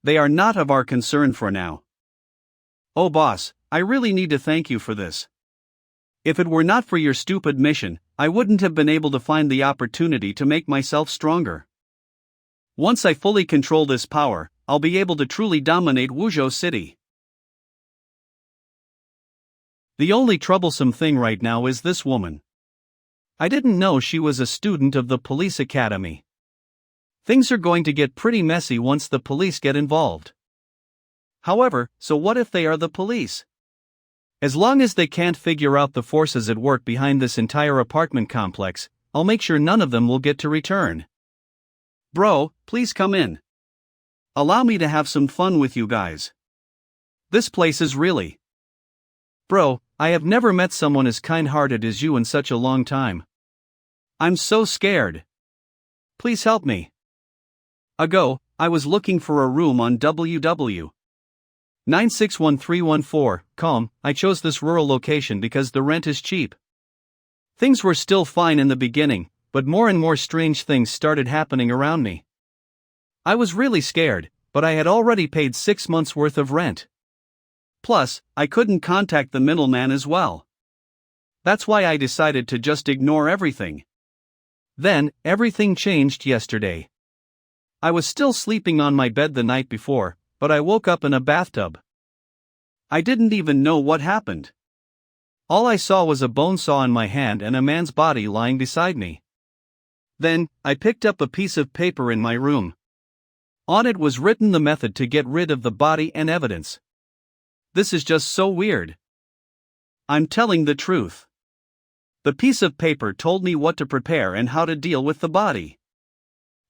They are not of our concern for now. Oh boss, I really need to thank you for this. If it were not for your stupid mission, I wouldn't have been able to find the opportunity to make myself stronger. Once I fully control this power, I'll be able to truly dominate Wuzhou City. The only troublesome thing right now is this woman. I didn't know she was a student of the police academy. Things are going to get pretty messy once the police get involved. However, so what if they are the police? As long as they can't figure out the forces at work behind this entire apartment complex, I'll make sure none of them will get to return. Bro, please come in. Allow me to have some fun with you guys. This place is really... Bro, I have never met someone as kind-hearted as you in such a long time. I'm so scared. Please help me. Ago, I was looking for a room on WW 961314, I chose this rural location because the rent is cheap. Things were still fine in the beginning, but more and more strange things started happening around me. I was really scared, but I had already paid 6 months' worth of rent. Plus, I couldn't contact the middleman as well. That's why I decided to just ignore everything. Then, everything changed yesterday. I was still sleeping on my bed the night before, but I woke up in a bathtub. I didn't even know what happened. All I saw was a bone saw in my hand and a man's body lying beside me. Then, I picked up a piece of paper in my room. On it was written the method to get rid of the body and evidence. This is just so weird. I'm telling the truth. The piece of paper told me what to prepare and how to deal with the body.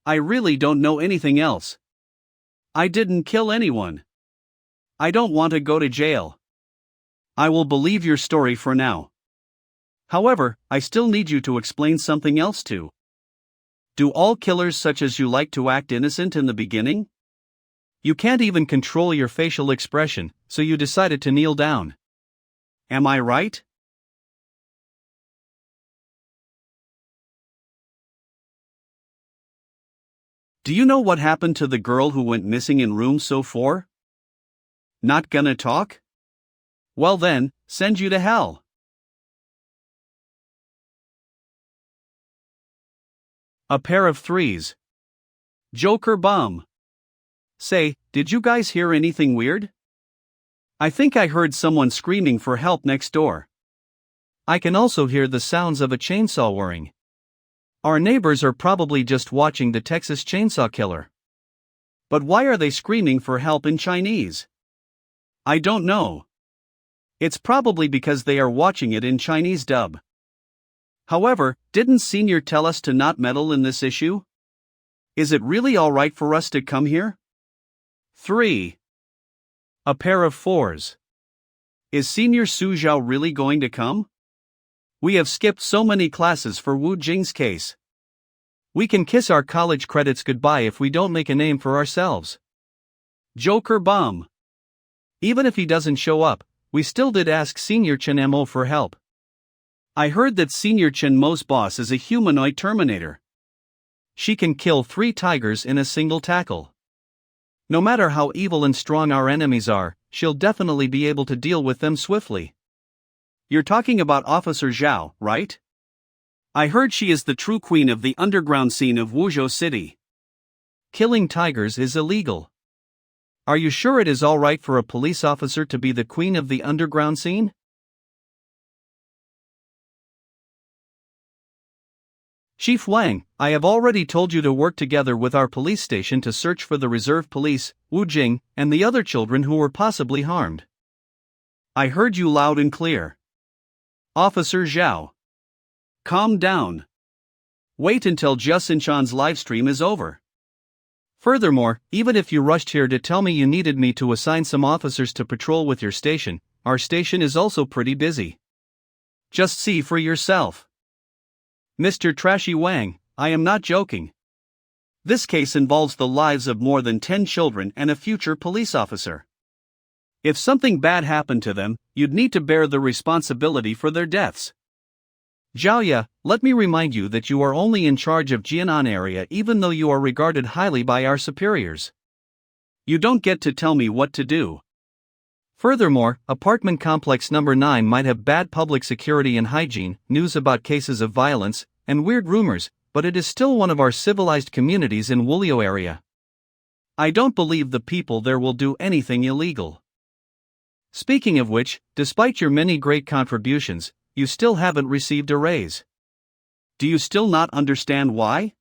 I really don't know anything else. I didn't kill anyone. I don't want to go to jail. I will believe your story for now. However, I still need you to explain something else too. Do all killers such as you like to act innocent in the beginning? You can't even control your facial expression, so you decided to kneel down. Am I right? Do you know what happened to the girl who went missing in room so 4? Not gonna talk? Well then, send you to hell. A pair of threes. Joker bum. Say, did you guys hear anything weird? I think I heard someone screaming for help next door. I can also hear the sounds of a chainsaw whirring. Our neighbors are probably just watching the Texas Chainsaw Killer. But why are they screaming for help in Chinese? I don't know. It's probably because they are watching it in Chinese dub. However, didn't Senior tell us to not meddle in this issue? Is it really alright for us to come here? 3. A pair of fours. Is Senior Su Zhao really going to come? We have skipped so many classes for Wu Jing's case. We can kiss our college credits goodbye if we don't make a name for ourselves. Joker bum. Even if he doesn't show up, we still did ask Senior Chen Mo for help. I heard that Senior Chen Mo's boss is a humanoid Terminator. She can kill 3 tigers in a single tackle. No matter how evil and strong our enemies are, she'll definitely be able to deal with them swiftly. You're talking about Officer Zhao, right? I heard she is the true queen of the underground scene of Wuzhou City. Killing tigers is illegal. Are you sure it is alright for a police officer to be the queen of the underground scene? Chief Wang, I have already told you to work together with our police station to search for the reserve police, Wu Jing, and the other children who were possibly harmed. I heard you loud and clear. Officer Zhao. Calm down. Wait until Jia Xinchan's livestream is over. Furthermore, even if you rushed here to tell me you needed me to assign some officers to patrol with your station, our station is also pretty busy. Just see for yourself. Mr. Trashy Wang, I am not joking. This case involves the lives of more than 10 children and a future police officer. If something bad happened to them, you'd need to bear the responsibility for their deaths. Zhaoya, let me remind you that you are only in charge of Jianan area even though you are regarded highly by our superiors. You don't get to tell me what to do. Furthermore, apartment complex number 9 might have bad public security and hygiene, news about cases of violence, and weird rumors, but it is still one of our civilized communities in Wulio area. I don't believe the people there will do anything illegal. Speaking of which, despite your many great contributions, you still haven't received a raise. Do you still not understand why?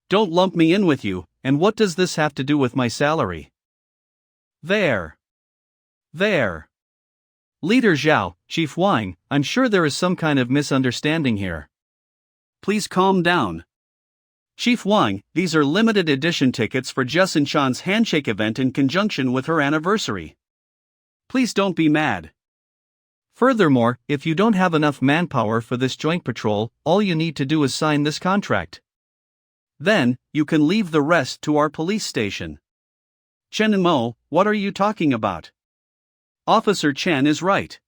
Don't lump me in with you, and what does this have to do with my salary? There. Leader Zhao, Chief Wang, I'm sure there is some kind of misunderstanding here. Please calm down. Chief Wang, these are limited edition tickets for Jia Xinchan's handshake event in conjunction with her anniversary. Please don't be mad. Furthermore, if you don't have enough manpower for this joint patrol, all you need to do is sign this contract. Then, you can leave the rest to our police station. Chen and Mo, what are you talking about? Officer Chen is right.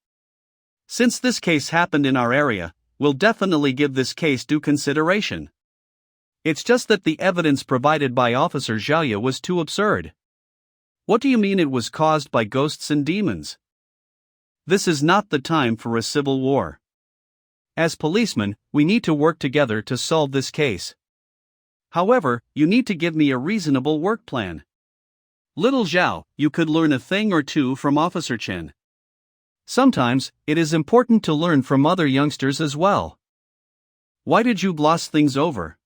Since this case happened in our area, we'll definitely give this case due consideration. It's just that the evidence provided by Officer Zhaoya was too absurd. What do you mean it was caused by ghosts and demons? This is not the time for a civil war. As policemen, we need to work together to solve this case. However, you need to give me a reasonable work plan. Little Zhao, you could learn a thing or two from Officer Chen. Sometimes, it is important to learn from other youngsters as well. Why did you gloss things over?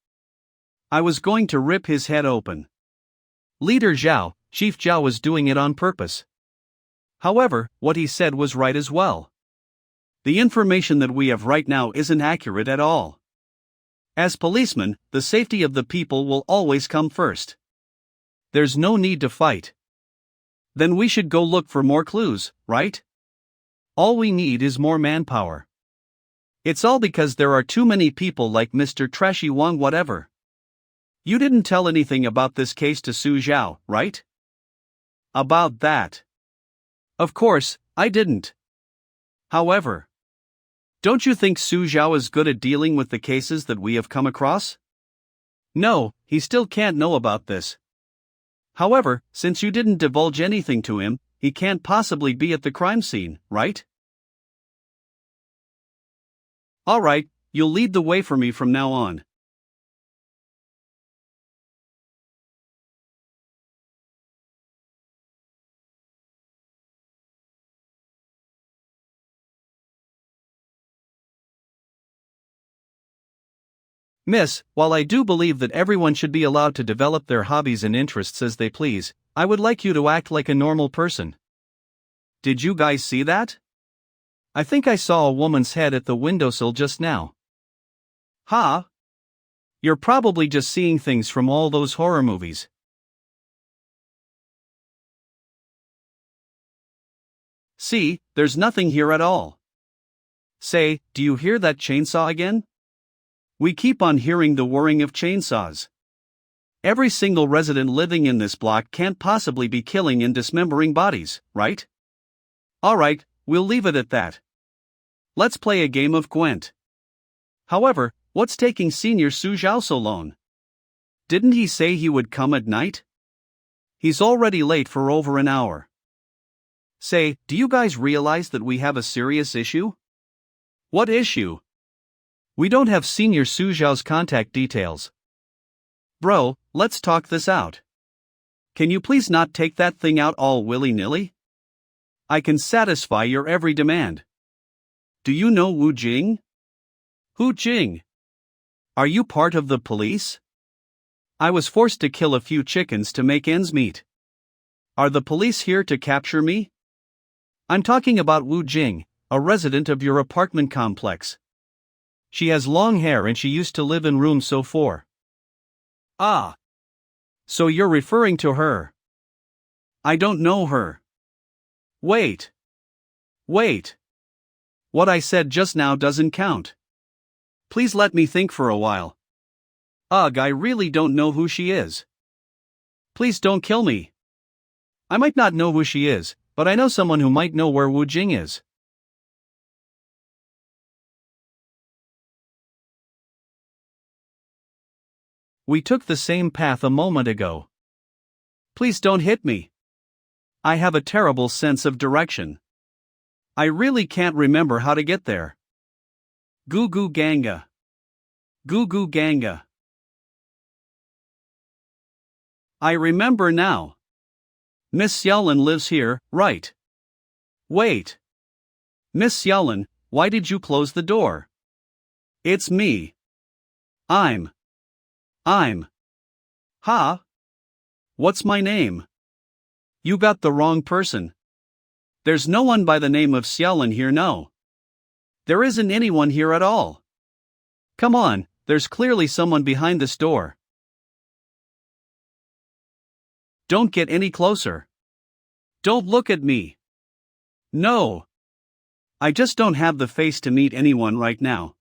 I was going to rip his head open. Leader Zhao, Chief Zhao was doing it on purpose. However, what he said was right as well. The information that we have right now isn't accurate at all. As policemen, the safety of the people will always come first. There's no need to fight. Then we should go look for more clues, right? All we need is more manpower. It's all because there are too many people like Mr. Trashy Wang whatever. You didn't tell anything about this case to Su Zhao, right? About that. Of course, I didn't. However, don't you think Su Zhao is good at dealing with the cases that we have come across? No, he still can't know about this. However, since you didn't divulge anything to him, he can't possibly be at the crime scene, right? Alright, you'll lead the way for me from now on. Miss, while I do believe that everyone should be allowed to develop their hobbies and interests as they please, I would like you to act like a normal person. Did you guys see that? I think I saw a woman's head at the windowsill just now. Huh? You're probably just seeing things from all those horror movies. See, there's nothing here at all. Say, do you hear that chainsaw again? We keep on hearing the whirring of chainsaws. Every single resident living in this block can't possibly be killing and dismembering bodies, right? Alright, we'll leave it at that. Let's play a game of Gwent. However, what's taking Senior Su Zhao so long? Didn't he say he would come at night? He's already late for over an hour. Say, do you guys realize that we have a serious issue? What issue? We don't have Senior Su Zhao's contact details. Bro, let's talk this out. Can you please not take that thing out all willy-nilly? I can satisfy your every demand. Do you know Wu Jing? Wu Jing? Are you part of the police? I was forced to kill a few chickens to make ends meet. Are the police here to capture me? I'm talking about Wu Jing, a resident of your apartment complex. She has long hair and she used to live in room so 4. Ah. So you're referring to her. I don't know her. Wait. What I said just now doesn't count. Please let me think for a while. Ugh, I really don't know who she is. Please don't kill me. I might not know who she is, but I know someone who might know where Wu Jing is. We took the same path a moment ago. Please don't hit me. I have a terrible sense of direction. I really can't remember how to get there. Goo Goo Ganga. Goo Goo Ganga. I remember now. Miss Yellen lives here, right? Wait. Miss Yellen, why did you close the door? It's me. I'm. Huh? What's my name? You got the wrong person. There's no one by the name of Xiaolin here, no. There isn't anyone here at all. Come on, there's clearly someone behind this door. Don't get any closer. Don't look at me. No. I just don't have the face to meet anyone right now.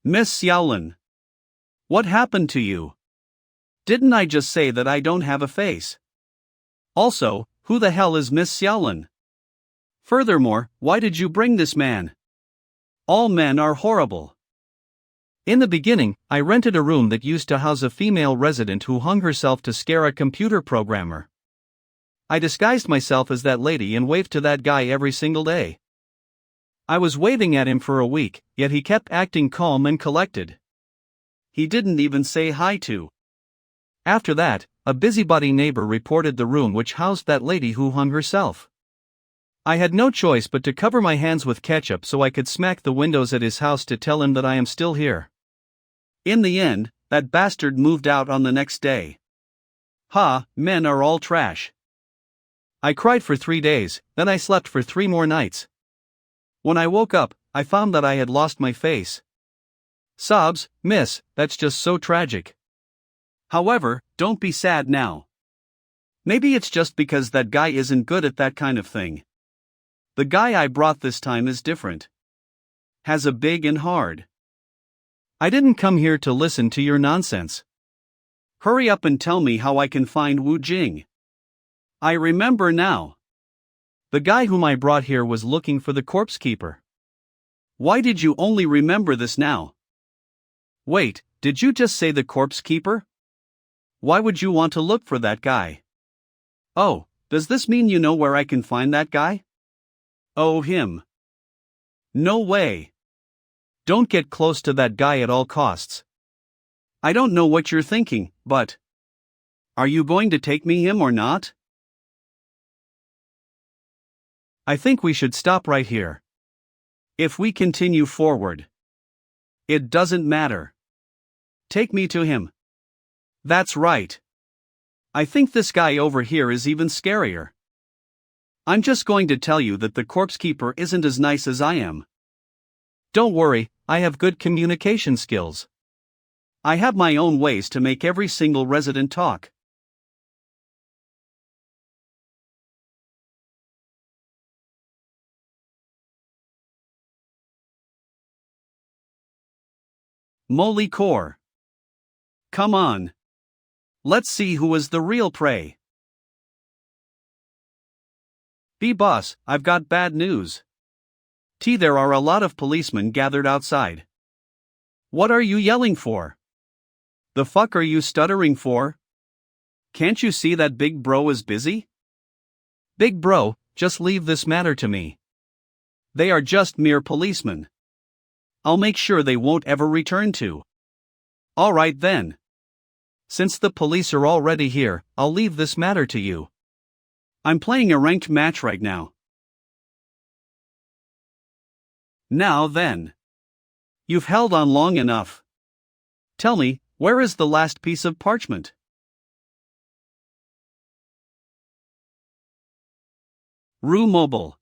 Miss Xiaolin. What happened to you? Didn't I just say that I don't have a face? Also, who the hell is Miss Xiaolin? Furthermore, why did you bring this man? All men are horrible. In the beginning, I rented a room that used to house a female resident who hung herself to scare a computer programmer. I disguised myself as that lady and waved to that guy every single day. I was waving at him for a week, yet he kept acting calm and collected. He didn't even say hi to After that, a busybody neighbor reported the room which housed that lady who hung herself. I had no choice but to cover my hands with ketchup so I could smack the windows at his house to tell him that I am still here. In the end, that bastard moved out on the next day. Ha, men are all trash. I cried for 3 days, then I slept for 3 more nights. When I woke up, I found that I had lost my face. Sobs, miss, that's just so tragic. However, don't be sad now. Maybe it's just because that guy isn't good at that kind of thing. The guy I brought this time is different. Has a big and hard. I didn't come here to listen to your nonsense. Hurry up and tell me how I can find Wu Jing. I remember now. The guy whom I brought here was looking for the corpse keeper. Why did you only remember this now? Wait, did you just say the corpse keeper? Why would you want to look for that guy? Oh, does this mean you know where I can find that guy? Oh, him. No way. Don't get close to that guy at all costs. I don't know what you're thinking, but are you going to take me him or not? I think we should stop right here. If we continue forward, it doesn't matter. Take me to him. That's right. I think this guy over here is even scarier. I'm just going to tell you that the corpse keeper isn't as nice as I am. Don't worry, I have good communication skills. I have my own ways to make every single resident talk. Moly core. Come on. Let's see who is the real prey. B-boss, I've got bad news. There are a lot of policemen gathered outside. What are you yelling for? The fuck are you stuttering for? Can't you see that big bro is busy? Big bro, just leave this matter to me. They are just mere policemen. I'll make sure they won't ever return to. Alright then. Since the police are already here, I'll leave this matter to you. I'm playing a ranked match right now. Now then. You've held on long enough. Tell me, where is the last piece of parchment? Rue Mobile.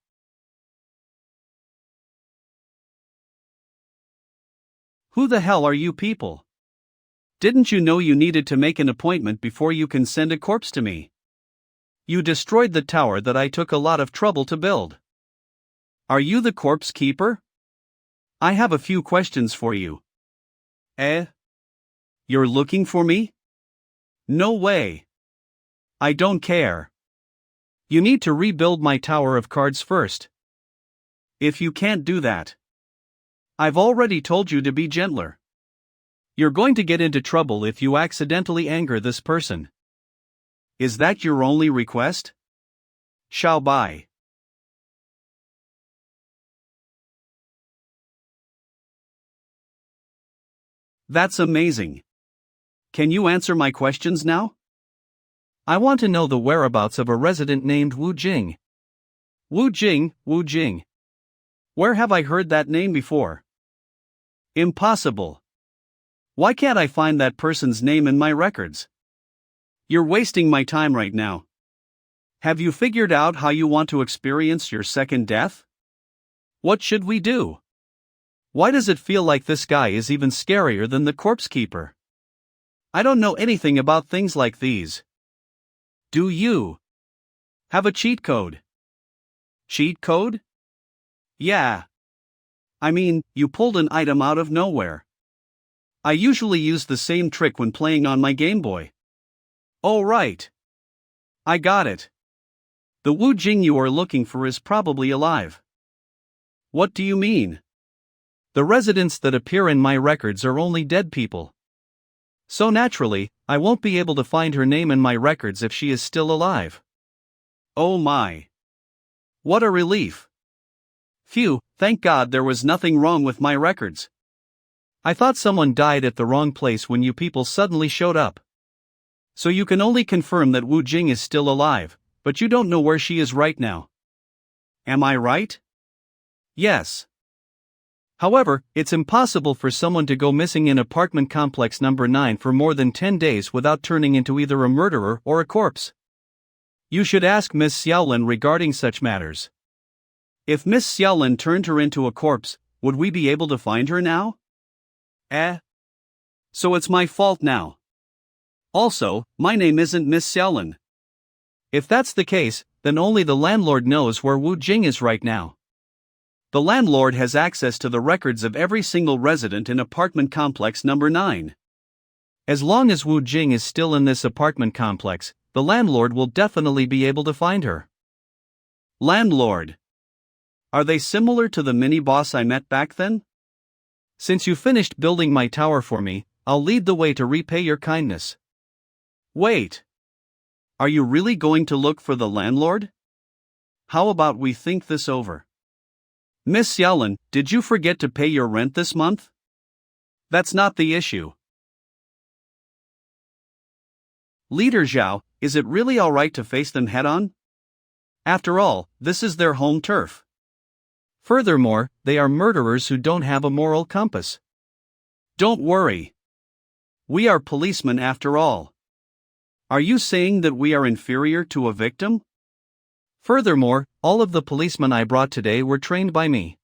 Who the hell are you people? Didn't you know you needed to make an appointment before you can send a corpse to me? You destroyed the tower that I took a lot of trouble to build. Are you the corpse keeper? I have a few questions for you. You're looking for me? No way. I don't care. You need to rebuild my tower of cards first. If you can't do that, I've already told you to be gentler. You're going to get into trouble if you accidentally anger this person. Is that your only request? Shall buy. That's amazing. Can you answer my questions now? I want to know the whereabouts of a resident named Wu Jing. Wu Jing, Wu Jing. Where have I heard that name before? Impossible. Why can't I find that person's name in my records? You're wasting my time right now. Have you figured out how you want to experience your second death? What should we do? Why does it feel like this guy is even scarier than the corpse keeper? I don't know anything about things like these. Do you have a cheat code? Cheat code? Yeah. I mean, you pulled an item out of nowhere. I usually use the same trick when playing on my Game Boy. Oh right. I got it. The Wu Jing you are looking for is probably alive. What do you mean? The residents that appear in my records are only dead people. So naturally, I won't be able to find her name in my records if she is still alive. Oh my. What a relief. Phew, thank God there was nothing wrong with my records. I thought someone died at the wrong place when you people suddenly showed up. So you can only confirm that Wu Jing is still alive, but you don't know where she is right now. Am I right? Yes. However, it's impossible for someone to go missing in apartment complex number 9 for more than 10 days without turning into either a murderer or a corpse. You should ask Miss Xiaolin regarding such matters. If Miss Xiaolin turned her into a corpse, would we be able to find her now? So it's my fault now. Also, my name isn't Miss Xiaolin. If that's the case, then only the landlord knows where Wu Jing is right now. The landlord has access to the records of every single resident in apartment complex number 9. As long as Wu Jing is still in this apartment complex, the landlord will definitely be able to find her. Landlord. Are they similar to the mini-boss I met back then? Since you finished building my tower for me, I'll lead the way to repay your kindness. Wait. Are you really going to look for the landlord? How about we think this over? Miss Xiaolin, did you forget to pay your rent this month? That's not the issue. Leader Zhao, is it really alright to face them head-on? After all, this is their home turf. Furthermore, they are murderers who don't have a moral compass. Don't worry. We are policemen after all. Are you saying that we are inferior to a victim? Furthermore, all of the policemen I brought today were trained by me.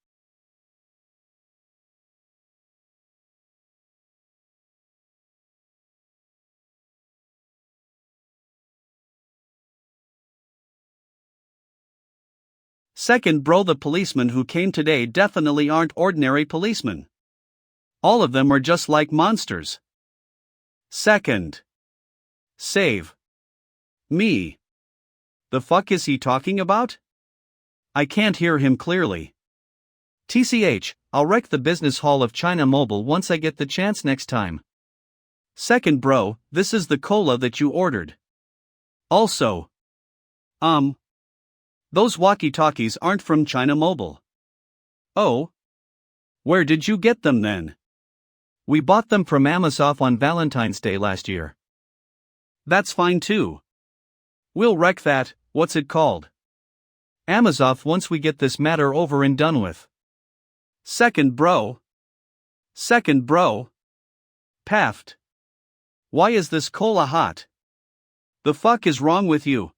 Second bro, the policemen who came today definitely aren't ordinary policemen. All of them are just like monsters. Second. Save. Me. The fuck is he talking about? I can't hear him clearly. TCH, I'll wreck the business hall of China Mobile once I get the chance next time. Second bro, this is the cola that you ordered. Also. Those walkie-talkies aren't from China Mobile. Oh? Where did you get them then? We bought them from Amazon on Valentine's Day last year. That's fine too. We'll wreck that, what's it called? Amazon once we get this matter over and done with. Second bro. Second bro. Paft. Why is this cola hot? The fuck is wrong with you?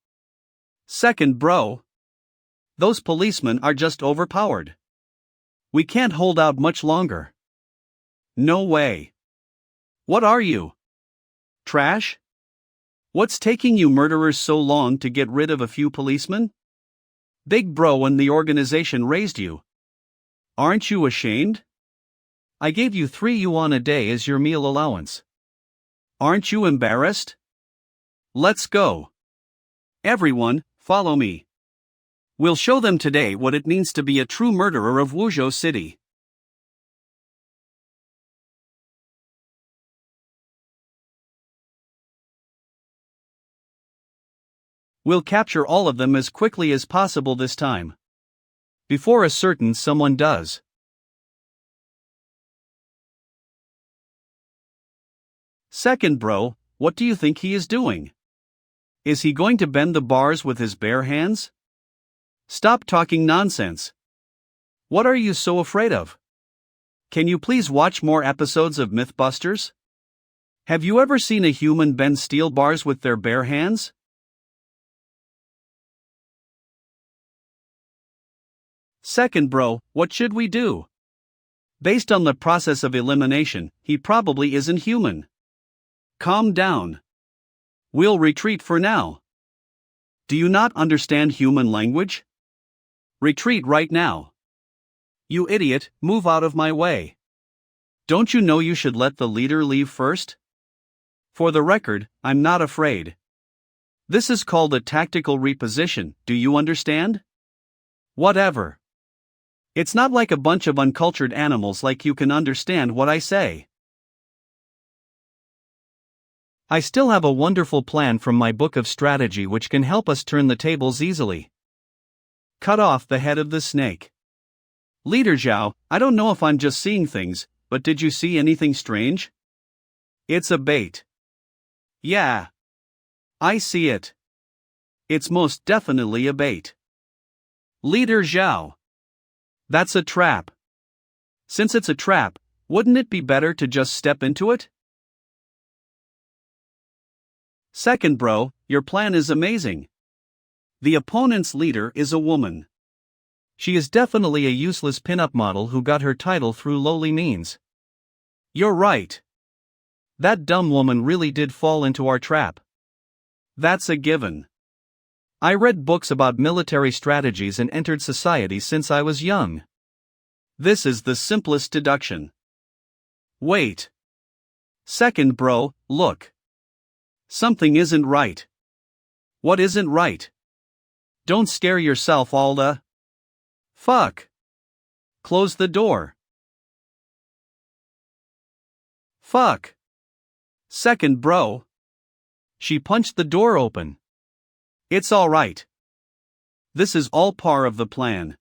Second bro. Those policemen are just overpowered. We can't hold out much longer. No way. What are you? Trash? What's taking you murderers so long to get rid of a few policemen? Big bro and the organization raised you. Aren't you ashamed? I gave you 3 yuan a day as your meal allowance. Aren't you embarrassed? Let's go. Everyone, follow me. We'll show them today what it means to be a true murderer of Wuzhou City. We'll capture all of them as quickly as possible this time. Before a certain someone does. Second bro, what do you think he is doing? Is he going to bend the bars with his bare hands? Stop talking nonsense. What are you so afraid of? Can you please watch more episodes of Mythbusters? Have you ever seen a human bend steel bars with their bare hands? Second bro, what should we do? Based on the process of elimination, he probably isn't human. Calm down. We'll retreat for now. Do you not understand human language? Retreat right now. You idiot, move out of my way. Don't you know you should let the leader leave first? For the record, I'm not afraid. This is called a tactical reposition, do you understand? Whatever. It's not like a bunch of uncultured animals like you can understand what I say. I still have a wonderful plan from my book of strategy which can help us turn the tables easily. Cut off the head of the snake. Leader Zhao, I don't know if I'm just seeing things, but did you see anything strange? It's a bait. Yeah. I see it. It's most definitely a bait. Leader Zhao. That's a trap. Since it's a trap, wouldn't it be better to just step into it? Second bro, your plan is amazing. The opponent's leader is a woman. She is definitely a useless pinup model who got her title through lowly means. You're right. That dumb woman really did fall into our trap. That's a given. I read books about military strategies and entered society since I was young. This is the simplest deduction. Wait. Second bro, look. Something isn't right. What isn't right? Don't scare yourself all the. Fuck. Close the door. Fuck. Second bro. She punched the door open. It's alright. This is all part of the plan.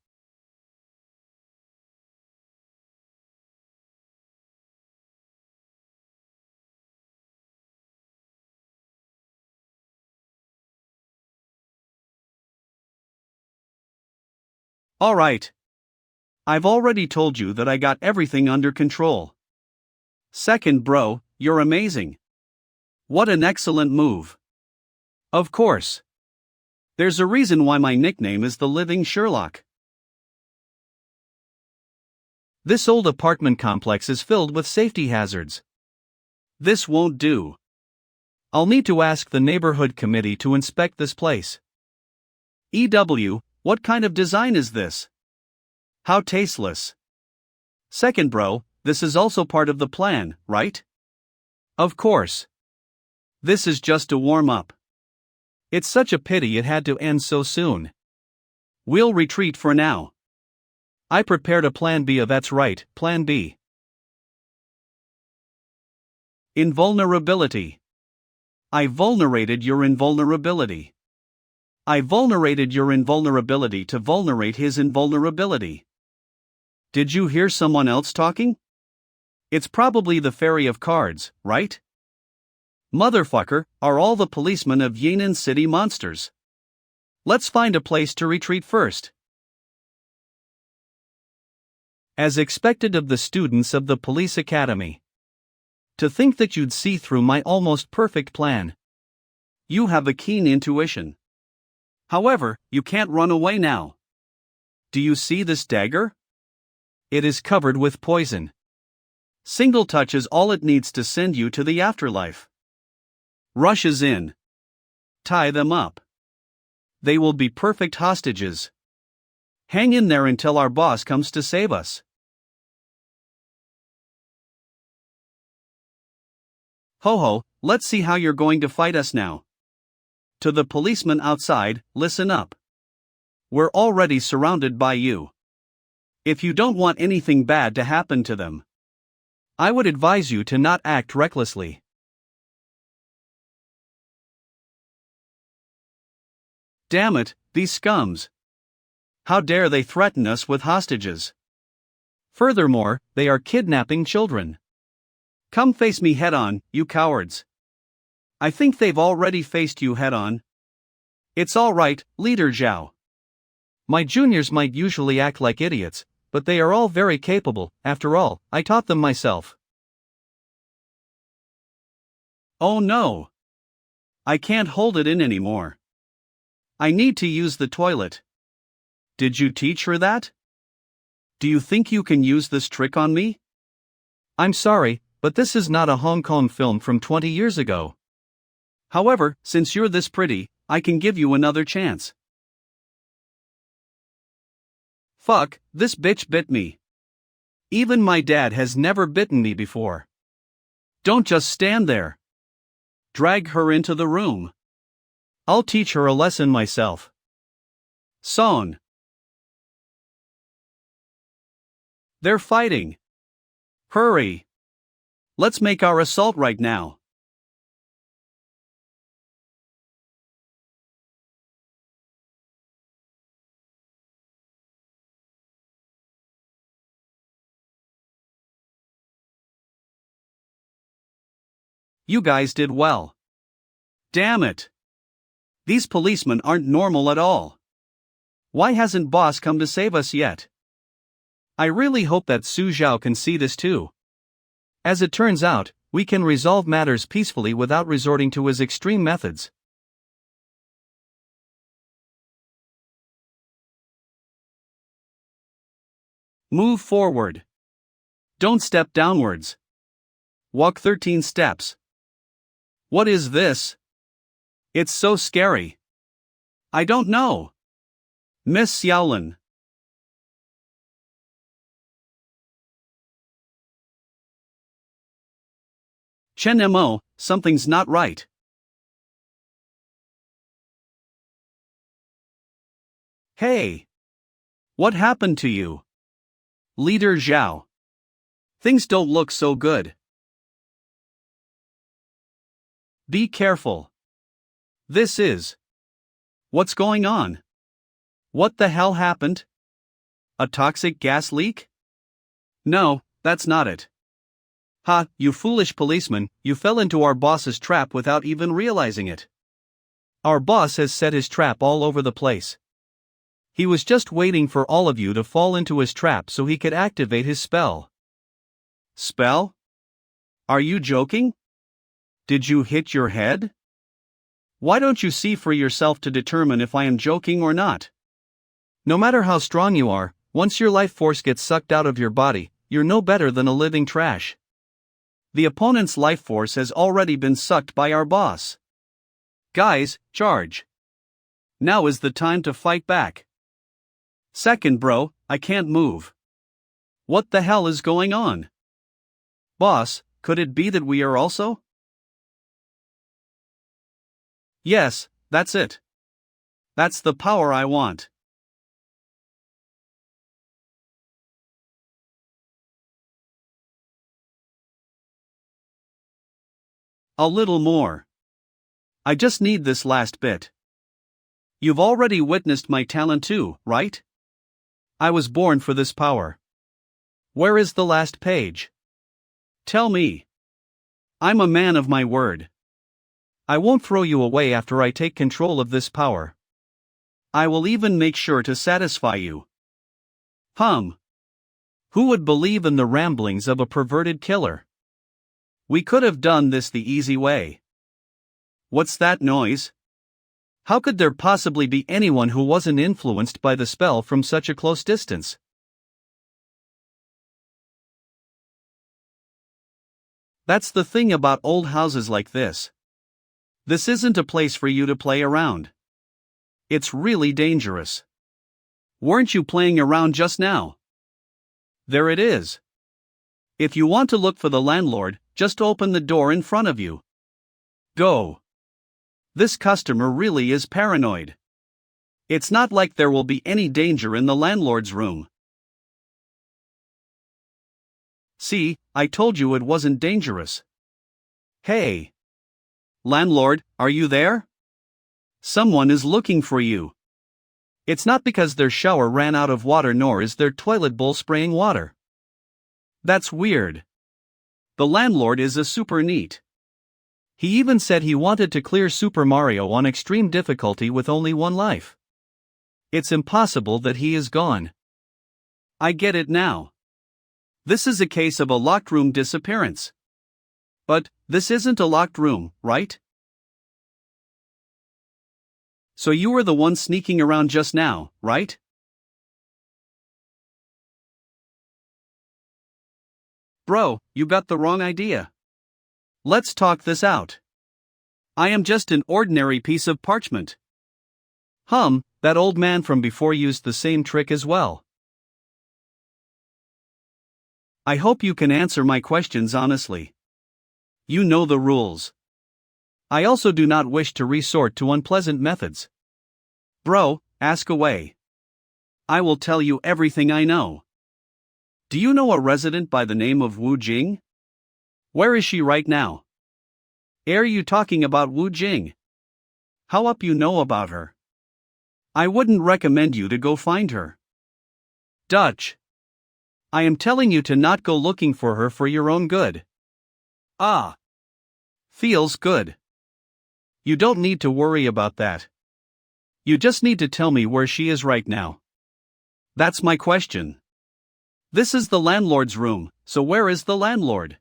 Alright. I've already told you that I got everything under control. Second bro, you're amazing. What an excellent move. Of course. There's a reason why my nickname is the Living Sherlock. This old apartment complex is filled with safety hazards. This won't do. I'll need to ask the neighborhood committee to inspect this place. EW, what kind of design is this? How tasteless. Second bro, this is also part of the plan, right? Of course. This is just a warm-up. It's such a pity it had to end so soon. We'll retreat for now. I prepared a plan B. That's right, plan B. Invulnerability. I vulnerated your invulnerability. I vulnerated your invulnerability to vulnerate his invulnerability. Did you hear someone else talking? It's probably the fairy of cards, right? Motherfucker, are all the policemen of Yan'an City monsters? Let's find a place to retreat first. As expected of the students of the police academy. To think that you'd see through my almost perfect plan. You have a keen intuition. However, you can't run away now. Do you see this dagger? It is covered with poison. Single touch is all it needs to send you to the afterlife. Rushes in. Tie them up. They will be perfect hostages. Hang in there until our boss comes to save us. Ho ho, let's see how you're going to fight us now. To the policeman outside, listen up. We're already surrounded by you. If you don't want anything bad to happen to them, I would advise you to not act recklessly. Damn it, these scums. How dare they threaten us with hostages? Furthermore, they are kidnapping children. Come face me head on, you cowards. I think they've already faced you head on. It's all right, Leader Zhao. My juniors might usually act like idiots, but they are all very capable. After all, I taught them myself. Oh no. I can't hold it in anymore. I need to use the toilet. Did you teach her that? Do you think you can use this trick on me? I'm sorry, but this is not a Hong Kong film from 20 years ago. However, since you're this pretty, I can give you another chance. Fuck, this bitch bit me. Even my dad has never bitten me before. Don't just stand there. Drag her into the room. I'll teach her a lesson myself. Son. They're fighting. Hurry. Let's make our assault right now. You guys did well. Damn it. These policemen aren't normal at all. Why hasn't boss come to save us yet? I really hope that Su Zhao can see this too. As it turns out, we can resolve matters peacefully without resorting to his extreme methods. Move forward. Don't step downwards. Walk 13 steps. What is this? It's so scary. I don't know. Miss Xiaolin. Chen Mo, something's not right. Hey! What happened to you? Leader Zhao. Things don't look so good. Be careful. This is. What's going on? What the hell happened? A toxic gas leak? No, that's not it. Ha, you foolish policeman, you fell into our boss's trap without even realizing it. Our boss has set his trap all over the place. He was just waiting for all of you to fall into his trap so he could activate his spell. Spell? Are you joking? Did you hit your head? Why don't you see for yourself to determine if I am joking or not? No matter how strong you are, once your life force gets sucked out of your body, you're no better than a living trash. The opponent's life force has already been sucked by our boss. Guys, charge. Now is the time to fight back. Second bro, I can't move. What the hell is going on? Boss, could it be that we are also? Yes, that's it. That's the power I want. A little more. I just need this last bit. You've already witnessed my talent too, right? I was born for this power. Where is the last page? Tell me. I'm a man of my word. I won't throw you away after I take control of this power. I will even make sure to satisfy you. Who would believe in the ramblings of a perverted killer? We could have done this the easy way. What's that noise? How could there possibly be anyone who wasn't influenced by the spell from such a close distance? That's the thing about old houses like this. This isn't a place for you to play around. It's really dangerous. Weren't you playing around just now? There it is. If you want to look for the landlord, just open the door in front of you. Go. This customer really is paranoid. It's not like there will be any danger in the landlord's room. See, I told you it wasn't dangerous. Hey. Landlord, are you there? Someone is looking for you. It's not because their shower ran out of water nor is their toilet bowl spraying water. That's weird. The landlord is a super neat. He even said he wanted to clear Super Mario on extreme difficulty with only one life. It's impossible that he is gone. I get it now. This is a case of a locked room disappearance. But, this isn't a locked room, right? So you were the one sneaking around just now, right? Bro, you got the wrong idea. Let's talk this out. I am just an ordinary piece of parchment. That old man from before used the same trick as well. I hope you can answer my questions honestly. You know the rules. I also do not wish to resort to unpleasant methods. Bro, ask away. I will tell you everything I know. Do you know a resident by the name of Wu Jing? Where is she right now? Are you talking about Wu Jing? How up you know about her? I wouldn't recommend you to go find her. Dutch. I am telling you to not go looking for her for your own good. Feels good. You don't need to worry about that. You just need to tell me where she is right now. That's my question. This is the landlord's room, so where is the landlord?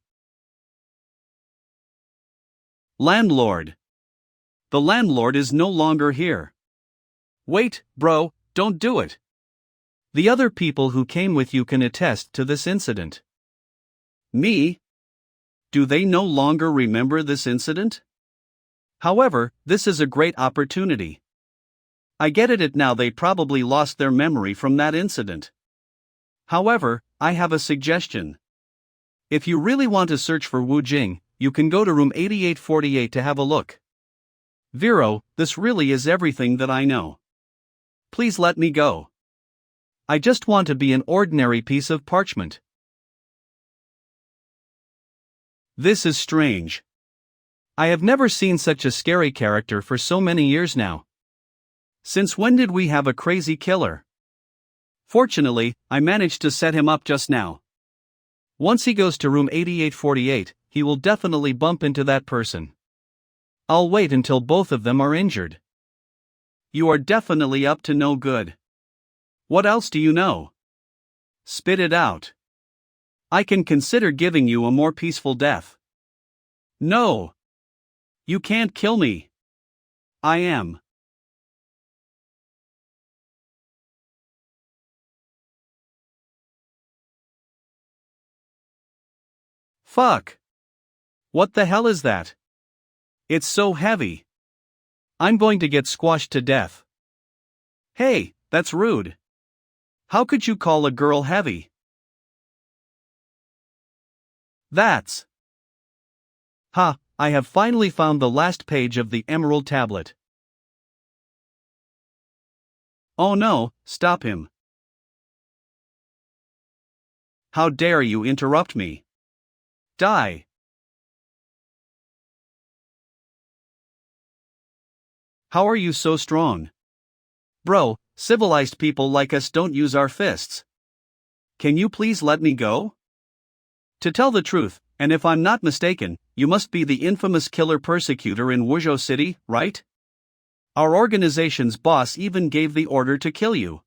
Landlord. The landlord is no longer here. Wait, bro, don't do it. The other people who came with you can attest to this incident. Me? Do they no longer remember this incident? However, this is a great opportunity. I get it now, they probably lost their memory from that incident. However, I have a suggestion. If you really want to search for Wu Jing, you can go to room 8848 to have a look. Vero, this really is everything that I know. Please let me go. I just want to be an ordinary piece of parchment. This is strange. I have never seen such a scary character for so many years now. Since when did we have a crazy killer? Fortunately, I managed to set him up just now. Once he goes to room 8848, he will definitely bump into that person. I'll wait until both of them are injured. You are definitely up to no good. What else do you know? Spit it out. I can consider giving you a more peaceful death. No. You can't kill me. I am. Fuck. What the hell is that? It's so heavy. I'm going to get squashed to death. Hey, that's rude. How could you call a girl heavy? That's. Ha, I have finally found the last page of the Emerald Tablet. Oh no, stop him. How dare you interrupt me? Die. How are you so strong? Bro, civilized people like us don't use our fists. Can you please let me go? To tell the truth, and if I'm not mistaken, you must be the infamous killer persecutor in Wuzhou City, right? Our organization's boss even gave the order to kill you.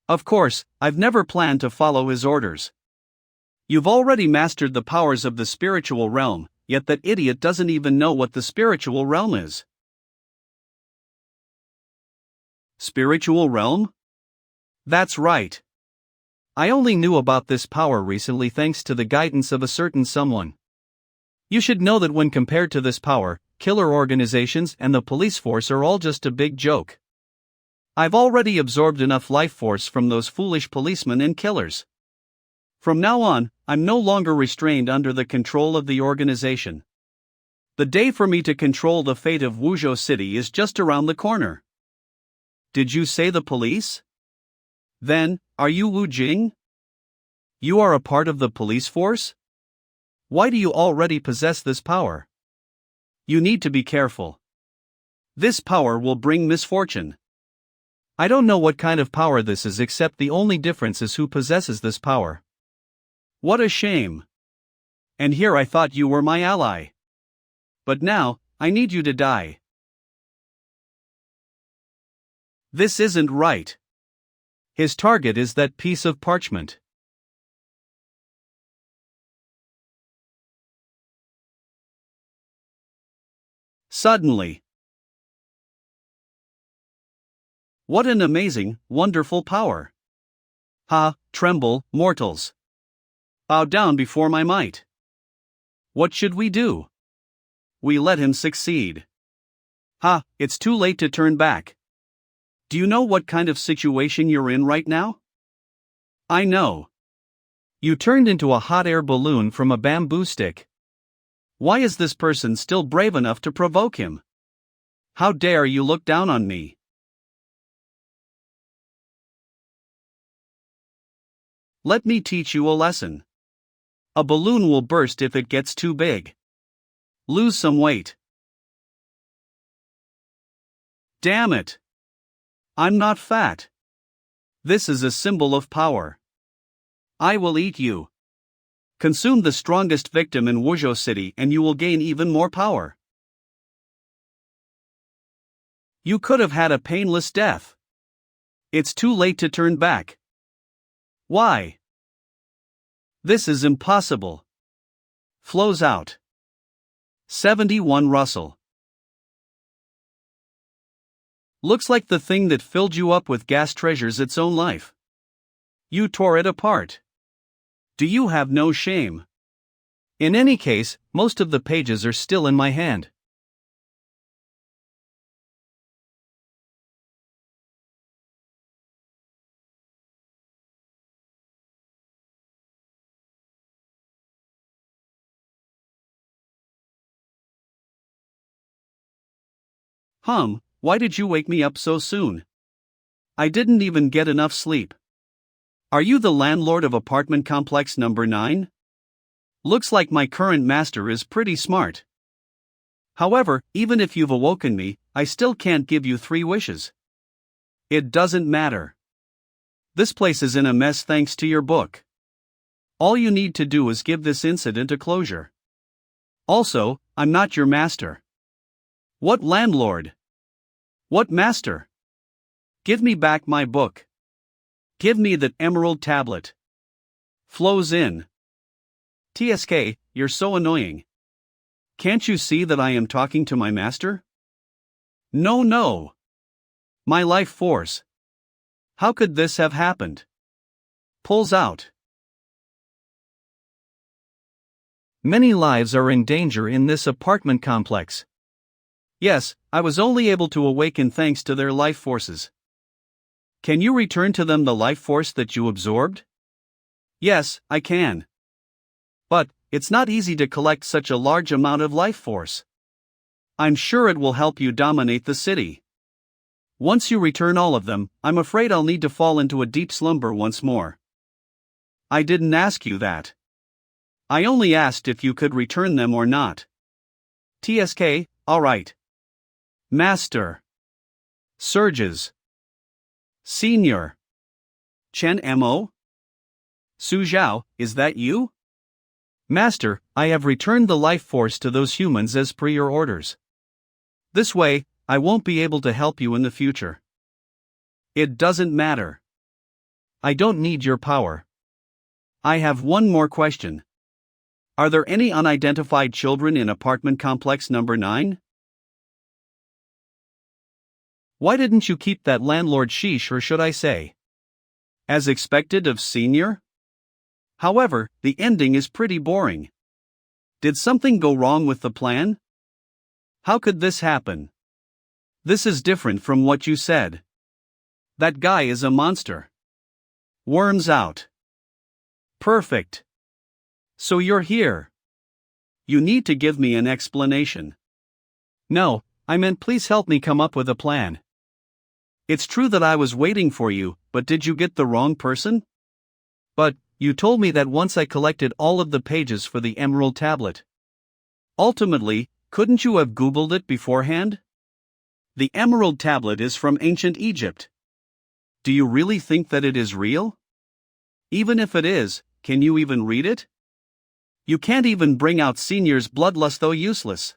Of course, I've never planned to follow his orders. You've already mastered the powers of the spiritual realm, yet that idiot doesn't even know what the spiritual realm is. Spiritual realm? That's right. I only knew about this power recently thanks to the guidance of a certain someone. You should know that when compared to this power, killer organizations and the police force are all just a big joke. I've already absorbed enough life force from those foolish policemen and killers. From now on, I'm no longer restrained under the control of the organization. The day for me to control the fate of Wuzhou City is just around the corner. Did you say the police? Then, are you Wu Jing? You are a part of the police force? Why do you already possess this power? You need to be careful. This power will bring misfortune. I don't know what kind of power this is, except the only difference is who possesses this power. What a shame. And here I thought you were my ally. But now, I need you to die. This isn't right. His target is that piece of parchment. Suddenly. What an amazing, wonderful power. Ha, tremble, mortals. Bow down before my might. What should we do? We let him succeed. Ha, it's too late to turn back. Do you know what kind of situation you're in right now? I know. You turned into a hot air balloon from a bamboo stick. Why is this person still brave enough to provoke him? How dare you look down on me? Let me teach you a lesson. A balloon will burst if it gets too big. Lose some weight. Damn it! I'm not fat. This is a symbol of power. I will eat you. Consume the strongest victim in Wuzhou City and you will gain even more power. You could have had a painless death. It's too late to turn back. Why? This is impossible. Flows out. 71 Russell. Looks like the thing that filled you up with gas treasures its own life. You tore it apart. Do you have no shame? In any case, most of the pages are still in my hand. Why did you wake me up so soon? I didn't even get enough sleep. Are you the landlord of apartment complex number 9? Looks like my current master is pretty smart. However, even if you've awoken me, I still can't give you 3 wishes. It doesn't matter. This place is in a mess thanks to your book. All you need to do is give this incident a closure. Also, I'm not your master. What landlord? What master? Give me back my book. Give me that emerald tablet. Flows in. TSK, you're so annoying. Can't you see that I am talking to my master? No. My life force. How could this have happened? Pulls out. Many lives are in danger in this apartment complex. Yes, I was only able to awaken thanks to their life forces. Can you return to them the life force that you absorbed? Yes, I can. But, it's not easy to collect such a large amount of life force. I'm sure it will help you dominate the city. Once you return all of them, I'm afraid I'll need to fall into a deep slumber once more. I didn't ask you that. I only asked if you could return them or not. TSK, alright. Master. Surges. Senior. Chen Mo? Su Zhao, is that you? Master, I have returned the life force to those humans as per your orders. This way, I won't be able to help you in the future. It doesn't matter. I don't need your power. I have one more question. Are there any unidentified children in apartment complex number 9? Why didn't you keep that landlord sheesh, or should I say, as expected of senior? However, the ending is pretty boring. Did something go wrong with the plan? How could this happen? This is different from what you said. That guy is a monster. Worms out. Perfect. So you're here. You need to give me an explanation. No, I meant please help me come up with a plan. It's true that I was waiting for you, but did you get the wrong person? But, you told me that once I collected all of the pages for the emerald tablet. Ultimately, couldn't you have Googled it beforehand? The emerald tablet is from ancient Egypt. Do you really think that it is real? Even if it is, can you even read it? You can't even bring out senior's bloodlust, though useless.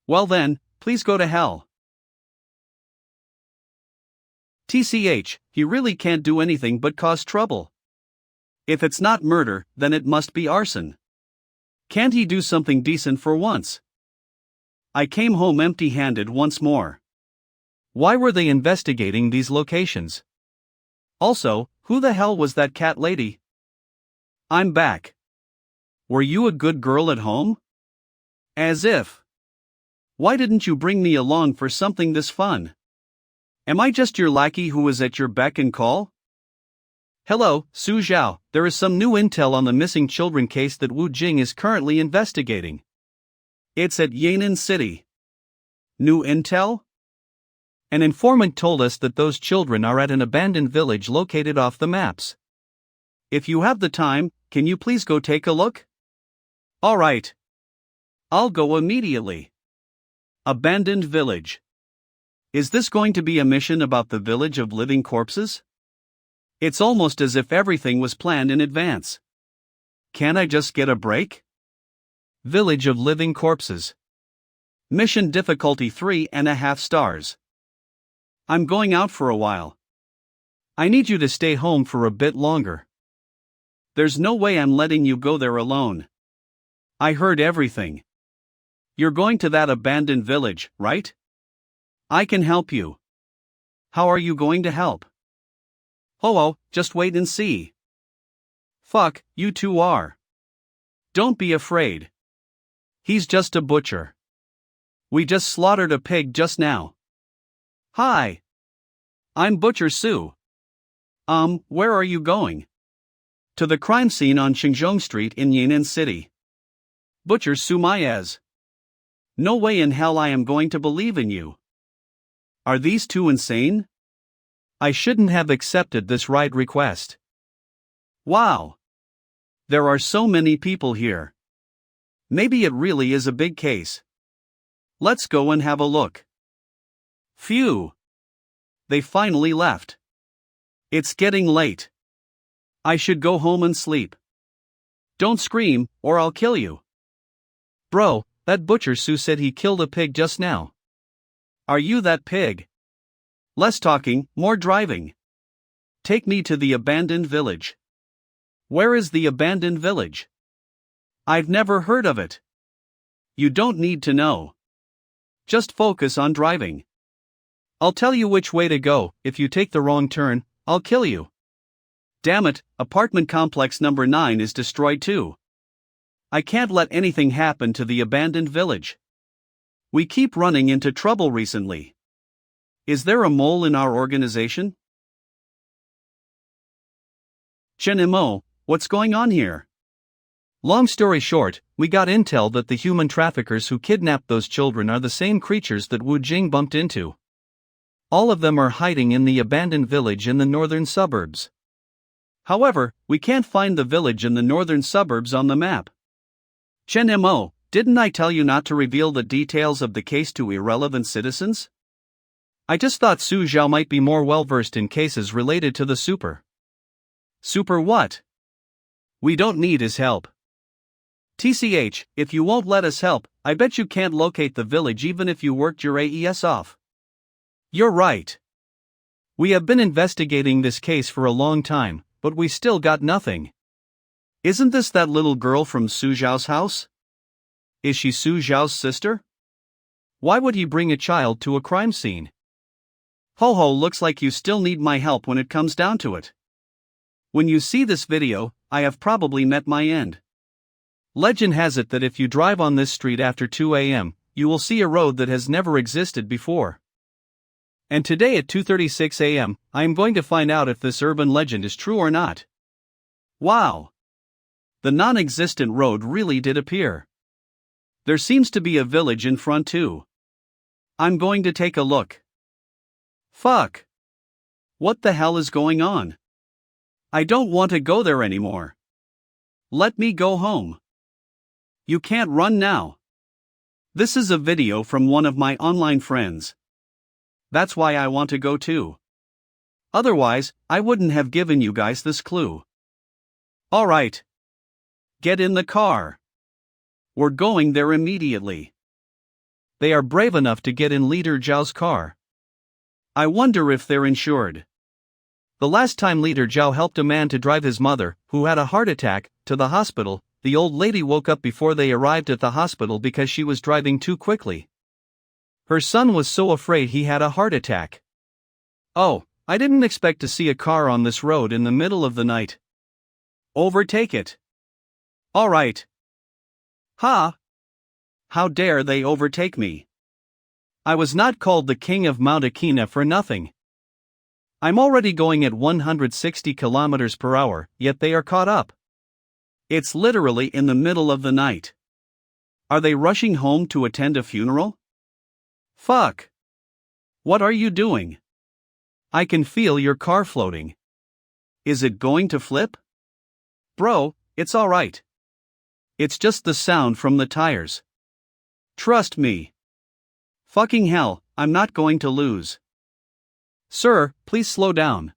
Well then, please go to hell. TCH, he really can't do anything but cause trouble. If it's not murder, then it must be arson. Can't he do something decent for once? I came home empty-handed once more. Why were they investigating these locations? Also, who the hell was that cat lady? I'm back. Were you a good girl at home? As if. Why didn't you bring me along for something this fun? Am I just your lackey who is at your beck and call? Hello, Su Zhao, there is some new intel on the missing children case that Wu Jing is currently investigating. It's at Yan'an City. New intel? An informant told us that those children are at an abandoned village located off the maps. If you have the time, can you please go take a look? Alright. I'll go immediately. Abandoned village. Is this going to be a mission about the village of living corpses? It's almost as if everything was planned in advance. Can't I just get a break? Village of living corpses. Mission difficulty 3.5 stars. I'm going out for a while. I need you to stay home for a bit longer. There's no way I'm letting you go there alone. I heard everything. You're going to that abandoned village, right? I can help you. How are you going to help? Oh, just wait and see. Fuck, you two are. Don't be afraid. He's just a butcher. We just slaughtered a pig just now. Hi. I'm Butcher Sue. Where are you going? To the crime scene on Xinzhong Street in Yan'an City. Butcher Sue Maez. No way in hell I am going to believe in you. Are these two insane? I shouldn't have accepted this ride request. Wow. There are so many people here. Maybe it really is a big case. Let's go and have a look. Phew. They finally left. It's getting late. I should go home and sleep. Don't scream, or I'll kill you. Bro, that Butcher Sue said he killed a pig just now. Are you that pig? Less talking, more driving. Take me to the abandoned village. Where is the abandoned village? I've never heard of it. You don't need to know. Just focus on driving. I'll tell you which way to go. If you take the wrong turn, I'll kill you. Damn it, apartment complex number 9 is destroyed too. I can't let anything happen to the abandoned village. We keep running into trouble recently. Is there a mole in our organization? Chen Mo, what's going on here? Long story short, we got intel that the human traffickers who kidnapped those children are the same creatures that Wu Jing bumped into. All of them are hiding in the abandoned village in the northern suburbs. However, we can't find the village in the northern suburbs on the map. Chen Mo, didn't I tell you not to reveal the details of the case to irrelevant citizens? I just thought Su Zhao might be more well-versed in cases related to the super. Super what? We don't need his help. TCH, if you won't let us help, I bet you can't locate the village even if you worked your AES off. You're right. We have been investigating this case for a long time, but we still got nothing. Isn't this that little girl from Su Zhao's house? Is she Su Zhao's sister? Why would he bring a child to a crime scene? Ho, looks like you still need my help when it comes down to it. When you see this video, I have probably met my end. Legend has it that if you drive on this street after 2 a.m., you will see a road that has never existed before. And today at 2:36 a.m., I am going to find out if this urban legend is true or not. Wow! The non-existent road really did appear. There seems to be a village in front too. I'm going to take a look. Fuck! What the hell is going on? I don't want to go there anymore. Let me go home. You can't run now. This is a video from one of my online friends. That's why I want to go too. Otherwise, I wouldn't have given you guys this clue. Alright. Get in the car. We're going there immediately. They are brave enough to get in Leader Zhao's car. I wonder if they're insured. The last time Leader Zhao helped a man to drive his mother, who had a heart attack, to the hospital, the old lady woke up before they arrived at the hospital because she was driving too quickly. Her son was so afraid he had a heart attack. Oh, I didn't expect to see a car on this road in the middle of the night. Overtake it. Alright. Ha! How dare they overtake me? I was not called the king of Mount Akina for nothing. I'm already going at 160 kilometers per hour, yet they are caught up. It's literally in the middle of the night. Are they rushing home to attend a funeral? Fuck. What are you doing? I can feel your car floating. Is it going to flip? Bro, it's alright. It's just the sound from the tires. Trust me. Fucking hell, I'm not going to lose. Sir, please slow down.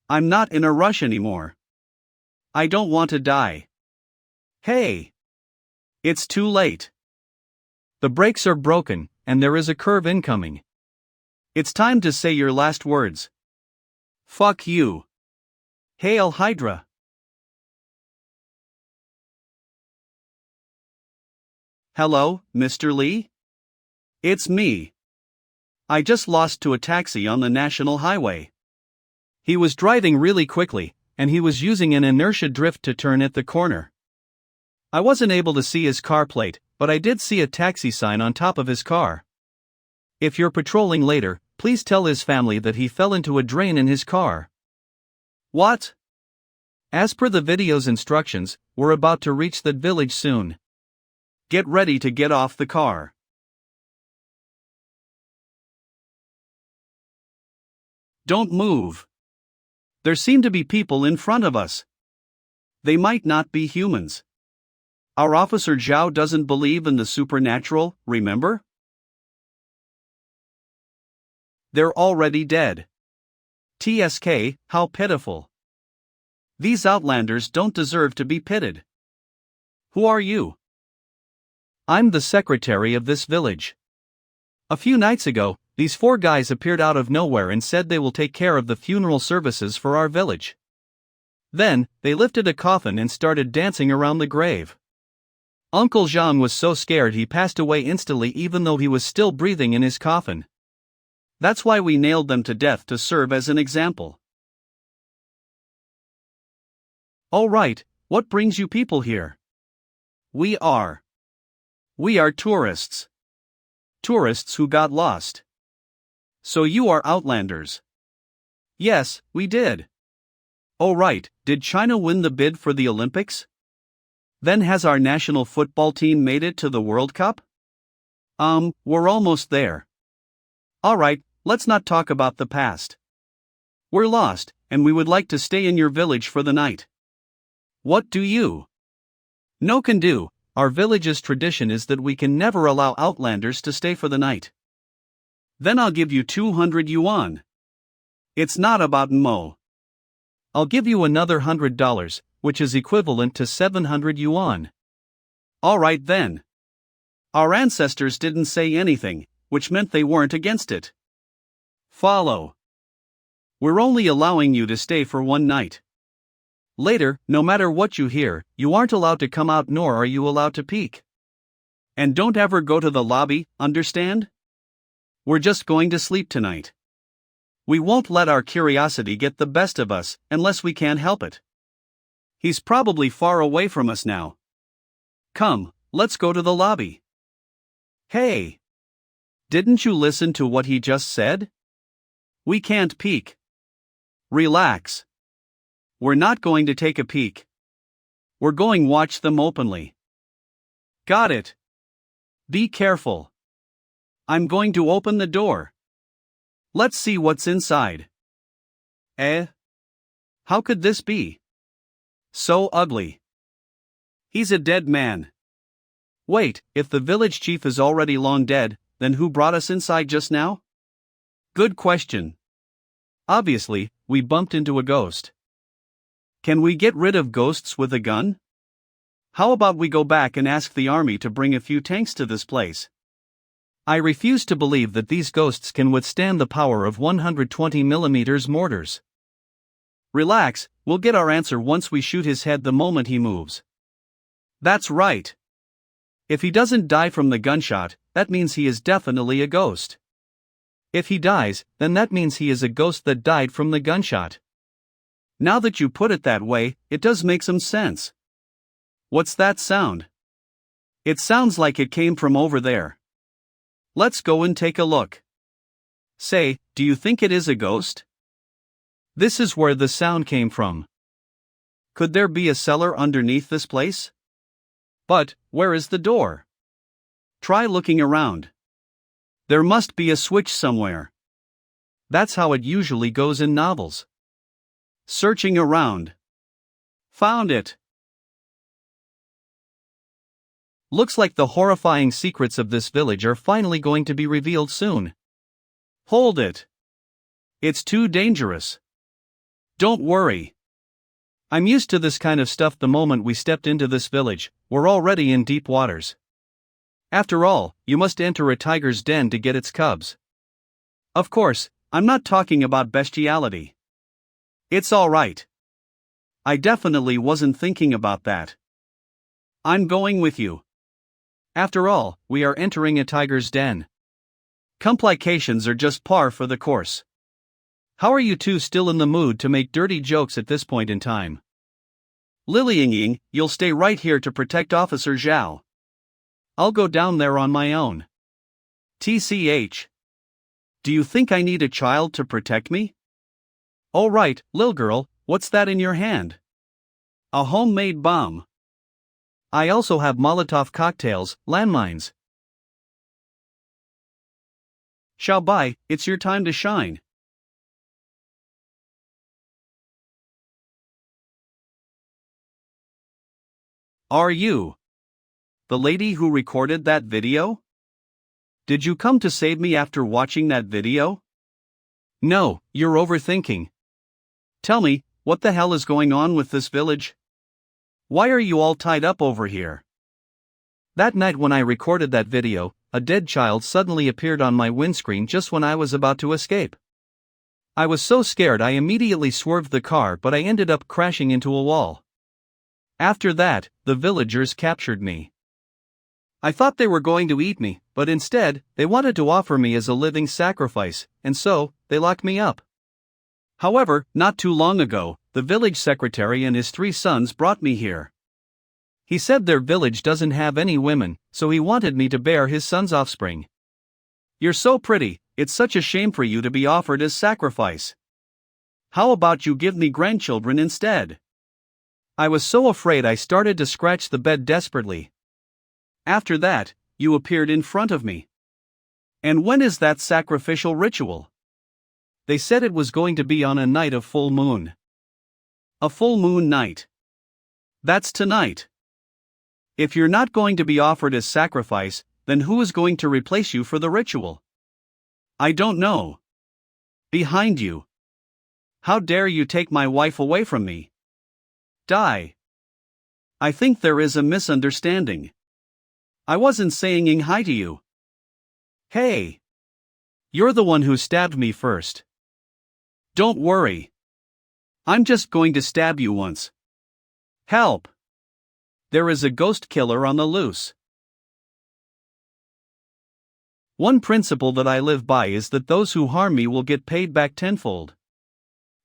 I'm not in a rush anymore. I don't want to die. Hey! It's too late. The brakes are broken, and there is a curve incoming. It's time to say your last words. Fuck you. Hail Hydra. Hello, Mr. Lee? It's me. I just lost to a taxi on the national highway. He was driving really quickly, and he was using an inertia drift to turn at the corner. I wasn't able to see his car plate, but I did see a taxi sign on top of his car. If you're patrolling later, please tell his family that he fell into a drain in his car. What? As per the video's instructions, we're about to reach that village soon. Get ready to get off the car. Don't move. There seem to be people in front of us. They might not be humans. Our officer Zhao doesn't believe in the supernatural, remember? They're already dead. TSK, how pitiful. These outlanders don't deserve to be pitted. Who are you? I'm the secretary of this village. A few nights ago, these 4 guys appeared out of nowhere and said they will take care of the funeral services for our village. Then, they lifted a coffin and started dancing around the grave. Uncle Zhang was so scared he passed away instantly even though he was still breathing in his coffin. That's why we nailed them to death to serve as an example. All right, what brings you people here? We are tourists. Tourists who got lost. So you are outlanders. Yes, we did. Oh right, did China win the bid for the Olympics? Then has our national football team made it to the World Cup? We're almost there. Alright, let's not talk about the past. We're lost, and we would like to stay in your village for the night. What do you? No can do. Our village's tradition is that we can never allow outlanders to stay for the night. Then I'll give you 200 yuan. It's not about mo. I'll give you another $100, which is equivalent to 700 yuan. Alright then. Our ancestors didn't say anything, which meant they weren't against it. Follow. We're only allowing you to stay for 1 night. Later, no matter what you hear, you aren't allowed to come out nor are you allowed to peek. And don't ever go to the lobby, understand? We're just going to sleep tonight. We won't let our curiosity get the best of us, unless we can help it. He's probably far away from us now. Come, let's go to the lobby. Hey! Didn't you listen to what he just said? We can't peek. Relax. We're not going to take a peek. We're going to watch them openly. Got it. Be careful. I'm going to open the door. Let's see what's inside. How could this be? So ugly. He's a dead man. Wait, if the village chief is already long dead, then who brought us inside just now? Good question. Obviously, we bumped into a ghost. Can we get rid of ghosts with a gun? How about we go back and ask the army to bring a few tanks to this place? I refuse to believe that these ghosts can withstand the power of 120mm mortars. Relax, we'll get our answer once we shoot his head the moment he moves. That's right. If he doesn't die from the gunshot, that means he is definitely a ghost. If he dies, then that means he is a ghost that died from the gunshot. Now that you put it that way, it does make some sense. What's that sound? It sounds like it came from over there. Let's go and take a look. Say, do you think it is a ghost? This is where the sound came from. Could there be a cellar underneath this place? But, where is the door? Try looking around. There must be a switch somewhere. That's how it usually goes in novels. Searching around. Found it. Looks like the horrifying secrets of this village are finally going to be revealed soon. Hold it. It's too dangerous. Don't worry. I'm used to this kind of stuff. The moment we stepped into this village, we're already in deep waters. After all, you must enter a tiger's den to get its cubs. Of course, I'm not talking about bestiality. It's alright. I definitely wasn't thinking about that. I'm going with you. After all, we are entering a tiger's den. Complications are just par for the course. How are you two still in the mood to make dirty jokes at this point in time? Lily Ying, you'll stay right here to protect Officer Zhao. I'll go down there on my own. TCH. Do you think I need a child to protect me? Oh right, Lil girl, what's that in your hand? A homemade bomb. I also have Molotov cocktails, landmines. Xiaobai, it's your time to shine. Are you the lady who recorded that video? Did you come to save me after watching that video? No, you're overthinking. Tell me, what the hell is going on with this village? Why are you all tied up over here? That night when I recorded that video, a dead child suddenly appeared on my windscreen just when I was about to escape. I was so scared I immediately swerved the car, but I ended up crashing into a wall. After that, the villagers captured me. I thought they were going to eat me, but instead, they wanted to offer me as a living sacrifice, and so, they locked me up. However, not too long ago, the village secretary and his 3 sons brought me here. He said their village doesn't have any women, so he wanted me to bear his son's offspring. You're so pretty, it's such a shame for you to be offered as sacrifice. How about you give me grandchildren instead? I was so afraid I started to scratch the bed desperately. After that, you appeared in front of me. And when is that sacrificial ritual? They said it was going to be on a night of full moon. A full moon night. That's tonight. If you're not going to be offered as sacrifice, then who is going to replace you for the ritual? I don't know. Behind you. How dare you take my wife away from me? Die. I think there is a misunderstanding. I wasn't saying hi to you. Hey. You're the one who stabbed me first. Don't worry. I'm just going to stab you once. Help. There is a ghost killer on the loose. One principle that I live by is that those who harm me will get paid back tenfold.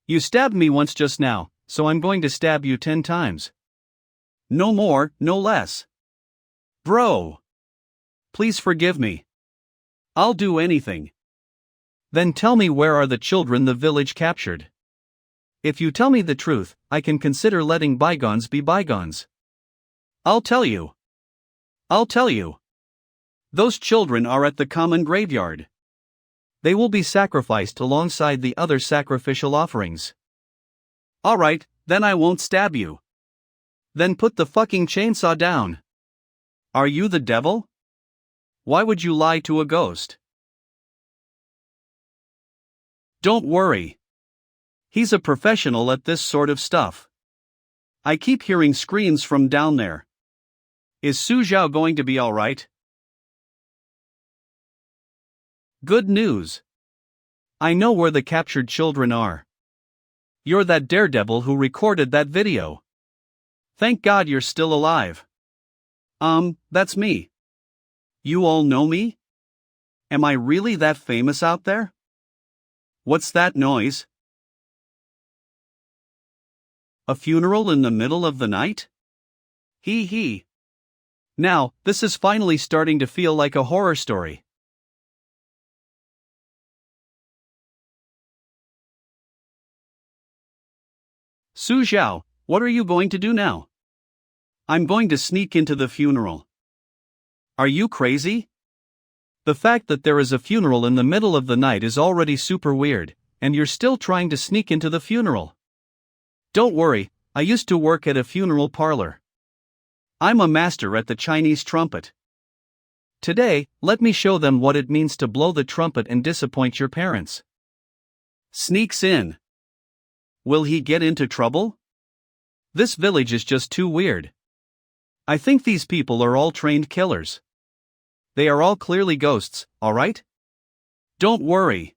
You stabbed me once just now, so I'm going to stab you 10 times. No more, no less. Bro. Please forgive me. I'll do anything. Then tell me, where are the children the village captured? If you tell me the truth, I can consider letting bygones be bygones. I'll tell you. I'll tell you. Those children are at the common graveyard. They will be sacrificed alongside the other sacrificial offerings. Alright, then I won't stab you. Then put the fucking chainsaw down. Are you the devil? Why would you lie to a ghost? Don't worry. He's a professional at this sort of stuff. I keep hearing screams from down there. Is Su Zhao going to be alright? Good news. I know where the captured children are. You're that daredevil who recorded that video. Thank God you're still alive. That's me. You all know me? Am I really that famous out there? What's that noise? A funeral in the middle of the night? Hee hee. Now, this is finally starting to feel like a horror story. Su Zhao, what are you going to do now? I'm going to sneak into the funeral. Are you crazy? The fact that there is a funeral in the middle of the night is already super weird, and you're still trying to sneak into the funeral. Don't worry, I used to work at a funeral parlor. I'm a master at the Chinese trumpet. Today, let me show them what it means to blow the trumpet and disappoint your parents. Sneaks in. Will he get into trouble? This village is just too weird. I think these people are all trained killers. They are all clearly ghosts, alright? Don't worry.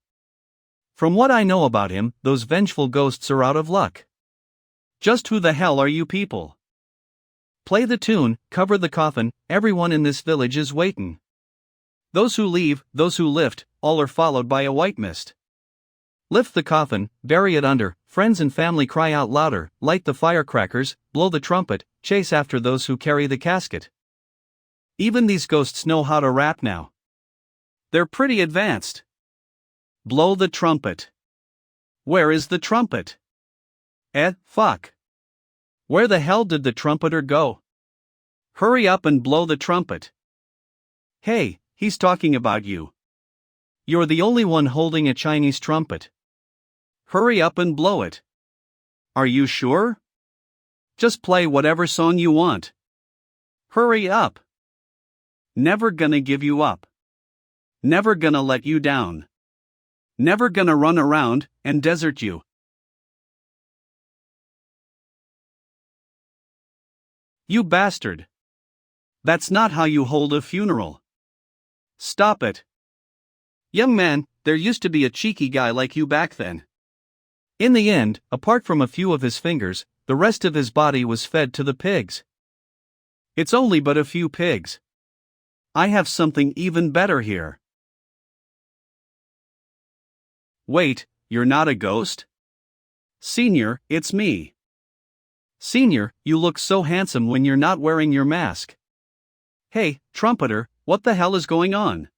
From what I know about him, those vengeful ghosts are out of luck. Just who the hell are you people? Play the tune, cover the coffin, everyone in this village is waitin'. Those who leave, those who lift, all are followed by a white mist. Lift the coffin, bury it under, friends and family cry out louder, light the firecrackers, blow the trumpet, chase after those who carry the casket. Even these ghosts know how to rap now. They're pretty advanced. Blow the trumpet. Where is the trumpet? Fuck. Where the hell did the trumpeter go? Hurry up and blow the trumpet. Hey, he's talking about you. You're the only one holding a Chinese trumpet. Hurry up and blow it. Are you sure? Just play whatever song you want. Hurry up. Never gonna give you up. Never gonna let you down. Never gonna run around and desert you. You bastard. That's not how you hold a funeral. Stop it. Young man, there used to be a cheeky guy like you back then. In the end, apart from a few of his fingers, the rest of his body was fed to the pigs. It's only but a few pigs. I have something even better here. Wait, you're not a ghost? Senior, it's me. Senior, you look so handsome when you're not wearing your mask. Hey, trumpeter, what the hell is going on?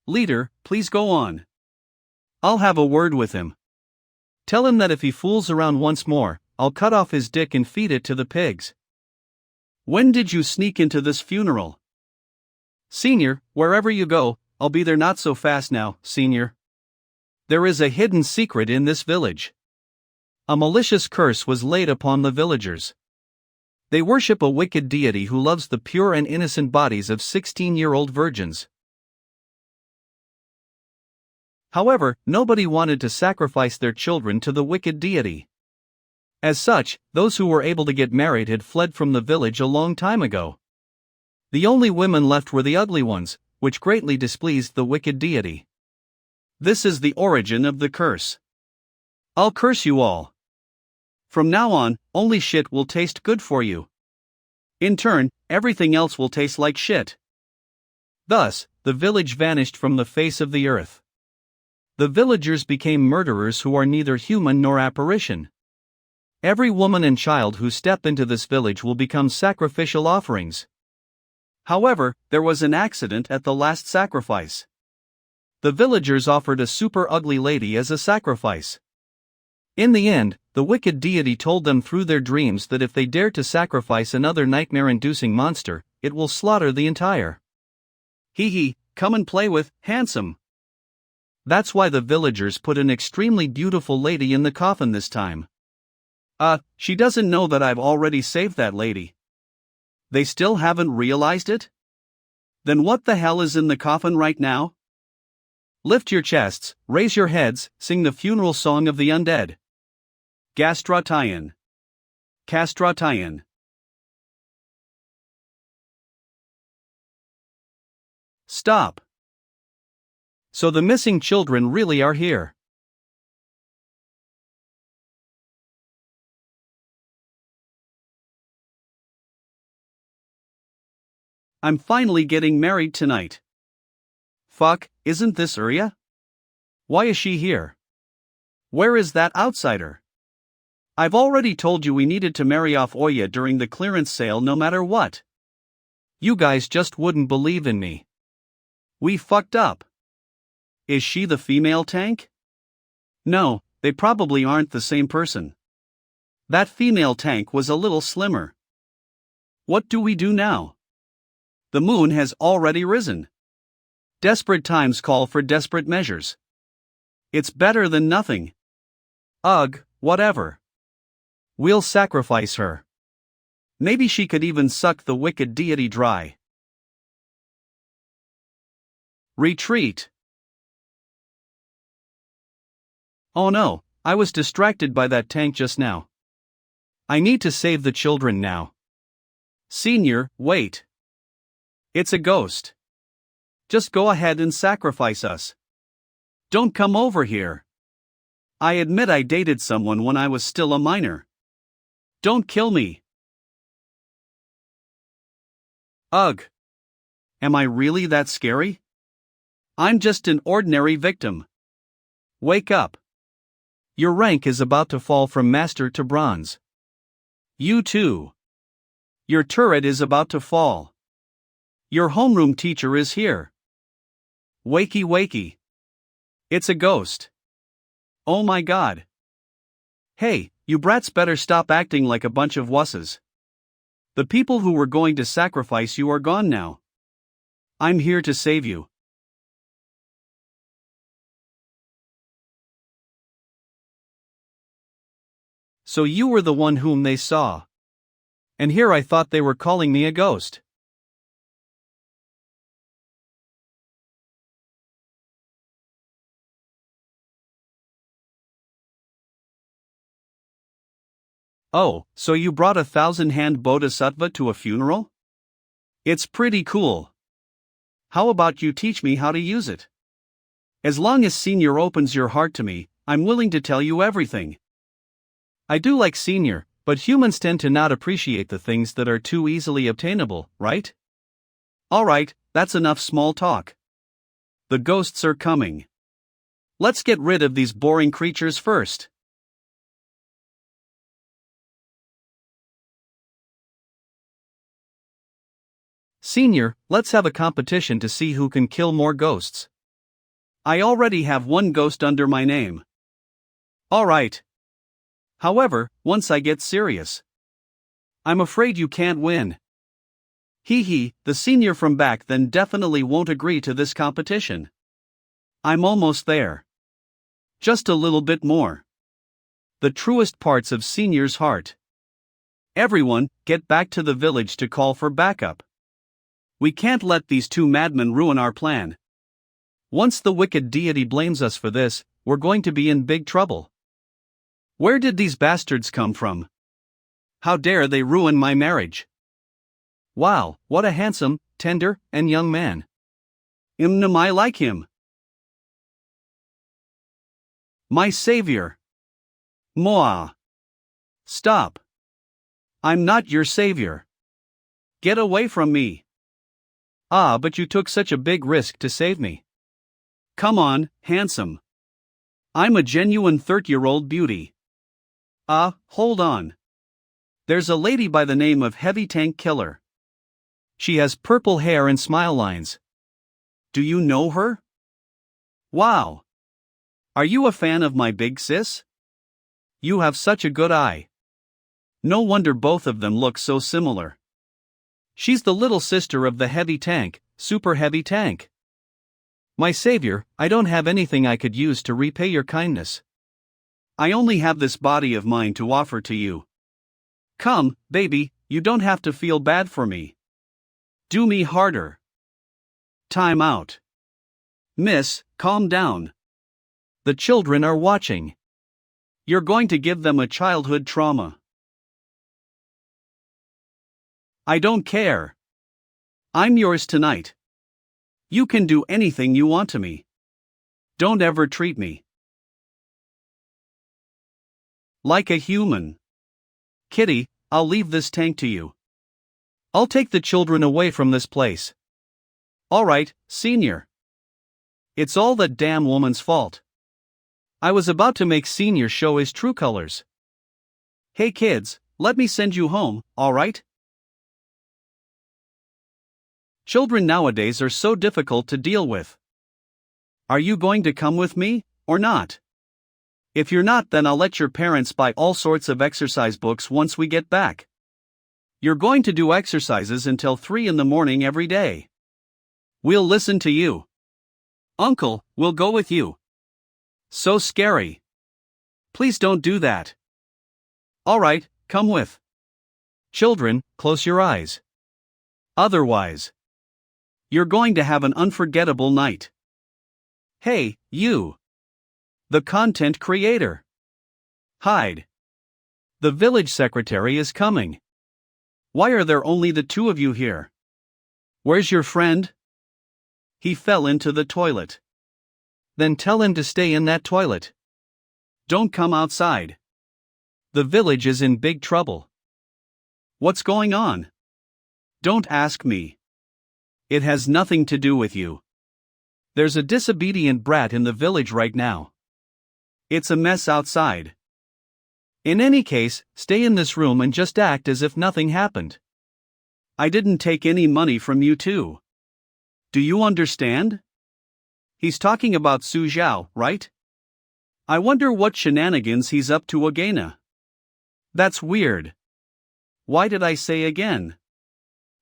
Leader, please go on. I'll have a word with him. Tell him that if he fools around once more, I'll cut off his dick and feed it to the pigs. When did you sneak into this funeral? Senior, wherever you go, I'll be there not so fast now, Senior. There is a hidden secret in this village. A malicious curse was laid upon the villagers. They worship a wicked deity who loves the pure and innocent bodies of 16-year-old virgins. However, nobody wanted to sacrifice their children to the wicked deity. As such, those who were able to get married had fled from the village a long time ago. The only women left were the ugly ones, which greatly displeased the wicked deity. This is the origin of the curse. I'll curse you all. From now on, only shit will taste good for you. In turn, everything else will taste like shit. Thus, the village vanished from the face of the earth. The villagers became murderers who are neither human nor apparition. Every woman and child who step into this village will become sacrificial offerings. However, there was an accident at the last sacrifice. The villagers offered a super ugly lady as a sacrifice. In the end, the wicked deity told them through their dreams that if they dare to sacrifice another nightmare-inducing monster, it will slaughter the entire. Hee, come and play with, handsome. That's why the villagers put an extremely beautiful lady in the coffin this time. She doesn't know that I've already saved that lady. They still haven't realized it? Then what the hell is in the coffin right now? Lift your chests, raise your heads, sing the funeral song of the undead. Gastratayan. Castratayan. Stop. So the missing children really are here. I'm finally getting married tonight. Fuck, isn't this Urya? Why is she here? Where is that outsider? I've already told you we needed to marry off Oya during the clearance sale no matter what. You guys just wouldn't believe in me. We fucked up. Is she the female tank? No, they probably aren't the same person. That female tank was a little slimmer. What do we do now? The moon has already risen. Desperate times call for desperate measures. It's better than nothing. Ugh, whatever. We'll sacrifice her. Maybe she could even suck the wicked deity dry. Retreat. Oh no, I was distracted by that tank just now. I need to save the children now. Senior, wait. It's a ghost. Just go ahead and sacrifice us. Don't come over here. I admit I dated someone when I was still a minor. Don't kill me. Ugh. Am I really that scary? I'm just an ordinary victim. Wake up. Your rank is about to fall from master to bronze. You too. Your turret is about to fall. Your homeroom teacher is here. Wakey wakey. It's a ghost. Oh my god. Hey, you brats better stop acting like a bunch of wusses. The people who were going to sacrifice you are gone now. I'm here to save you. So you were the one whom they saw. And here I thought they were calling me a ghost. Oh, so you brought a 1,000-hand bodhisattva to a funeral? It's pretty cool. How about you teach me how to use it? As long as Senior opens your heart to me, I'm willing to tell you everything. I do like Senior, but humans tend to not appreciate the things that are too easily obtainable, right? Alright, that's enough small talk. The ghosts are coming. Let's get rid of these boring creatures first. Senior, let's have a competition to see who can kill more ghosts. I already have one ghost under my name. Alright. However, once I get serious, I'm afraid you can't win. Hee hee, the senior from back then definitely won't agree to this competition. I'm almost there. Just a little bit more. The truest parts of Senior's heart. Everyone, get back to the village to call for backup. We can't let these two madmen ruin our plan. Once the wicked deity blames us for this, we're going to be in big trouble. Where did these bastards come from? How dare they ruin my marriage? Wow, what a handsome, tender, and young man. I like him. My savior. Moa. Stop. I'm not your savior. Get away from me. Ah, but you took such a big risk to save me. Come on, handsome. I'm a genuine 30-year-old beauty. Hold on. There's a lady by the name of Heavy Tank Killer. She has purple hair and smile lines. Do you know her? Wow. Are you a fan of my big sis? You have such a good eye. No wonder both of them look so similar. She's the little sister of the Heavy Tank, Super Heavy Tank. My savior, I don't have anything I could use to repay your kindness. I only have this body of mine to offer to you. Come, baby, you don't have to feel bad for me. Do me harder. Time out. Miss, calm down. The children are watching. You're going to give them a childhood trauma. I don't care. I'm yours tonight. You can do anything you want to me. Don't ever treat me like a human. Kitty, I'll leave this tank to you. I'll take the children away from this place. Alright, Senior. It's all that damn woman's fault. I was about to make Senior show his true colors. Hey kids, let me send you home, alright? Children nowadays are so difficult to deal with. Are you going to come with me, or not? If you're not, then I'll let your parents buy all sorts of exercise books once we get back. You're going to do exercises until 3 in the morning every day. We'll listen to you. Uncle, we'll go with you. So scary. Please don't do that. Alright, come with. Children, close your eyes. Otherwise, you're going to have an unforgettable night. Hey, you. The content creator. Hide. The village secretary is coming. Why are there only the two of you here? Where's your friend? He fell into the toilet. Then tell him to stay in that toilet. Don't come outside. The village is in big trouble. What's going on? Don't ask me. It has nothing to do with you. There's a disobedient brat in the village right now. It's a mess outside. In any case, stay in this room and just act as if nothing happened. I didn't take any money from you too. Do you understand? He's talking about Su Zhao, right? I wonder what shenanigans he's up to again. That's weird. Why did I say again?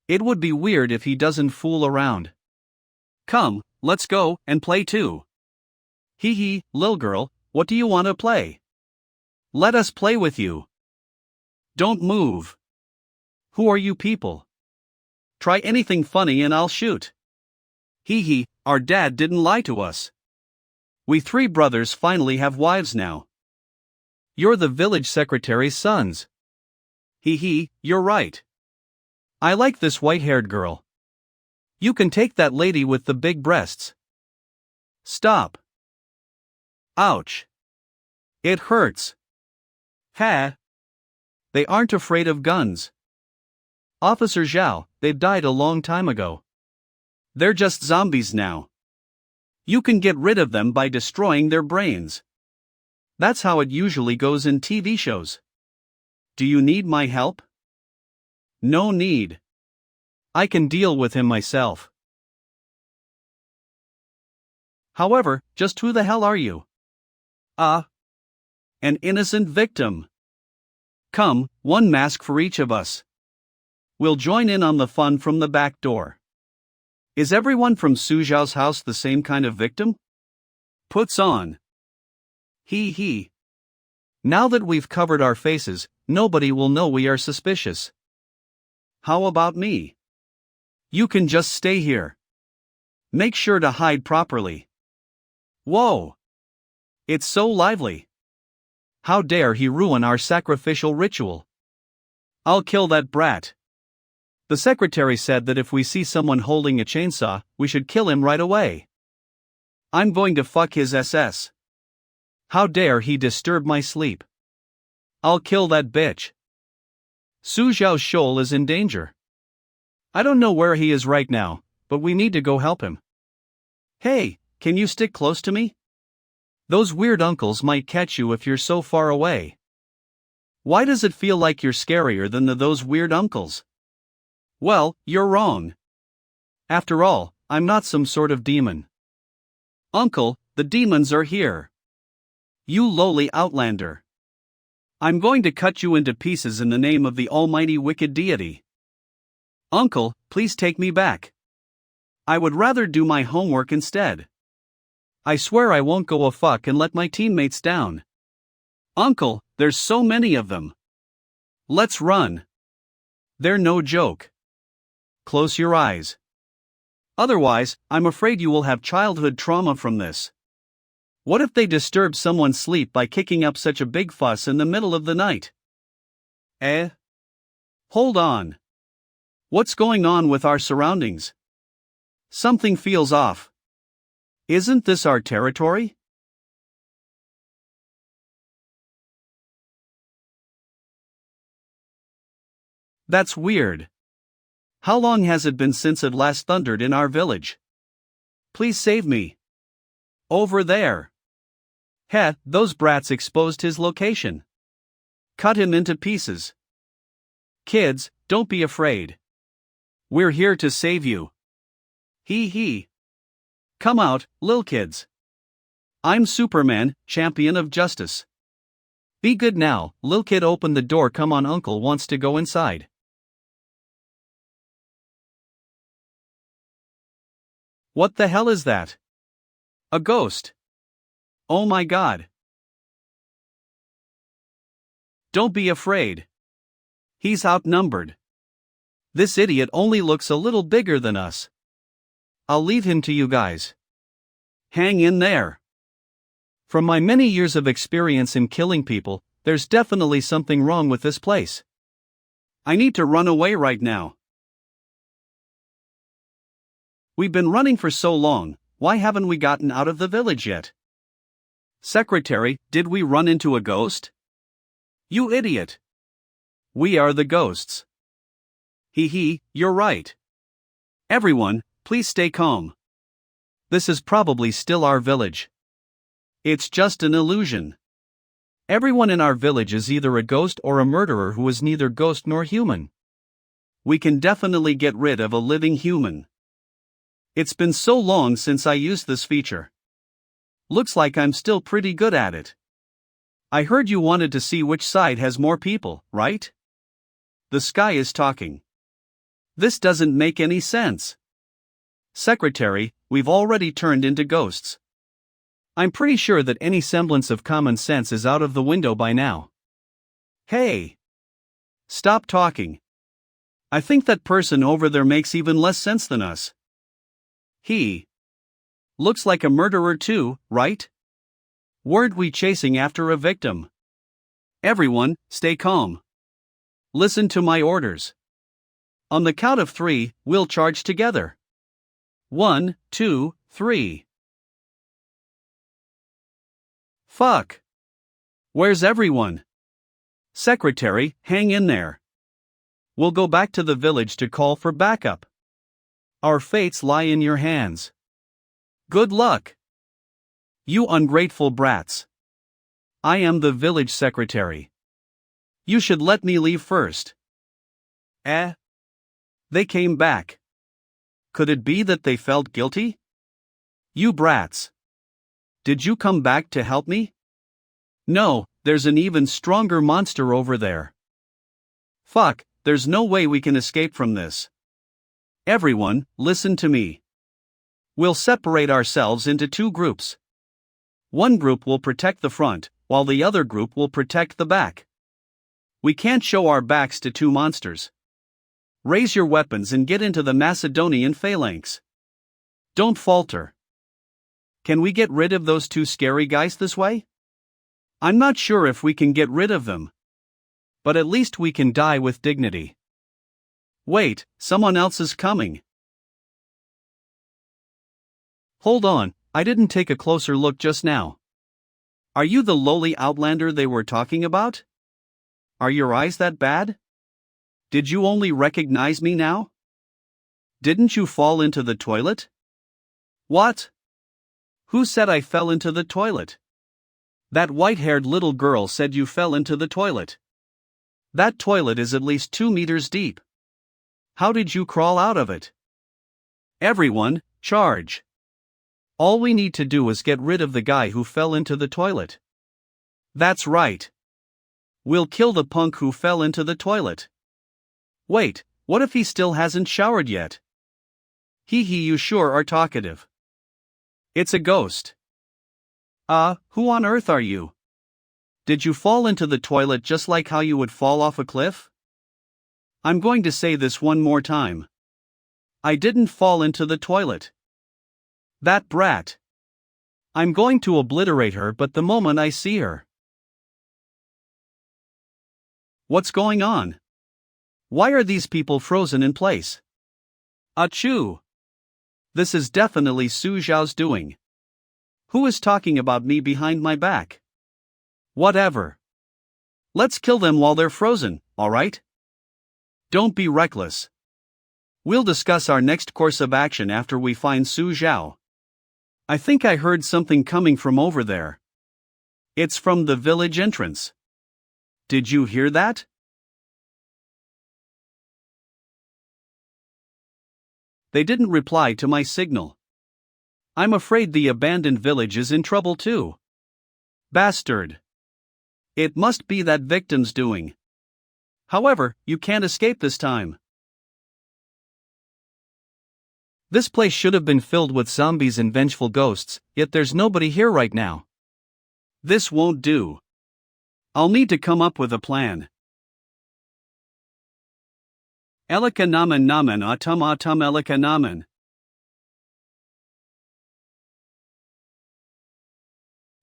It would be weird if he doesn't fool around. Come, let's go and play too. Hee hee, lil girl, what do you want to play? Let us play with you. Don't move. Who are you people? Try anything funny and I'll shoot. Hee hee, our dad didn't lie to us. We three brothers finally have wives now. You're the village secretary's sons. Hee hee, you're right. I like this white-haired girl. You can take that lady with the big breasts. Stop. Ouch. It hurts. Ha. They aren't afraid of guns. Officer Zhao, they died a long time ago. They're just zombies now. You can get rid of them by destroying their brains. That's how it usually goes in TV shows. Do you need my help? No need. I can deal with him myself. However, just who the hell are you? An innocent victim. Come, one mask for each of us. We'll join in on the fun from the back door. Is everyone from Su Zhao's house the same kind of victim? Puts on. Hee hee. Now that we've covered our faces, nobody will know we are suspicious. How about me? You can just stay here. Make sure to hide properly. Whoa! It's so lively. How dare he ruin our sacrificial ritual? I'll kill that brat. The secretary said that if we see someone holding a chainsaw, we should kill him right away. I'm going to fuck his SS. How dare he disturb my sleep? I'll kill that bitch. Su Zhao's shoal is in danger. I don't know where he is right now, but we need to go help him. Hey, can you stick close to me? Those weird uncles might catch you if you're so far away. Why does it feel like you're scarier than those weird uncles? Well, you're wrong. After all, I'm not some sort of demon. Uncle, the demons are here. You lowly outlander. I'm going to cut you into pieces in the name of the almighty wicked deity. Uncle, please take me back. I would rather do my homework instead. I swear I won't go a fuck and let my teammates down. Uncle, there's so many of them. Let's run. They're no joke. Close your eyes. Otherwise, I'm afraid you will have childhood trauma from this. What if they disturb someone's sleep by kicking up such a big fuss in the middle of the night? Hold on. What's going on with our surroundings? Something feels off. Isn't this our territory? That's weird. How long has it been since it last thundered in our village? Please save me. Over there. Heh, those brats exposed his location. Cut him into pieces. Kids, don't be afraid. We're here to save you. Hee hee. Come out, lil kids. I'm Superman, champion of justice. Be good now, lil kid, open the door. Come on, uncle wants to go inside. What the hell is that? A ghost. Oh my god. Don't be afraid. He's outnumbered. This idiot only looks a little bigger than us. I'll leave him to you guys. Hang in there. From my many years of experience in killing people, there's definitely something wrong with this place. I need to run away right now. We've been running for so long, why haven't we gotten out of the village yet? Secretary, did we run into a ghost? You idiot! We are the ghosts. Hee, you're right. Everyone, please stay calm. This is probably still our village. It's just an illusion. Everyone in our village is either a ghost or a murderer who is neither ghost nor human. We can definitely get rid of a living human. It's been so long since I used this feature. Looks like I'm still pretty good at it. I heard you wanted to see which side has more people, right? The sky is talking. This doesn't make any sense. Secretary, we've already turned into ghosts. I'm pretty sure that any semblance of common sense is out of the window by now. Hey! Stop talking. I think that person over there makes even less sense than us. He looks like a murderer too, right? Weren't we chasing after a victim? Everyone, stay calm. Listen to my orders. On the count of 3, we'll charge together. 1, 2, 3. Fuck! Where's everyone? Secretary, hang in there. We'll go back to the village to call for backup. Our fates lie in your hands. Good luck. You ungrateful brats. I am the village secretary. You should let me leave first. They came back. Could it be that they felt guilty? You brats. Did you come back to help me? No, there's an even stronger monster over there. Fuck, there's no way we can escape from this. Everyone, listen to me. We'll separate ourselves into 2 groups. One group will protect the front, while the other group will protect the back. We can't show our backs to 2 monsters. Raise your weapons and get into the Macedonian phalanx. Don't falter. Can we get rid of those 2 scary guys this way? I'm not sure if we can get rid of them. But at least we can die with dignity. Wait, someone else is coming. Hold on, I didn't take a closer look just now. Are you the lowly outlander they were talking about? Are your eyes that bad? Did you only recognize me now? Didn't you fall into the toilet? What? Who said I fell into the toilet? That white-haired little girl said you fell into the toilet. That toilet is at least 2 meters deep. How did you crawl out of it? Everyone, charge. All we need to do is get rid of the guy who fell into the toilet. That's right. We'll kill the punk who fell into the toilet. Wait, what if he still hasn't showered yet? Hee, you sure are talkative. It's a ghost. Who on earth are you? Did you fall into the toilet just like how you would fall off a cliff? I'm going to say this one more time. I didn't fall into the toilet. That brat. I'm going to obliterate her but the moment I see her. What's going on? Why are these people frozen in place? Achoo! This is definitely Su Zhao's doing. Who is talking about me behind my back? Whatever. Let's kill them while they're frozen, alright? Don't be reckless. We'll discuss our next course of action after we find Su Zhao. I think I heard something coming from over there. It's from the village entrance. Did you hear that? They didn't reply to my signal. I'm afraid the abandoned village is in trouble too. Bastard. It must be that victim's doing. However, you can't escape this time. This place should have been filled with zombies and vengeful ghosts, yet there's nobody here right now. This won't do. I'll need to come up with a plan. Elika namen namen atum elika namen.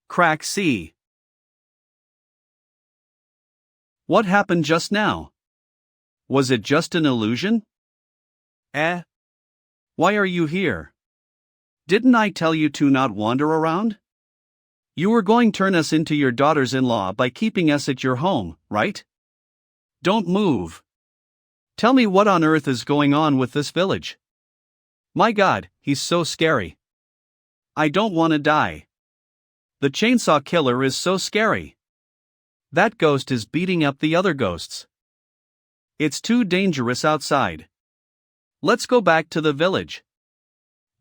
Crack C. What happened just now? Was it just an illusion? Why are you here? Didn't I tell you to not wander around? You were going to turn us into your daughters-in-law by keeping us at your home, right? Don't move. Tell me what on earth is going on with this village. My God, he's so scary. I don't want to die. The chainsaw killer is so scary. That ghost is beating up the other ghosts. It's too dangerous outside. Let's go back to the village.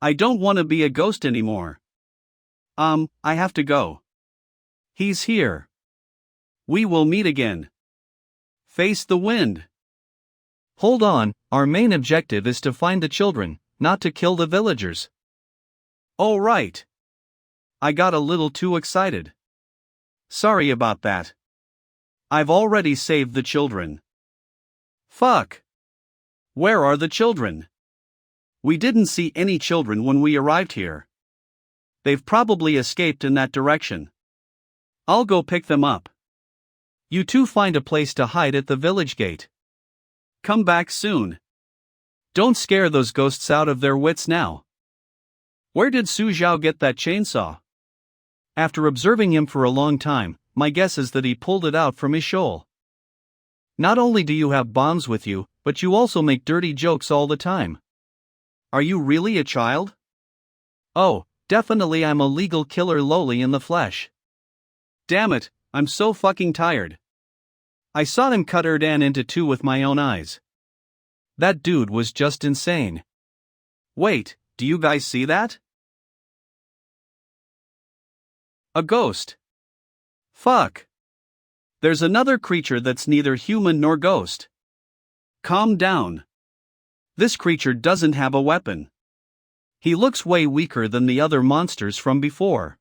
I don't want to be a ghost anymore. I have to go. He's here. We will meet again. Face the wind. Hold on, our main objective is to find the children, not to kill the villagers. Oh right. I got a little too excited. Sorry about that. I've already saved the children. Fuck. Where are the children? We didn't see any children when we arrived here. They've probably escaped in that direction. I'll go pick them up. You two find a place to hide at the village gate. Come back soon. Don't scare those ghosts out of their wits now. Where did Su Zhao get that chainsaw? After observing him for a long time, my guess is that he pulled it out from his shoal. Not only do you have bombs with you, but you also make dirty jokes all the time. Are you really a child? Oh, definitely I'm a legal killer lowly in the flesh. Damn it, I'm so fucking tired. I saw him cut Erdan into two with my own eyes. That dude was just insane. Wait, do you guys see that? A ghost. Fuck. There's another creature that's neither human nor ghost. Calm down. This creature doesn't have a weapon. He looks way weaker than the other monsters from before.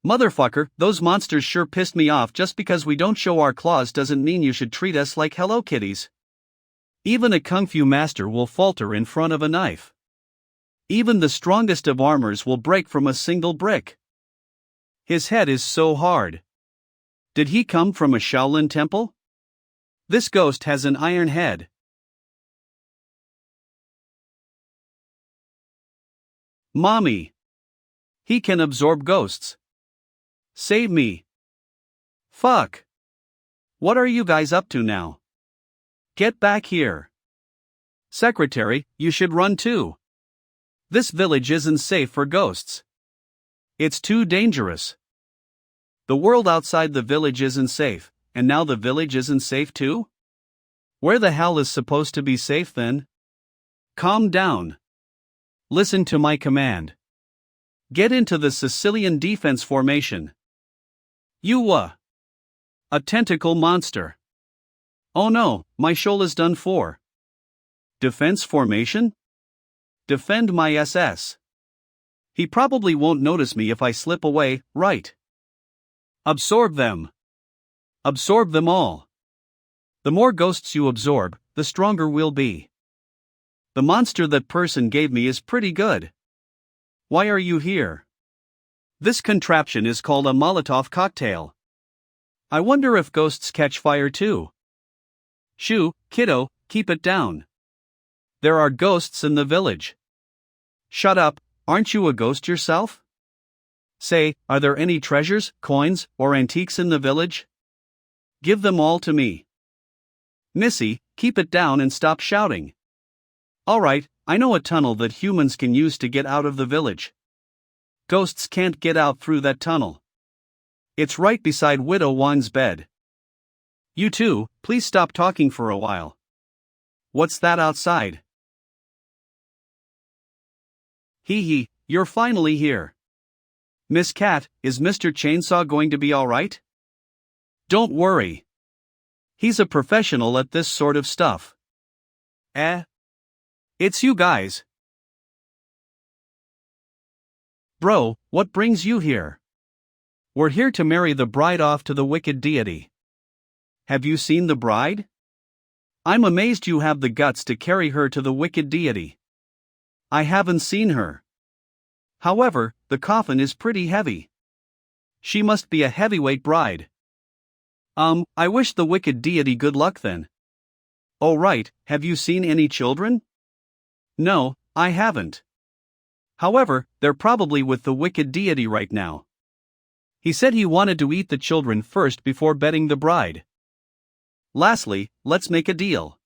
Motherfucker, those monsters sure pissed me off. Just because we don't show our claws doesn't mean you should treat us like Hello Kitties. Even a kung fu master will falter in front of a knife. Even the strongest of armors will break from a single brick. His head is so hard. Did he come from a Shaolin temple? This ghost has an iron head. Mommy. He can absorb ghosts. Save me. Fuck. What are you guys up to now? Get back here. Secretary, you should run too. This village isn't safe for ghosts. It's too dangerous. The world outside the village isn't safe, and now the village isn't safe too? Where the hell is supposed to be safe then? Calm down. Listen to my command. Get into the Sicilian defense formation. You a tentacle monster. Oh no, my shoal is done for. Defense formation? Defend my SS. He probably won't notice me if I slip away, right? Absorb them. Absorb them all. The more ghosts you absorb, the stronger we'll be. The monster that person gave me is pretty good. Why are you here? This contraption is called a Molotov cocktail. I wonder if ghosts catch fire too. Shoo, kiddo, keep it down. There are ghosts in the village. Shut up, aren't you a ghost yourself? Say, are there any treasures, coins, or antiques in the village? Give them all to me. Missy, keep it down and stop shouting. Alright, I know a tunnel that humans can use to get out of the village. Ghosts can't get out through that tunnel. It's right beside Widow Wan's bed. You two, please stop talking for a while. What's that outside? Hee hee, you're finally here. Miss Cat, is Mr. Chainsaw going to be alright? Don't worry. He's a professional at this sort of stuff. It's you guys. Bro, what brings you here? We're here to marry the bride off to the wicked deity. Have you seen the bride? I'm amazed you have the guts to carry her to the wicked deity. I haven't seen her. However, the coffin is pretty heavy. She must be a heavyweight bride. I wish the wicked deity good luck then. Oh right, have you seen any children? No, I haven't. However, they're probably with the wicked deity right now. He said he wanted to eat the children first before bedding the bride. Lastly, let's make a deal.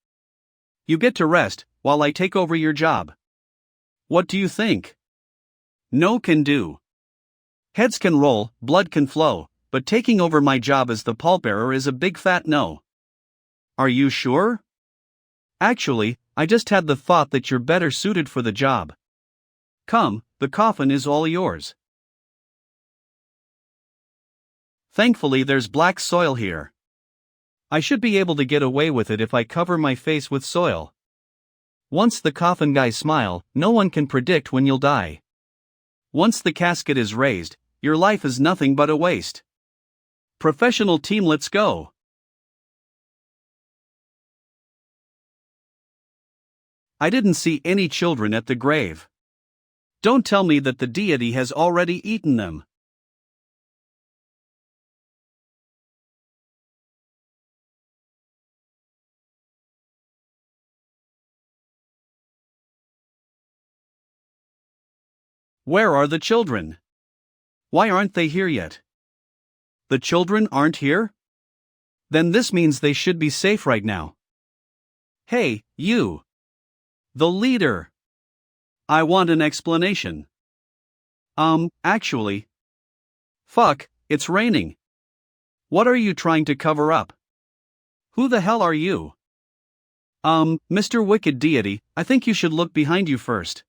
You get to rest, while I take over your job. What do you think? No can do. Heads can roll, blood can flow, but taking over my job as the pallbearer is a big fat no. Are you sure? Actually, I just had the thought that you're better suited for the job. Come, the coffin is all yours. Thankfully, there's black soil here. I should be able to get away with it if I cover my face with soil. Once the coffin guys smile, no one can predict when you'll die. Once the casket is raised, your life is nothing but a waste. Professional team, let's go. I didn't see any children at the grave. Don't tell me that the deity has already eaten them. Where are the children? Why aren't they here yet? The children aren't here? Then this means they should be safe right now. Hey, you! The leader! I want an explanation. Actually. Fuck, it's raining. What are you trying to cover up? Who the hell are you? Mr. Wicked Deity, I think you should look behind you first.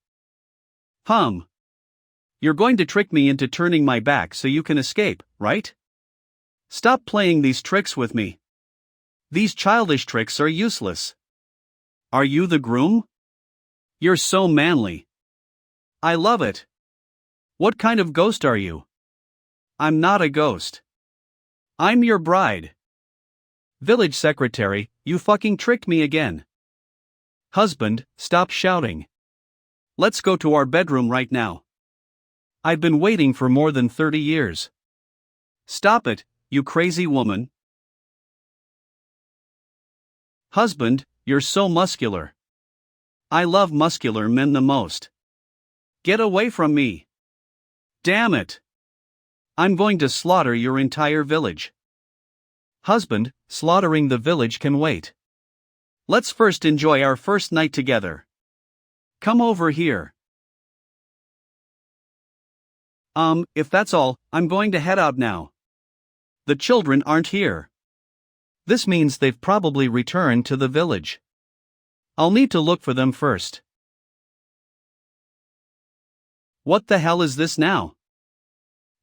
You're going to trick me into turning my back so you can escape, right? Stop playing these tricks with me. These childish tricks are useless. Are you the groom? You're so manly. I love it. What kind of ghost are you? I'm not a ghost. I'm your bride. Village secretary, you fucking tricked me again. Husband, stop shouting. Let's go to our bedroom right now. I've been waiting for more than 30 years. Stop it, you crazy woman. Husband, you're so muscular. I love muscular men the most. Get away from me. Damn it. I'm going to slaughter your entire village. Husband, slaughtering the village can wait. Let's first enjoy our first night together. Come over here. If that's all, I'm going to head out now. The children aren't here. This means they've probably returned to the village. I'll need to look for them first. What the hell is this now?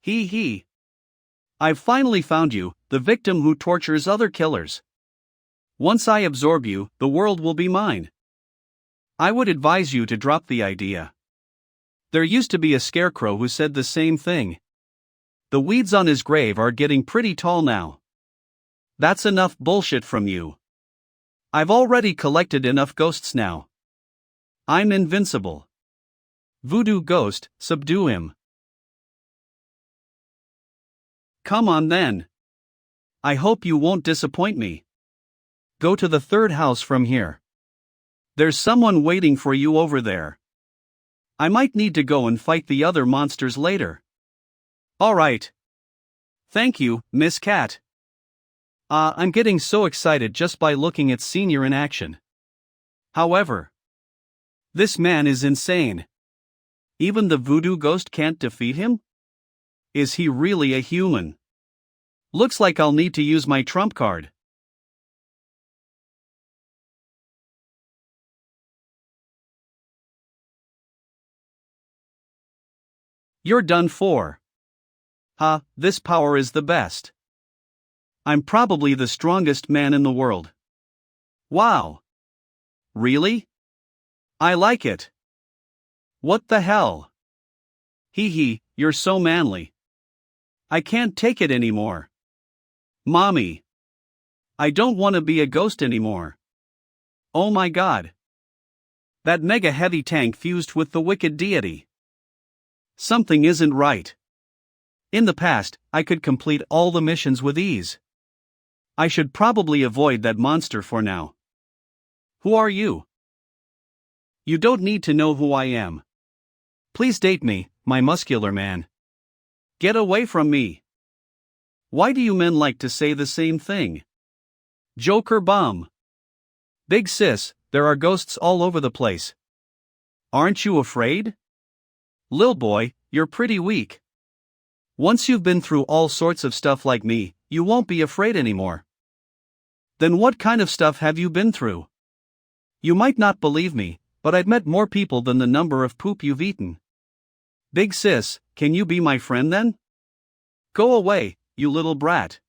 Hee. I've finally found you, the victim who tortures other killers. Once I absorb you, the world will be mine. I would advise you to drop the idea. There used to be a scarecrow who said the same thing. The weeds on his grave are getting pretty tall now. That's enough bullshit from you. I've already collected enough ghosts now. I'm invincible. Voodoo ghost, subdue him. Come on then. I hope you won't disappoint me. Go to the third house from here. There's someone waiting for you over there. I might need to go and fight the other monsters later. Alright. Thank you, Miss Cat. I'm getting so excited just by looking at Senior in action. However, this man is insane. Even the voodoo ghost can't defeat him? Is he really a human? Looks like I'll need to use my trump card. You're done for. This power is the best. I'm probably the strongest man in the world. Wow. Really? I like it. What the hell? Hee, you're so manly. I can't take it anymore. Mommy. I don't want to be a ghost anymore. Oh my god. That mega heavy tank fused with the wicked deity. Something isn't right. In the past, I could complete all the missions with ease. I should probably avoid that monster for now. Who are you? You don't need to know who I am. Please date me, my muscular man. Get away from me. Why do you men like to say the same thing? Joker bum. Big sis, there are ghosts all over the place. Aren't you afraid? Lil boy, you're pretty weak. Once you've been through all sorts of stuff like me, you won't be afraid anymore. Then what kind of stuff have you been through? You might not believe me, but I've met more people than the number of poop you've eaten. Big sis, can you be my friend then? Go away, you little brat.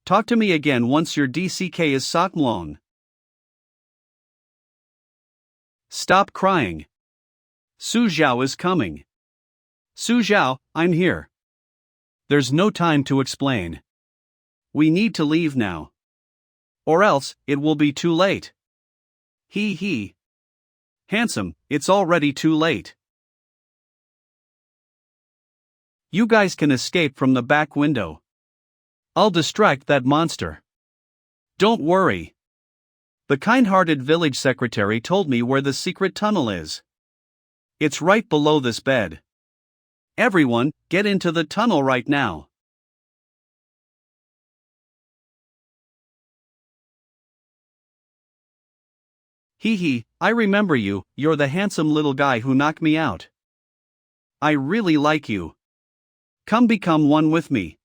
Talk to me again once your DCK is sockmlown. Stop crying. Su Zhao is coming. Su Zhao, I'm here. There's no time to explain. We need to leave now. Or else, it will be too late. Hee hee. Handsome, it's already too late. You guys can escape from the back window. I'll distract that monster. Don't worry. The kind-hearted village secretary told me where the secret tunnel is. It's right below this bed. Everyone, get into the tunnel right now. Hee hee, I remember you, you're the handsome little guy who knocked me out. I really like you. Come become one with me.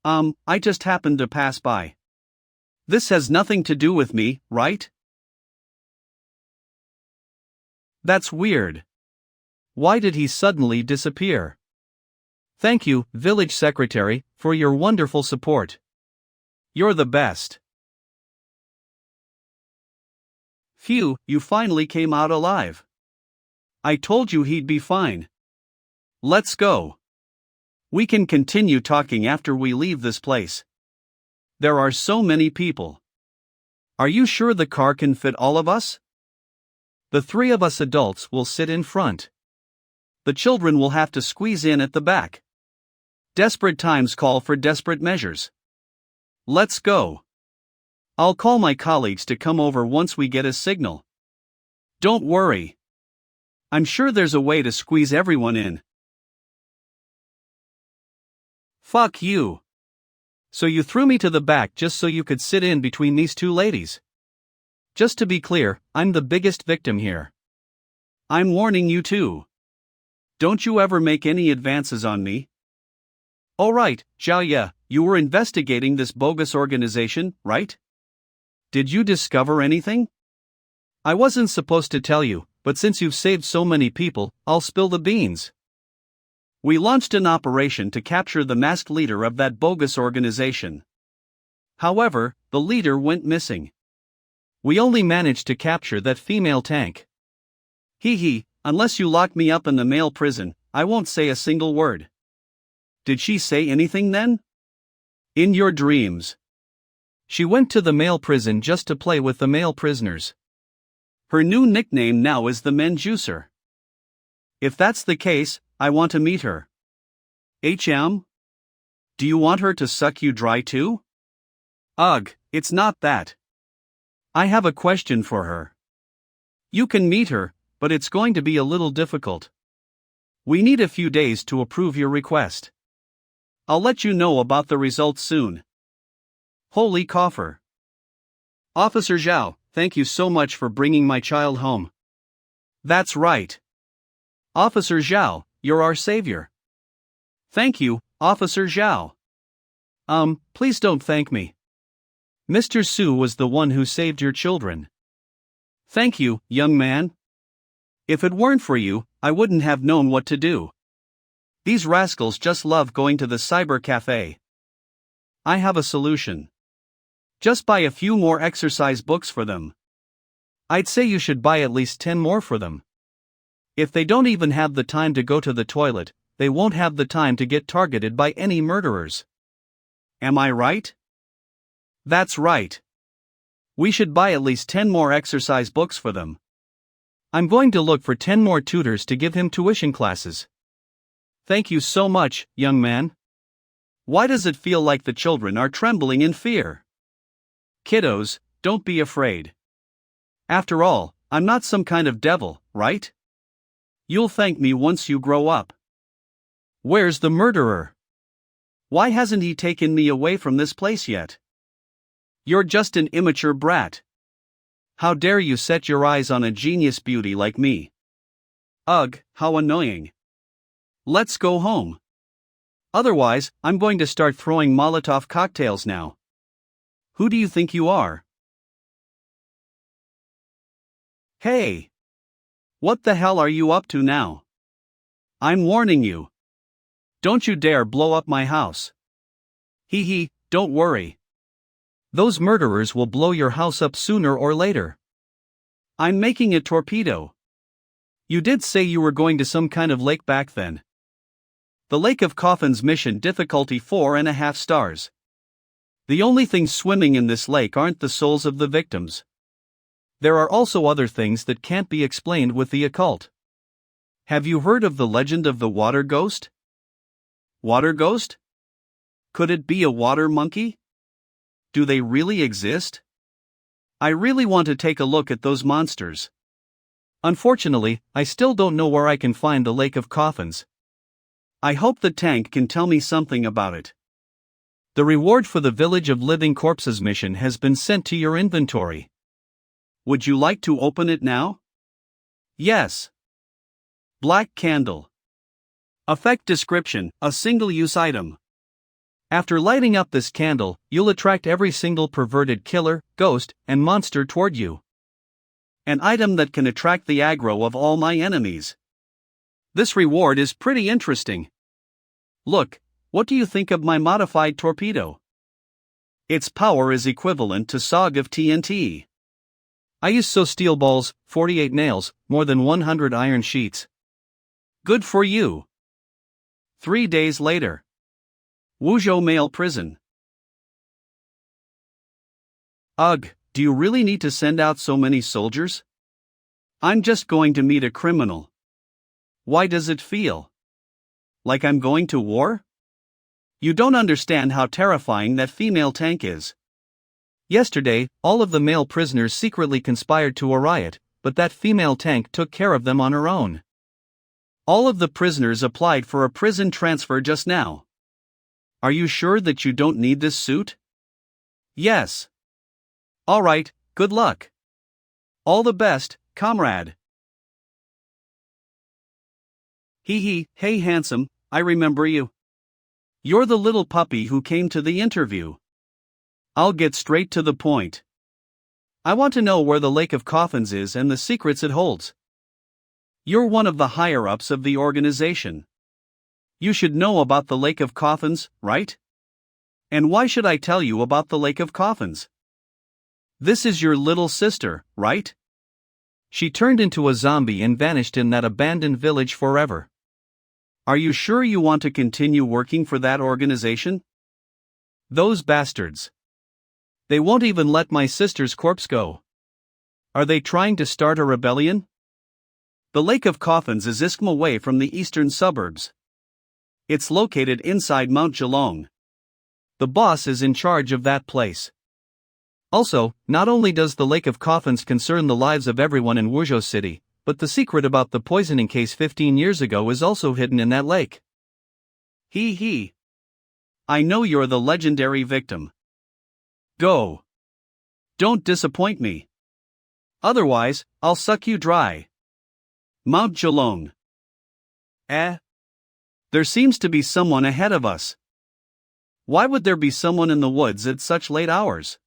I just happened to pass by. This has nothing to do with me, right? That's weird. Why did he suddenly disappear? Thank you, village secretary, for your wonderful support. You're the best. Phew, you finally came out alive. I told you he'd be fine. Let's go. We can continue talking after we leave this place. There are so many people. Are you sure the car can fit all of us? The three of us adults will sit in front. The children will have to squeeze in at the back. Desperate times call for desperate measures. Let's go. I'll call my colleagues to come over once we get a signal. Don't worry. I'm sure there's a way to squeeze everyone in. Fuck you. So you threw me to the back just so you could sit in between these two ladies. Just to be clear, I'm the biggest victim here. I'm warning you too. Don't you ever make any advances on me. Alright, Zhao Ye, you were investigating this bogus organization, right? Did you discover anything? I wasn't supposed to tell you, but since you've saved so many people, I'll spill the beans. We launched an operation to capture the masked leader of that bogus organization. However, the leader went missing. We only managed to capture that female tank. Hee hee, unless you lock me up in the male prison, I won't say a single word. Did she say anything then? In your dreams. She went to the male prison just to play with the male prisoners. Her new nickname now is the Men Juicer. If that's the case, I want to meet her. HM? Do you want her to suck you dry too? Ugh, it's not that. I have a question for her. You can meet her, but it's going to be a little difficult. We need a few days to approve your request. I'll let you know about the results soon. Holy coffer. Officer Zhao, thank you so much for bringing my child home. That's right. Officer Zhao, you're our savior. Thank you, Officer Zhao. Please don't thank me. Mr. Su was the one who saved your children. Thank you, young man. If it weren't for you, I wouldn't have known what to do. These rascals just love going to the cyber cafe. I have a solution. Just buy a few more exercise books for them. I'd say you should buy at least 10 more for them. If they don't even have the time to go to the toilet, they won't have the time to get targeted by any murderers. Am I right? That's right. We should buy at least 10 more exercise books for them. I'm going to look for 10 more tutors to give him tuition classes. Thank you so much, young man. Why does it feel like the children are trembling in fear? Kiddos, don't be afraid. After all, I'm not some kind of devil, right? You'll thank me once you grow up. Where's the murderer? Why hasn't he taken me away from this place yet? You're just an immature brat. How dare you set your eyes on a genius beauty like me? Ugh, how annoying. Let's go home. Otherwise, I'm going to start throwing Molotov cocktails now. Who do you think you are? Hey! What the hell are you up to now? I'm warning you. Don't you dare blow up my house. Hee hee, don't worry. Those murderers will blow your house up sooner or later. I'm making a torpedo. You did say you were going to some kind of lake back then. The Lake of Coffins mission difficulty 4.5 stars. The only things swimming in this lake aren't the souls of the victims. There are also other things that can't be explained with the occult. Have you heard of the legend of the water ghost? Water ghost? Could it be a water monkey? Do they really exist? I really want to take a look at those monsters. Unfortunately, I still don't know where I can find the Lake of Coffins. I hope the tank can tell me something about it. The reward for the Village of Living Corpses mission has been sent to your inventory. Would you like to open it now? Yes. Black candle. Effect description: a single-use item. After lighting up this candle, you'll attract every single perverted killer, ghost, and monster toward you. An item that can attract the aggro of all my enemies. This reward is pretty interesting. Look, what do you think of my modified torpedo? Its power is equivalent to SOG of TNT. I use steel balls, 48 nails, more than 100 iron sheets. Good for you. 3 days later. Wuzhou male prison. Ugh, do you really need to send out so many soldiers? I'm just going to meet a criminal. Why does it feel like I'm going to war? You don't understand how terrifying that female tank is. Yesterday, all of the male prisoners secretly conspired to a riot, but that female tank took care of them on her own. All of the prisoners applied for a prison transfer just now. Are you sure that you don't need this suit? Yes. All right, good luck. All the best, comrade. Hee hee, hey handsome, I remember you. You're the little puppy who came to the interview. I'll get straight to the point. I want to know where the Lake of Coffins is and the secrets it holds. You're one of the higher-ups of the organization. You should know about the Lake of Coffins, right? And why should I tell you about the Lake of Coffins? This is your little sister, right? She turned into a zombie and vanished in that abandoned village forever. Are you sure you want to continue working for that organization? Those bastards. They won't even let my sister's corpse go. Are they trying to start a rebellion? The Lake of Coffins is Iskm away from the eastern suburbs. It's located inside Mount Gelong. The boss is in charge of that place. Also, not only does the Lake of Coffins concern the lives of everyone in Wuzhou City, but the secret about the poisoning case 15 years ago is also hidden in that lake. Hee hee. I know you're the legendary victim. Go. Don't disappoint me. Otherwise, I'll suck you dry. Mount Gelong. There seems to be someone ahead of us. Why would there be someone in the woods at such late hours?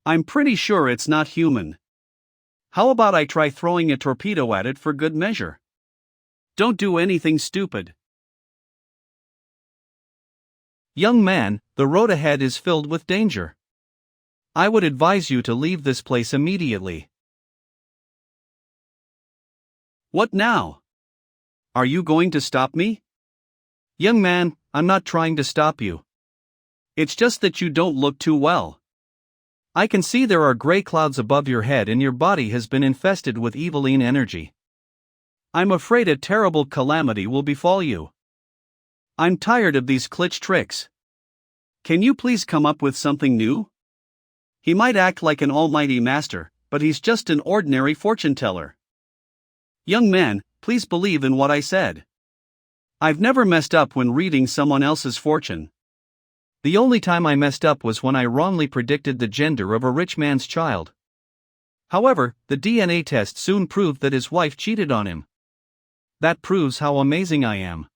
I'm pretty sure it's not human. How about I try throwing a torpedo at it for good measure? Don't do anything stupid. Young man, the road ahead is filled with danger. I would advise you to leave this place immediately. What now? Are you going to stop me? Young man, I'm not trying to stop you. It's just that you don't look too well. I can see there are gray clouds above your head and your body has been infested with eviline energy. I'm afraid a terrible calamity will befall you. I'm tired of these glitch tricks. Can you please come up with something new? He might act like an almighty master, but he's just an ordinary fortune teller. Young man, please believe in what I said. I've never messed up when reading someone else's fortune. The only time I messed up was when I wrongly predicted the gender of a rich man's child. However, the DNA test soon proved that his wife cheated on him. That proves how amazing I am.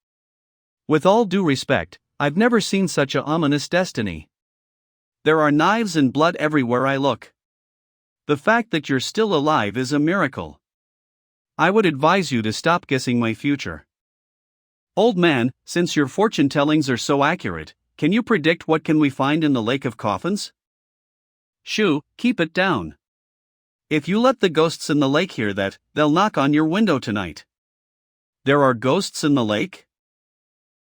With all due respect, I've never seen such a ominous destiny. There are knives and blood everywhere I look. The fact that you're still alive is a miracle. I would advise you to stop guessing my future. Old man, since your fortune tellings are so accurate, can you predict what can we find in the Lake of Coffins? Shoo, keep it down. If you let the ghosts in the lake hear that, they'll knock on your window tonight. There are ghosts in the lake?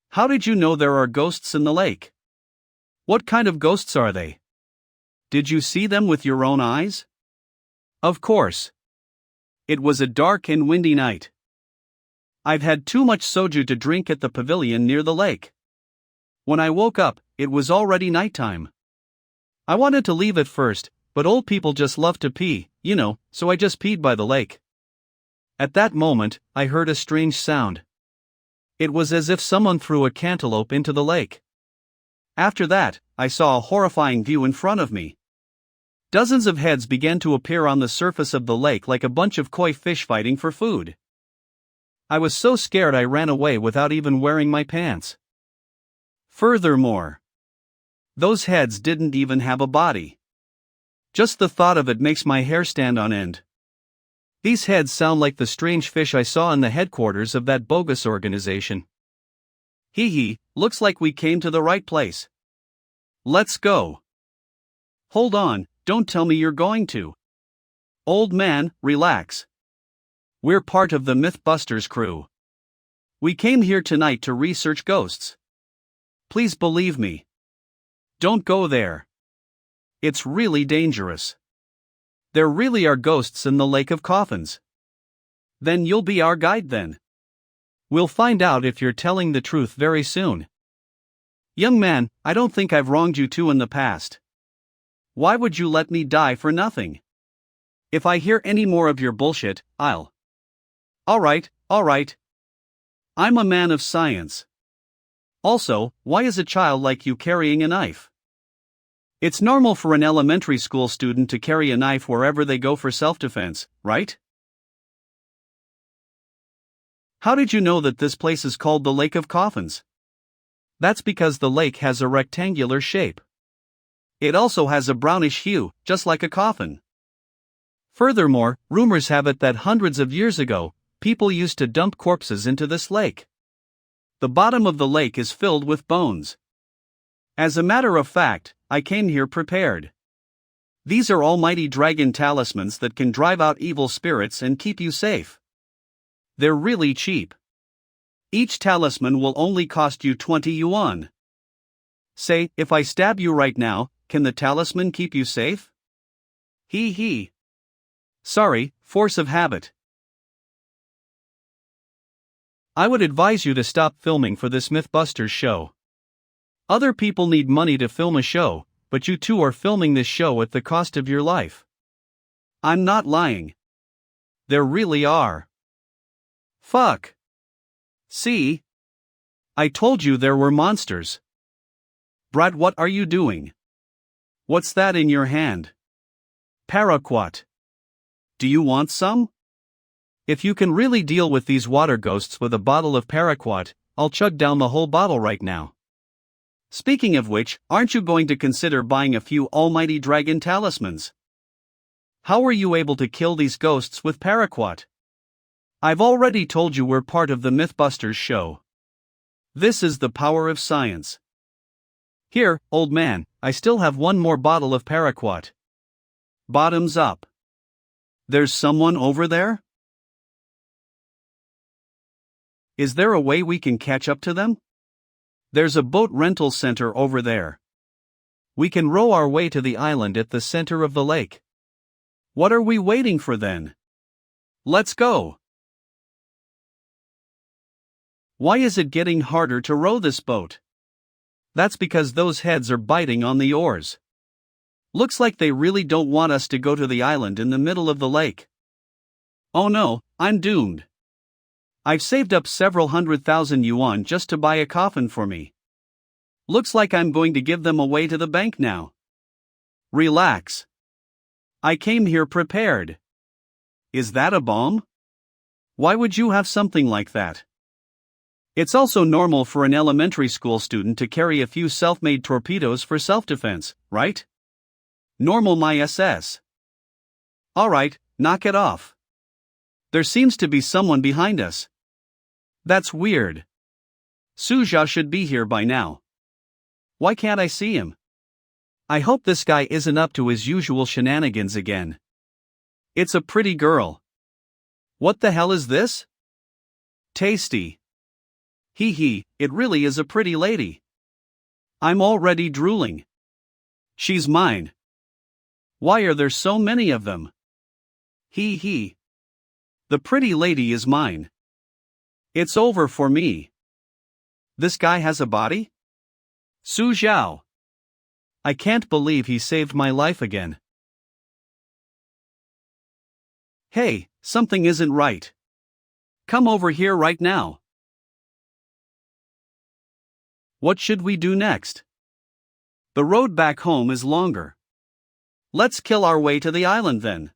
How did you know there are ghosts in the lake? What kind of ghosts are they? Did you see them with your own eyes? Of course. It was a dark and windy night. I've had too much soju to drink at the pavilion near the lake. When I woke up, it was already nighttime. I wanted to leave at first, but old people just love to pee, so I just peed by the lake. At that moment, I heard a strange sound. It was as if someone threw a cantaloupe into the lake. After that, I saw a horrifying view in front of me. Dozens of heads began to appear on the surface of the lake like a bunch of koi fish fighting for food. I was so scared I ran away without even wearing my pants. Furthermore, those heads didn't even have a body. Just the thought of it makes my hair stand on end. These heads sound like the strange fish I saw in the headquarters of that bogus organization. Hee hee, looks like we came to the right place. Let's go. Hold on, don't tell me you're going to. Old man, relax. We're part of the Mythbusters crew. We came here tonight to research ghosts. Please believe me. Don't go there. It's really dangerous. There really are ghosts in the Lake of Coffins. Then you'll be our guide then. We'll find out if you're telling the truth very soon. Young man, I don't think I've wronged you too in the past. Why would you let me die for nothing? If I hear any more of your bullshit, I'll. Alright. I'm a man of science. Also, why is a child like you carrying a knife? It's normal for an elementary school student to carry a knife wherever they go for self-defense, right? How did you know that this place is called the Lake of Coffins? That's because the lake has a rectangular shape. It also has a brownish hue, just like a coffin. Furthermore, rumors have it that hundreds of years ago, people used to dump corpses into this lake. The bottom of the lake is filled with bones. As a matter of fact, I came here prepared. These are almighty dragon talismans that can drive out evil spirits and keep you safe. They're really cheap. Each talisman will only cost you 20 yuan. Say, if I stab you right now, can the talisman keep you safe? Hee hee. Sorry, force of habit. I would advise you to stop filming for this Mythbusters show. Other people need money to film a show, but you two are filming this show at the cost of your life. I'm not lying. There really are. Fuck. See? I told you there were monsters. Brad, what are you doing? What's that in your hand? Paraquat. Do you want some? If you can really deal with these water ghosts with a bottle of paraquat, I'll chug down the whole bottle right now. Speaking of which, aren't you going to consider buying a few almighty dragon talismans? How were you able to kill these ghosts with paraquat? I've already told you we're part of the Mythbusters show. This is the power of science. Here, old man, I still have one more bottle of paraquat. Bottoms up. There's someone over there? Is there a way we can catch up to them? There's a boat rental center over there. We can row our way to the island at the center of the lake. What are we waiting for then? Let's go. Why is it getting harder to row this boat? That's because those heads are biting on the oars. Looks like they really don't want us to go to the island in the middle of the lake. Oh no, I'm doomed. I've saved up several 100,000 yuan just to buy a coffin for me. Looks like I'm going to give them away to the bank now. Relax. I came here prepared. Is that a bomb? Why would you have something like that? It's also normal for an elementary school student to carry a few self-made torpedoes for self-defense, right? Normal, my SS. Alright, knock it off. There seems to be someone behind us. That's weird. Suja should be here by now. Why can't I see him? I hope this guy isn't up to his usual shenanigans again. It's a pretty girl. What the hell is this? Tasty. Hee, it really is a pretty lady. I'm already drooling. She's mine. Why are there so many of them? Hee. The pretty lady is mine. It's over for me. This guy has a body? Su Zhao. I can't believe he saved my life again. Hey, something isn't right. Come over here right now. What should we do next? The road back home is longer. Let's kill our way to the island then.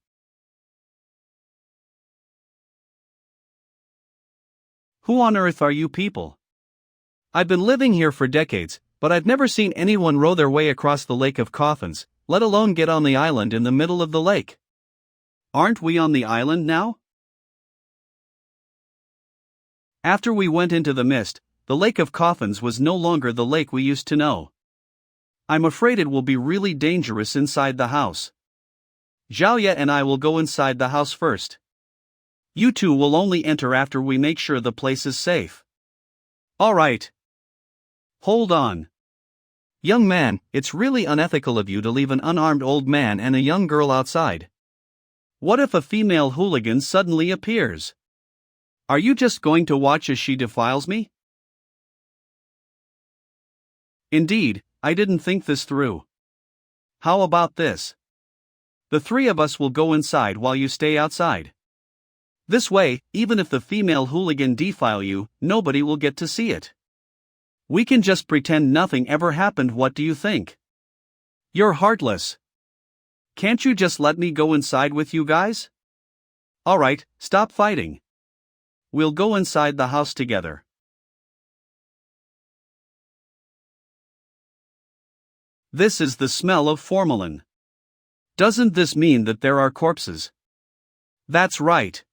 Who on earth are you people? I've been living here for decades, but I've never seen anyone row their way across the Lake of Coffins, let alone get on the island in the middle of the lake. Aren't we on the island now? After we went into the mist, the Lake of Coffins was no longer the lake we used to know. I'm afraid it will be really dangerous inside the house. Zhaoye and I will go inside the house first. You two will only enter after we make sure the place is safe. Alright. Hold on. Young man, it's really unethical of you to leave an unarmed old man and a young girl outside. What if a female hooligan suddenly appears? Are you just going to watch as she defiles me? Indeed, I didn't think this through. How about this? The three of us will go inside while you stay outside. This way, even if the female hooligan defile you, nobody will get to see it. We can just pretend nothing ever happened. What do you think? You're heartless. Can't you just let me go inside with you guys? Alright, stop fighting. We'll go inside the house together. This is the smell of formalin. Doesn't this mean that there are corpses? That's right.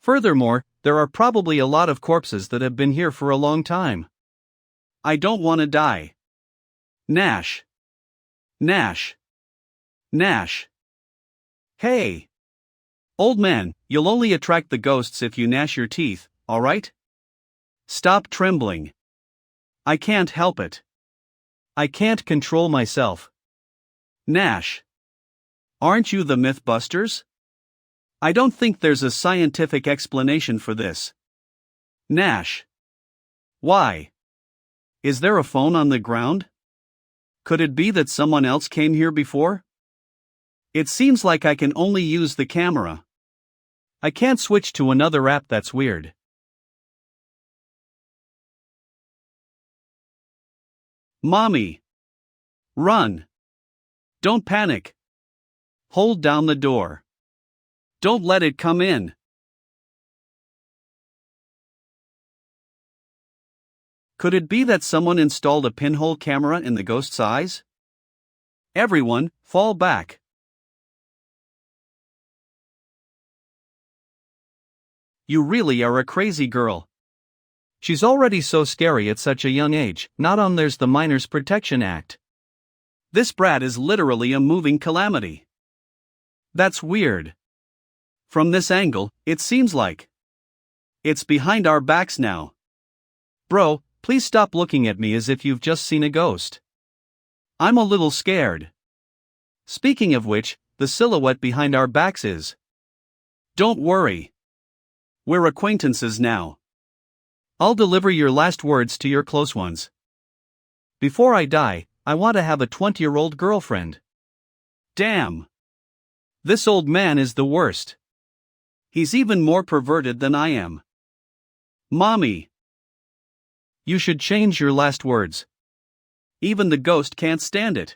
Furthermore, there are probably a lot of corpses that have been here for a long time. I don't want to die. Gnash. Gnash. Gnash. Hey! Old man, you'll only attract the ghosts if you gnash your teeth, alright? Stop trembling. I can't help it. I can't control myself. Gnash. Aren't you the Mythbusters? I don't think there's a scientific explanation for this. Gnash. Why? Is there a phone on the ground? Could it be that someone else came here before? It seems like I can only use the camera. I can't switch to another app. That's weird. Mommy. Run. Don't panic. Hold down the door. Don't let it come in. Could it be that someone installed a pinhole camera in the ghost's eyes? Everyone, fall back. You really are a crazy girl. She's already so scary at such a young age, not on there's the Minors Protection Act. This brat is literally a moving calamity. That's weird. From this angle, it seems like it's behind our backs now. Bro, please stop looking at me as if you've just seen a ghost. I'm a little scared. Speaking of which, the silhouette behind our backs is. Don't worry. We're acquaintances now. I'll deliver your last words to your close ones. Before I die, I want to have a 20-year-old girlfriend. Damn. This old man is the worst. He's even more perverted than I am. Mommy! You should change your last words. Even the ghost can't stand it.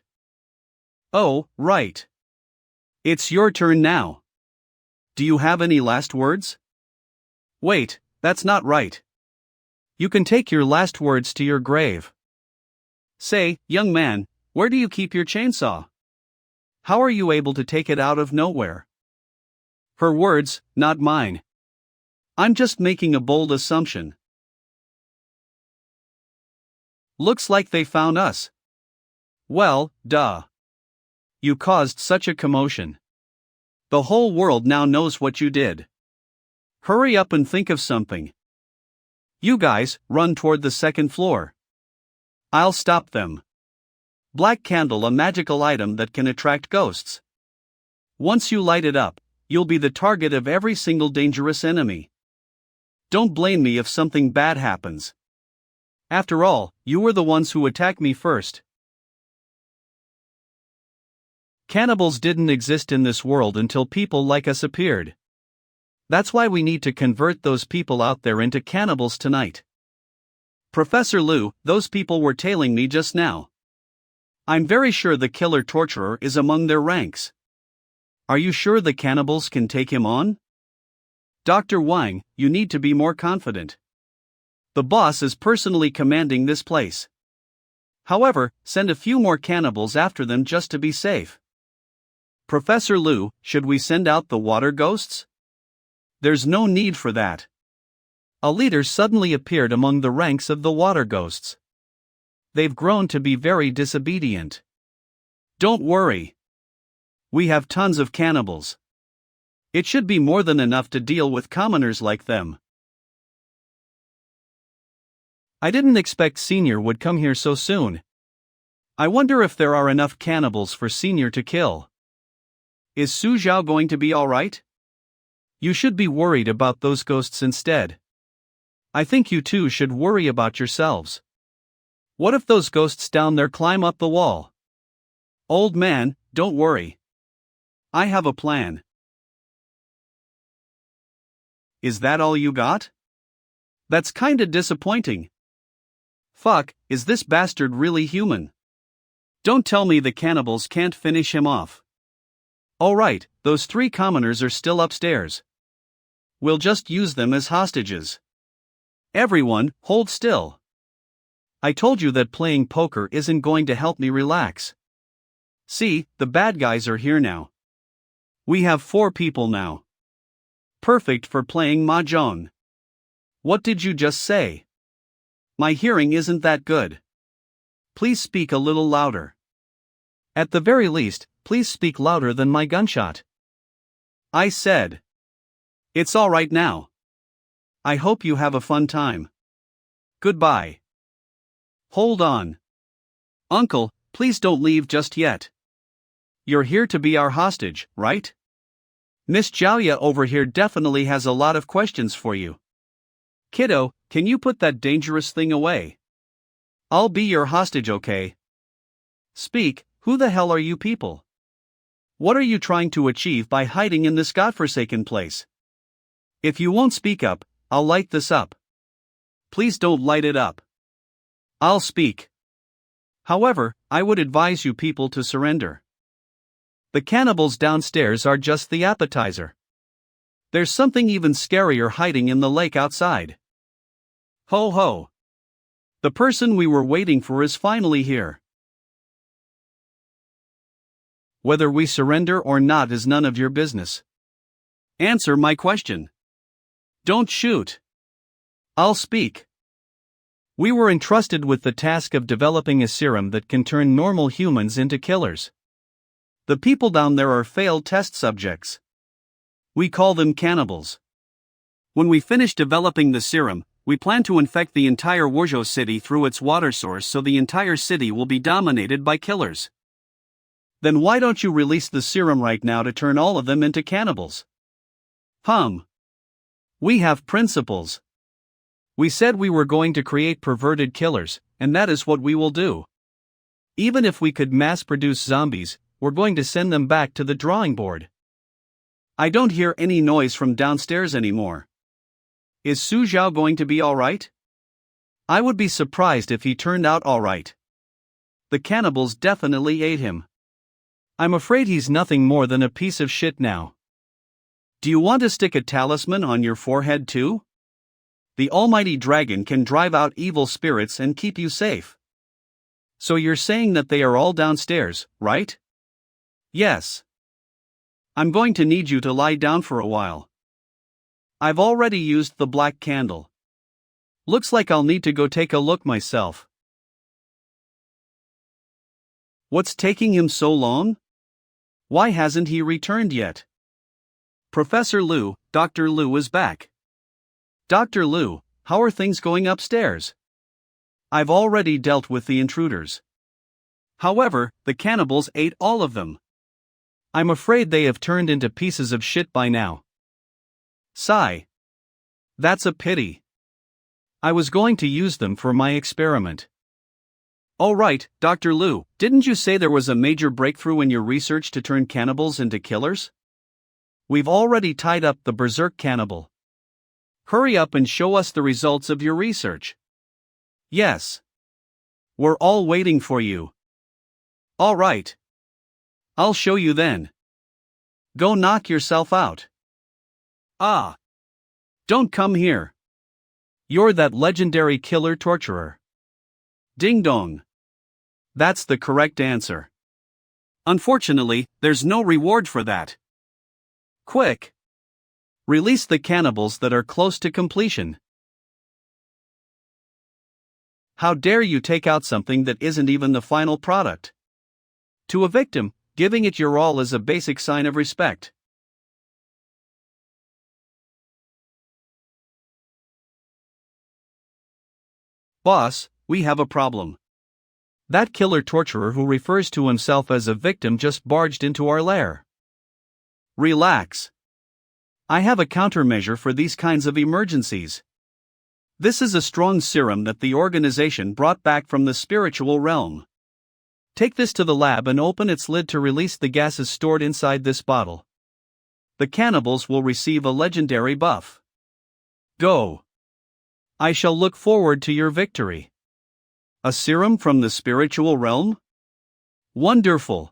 Oh, right. It's your turn now. Do you have any last words? Wait, that's not right. You can take your last words to your grave. Say, young man, where do you keep your chainsaw? How are you able to take it out of nowhere? Her words, not mine. I'm just making a bold assumption. Looks like they found us. Well, duh. You caused such a commotion. The whole world now knows what you did. Hurry up and think of something. You guys, run toward the second floor. I'll stop them. Black candle, a magical item that can attract ghosts. Once you light it up, you'll be the target of every single dangerous enemy. Don't blame me if something bad happens. After all, you were the ones who attacked me first. Cannibals didn't exist in this world until people like us appeared. That's why we need to convert those people out there into cannibals tonight. Professor Liu, those people were tailing me just now. I'm very sure the killer torturer is among their ranks. Are you sure the cannibals can take him on? Dr. Wang, you need to be more confident. The boss is personally commanding this place. However, send a few more cannibals after them just to be safe. Professor Liu, should we send out the water ghosts? There's no need for that. A leader suddenly appeared among the ranks of the water ghosts. They've grown to be very disobedient. Don't worry. We have tons of cannibals. It should be more than enough to deal with commoners like them. I didn't expect Senior would come here so soon. I wonder if there are enough cannibals for Senior to kill. Is Su Zhao going to be alright? You should be worried about those ghosts instead. I think you two should worry about yourselves. What if those ghosts down there climb up the wall? Old man, don't worry. I have a plan. Is that all you got? That's kinda disappointing. Fuck, is this bastard really human? Don't tell me the cannibals can't finish him off. Alright, those 3 commoners are still upstairs. We'll just use them as hostages. Everyone, hold still. I told you that playing poker isn't going to help me relax. See, the bad guys are here now. We have 4 people now. Perfect for playing mahjong. What did you just say? My hearing isn't that good. Please speak a little louder. At the very least, please speak louder than my gunshot. I said. It's all right now. I hope you have a fun time. Goodbye. Hold on. Uncle, please don't leave just yet. You're here to be our hostage, right? Miss Jiaoya over here definitely has a lot of questions for you. Kiddo, can you put that dangerous thing away? I'll be your hostage, okay? Speak, who the hell are you people? What are you trying to achieve by hiding in this godforsaken place? If you won't speak up, I'll light this up. Please don't light it up. I'll speak. However, I would advise you people to surrender. The cannibals downstairs are just the appetizer. There's something even scarier hiding in the lake outside. Ho ho! The person we were waiting for is finally here. Whether we surrender or not is none of your business. Answer my question. Don't shoot. I'll speak. We were entrusted with the task of developing a serum that can turn normal humans into killers. The people down there are failed test subjects. We call them cannibals. When we finish developing the serum, we plan to infect the entire Wuzhou city through its water source so the entire city will be dominated by killers. Then why don't you release the serum right now to turn all of them into cannibals? We have principles. We said we were going to create perverted killers, and that is what we will do. Even if we could mass-produce zombies, we're going to send them back to the drawing board. I don't hear any noise from downstairs anymore. Is Su Zhao going to be alright? I would be surprised if he turned out alright. The cannibals definitely ate him. I'm afraid he's nothing more than a piece of shit now. Do you want to stick a talisman on your forehead too? The almighty dragon can drive out evil spirits and keep you safe. So you're saying that they are all downstairs, right? Yes. I'm going to need you to lie down for a while. I've already used the black candle. Looks like I'll need to go take a look myself. What's taking him so long? Why hasn't he returned yet? Professor Liu, Dr. Liu is back. Dr. Liu, how are things going upstairs? I've already dealt with the intruders. However, the cannibals ate all of them. I'm afraid they have turned into pieces of shit by now. Sigh. That's a pity. I was going to use them for my experiment. Oh right, Dr. Liu, didn't you say there was a major breakthrough in your research to turn cannibals into killers? We've already tied up the berserk cannibal. Hurry up and show us the results of your research. Yes. We're all waiting for you. All right. I'll show you then. Go knock yourself out. Ah. Don't come here. You're that legendary killer torturer. Ding dong. That's the correct answer. Unfortunately, there's no reward for that. Quick. Release the cannibals that are close to completion. How dare you take out something that isn't even the final product? To a victim, giving it your all is a basic sign of respect. Boss, we have a problem. That killer torturer who refers to himself as a victim just barged into our lair. Relax. I have a countermeasure for these kinds of emergencies. This is a strong serum that the organization brought back from the spiritual realm. Take this to the lab and open its lid to release the gases stored inside this bottle. The cannibals will receive a legendary buff. Go. I shall look forward to your victory. A serum from the spiritual realm? Wonderful.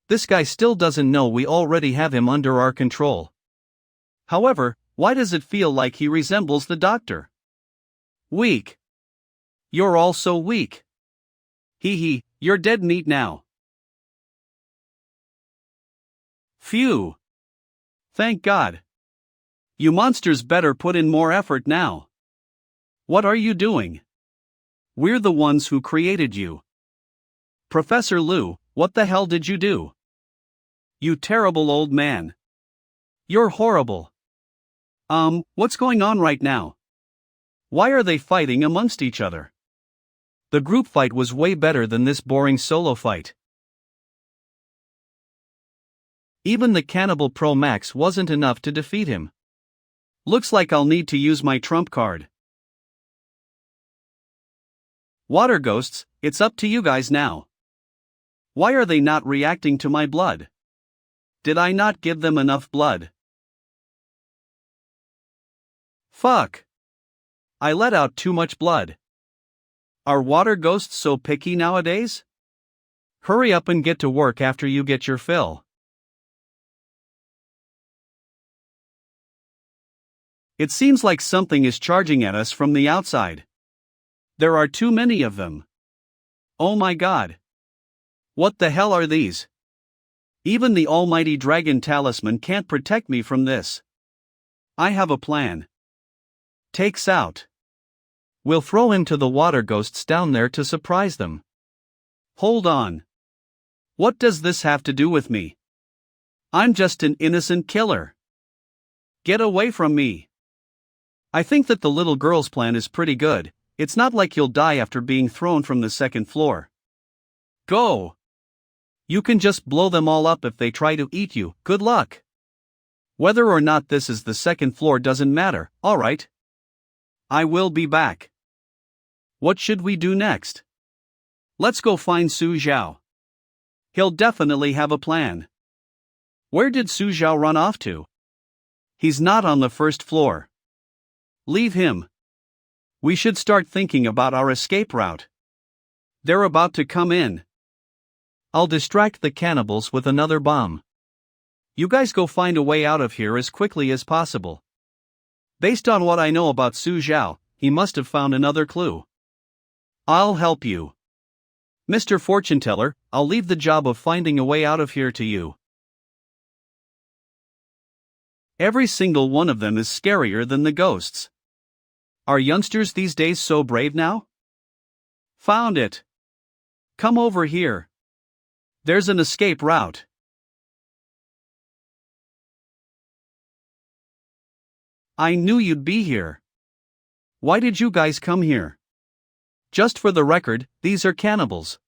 This guy still doesn't know we already have him under our control. However, why does it feel like he resembles the doctor? Weak. You're all so weak. Hee, you're dead meat now. Phew. Thank God. You monsters better put in more effort now. What are you doing? We're the ones who created you. Professor Liu, what the hell did you do? You terrible old man. You're horrible. What's going on right now? Why are they fighting amongst each other? The group fight was way better than this boring solo fight. Even the Cannibal Pro Max wasn't enough to defeat him. Looks like I'll need to use my trump card. Water ghosts, it's up to you guys now. Why are they not reacting to my blood? Did I not give them enough blood? Fuck. I let out too much blood. Are water ghosts so picky nowadays? Hurry up and get to work after you get your fill. It seems like something is charging at us from the outside. There are too many of them. Oh my god. What the hell are these? Even the almighty dragon talisman can't protect me from this. I have a plan. Takes out. We'll throw him to the water ghosts down there to surprise them. Hold on. What does this have to do with me? I'm just an innocent killer. Get away from me. I think that the little girl's plan is pretty good. It's not like you'll die after being thrown from the second floor. Go. You can just blow them all up if they try to eat you. Good luck. Whether or not this is the second floor doesn't matter, alright? I will be back. What should we do next? Let's go find Su Zhao. He'll definitely have a plan. Where did Su Zhao run off to? He's not on the first floor. Leave him. We should start thinking about our escape route. They're about to come in. I'll distract the cannibals with another bomb. You guys go find a way out of here as quickly as possible. Based on what I know about Su Zhao, he must have found another clue. I'll help you. Mr. Fortune Teller, I'll leave the job of finding a way out of here to you. Every single one of them is scarier than the ghosts. Are youngsters these days so brave now? Found it. Come over here. There's an escape route. I knew you'd be here. Why did you guys come here? Just for the record, these are cannibals.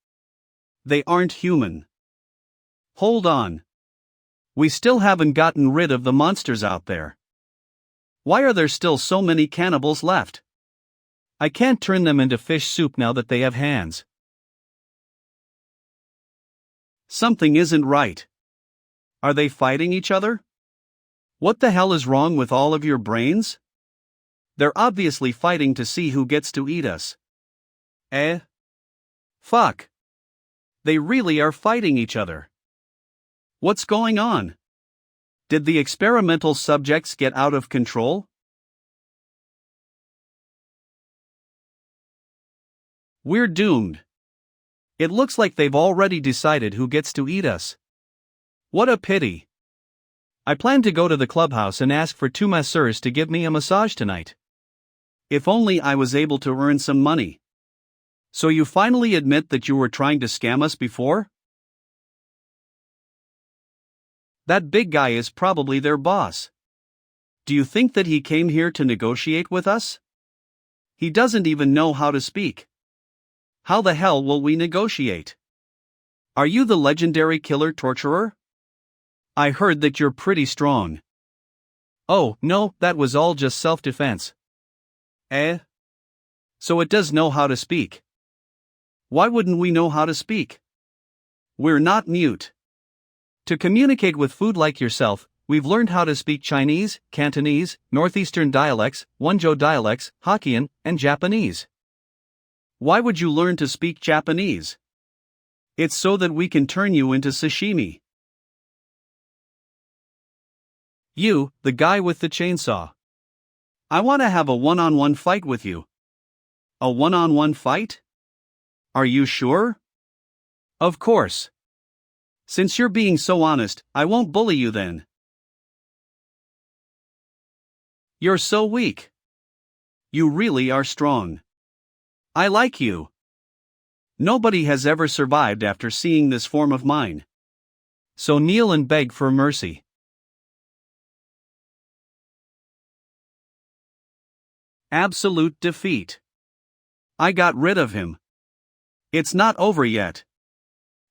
They aren't human. Hold on. We still haven't gotten rid of the monsters out there. Why are there still so many cannibals left? I can't turn them into fish soup now that they have hands. Something isn't right. Are they fighting each other? What the hell is wrong with all of your brains? They're obviously fighting to see who gets to eat us. Fuck. They really are fighting each other. What's going on? Did the experimental subjects get out of control? We're doomed. It looks like they've already decided who gets to eat us. What a pity. I plan to go to the clubhouse and ask for 2 masseurs to give me a massage tonight. If only I was able to earn some money. So you finally admit that you were trying to scam us before? That big guy is probably their boss. Do you think that he came here to negotiate with us? He doesn't even know how to speak. How the hell will we negotiate? Are you the legendary killer torturer? I heard that you're pretty strong. Oh, no, that was all just self-defense. So it does know how to speak. Why wouldn't we know how to speak? We're not mute. To communicate with food like yourself, we've learned how to speak Chinese, Cantonese, Northeastern dialects, Wenzhou dialects, Hokkien, and Japanese. Why would you learn to speak Japanese? It's so that we can turn you into sashimi. You, the guy with the chainsaw. I want to have a one-on-one fight with you. A one-on-one fight? Are you sure? Of course. Since you're being so honest, I won't bully you then. You're so weak. You really are strong. I like you. Nobody has ever survived after seeing this form of mine. So kneel and beg for mercy. Absolute defeat. I got rid of him. It's not over yet.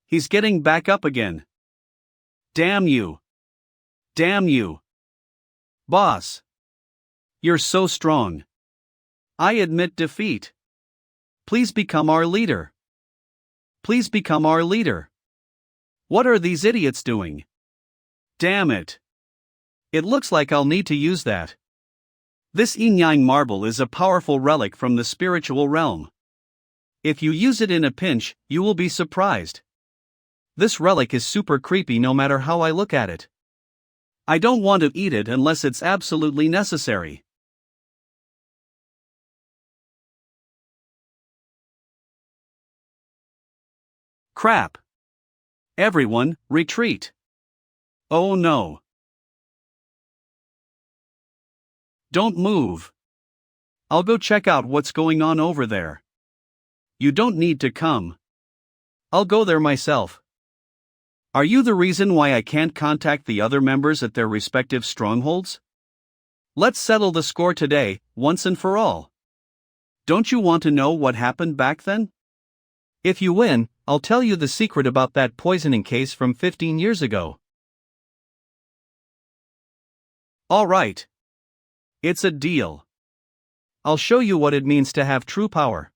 He's getting back up again. Damn you. Damn you. Boss. You're so strong. I admit defeat. Please become our leader. Please become our leader. What are these idiots doing? Damn it. It looks like I'll need to use that. This yin-yang marble is a powerful relic from the spiritual realm. If you use it in a pinch, you will be surprised. This relic is super creepy no matter how I look at it. I don't want to eat it unless it's absolutely necessary. Crap. Everyone, retreat. Oh no. Don't move. I'll go check out what's going on over there. You don't need to come. I'll go there myself. Are you the reason why I can't contact the other members at their respective strongholds? Let's settle the score today, once and for all. Don't you want to know what happened back then? If you win, I'll tell you the secret about that poisoning case from 15 years ago. All right. It's a deal. I'll show you what it means to have true power.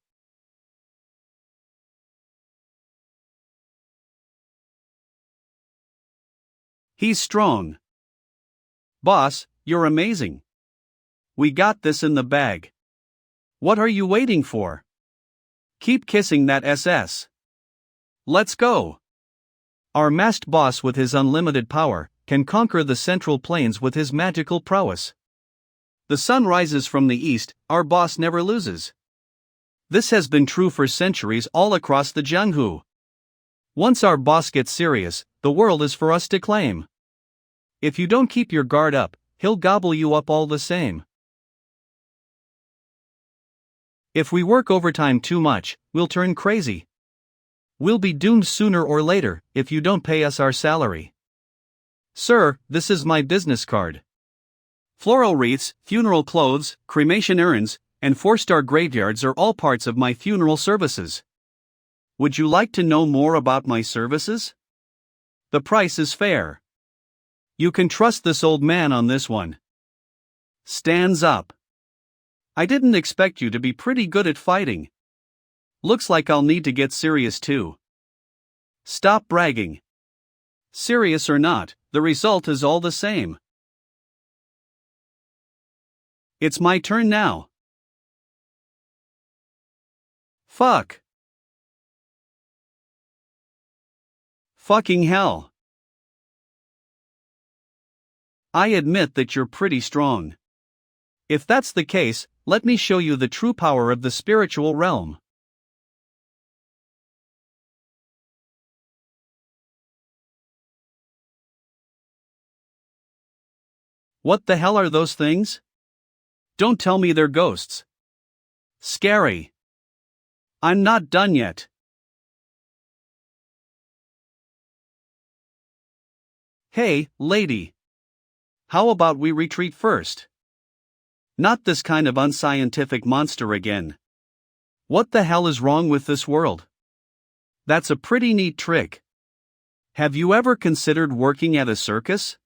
He's strong. Boss, you're amazing. We got this in the bag. What are you waiting for? Keep kissing that SS. Let's go. Our masked boss with his unlimited power can conquer the central plains with his magical prowess. The sun rises from the east, our boss never loses. This has been true for centuries all across the Jianghu. Once our boss gets serious, the world is for us to claim. If you don't keep your guard up, he'll gobble you up all the same. If we work overtime too much, we'll turn crazy. We'll be doomed sooner or later if you don't pay us our salary. Sir, this is my business card. Floral wreaths, funeral clothes, cremation urns, and 4-star graveyards are all parts of my funeral services. Would you like to know more about my services? The price is fair. You can trust this old man on this one. Stands up. I didn't expect you to be pretty good at fighting. Looks like I'll need to get serious too. Stop bragging. Serious or not, the result is all the same. It's my turn now. Fuck. Fucking hell. I admit that you're pretty strong. If that's the case, let me show you the true power of the spiritual realm. What the hell are those things? Don't tell me they're ghosts. Scary. I'm not done yet. Hey, lady. How about we retreat first? Not this kind of unscientific monster again. What the hell is wrong with this world? That's a pretty neat trick. Have you ever considered working at a circus?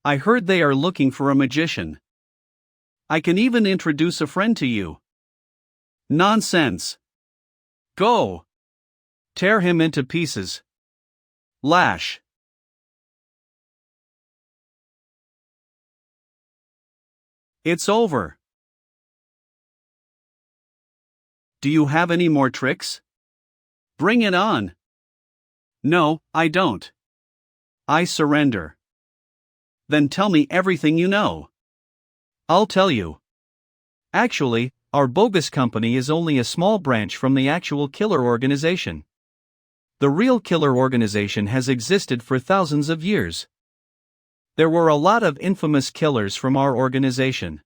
I heard they are looking for a magician. I can even introduce a friend to you. Nonsense. Go. Tear him into pieces. Lash. It's over. Do you have any more tricks? Bring it on. No, I don't. I surrender. Then tell me everything you know. I'll tell you. Actually, our bogus company is only a small branch from the actual killer organization. The real killer organization has existed for thousands of years. There were a lot of infamous killers from our organization.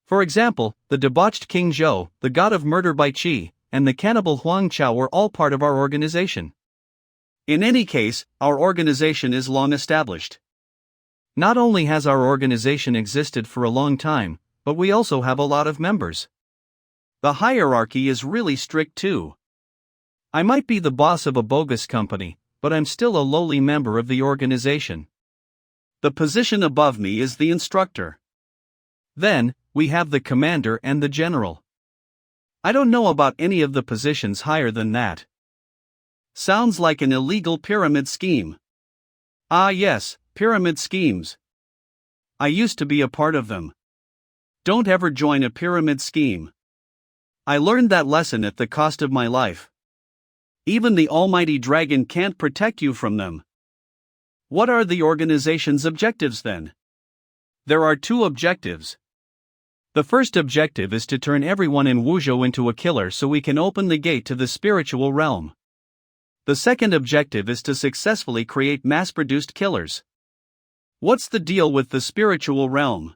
For example, the debauched King Zhou, the god of murder by Qi, and the cannibal Huang Chao were all part of our organization. In any case, our organization is long established. Not only has our organization existed for a long time, but we also have a lot of members. The hierarchy is really strict too. I might be the boss of a bogus company, but I'm still a lowly member of the organization. The position above me is the instructor. Then, we have the commander and the general. I don't know about any of the positions higher than that. Sounds like an illegal pyramid scheme. Ah yes, pyramid schemes. I used to be a part of them. Don't ever join a pyramid scheme. I learned that lesson at the cost of my life. Even the almighty dragon can't protect you from them. What are the organization's objectives then? There are 2 objectives. The first objective is to turn everyone in Wuzhou into a killer so we can open the gate to the spiritual realm. The second objective is to successfully create mass-produced killers. What's the deal with the spiritual realm?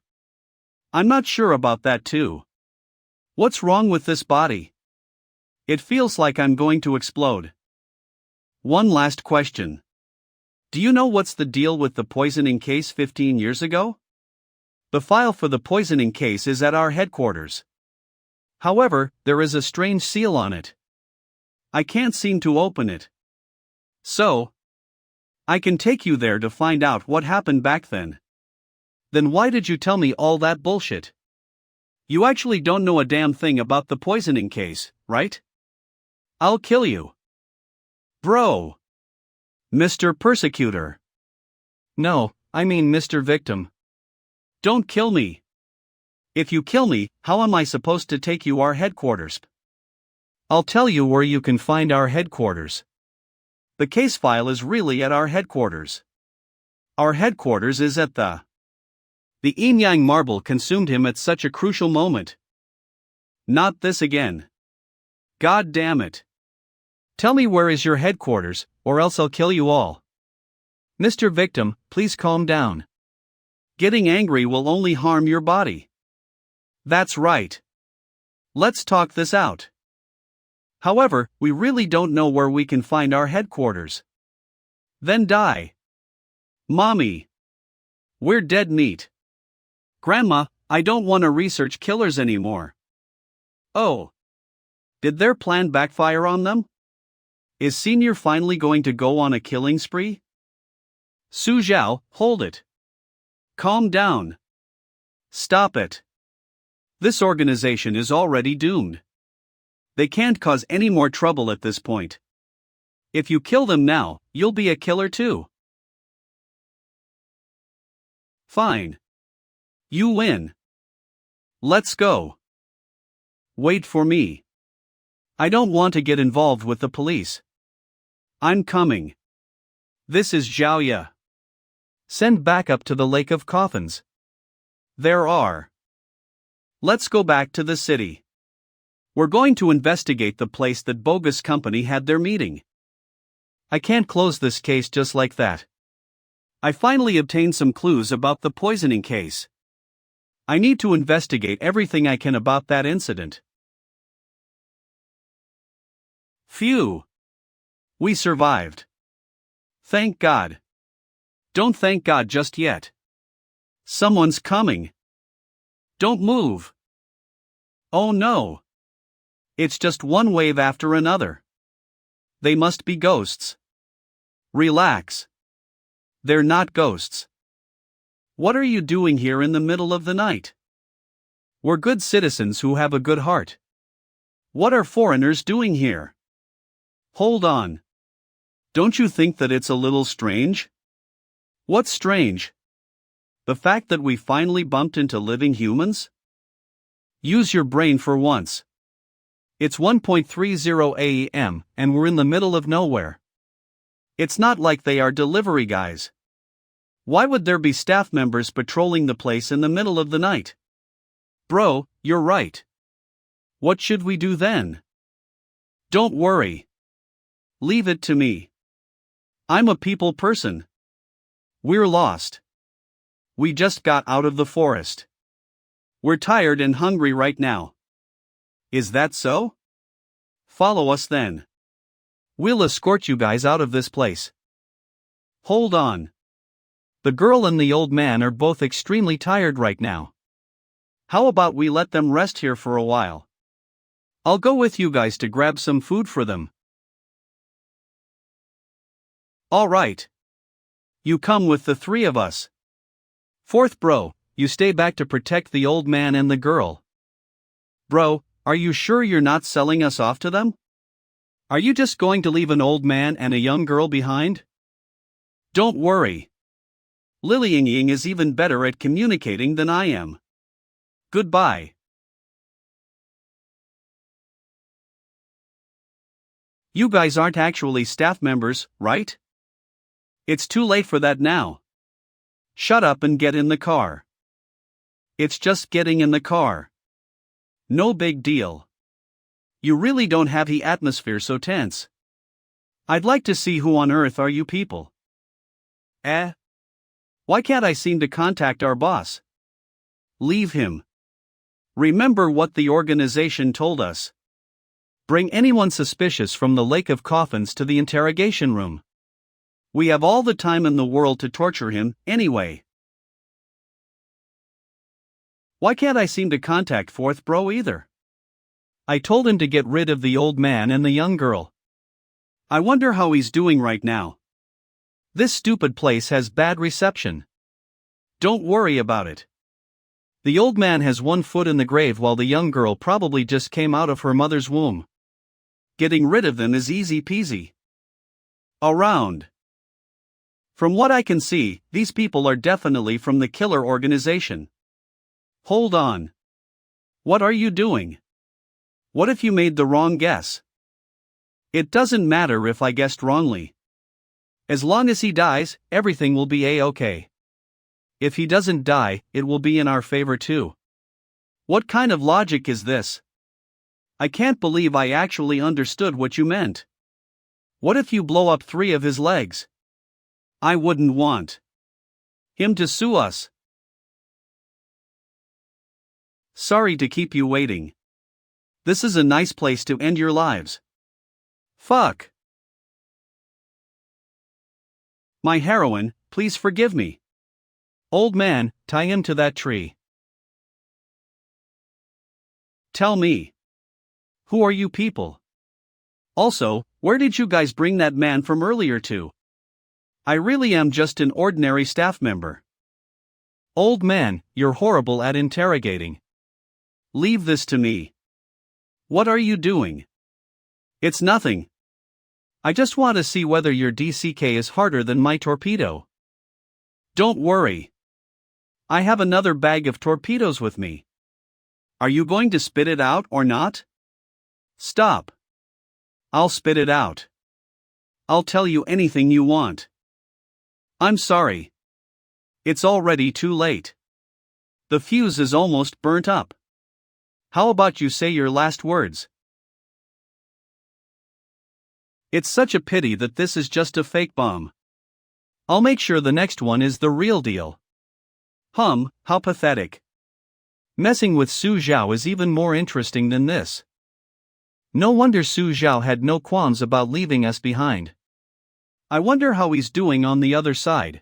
I'm not sure about that too. What's wrong with this body? It feels like I'm going to explode. One last question. Do you know what's the deal with the poisoning case 15 years ago? The file for the poisoning case is at our headquarters. However, there is a strange seal on it. I can't seem to open it. So, I can take you there to find out what happened back then. Then why did you tell me all that bullshit? You actually don't know a damn thing about the poisoning case, right? I'll kill you. Bro. Mr. Persecutor. No, I mean Mr. Victim. Don't kill me. If you kill me, how am I supposed to take you our headquarters? I'll tell you where you can find our headquarters. The case file is really at our headquarters. Our headquarters is at the yin yang marble consumed him at such a crucial moment. Not this again. God damn it. Tell me where is your headquarters, or else I'll kill you all. Mr. Victim, please calm down. Getting angry will only harm your body. That's right. Let's talk this out. However, we really don't know where we can find our headquarters. Then die. Mommy. We're dead meat. Grandma, I don't want to research killers anymore. Oh. Did their plan backfire on them? Is Senior finally going to go on a killing spree? Su Zhao, hold it. Calm down. Stop it. This organization is already doomed. They can't cause any more trouble at this point. If you kill them now, you'll be a killer too. Fine. You win. Let's go. Wait for me. I don't want to get involved with the police. I'm coming. This is Zhao Ye. Send backup to the Lake of Coffins. There are. Let's go back to the city. We're going to investigate the place that bogus company had their meeting. I can't close this case just like that. I finally obtained some clues about the poisoning case. I need to investigate everything I can about that incident. Phew. We survived. Thank God. Don't thank God just yet. Someone's coming. Don't move. Oh no. It's just one wave after another. They must be ghosts. Relax. They're not ghosts. What are you doing here in the middle of the night? We're good citizens who have a good heart. What are foreigners doing here? Hold on. Don't you think that it's a little strange? What's strange? The fact that we finally bumped into living humans? Use your brain for once. It's 1:30 a.m. and we're in the middle of nowhere. It's not like they are delivery guys. Why would there be staff members patrolling the place in the middle of the night? Bro, you're right. What should we do then? Don't worry. Leave it to me. I'm a people person. We're lost. We just got out of the forest. We're tired and hungry right now. Is that so? Follow us then. We'll escort you guys out of this place. Hold on. The girl and the old man are both extremely tired right now. How about we let them rest here for a while? I'll go with you guys to grab some food for them. All right. You come with the three of us. Fourth bro, you stay back to protect the old man and the girl. Bro, are you sure you're not selling us off to them? Are you just going to leave an old man and a young girl behind? Don't worry. Lily Ying is even better at communicating than I am. Goodbye. You guys aren't actually staff members, right? It's too late for that now. Shut up and get in the car. It's just getting in the car. No big deal. You really don't have the atmosphere so tense. I'd like to see who on earth are you people. Why can't I seem to contact our boss? Leave him. Remember what the organization told us. Bring anyone suspicious from the Lake of Coffins to the interrogation room. We have all the time in the world to torture him, anyway. Why can't I seem to contact fourth bro either? I told him to get rid of the old man and the young girl. I wonder how he's doing right now. This stupid place has bad reception. Don't worry about it. The old man has one foot in the grave while the young girl probably just came out of her mother's womb. Getting rid of them is easy peasy. Around. From what I can see, these people are definitely from the killer organization. Hold on. What are you doing? What if you made the wrong guess? It doesn't matter if I guessed wrongly. As long as he dies, everything will be a-okay. If he doesn't die, it will be in our favor too. What kind of logic is this? I can't believe I actually understood what you meant. What if you blow up 3 of his legs? I wouldn't want him to sue us. Sorry to keep you waiting. This is a nice place to end your lives. Fuck. My heroine, please forgive me. Old man, tie him to that tree. Tell me. Who are you people? Also, where did you guys bring that man from earlier to? I really am just an ordinary staff member. Old man, you're horrible at interrogating. Leave this to me. What are you doing? It's nothing. I just want to see whether your DCK is harder than my torpedo. Don't worry. I have another bag of torpedoes with me. Are you going to spit it out or not? Stop. I'll spit it out. I'll tell you anything you want. I'm sorry. It's already too late. The fuse is almost burnt up. How about you say your last words? It's such a pity that this is just a fake bomb. I'll make sure the next one is the real deal. How pathetic. Messing with Su Zhao is even more interesting than this. No wonder Su Zhao had no qualms about leaving us behind. I wonder how he's doing on the other side.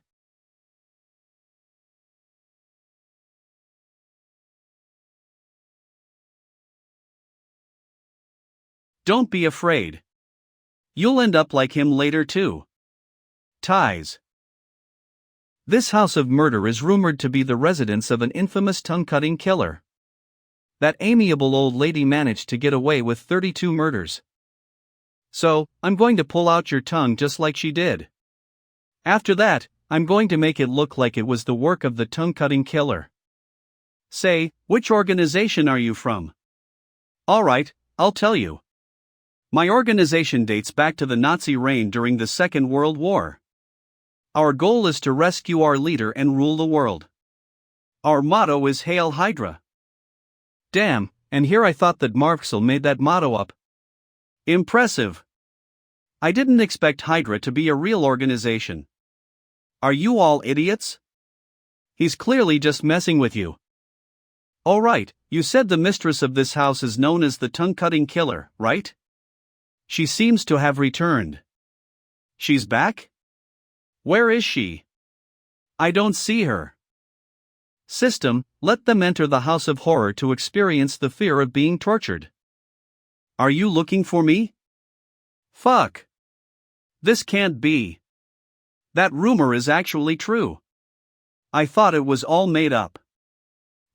Don't be afraid. You'll end up like him later too. Ties. This house of murder is rumored to be the residence of an infamous tongue-cutting killer. That amiable old lady managed to get away with 32 murders. So, I'm going to pull out your tongue just like she did. After that, I'm going to make it look like it was the work of the tongue-cutting killer. Say, which organization are you from? Alright, I'll tell you. My organization dates back to the Nazi reign during the Second World War. Our goal is to rescue our leader and rule the world. Our motto is Hail Hydra. Damn, and here I thought that Marxell made that motto up. Impressive. I didn't expect Hydra to be a real organization. Are you all idiots? He's clearly just messing with you. All right, you said the mistress of this house is known as the tongue-cutting killer, right? She seems to have returned. She's back? Where is she? I don't see her. System, let them enter the house of horror to experience the fear of being tortured. Are you looking for me? Fuck. This can't be. That rumor is actually true. I thought it was all made up.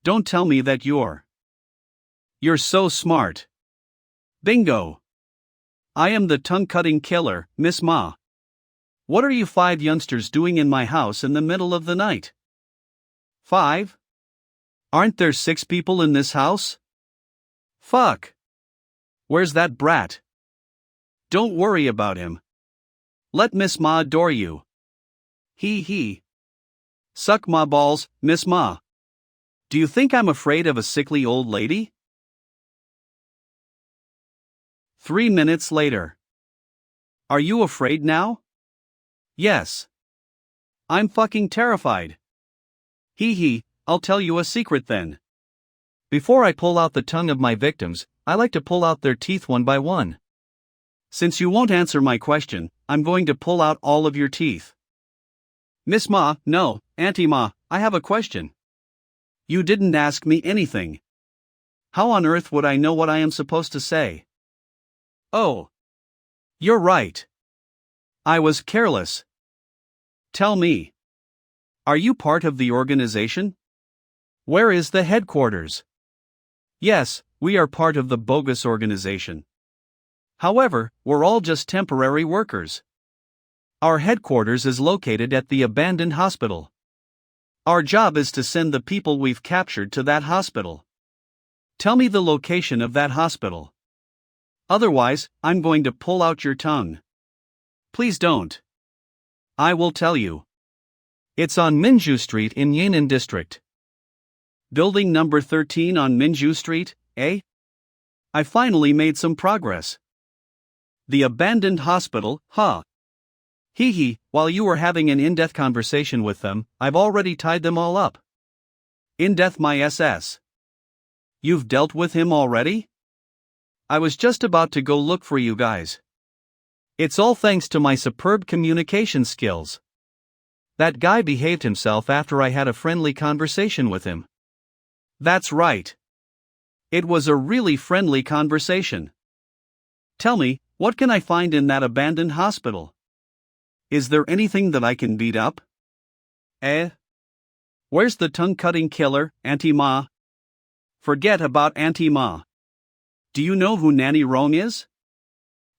Don't tell me that you're so smart. Bingo. I am the tongue-cutting killer, Miss Ma. What are you 5 youngsters doing in my house in the middle of the night? 5? Aren't there 6 people in this house? Fuck. Where's that brat? Don't worry about him. Let Miss Ma adore you. He. Suck my balls, Miss Ma. Do you think I'm afraid of a sickly old lady? 3 minutes later. Are you afraid now? Yes. I'm fucking terrified. I'll tell you a secret then. Before I pull out the tongue of my victims, I like to pull out their teeth one by one. Since you won't answer my question, I'm going to pull out all of your teeth. Miss Ma, no, Auntie Ma, I have a question. You didn't ask me anything. How on earth would I know what I am supposed to say? Oh. You're right. I was careless. Tell me. Are you part of the organization? Where is the headquarters? Yes, we are part of the bogus organization. However, we're all just temporary workers. Our headquarters is located at the abandoned hospital. Our job is to send the people we've captured to that hospital. Tell me the location of that hospital. Otherwise, I'm going to pull out your tongue. Please don't. I will tell you. It's on Minju Street in Yan'an District. Building number 13 on Minju Street, eh? I finally made some progress. The abandoned hospital, huh? Hee hee, while you were having an in-depth conversation with them, I've already tied them all up. In-depth my SS. You've dealt with him already? I was just about to go look for you guys. It's all thanks to my superb communication skills. That guy behaved himself after I had a friendly conversation with him. That's right. It was a really friendly conversation. Tell me, what can I find in that abandoned hospital? Is there anything that I can beat up? Where's the tongue-cutting killer, Auntie Ma? Forget about Auntie Ma. Do you know who Nanny Rong is?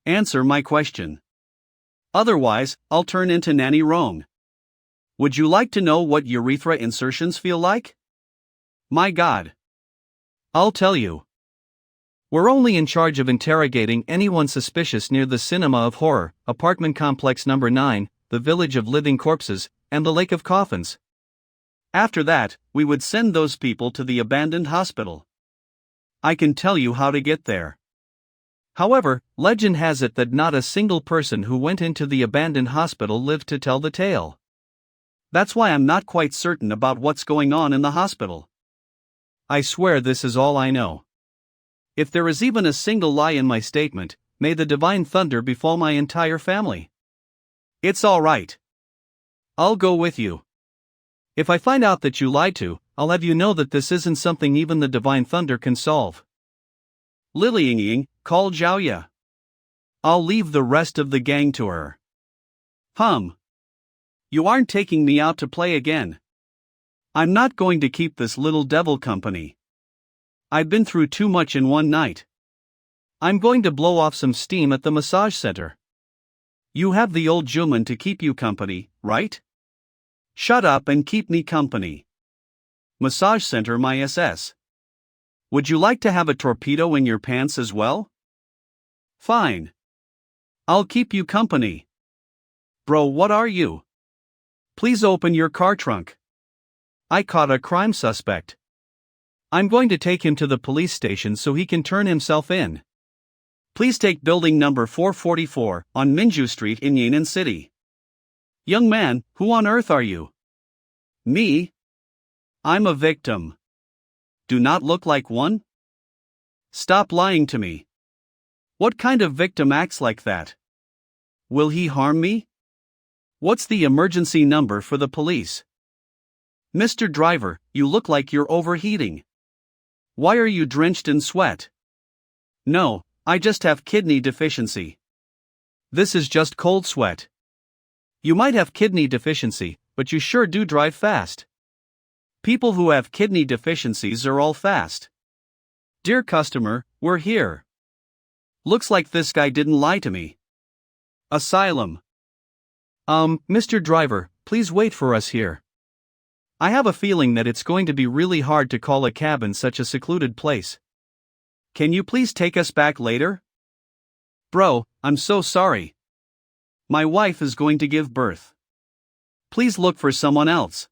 Answer my question. Otherwise, I'll turn into Nanny Rong. Would you like to know what urethra insertions feel like? My God. I'll tell you. We're only in charge of interrogating anyone suspicious near the Cinema of Horror, Apartment Complex Number 9, the Village of Living Corpses, and the Lake of Coffins. After that, we would send those people to the abandoned hospital. I can tell you how to get there. However, legend has it that not a single person who went into the abandoned hospital lived to tell the tale. That's why I'm not quite certain about what's going on in the hospital. I swear this is all I know. If there is even a single lie in my statement, may the divine thunder befall my entire family. It's all right. I'll go with you. If I find out that you lied to, I'll have you know that this isn't something even the divine thunder can solve. Lily Ying, call Zhaoya. I'll leave the rest of the gang to her. You aren't taking me out to play again. I'm not going to keep this little devil company. I've been through too much in one night. I'm going to blow off some steam at the massage center. You have the old Juman to keep you company, right? Shut up and keep me company. Massage center my SS. Would you like to have a torpedo in your pants as well? Fine. I'll keep you company. Bro, what are you? Please open your car trunk. I caught a crime suspect. I'm going to take him to the police station so he can turn himself in. Please take building number 444 on Minju Street in Yan'an City. Young man, who on earth are you? Me? I'm a victim. Do not look like one? Stop lying to me. What kind of victim acts like that? Will he harm me? What's the emergency number for the police? Mr. Driver, you look like you're overheating. Why are you drenched in sweat? No, I just have kidney deficiency. This is just cold sweat. You might have kidney deficiency, but you sure do drive fast. People who have kidney deficiencies are all fast. Dear customer, we're here. Looks like this guy didn't lie to me. Asylum. Mr. Driver, please wait for us here. I have a feeling that it's going to be really hard to call a cab in such a secluded place. Can you please take us back later? Bro, I'm so sorry. My wife is going to give birth. Please look for someone else.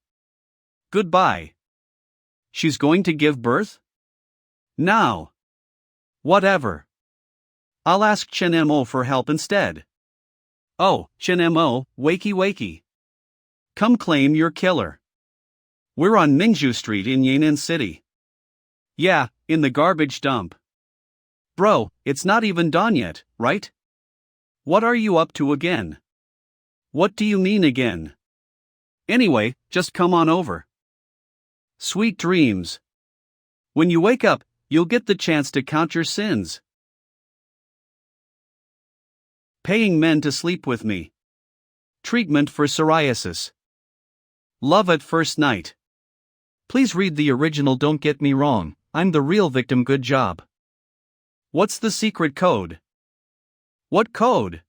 Goodbye. She's going to give birth? Now. Whatever. I'll ask Chen Mo for help instead. Oh, Chen Mo, wakey wakey. Come claim your killer. We're on Minju Street in Yan'an City. Yeah, in the garbage dump. Bro, it's not even dawn yet, right? What are you up to again? What do you mean again? Anyway, just come on over. Sweet dreams. When you wake up, you'll get the chance to count your sins. Paying men to sleep with me. Treatment for psoriasis. Love at first night. Please read the original. Don't get me wrong, I'm the real victim. Good job. What's the secret code? What code?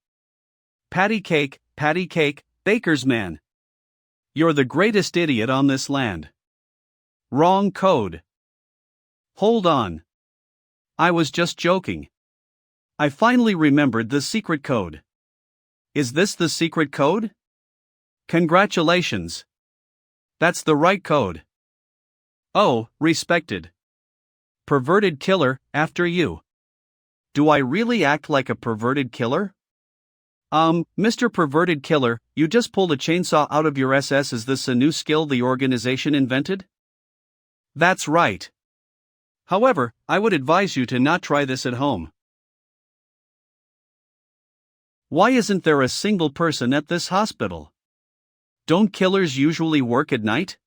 Patty cake, baker's man. You're the greatest idiot on this land. Wrong code. Hold on. I was just joking. I finally remembered the secret code. Is this the secret code? Congratulations. That's the right code. Oh, respected perverted killer, after you. Do I really act like a perverted killer? Mr. Perverted Killer, you just pulled a chainsaw out of your SS. Is this a new skill the organization invented? That's right. However, I would advise you to not try this at home. Why isn't there a single person at this hospital? Don't killers usually work at night?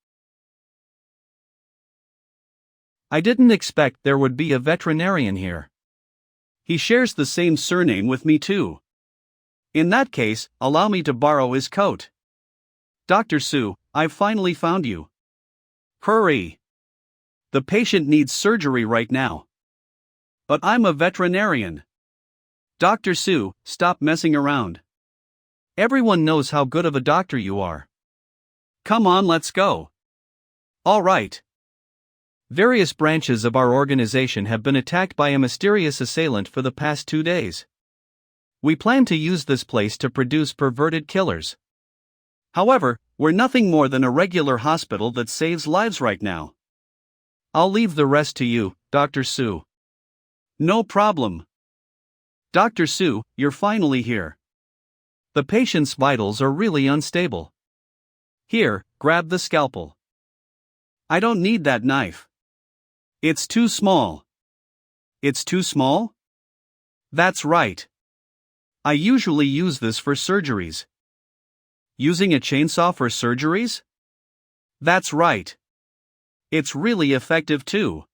I didn't expect there would be a veterinarian here. He shares the same surname with me too. In that case, allow me to borrow his coat. Dr. Sue, I've finally found you. Hurry. The patient needs surgery right now. But I'm a veterinarian. Dr. Sue, stop messing around. Everyone knows how good of a doctor you are. Come on, let's go. All right. Various branches of our organization have been attacked by a mysterious assailant for the past 2 days. We plan to use this place to produce perverted killers. However, we're nothing more than a regular hospital that saves lives right now. I'll leave the rest to you, Dr. Sue. No problem. Dr. Sue, you're finally here. The patient's vitals are really unstable. Here, grab the scalpel. I don't need that knife. It's too small. It's too small? That's right. I usually use this for surgeries. Using a chainsaw for surgeries? That's right. It's really effective too.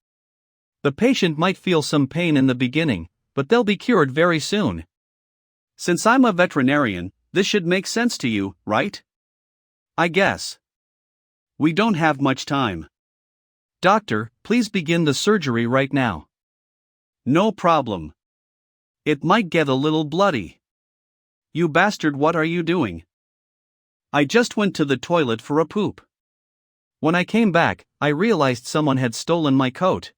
The patient might feel some pain in the beginning, but they'll be cured very soon. Since I'm a veterinarian, this should make sense to you, right? I guess. We don't have much time. Doctor, please begin the surgery right now. No problem. It might get a little bloody. You bastard, what are you doing? I just went to the toilet for a poop. When I came back, I realized someone had stolen my coat.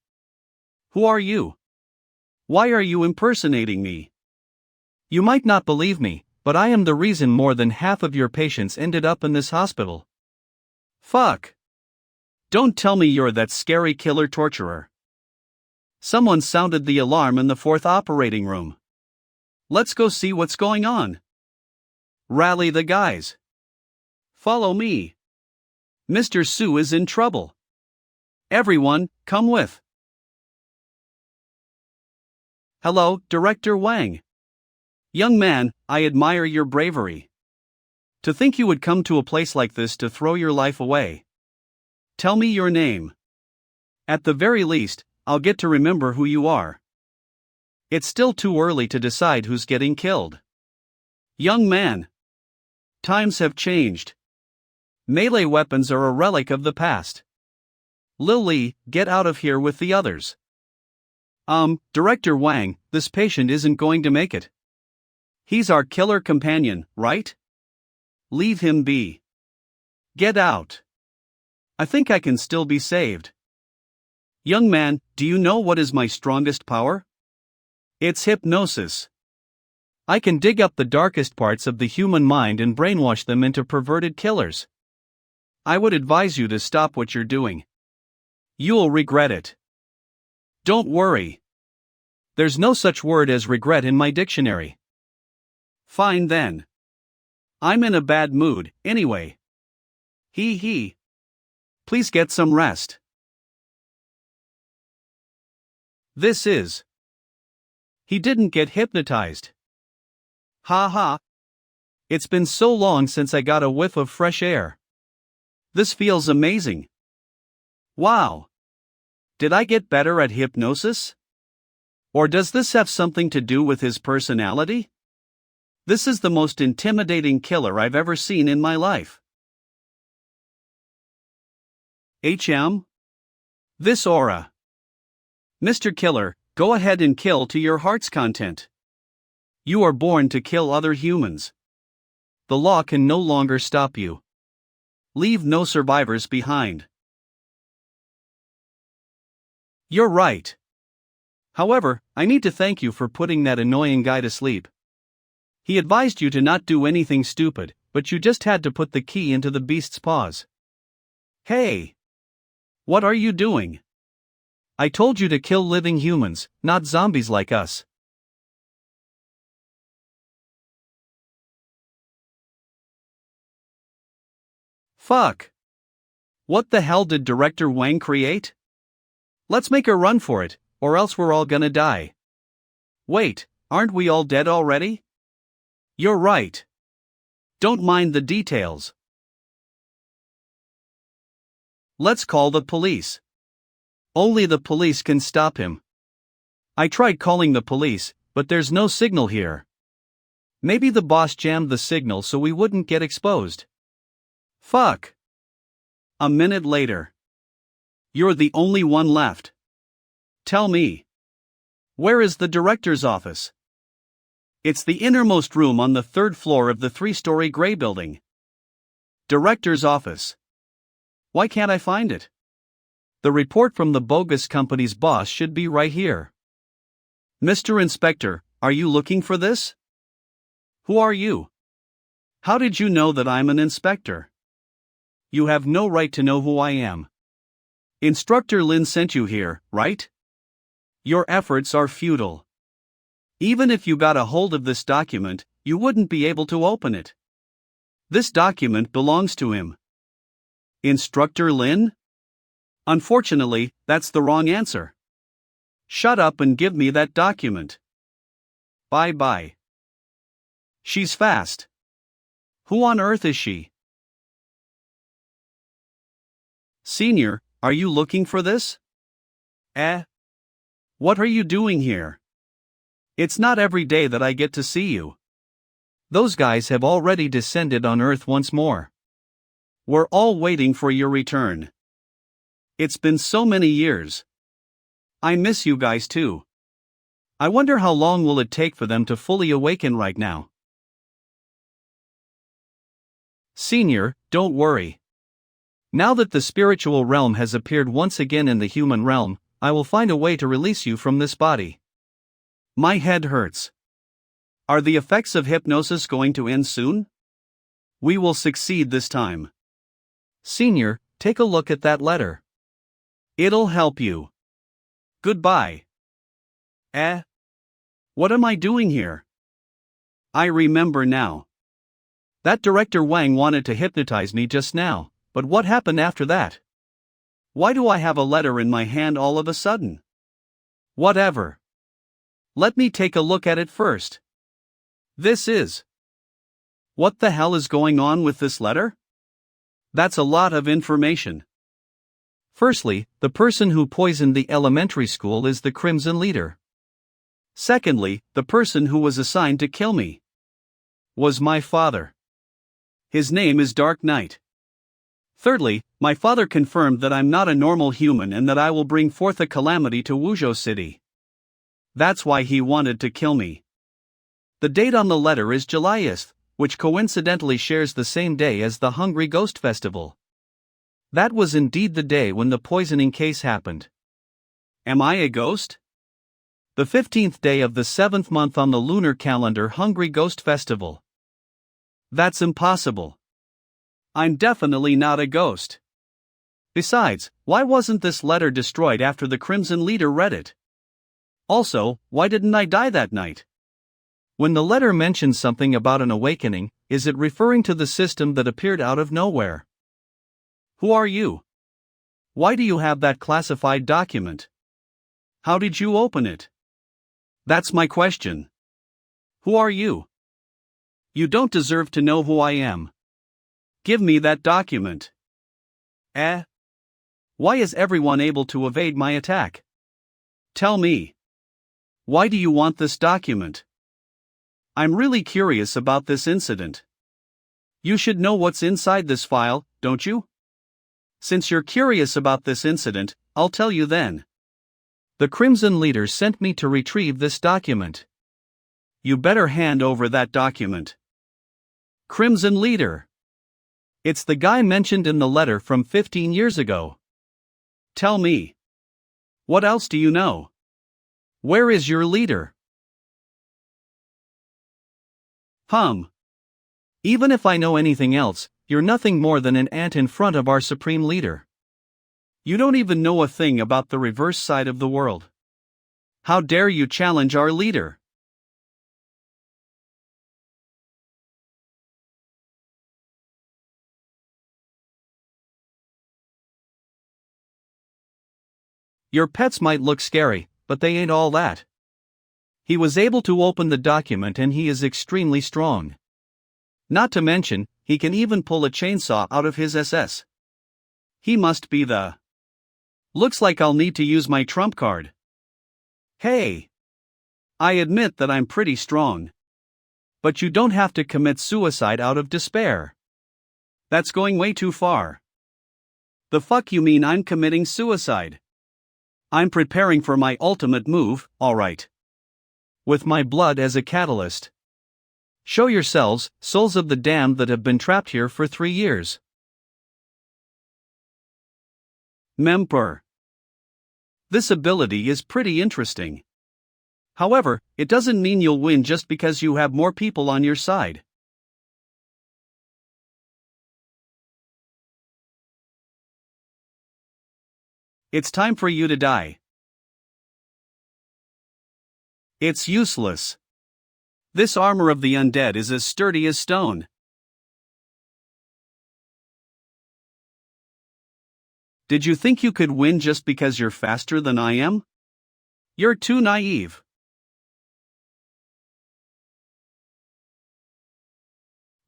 Who are you? Why are you impersonating me? You might not believe me, but I am the reason more than half of your patients ended up in this hospital. Fuck. Don't tell me you're that scary killer torturer. Someone sounded the alarm in the 4th operating room. Let's go see what's going on. Rally the guys. Follow me. Mr. Sue is in trouble. Everyone, come with. Hello, Director Wang. Young man, I admire your bravery. To think you would come to a place like this to throw your life away. Tell me your name. At the very least, I'll get to remember who you are. It's still too early to decide who's getting killed. Young man. Times have changed. Melee weapons are a relic of the past. Lily, get out of here with the others. Director Wang, this patient isn't going to make it. He's our killer companion, right? Leave him be. Get out. I think I can still be saved. Young man, do you know what is my strongest power? It's hypnosis. I can dig up the darkest parts of the human mind and brainwash them into perverted killers. I would advise you to stop what you're doing. You'll regret it. Don't worry. There's no such word as regret in my dictionary. Fine then. I'm in a bad mood, anyway. Hee. Please get some rest. This is. He didn't get hypnotized. Ha ha. It's been so long since I got a whiff of fresh air. This feels amazing. Wow. Did I get better at hypnosis? Or does this have something to do with his personality? This is the most intimidating killer I've ever seen in my life. This aura. Mr. Killer, go ahead and kill to your heart's content. You are born to kill other humans. The law can no longer stop you. Leave no survivors behind. You're right. However, I need to thank you for putting that annoying guy to sleep. He advised you to not do anything stupid, but you just had to put the key into the beast's paws. Hey! What are you doing? I told you to kill living humans, not zombies like us. Fuck! What the hell did Director Wang create? Let's make a run for it, or else we're all gonna die. Wait, aren't we all dead already? You're right. Don't mind the details. Let's call the police. Only the police can stop him. I tried calling the police, but there's no signal here. Maybe the boss jammed the signal so we wouldn't get exposed. Fuck. A minute later. You're the only one left. Tell me. Where is the director's office? It's the innermost room on the third floor of the 3-story gray building. Director's office. Why can't I find it? The report from the bogus company's boss should be right here. Mr. Inspector, are you looking for this? Who are you? How did you know that I'm an inspector? You have no right to know who I am. Instructor Lin sent you here, right? Your efforts are futile. Even if you got a hold of this document, you wouldn't be able to open it. This document belongs to him. Instructor Lin? Unfortunately, that's the wrong answer. Shut up and give me that document. Bye-bye. She's fast. Who on earth is she? Senior, are you looking for this? What are you doing here? It's not every day that I get to see you. Those guys have already descended on Earth once more. We're all waiting for your return. It's been so many years. I miss you guys too. I wonder how long will it take for them to fully awaken right now. Senior, don't worry. Now that the spiritual realm has appeared once again in the human realm, I will find a way to release you from this body. My head hurts. Are the effects of hypnosis going to end soon? We will succeed this time. Senior, take a look at that letter. It'll help you. Goodbye. What am I doing here? I remember now. That Director Wang wanted to hypnotize me just now, but what happened after that? Why do I have a letter in my hand all of a sudden? Whatever. Let me take a look at it first. This is. What the hell is going on with this letter? That's a lot of information. Firstly, the person who poisoned the elementary school is the Crimson Leader. Secondly, the person who was assigned to kill me was my father. His name is Dark Knight. Thirdly, my father confirmed that I'm not a normal human and that I will bring forth a calamity to Wuzhou City. That's why he wanted to kill me. The date on the letter is July 8th, which coincidentally shares the same day as the Hungry Ghost Festival. That was indeed the day when the poisoning case happened. Am I a ghost? The 15th day of the 7th month on the lunar calendar Hungry Ghost Festival. That's impossible. I'm definitely not a ghost. Besides, why wasn't this letter destroyed after the Crimson Leader read it? Also, why didn't I die that night? When the letter mentions something about an awakening, is it referring to the system that appeared out of nowhere? Who are you? Why do you have that classified document? How did you open it? That's my question. Who are you? You don't deserve to know who I am. Give me that document. Why is everyone able to evade my attack? Tell me. Why do you want this document? I'm really curious about this incident. You should know what's inside this file, don't you? Since you're curious about this incident, I'll tell you then. The Crimson Leader sent me to retrieve this document. You better hand over that document. Crimson Leader. It's the guy mentioned in the letter from 15 years ago. Tell me. What else do you know? Where is your leader? Even if I know anything else, you're nothing more than an ant in front of our supreme leader. You don't even know a thing about the reverse side of the world. How dare you challenge our leader? Your pets might look scary, but they ain't all that. He was able to open the document and he is extremely strong. Not to mention, he can even pull a chainsaw out of his SS. He must be the... Looks like I'll need to use my trump card. Hey! I admit that I'm pretty strong. But you don't have to commit suicide out of despair. That's going way too far. The fuck you mean I'm committing suicide? I'm preparing for my ultimate move, alright. With my blood as a catalyst. Show yourselves, souls of the damned that have been trapped here for 3 years. Memper. This ability is pretty interesting. However, it doesn't mean you'll win just because you have more people on your side. It's time for you to die. It's useless. This armor of the undead is as sturdy as stone. Did you think you could win just because you're faster than I am? You're too naive.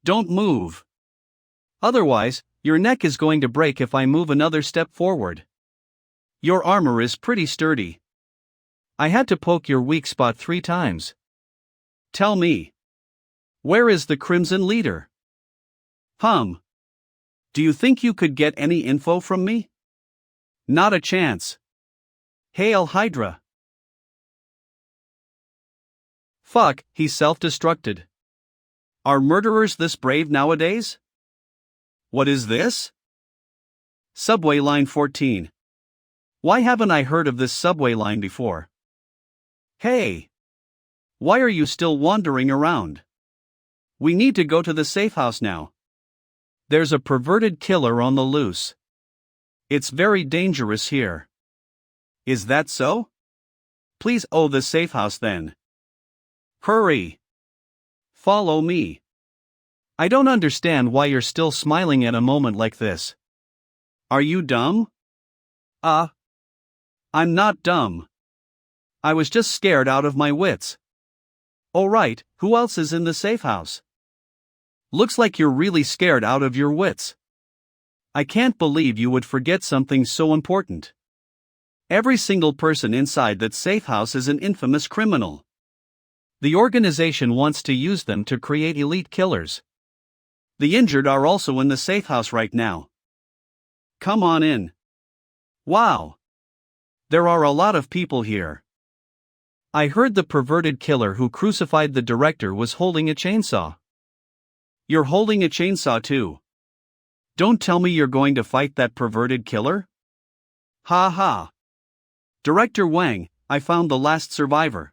Don't move. Otherwise, your neck is going to break if I move another step forward. Your armor is pretty sturdy. I had to poke your weak spot 3 times. Tell me. Where is the Crimson Leader? Do you think you could get any info from me? Not a chance. Hail Hydra. Fuck, he self-destructed. Are murderers this brave nowadays? What is this? Subway line 14. Why haven't I heard of this subway line before? Hey! Why are you still wandering around? We need to go to the safe house now. There's a perverted killer on the loose. It's very dangerous here. Is that so? Please the safe house then. Hurry! Follow me. I don't understand why you're still smiling at a moment like this. Are you dumb? I'm not dumb. I was just scared out of my wits. Oh right, who else is in the safe house? Looks like you're really scared out of your wits. I can't believe you would forget something so important. Every single person inside that safe house is an infamous criminal. The organization wants to use them to create elite killers. The injured are also in the safe house right now. Come on in. Wow. There are a lot of people here. I heard the perverted killer who crucified the director was holding a chainsaw. You're holding a chainsaw too. Don't tell me you're going to fight that perverted killer? Ha ha. Director Wang, I found the last survivor.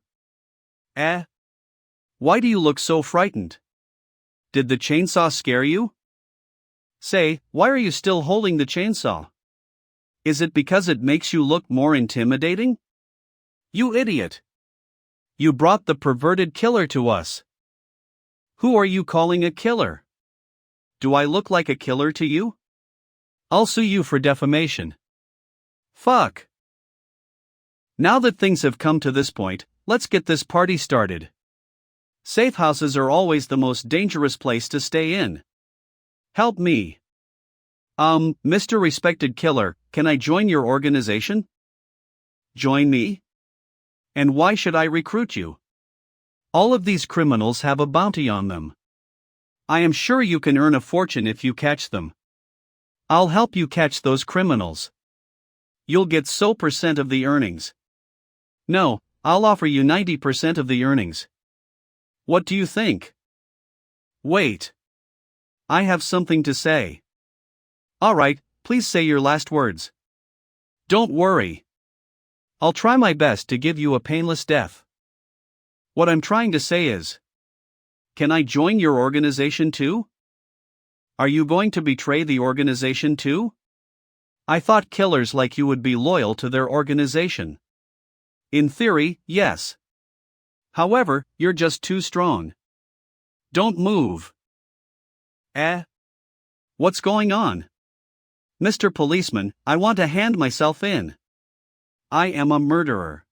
Why do you look so frightened? Did the chainsaw scare you? Say, why are you still holding the chainsaw? Is it because it makes you look more intimidating? You idiot! You brought the perverted killer to us. Who are you calling a killer? Do I look like a killer to you? I'll sue you for defamation. Fuck! Now that things have come to this point, let's get this party started. Safe houses are always the most dangerous place to stay in. Help me. Mr. Respected Killer, can I join your organization? Join me? And why should I recruit you? All of these criminals have a bounty on them. I am sure you can earn a fortune if you catch them. I'll help you catch those criminals. You'll get so % of the earnings. No, I'll offer you 90% of the earnings. What do you think? Wait. I have something to say. Alright, please say your last words. Don't worry. I'll try my best to give you a painless death. What I'm trying to say is, can I join your organization too? Are you going to betray the organization too? I thought killers like you would be loyal to their organization. In theory, yes. However, you're just too strong. Don't move. What's going on? Mr. Policeman, I want to hand myself in. I am a murderer.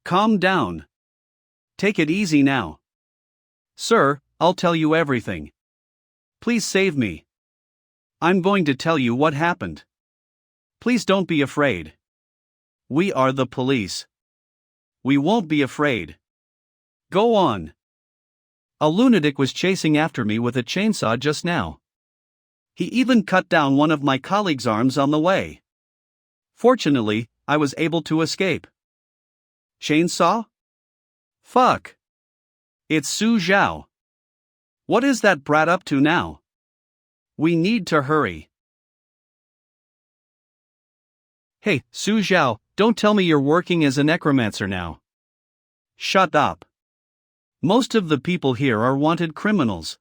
Calm down. Take it easy now. Sir, I'll tell you everything. Please save me. I'm going to tell you what happened. Please don't be afraid. We are the police. We won't be afraid. Go on. A lunatic was chasing after me with a chainsaw just now. He even cut down one of my colleagues' arms on the way. Fortunately, I was able to escape. Chainsaw? Fuck. It's Su Zhao. What is that brat up to now? We need to hurry. Hey, Su Zhao, don't tell me you're working as a necromancer now. Shut up. Most of the people here are wanted criminals.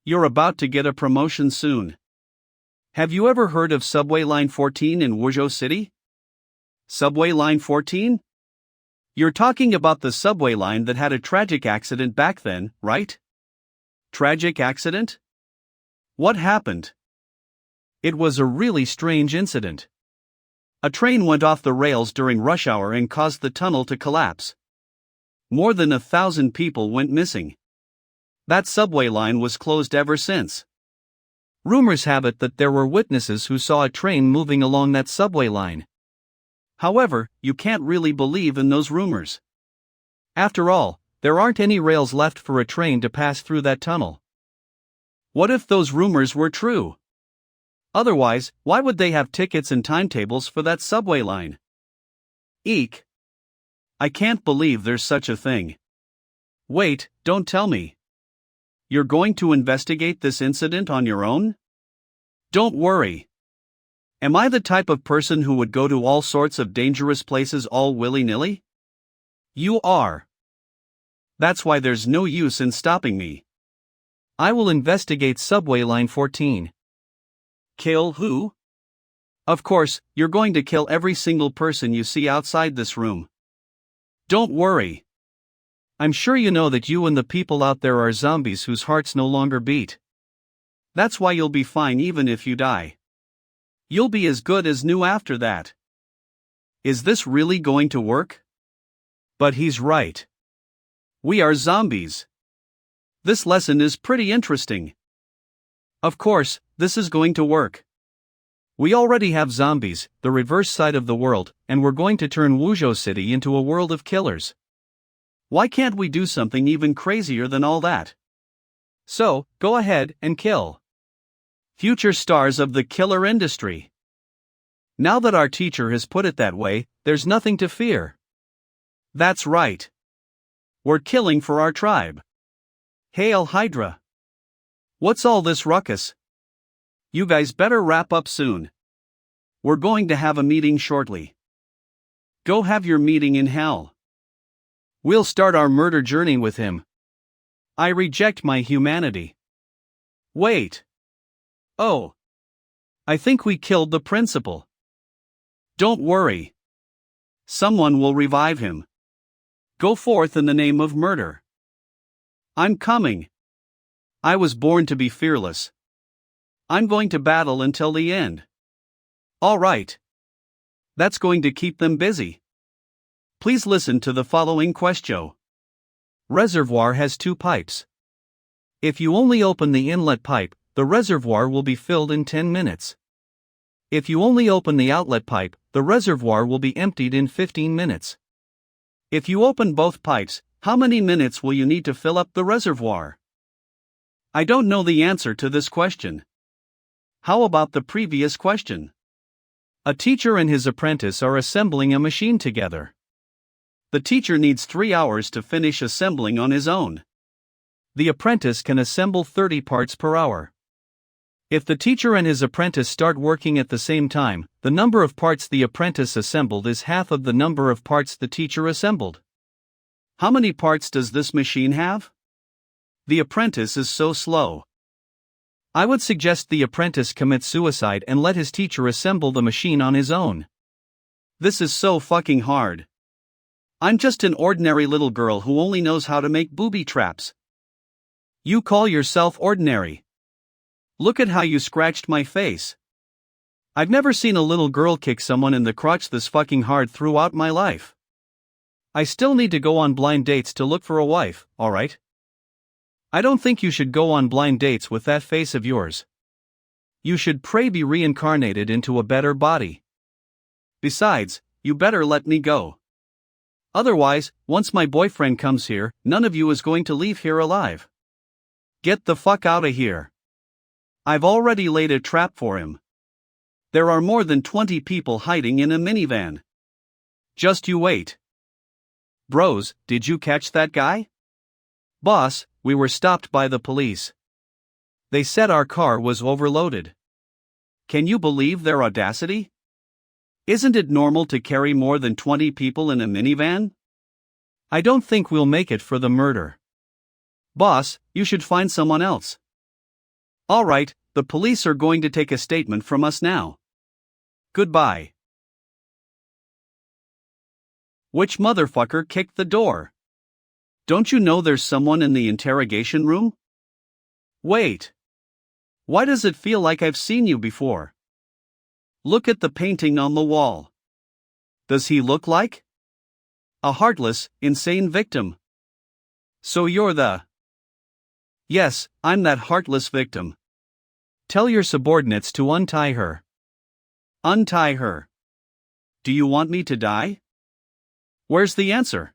You're about to get a promotion soon. Have you ever heard of Subway Line 14 in Wuzhou City? Subway Line 14? You're talking about the subway line that had a tragic accident back then, right? Tragic accident? What happened? It was a really strange incident. A train went off the rails during rush hour and caused the tunnel to collapse. More than 1,000 people went missing. That subway line was closed ever since. Rumors have it that there were witnesses who saw a train moving along that subway line. However, you can't really believe in those rumors. After all, there aren't any rails left for a train to pass through that tunnel. What if those rumors were true? Otherwise, why would they have tickets and timetables for that subway line? Eek. I can't believe there's such a thing. Wait, don't tell me. You're going to investigate this incident on your own? Don't worry. Am I the type of person who would go to all sorts of dangerous places all willy-nilly? You are. That's why there's no use in stopping me. I will investigate Subway Line 14. Kill who? Of course, you're going to kill every single person you see outside this room. Don't worry. I'm sure you know that you and the people out there are zombies whose hearts no longer beat. That's why you'll be fine even if you die. You'll be as good as new after that. Is this really going to work? But he's right. We are zombies. This lesson is pretty interesting. Of course, this is going to work. We already have zombies, the reverse side of the world, and we're going to turn Wuzhou City into a world of killers. Why can't we do something even crazier than all that? So, go ahead and kill. Future stars of the killer industry. Now that our teacher has put it that way, there's nothing to fear. That's right. We're killing for our tribe. Hail Hydra. What's all this ruckus? You guys better wrap up soon. We're going to have a meeting shortly. Go have your meeting in hell. We'll start our murder journey with him. I reject my humanity. Wait. Oh. I think we killed the principal. Don't worry. Someone will revive him. Go forth in the name of murder. I'm coming. I was born to be fearless. I'm going to battle until the end. All right. That's going to keep them busy. Please listen to the following question. Reservoir has two pipes. If you only open the inlet pipe, the reservoir will be filled in 10 minutes. If you only open the outlet pipe, the reservoir will be emptied in 15 minutes. If you open both pipes, how many minutes will you need to fill up the reservoir? I don't know the answer to this question. How about the previous question? A teacher and his apprentice are assembling a machine together. The teacher needs 3 hours to finish assembling on his own. The apprentice can assemble 30 parts per hour. If the teacher and his apprentice start working at the same time, the number of parts the apprentice assembled is half of the number of parts the teacher assembled. How many parts does this machine have? The apprentice is so slow. I would suggest the apprentice commit suicide and let his teacher assemble the machine on his own. This is so fucking hard. I'm just an ordinary little girl who only knows how to make booby traps. You call yourself ordinary? Look at how you scratched my face. I've never seen a little girl kick someone in the crotch this fucking hard throughout my life. I still need to go on blind dates to look for a wife, alright? I don't think you should go on blind dates with that face of yours. You should pray be reincarnated into a better body. Besides, you better let me go. Otherwise, once my boyfriend comes here, none of you is going to leave here alive. Get the fuck out of here. I've already laid a trap for him. There are more than 20 people hiding in a minivan. Just you wait. Bros, did you catch that guy? Boss, we were stopped by the police. They said our car was overloaded. Can you believe their audacity? Isn't it normal to carry more than 20 people in a minivan? I don't think we'll make it for the murder. Boss, you should find someone else. Alright, the police are going to take a statement from us now. Goodbye. Which motherfucker kicked the door? Don't you know there's someone in the interrogation room? Wait. Why does it feel like I've seen you before? Look at the painting on the wall. Does he look like a heartless, insane victim? So you're the... Yes, I'm that heartless victim. Tell your subordinates to untie her. Untie her. Do you want me to die? Where's the answer?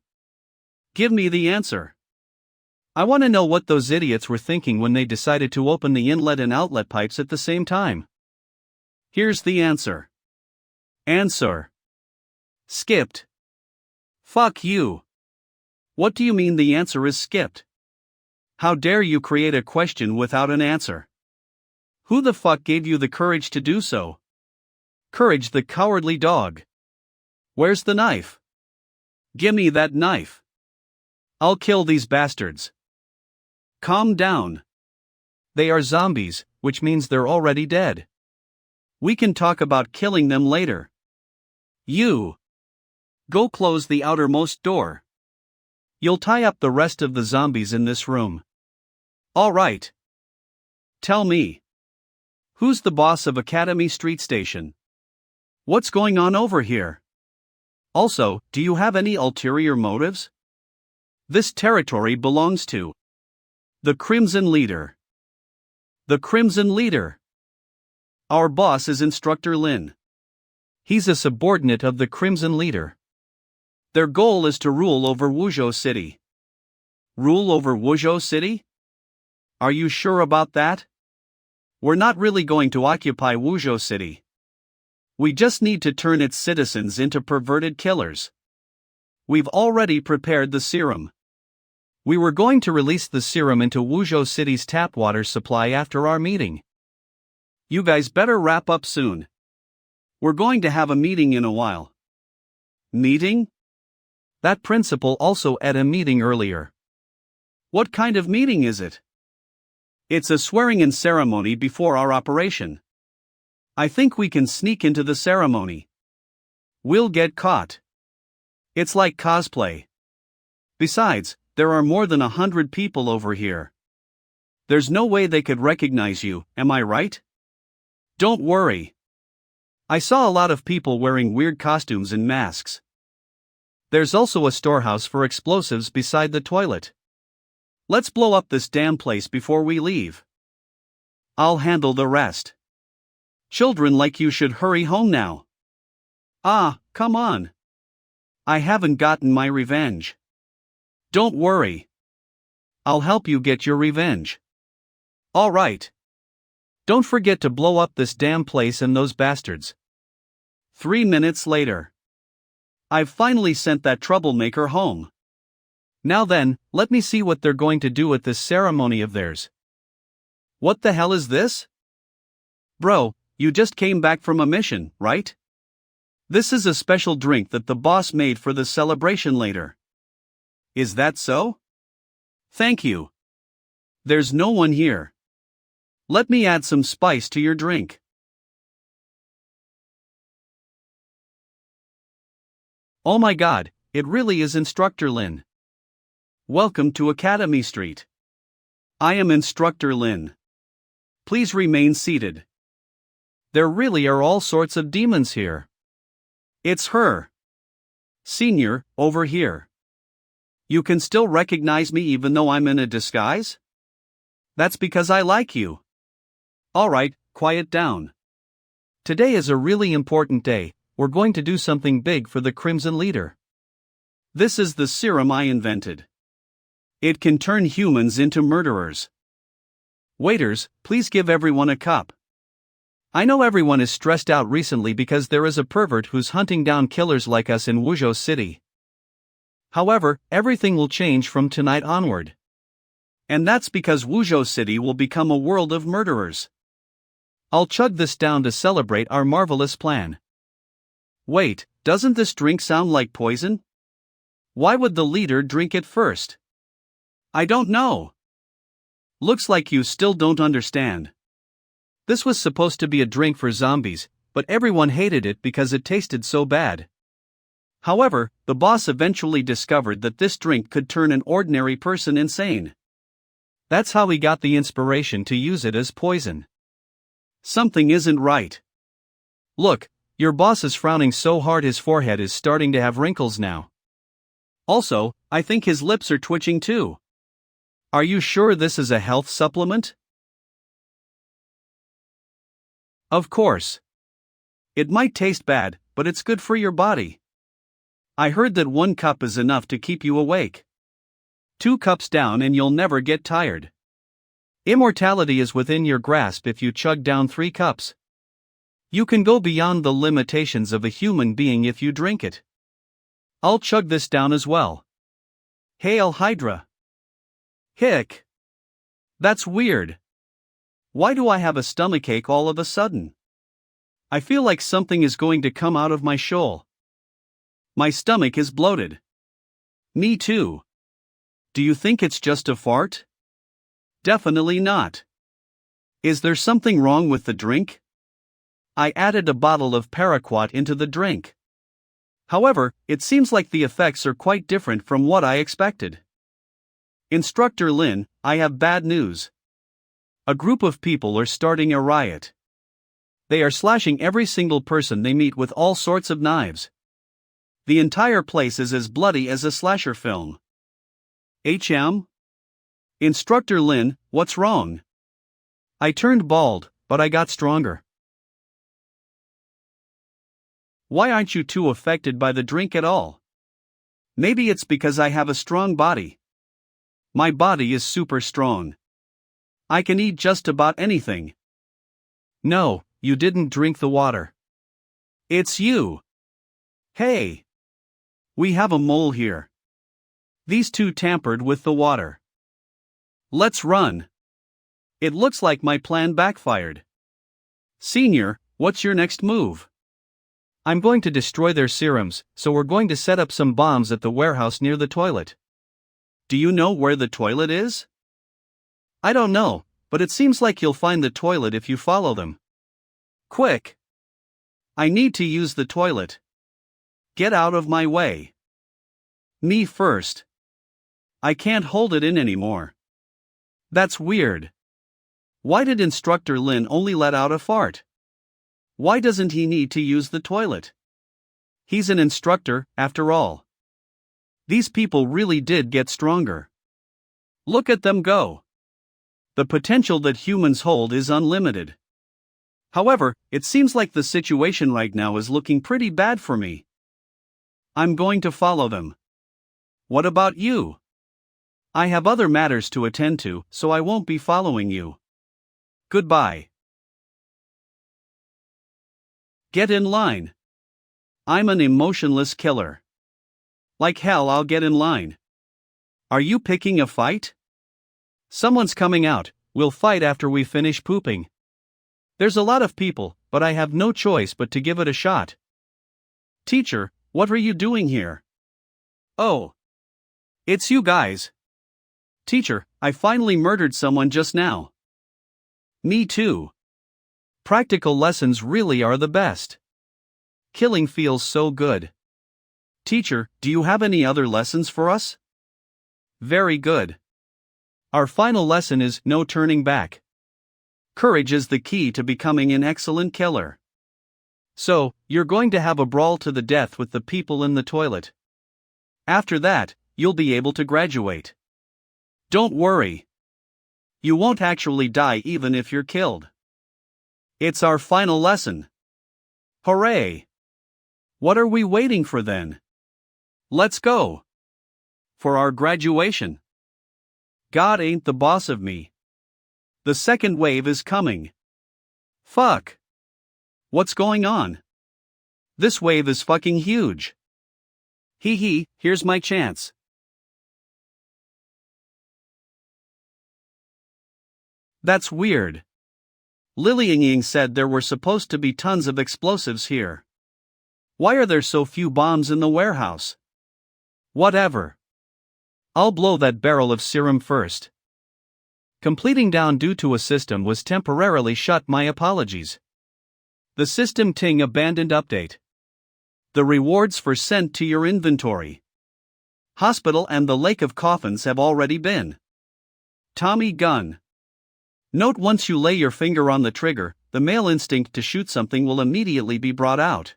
Give me the answer. I want to know what those idiots were thinking when they decided to open the inlet and outlet pipes at the same time. Here's the answer. Answer. Skipped. Fuck you. What do you mean the answer is skipped? How dare you create a question without an answer? Who the fuck gave you the courage to do so? Courage the cowardly dog. Where's the knife? Gimme that knife. I'll kill these bastards. Calm down. They are zombies, which means they're already dead. We can talk about killing them later. You. Go close the outermost door. You'll tie up the rest of the zombies in this room. All right. Tell me. Who's the boss of Academy Street Station? What's going on over here? Also, do you have any ulterior motives? This territory belongs to the Crimson Leader. The Crimson Leader. Our boss is Instructor Lin. He's a subordinate of the Crimson Leader. Their goal is to rule over Wuzhou City. Rule over Wuzhou City? Are you sure about that? We're not really going to occupy Wuzhou City. We just need to turn its citizens into perverted killers. We've already prepared the serum. We were going to release the serum into Wuzhou City's tap water supply after our meeting. You guys better wrap up soon. We're going to have a meeting in a while. Meeting? That principal also had a meeting earlier. What kind of meeting is it? It's a swearing-in ceremony before our operation. I think we can sneak into the ceremony. We'll get caught. It's like cosplay. Besides, there are more than 100 people over here. There's no way they could recognize you, am I right? Don't worry. I saw a lot of people wearing weird costumes and masks. There's also a storehouse for explosives beside the toilet. Let's blow up this damn place before we leave. I'll handle the rest. Children like you should hurry home now. Ah, come on. I haven't gotten my revenge. Don't worry. I'll help you get your revenge. All right. Don't forget to blow up this damn place and those bastards. 3 minutes later. I've finally sent that troublemaker home. Now then, let me see what they're going to do at this ceremony of theirs. What the hell is this? Bro, you just came back from a mission, right? This is a special drink that the boss made for the celebration later. Is that so? Thank you. There's no one here. Let me add some spice to your drink. Oh my god, it really is Instructor Lin. Welcome to Academy Street. I am Instructor Lin. Please remain seated. There really are all sorts of demons here. It's her. Senior, over here. You can still recognize me even though I'm in a disguise? That's because I like you. Alright, quiet down. Today is a really important day. We're going to do something big for the Crimson Leader. This is the serum I invented. It can turn humans into murderers. Waiters, please give everyone a cup. I know everyone is stressed out recently because there is a pervert who's hunting down killers like us in Wuzhou City. However, everything will change from tonight onward. And that's because Wuzhou City will become a world of murderers. I'll chug this down to celebrate our marvelous plan. Wait, doesn't this drink sound like poison? Why would the leader drink it first? I don't know. Looks like you still don't understand. This was supposed to be a drink for zombies, but everyone hated it because it tasted so bad. However, the boss eventually discovered that this drink could turn an ordinary person insane. That's how he got the inspiration to use it as poison. Something isn't right. Look, your boss is frowning so hard his forehead is starting to have wrinkles now. Also, I think his lips are twitching too. Are you sure this is a health supplement? Of course. It might taste bad, but it's good for your body. I heard that 1 cup is enough to keep you awake. 2 cups down and you'll never get tired. Immortality is within your grasp if you chug down 3 cups. You can go beyond the limitations of a human being if you drink it. I'll chug this down as well. Hail Hydra. Hick. That's weird. Why do I have a stomachache all of a sudden? I feel like something is going to come out of my shoal. My stomach is bloated. Me too. Do you think it's just a fart? Definitely not. Is there something wrong with the drink? I added a bottle of paraquat into the drink. However, it seems like the effects are quite different from what I expected. Instructor Lin, I have bad news. A group of people are starting a riot. They are slashing every single person they meet with all sorts of knives. The entire place is as bloody as a slasher film. HM? Instructor Lin, what's wrong? I turned bald, but I got stronger. Why aren't you too affected by the drink at all? Maybe it's because I have a strong body. My body is super strong. I can eat just about anything. No, you didn't drink the water. It's you. Hey. We have a mole here. These 2 tampered with the water. Let's run. It looks like my plan backfired. Senior, what's your next move? I'm going to destroy their serums, so we're going to set up some bombs at the warehouse near the toilet. Do you know where the toilet is? I don't know, but it seems like you'll find the toilet if you follow them. Quick! I need to use the toilet. Get out of my way. Me first. I can't hold it in anymore. That's weird. Why did Instructor Lin only let out a fart? Why doesn't he need to use the toilet? He's an instructor, after all. These people really did get stronger. Look at them go. The potential that humans hold is unlimited. However, it seems like the situation right now is looking pretty bad for me. I'm going to follow them. What about you? I have other matters to attend to, so I won't be following you. Goodbye. Get in line. I'm an emotionless killer. Like hell, I'll get in line. Are you picking a fight? Someone's coming out, we'll fight after we finish pooping. There's a lot of people, but I have no choice but to give it a shot. Teacher, what are you doing here? Oh. It's you guys. Teacher, I finally murdered someone just now. Me too. Practical lessons really are the best. Killing feels so good. Teacher, do you have any other lessons for us? Very good. Our final lesson is no turning back. Courage is the key to becoming an excellent killer. So, you're going to have a brawl to the death with the people in the toilet. After that, you'll be able to graduate. Don't worry. You won't actually die even if you're killed. It's our final lesson. Hooray! What are we waiting for then? Let's go. For our graduation. God ain't the boss of me. The second wave is coming. Fuck. What's going on? This wave is fucking huge. Hee hee, here's my chance. That's weird. Lily Ying said there were supposed to be tons of explosives here. Why are there so few bombs in the warehouse? Whatever. I'll blow that barrel of serum first. Completing down due to a system was temporarily shut. My apologies. The system ting abandoned update. The rewards for sent to your inventory. Hospital and the Lake of Coffins have already been. Tommy gun. Note: once you lay your finger on the trigger, the male instinct to shoot something will immediately be brought out.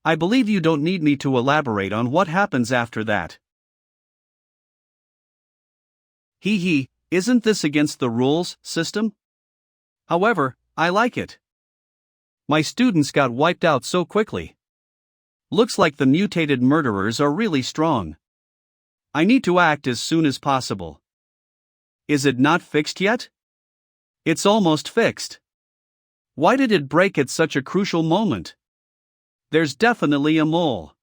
I believe you don't need me to elaborate on what happens after that. Hee hee, isn't this against the rules, system? However, I like it. My students got wiped out so quickly. Looks like the mutated murderers are really strong. I need to act as soon as possible. Is it not fixed yet? It's almost fixed. Why did it break at such a crucial moment? There's definitely a mole.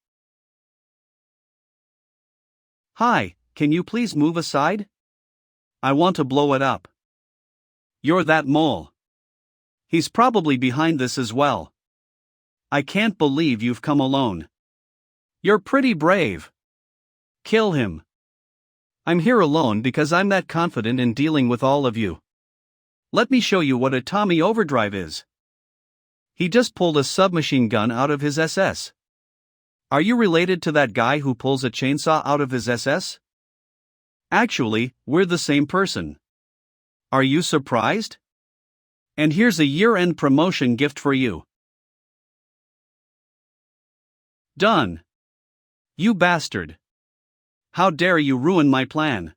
Hi, can you please move aside? I want to blow it up. You're that mole. He's probably behind this as well. I can't believe you've come alone. You're pretty brave. Kill him. I'm here alone because I'm that confident in dealing with all of you. Let me show you what a Tommy Overdrive is. He just pulled a submachine gun out of his SS. Are you related to that guy who pulls a chainsaw out of his SS? Actually, we're the same person. Are you surprised? And here's a year-end promotion gift for you. Done. You bastard. How dare you ruin my plan?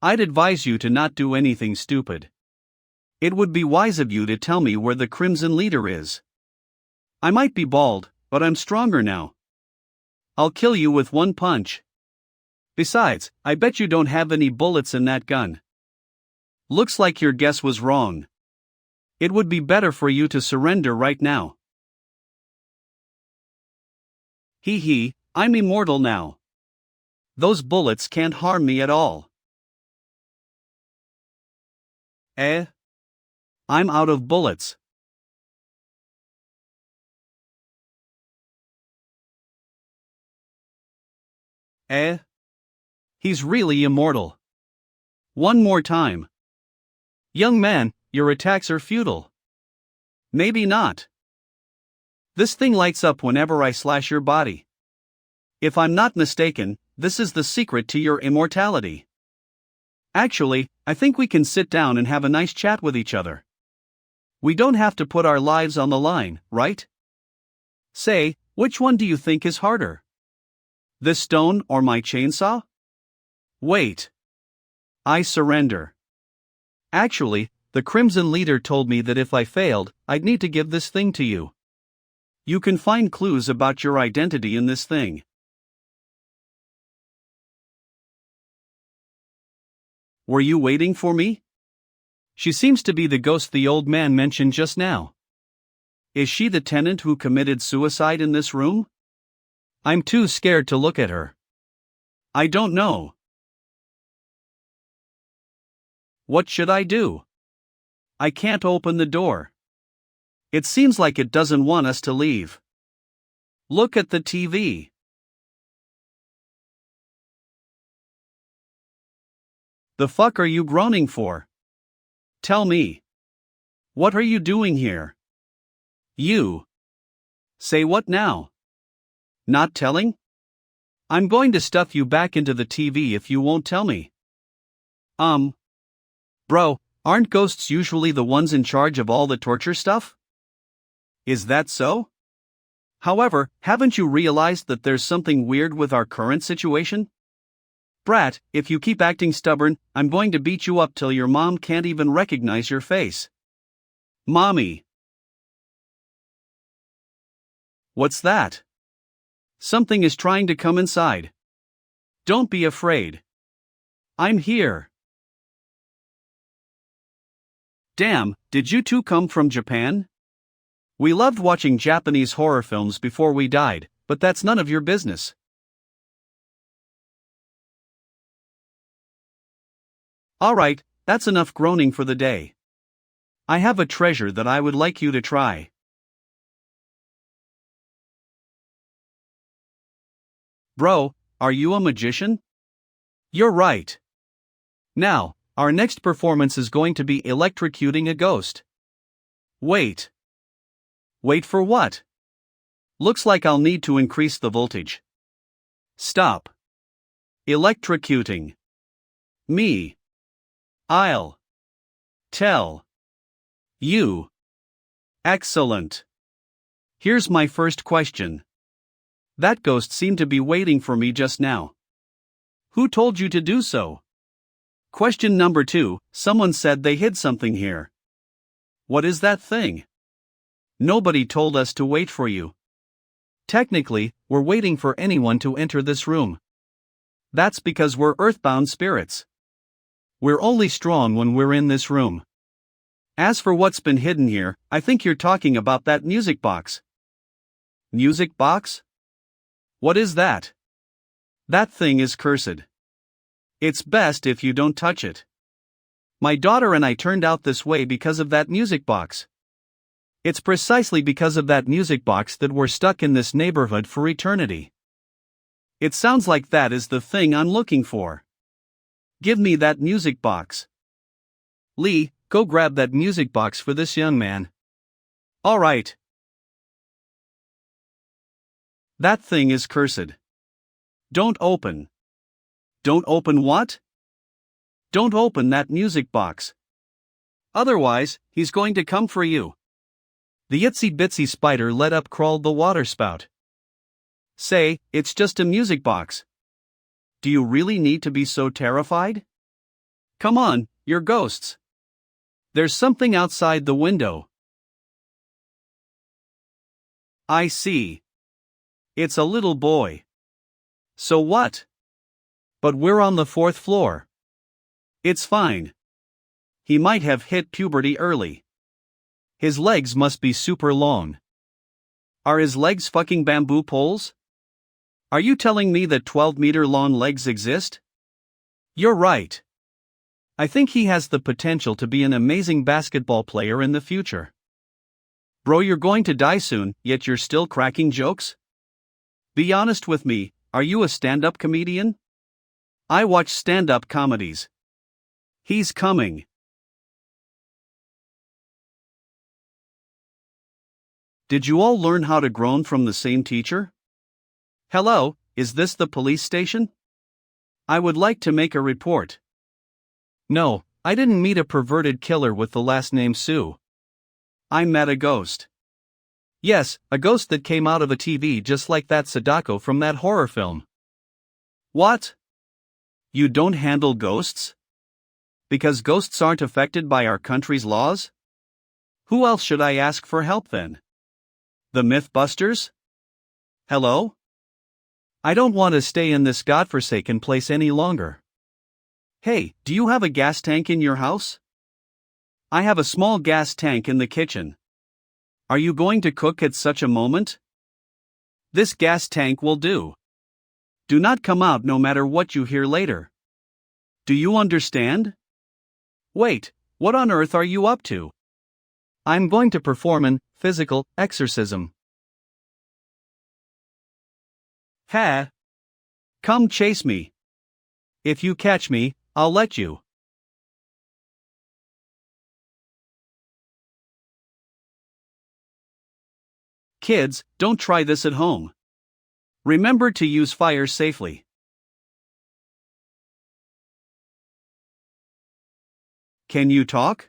I'd advise you to not do anything stupid. It would be wise of you to tell me where the Crimson Leader is. I might be bald, but I'm stronger now. I'll kill you with one punch. Besides, I bet you don't have any bullets in that gun. Looks like your guess was wrong. It would be better for you to surrender right now. Hee hee, I'm immortal now. Those bullets can't harm me at all. I'm out of bullets. He's really immortal. One more time. Young man, your attacks are futile. Maybe not. This thing lights up whenever I slash your body. If I'm not mistaken, this is the secret to your immortality. Actually, I think we can sit down and have a nice chat with each other. We don't have to put our lives on the line, right? Say, which one do you think is harder? This stone or my chainsaw? Wait. I surrender. Actually, the Crimson Leader told me that if I failed, I'd need to give this thing to you. You can find clues about your identity in this thing. Were you waiting for me? She seems to be the ghost the old man mentioned just now. Is she the tenant who committed suicide in this room? I'm too scared to look at her. I don't know. What should I do? I can't open the door. It seems like it doesn't want us to leave. Look at the TV. The fuck are you groaning for? Tell me. What are you doing here? You. Say what now? Not telling? I'm going to stuff you back into the TV if you won't tell me. Bro, aren't ghosts usually the ones in charge of all the torture stuff? Is that so? However, haven't you realized that there's something weird with our current situation? Brat, if you keep acting stubborn, I'm going to beat you up till your mom can't even recognize your face. Mommy. What's that? Something is trying to come inside. Don't be afraid. I'm here. Damn, did you two come from Japan? We loved watching Japanese horror films before we died, but that's none of your business. Alright, that's enough groaning for the day. I have a treasure that I would like you to try. Bro, are you a magician? You're right. Now, our next performance is going to be electrocuting a ghost. Wait. Wait for what? Looks like I'll need to increase the voltage. Stop. Electrocuting. Me. I'll tell you. Excellent. Here's my first question. That ghost seemed to be waiting for me just now. Who told you to do so? Question number 2, someone said they hid something here. What is that thing? Nobody told us to wait for you. Technically, we're waiting for anyone to enter this room. That's because we're earthbound spirits. We're only strong when we're in this room. As for what's been hidden here, I think you're talking about that music box. Music box? What is that? That thing is cursed. It's best if you don't touch it. My daughter and I turned out this way because of that music box. It's precisely because of that music box that we're stuck in this neighborhood for eternity. It sounds like that is the thing I'm looking for. Give me that music box. Lee, go grab that music box for this young man. All right. That thing is cursed. Don't open. Don't open what? Don't open that music box. Otherwise, he's going to come for you. The itsy bitsy spider let up crawled the water spout. Say, it's just a music box. Do you really need to be so terrified? Come on, you're ghosts. There's something outside the window. I see. It's a little boy. So what? But we're on the 4th floor. It's fine. He might have hit puberty early. His legs must be super long. Are his legs fucking bamboo poles? Are you telling me that 12-meter long legs exist? You're right. I think he has the potential to be an amazing basketball player in the future. Bro, you're going to die soon, yet you're still cracking jokes? Be honest with me, are you a stand-up comedian? I watch stand-up comedies. He's coming. Did you all learn how to groan from the same teacher? Hello, is this the police station? I would like to make a report. No, I didn't meet a perverted killer with the last name Sue. I met a ghost. Yes, a ghost that came out of a TV just like that Sadako from that horror film. What? You don't handle ghosts? Because ghosts aren't affected by our country's laws? Who else should I ask for help then? The Mythbusters? Hello? I don't want to stay in this godforsaken place any longer. Hey, do you have a gas tank in your house? I have a small gas tank in the kitchen. Are you going to cook at such a moment? This gas tank will do. Do not come out no matter what you hear later. Do you understand? Wait, what on earth are you up to? I'm going to perform an physical exorcism. Ha! Come chase me. If you catch me, I'll let you. Kids, don't try this at home. Remember to use fire safely. Can you talk?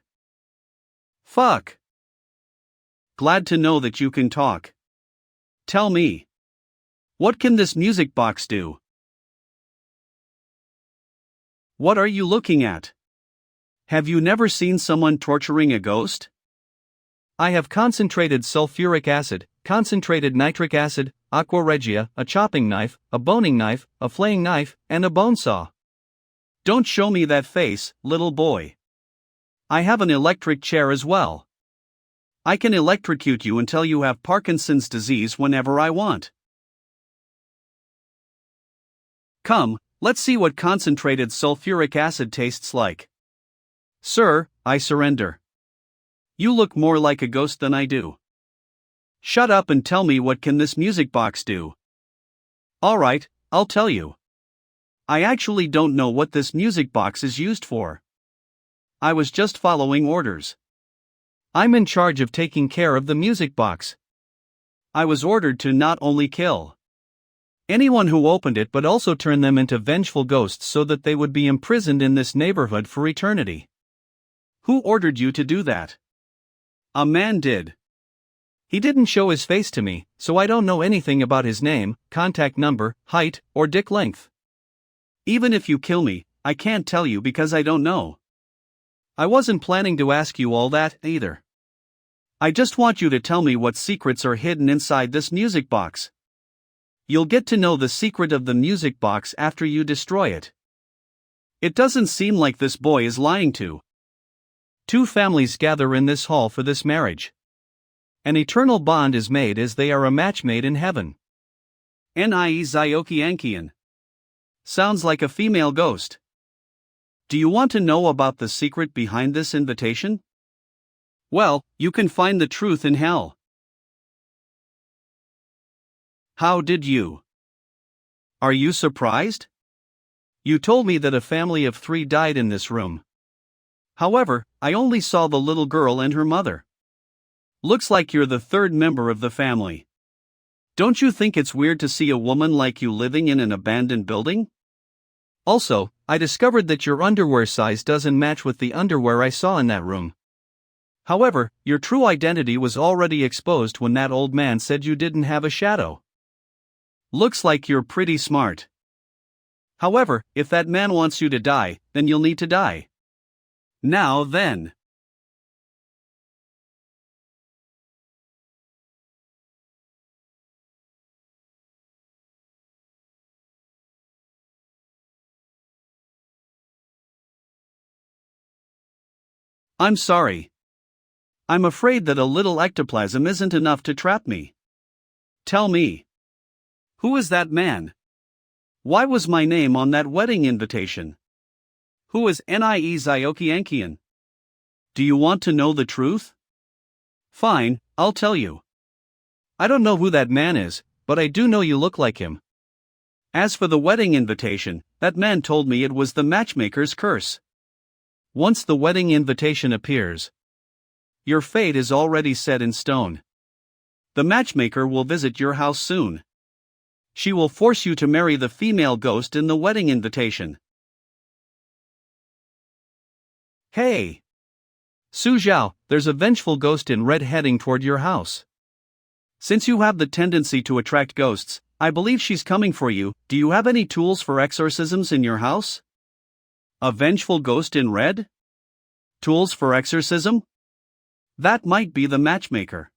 Fuck. Glad to know that you can talk. Tell me. What can this music box do? What are you looking at? Have you never seen someone torturing a ghost? I have concentrated sulfuric acid, concentrated nitric acid, aqua regia, a chopping knife, a boning knife, a flaying knife, and a bone saw. Don't show me that face, little boy. I have an electric chair as well. I can electrocute you until you have Parkinson's disease whenever I want. Come, let's see what concentrated sulfuric acid tastes like. Sir, I surrender. You look more like a ghost than I do. Shut up and tell me, what can this music box do? Alright, I'll tell you. I actually don't know what this music box is used for. I was just following orders. I'm in charge of taking care of the music box. I was ordered to not only kill anyone who opened it but also turn them into vengeful ghosts so that they would be imprisoned in this neighborhood for eternity. Who ordered you to do that? A man did. He didn't show his face to me, so I don't know anything about his name, contact number, height, or dick length. Even if you kill me, I can't tell you because I don't know. I wasn't planning to ask you all that, either. I just want you to tell me what secrets are hidden inside this music box. You'll get to know the secret of the music box after you destroy it. It doesn't seem like this boy is lying to. Two families gather in this hall for this marriage. An eternal bond is made as they are a match made in heaven. Nie Zyoki Ankian. Sounds like a female ghost. Do you want to know about the secret behind this invitation? Well, you can find the truth in hell. How did you? Are you surprised? You told me that a family of 3 died in this room. However, I only saw the little girl and her mother. Looks like you're the 3rd member of the family. Don't you think it's weird to see a woman like you living in an abandoned building? Also, I discovered that your underwear size doesn't match with the underwear I saw in that room. However, your true identity was already exposed when that old man said you didn't have a shadow. Looks like you're pretty smart. However, if that man wants you to die, then you'll need to die. Now then. I'm sorry. I'm afraid that a little ectoplasm isn't enough to trap me. Tell me. Who is that man? Why was my name on that wedding invitation? Who is Nie Zyoki Ankian? Do you want to know the truth? Fine, I'll tell you. I don't know who that man is, but I do know you look like him. As for the wedding invitation, that man told me it was the matchmaker's curse. Once the wedding invitation appears, your fate is already set in stone. The matchmaker will visit your house soon. She will force you to marry the female ghost in the wedding invitation. Hey! Su Zhao, there's a vengeful ghost in red heading toward your house. Since you have the tendency to attract ghosts, I believe she's coming for you. Do you have any tools for exorcisms in your house? A vengeful ghost in red? Tools for exorcism? That might be the matchmaker.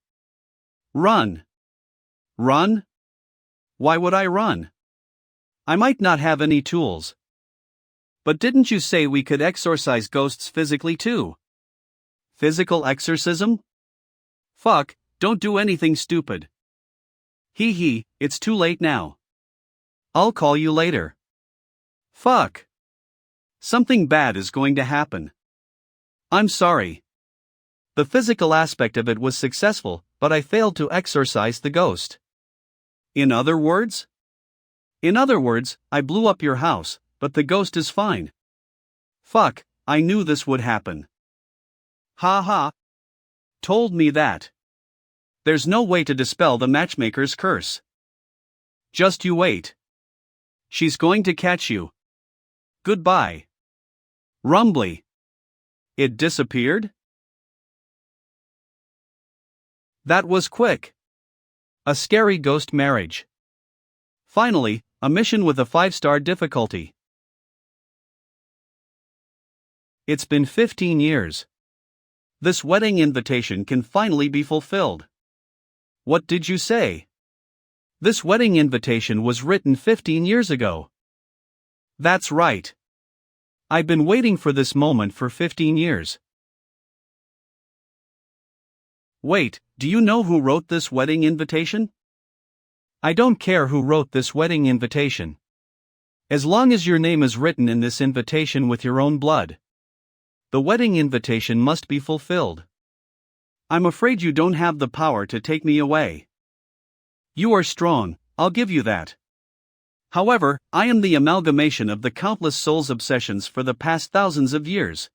Run. Run? Why would I run? I might not have any tools. But didn't you say we could exorcise ghosts physically too? Physical exorcism? Fuck, don't do anything stupid. Hee hee, it's too late now. I'll call you later. Fuck. Something bad is going to happen. I'm sorry. The physical aspect of it was successful, but I failed to exorcise the ghost. In other words? In other words, I blew up your house, but the ghost is fine. Fuck, I knew this would happen. Ha ha. Told me that. There's no way to dispel the matchmaker's curse. Just you wait. She's going to catch you. Goodbye. Rumbly. It disappeared? That was quick. A scary ghost marriage. Finally, a mission with a 5-star difficulty. It's been 15 years. This wedding invitation can finally be fulfilled. What did you say? This wedding invitation was written 15 years ago. That's right. I've been waiting for this moment for 15 years. Wait, do you know who wrote this wedding invitation? I don't care who wrote this wedding invitation. As long as your name is written in this invitation with your own blood. The wedding invitation must be fulfilled. I'm afraid you don't have the power to take me away. You are strong, I'll give you that. However, I am the amalgamation of the countless souls' obsessions for the past thousands of years.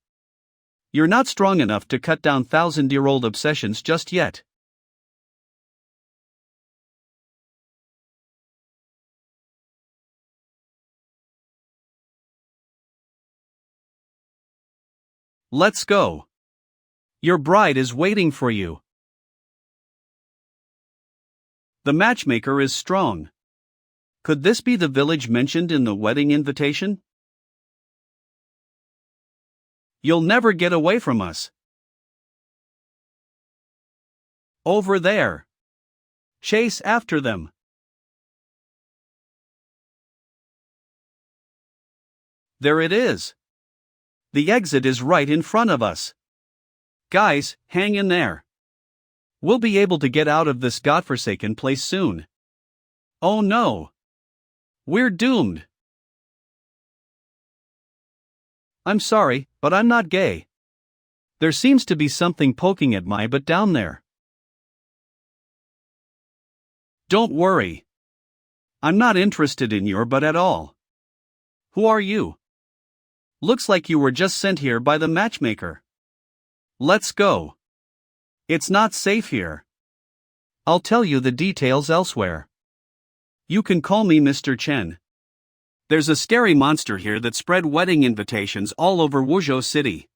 You're not strong enough to cut down 1,000-year-old obsessions just yet. Let's go. Your bride is waiting for you. The matchmaker is strong. Could this be the village mentioned in the wedding invitation? You'll never get away from us. Over there. Chase after them. There it is. The exit is right in front of us. Guys, hang in there. We'll be able to get out of this godforsaken place soon. Oh no. We're doomed. I'm sorry, but I'm not gay. There seems to be something poking at my butt down there. Don't worry. I'm not interested in your butt at all. Who are you? Looks like you were just sent here by the matchmaker. Let's go. It's not safe here. I'll tell you the details elsewhere. You can call me Mr. Chen. There's a scary monster here that spread wedding invitations all over Wuzhou City.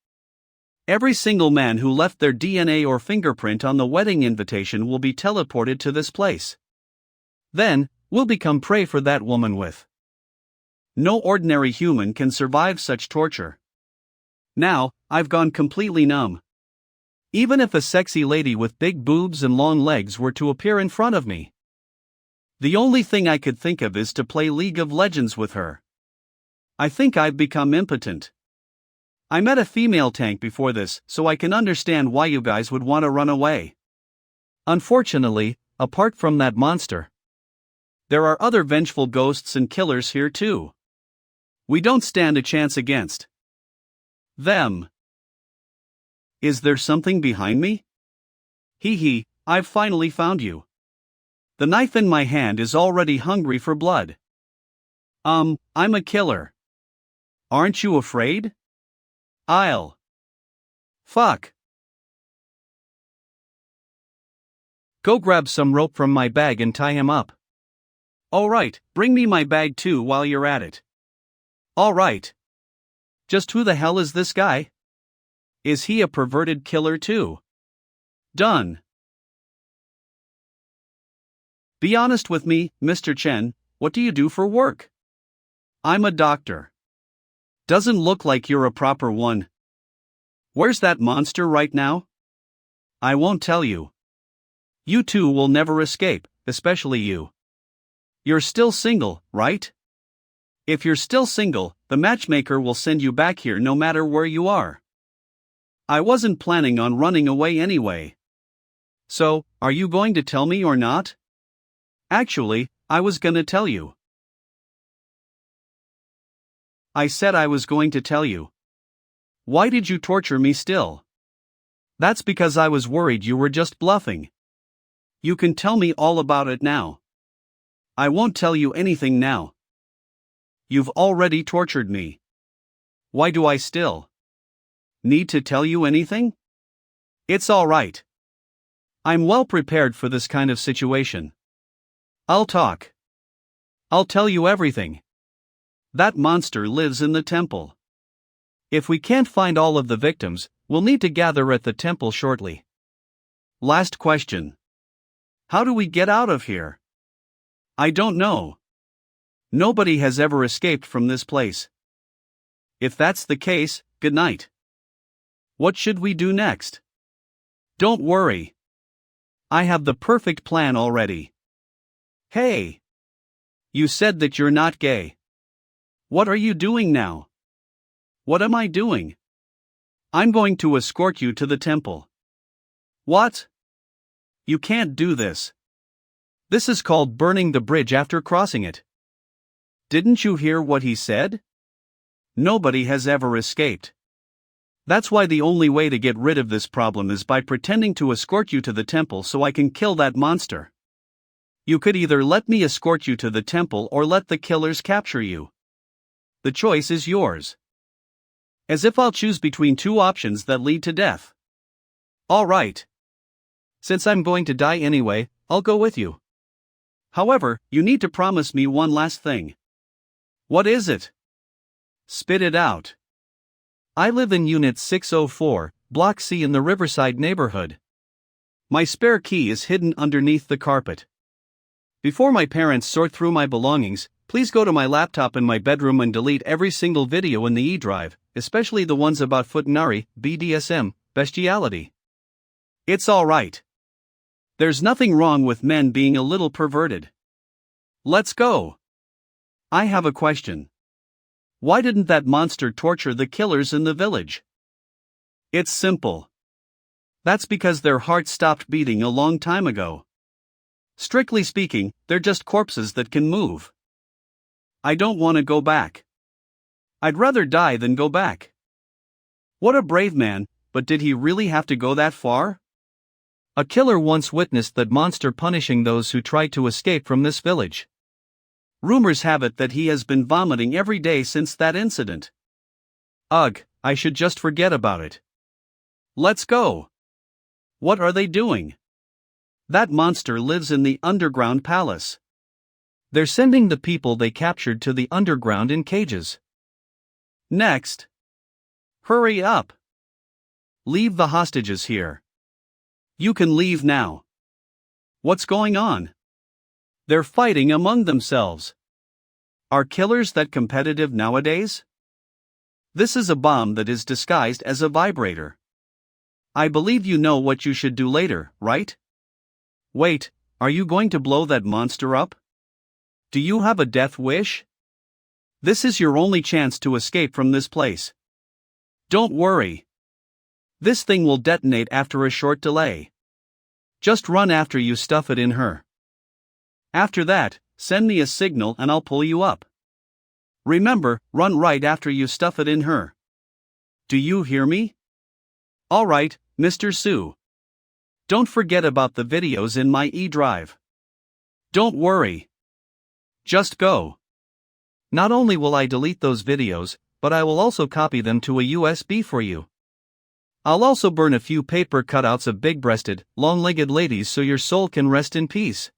Every single man who left their DNA or fingerprint on the wedding invitation will be teleported to this place. Then, we'll become prey for that woman with. No ordinary human can survive such torture. Now, I've gone completely numb. Even if a sexy lady with big boobs and long legs were to appear in front of me, the only thing I could think of is to play League of Legends with her. I think I've become impotent. I met a female tank before this, so I can understand why you guys would want to run away. Unfortunately, apart from that monster, there are other vengeful ghosts and killers here too. We don't stand a chance against them. Is there something behind me? Hee hee, I've finally found you. The knife in my hand is already hungry for blood. I'm a killer. Aren't you afraid? Fuck. Go grab some rope from my bag and tie him up. Alright, bring me my bag too while you're at it. Alright. Just who the hell is this guy? Is he a perverted killer too? Done. Be honest with me, Mr. Chen, what do you do for work? I'm a doctor. Doesn't look like you're a proper one. Where's that monster right now? I won't tell you. You two will never escape, especially you. You're still single, right? If you're still single, the matchmaker will send you back here no matter where you are. I wasn't planning on running away anyway. So, are you going to tell me or not? Actually, I was gonna tell you. I said I was going to tell you. Why did you torture me still? That's because I was worried you were just bluffing. You can tell me all about it now. I won't tell you anything now. You've already tortured me. Why do I still need to tell you anything? It's all right. I'm well prepared for this kind of situation. I'll talk. I'll tell you everything. That monster lives in the temple. If we can't find all of the victims, we'll need to gather at the temple shortly. Last question. How do we get out of here? I don't know. Nobody has ever escaped from this place. If that's the case, good night. What should we do next? Don't worry. I have the perfect plan already. Hey! You said that you're not gay. What are you doing now? What am I doing? I'm going to escort you to the temple. What? You can't do this. This is called burning the bridge after crossing it. Didn't you hear what he said? Nobody has ever escaped. That's why the only way to get rid of this problem is by pretending to escort you to the temple so I can kill that monster. You could either let me escort you to the temple or let the killers capture you. The choice is yours. As if I'll choose between two options that lead to death. All right. Since I'm going to die anyway, I'll go with you. However, you need to promise me one last thing. What is it? Spit it out. I live in Unit 604, Block C in the Riverside neighborhood. My spare key is hidden underneath the carpet. Before my parents sort through my belongings, please go to my laptop in my bedroom and delete every single video in the E-drive, especially the ones about Futanari, BDSM, bestiality. It's alright. There's nothing wrong with men being a little perverted. Let's go. I have a question. Why didn't that monster torture the killers in the village? It's simple. That's because their hearts stopped beating a long time ago. Strictly speaking, they're just corpses that can move. I don't want to go back. I'd rather die than go back. What a brave man, but did he really have to go that far? A killer once witnessed that monster punishing those who tried to escape from this village. Rumors have it that he has been vomiting every day since that incident. Ugh, I should just forget about it. Let's go. What are they doing? That monster lives in the underground palace. They're sending the people they captured to the underground in cages. Next. Hurry up. Leave the hostages here. You can leave now. What's going on? They're fighting among themselves. Are killers that competitive nowadays? This is a bomb that is disguised as a vibrator. I believe you know what you should do later, right? Wait, are you going to blow that monster up? Do you have a death wish? This is your only chance to escape from this place. Don't worry. This thing will detonate after a short delay. Just run after you stuff it in her. After that, send me a signal and I'll pull you up. Remember, run right after you stuff it in her. Do you hear me? Alright, Mr. Sue. Don't forget about the videos in my E-drive. Don't worry. Just go. Not only will I delete those videos, but I will also copy them to a USB for you. I'll also burn a few paper cutouts of big-breasted, long-legged ladies so your soul can rest in peace.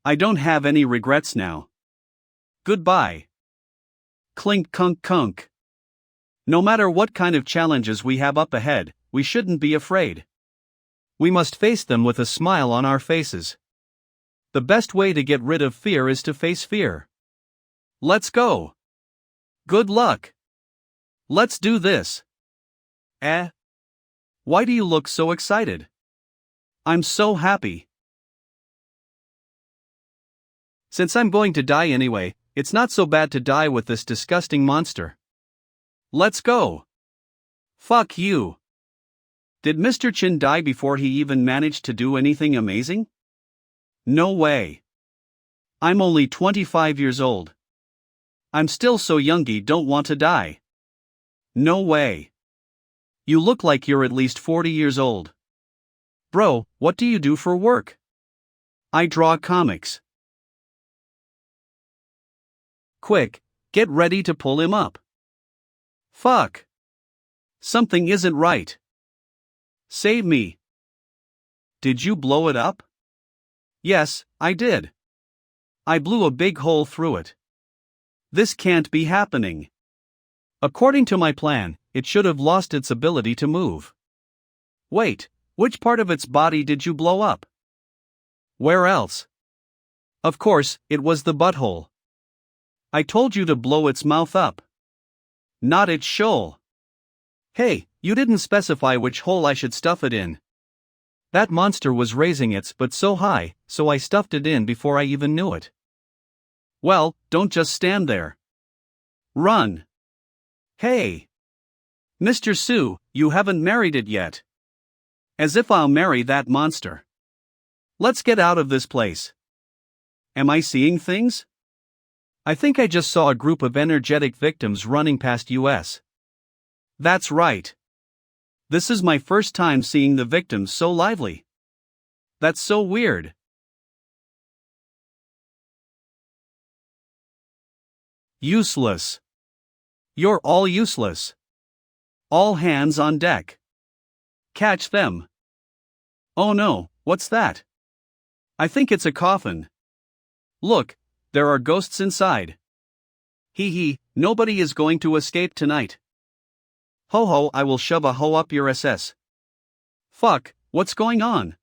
I don't have any regrets now. Goodbye. Clink kunk kunk. No matter what kind of challenges we have up ahead, we shouldn't be afraid. We must face them with a smile on our faces. The best way to get rid of fear is to face fear. Let's go. Good luck. Let's do this. Why do you look so excited? I'm so happy. Since I'm going to die anyway, it's not so bad to die with this disgusting monster. Let's go. Fuck you. Did Mr. Chin die before he even managed to do anything amazing? No way. I'm only 25 years old. I'm still so youngy, don't want to die. No way. You look like you're at least 40 years old. Bro, what do you do for work? I draw comics. Quick, get ready to pull him up. Fuck. Something isn't right. Save me. Did you blow it up? Yes, I did. I blew a big hole through it. This can't be happening. According to my plan, it should have lost its ability to move. Wait, which part of its body did you blow up? Where else? Of course, it was the butthole. I told you to blow its mouth up. Not its shoal. Hey, you didn't specify which hole I should stuff it in. That monster was raising its butt so high, so I stuffed it in before I even knew it. Well, don't just stand there. Run. Hey. Mr. Sue, you haven't married it yet. As if I'll marry that monster. Let's get out of this place. Am I seeing things? I think I just saw a group of energetic victims running past us. That's right. This is my first time seeing the victims so lively. That's so weird. Useless. You're all useless. All hands on deck. Catch them. Oh no, what's that? I think it's a coffin. Look, there are ghosts inside. Hee hee, nobody is going to escape tonight. Ho ho, I will shove a hoe up your SS. Fuck, what's going on?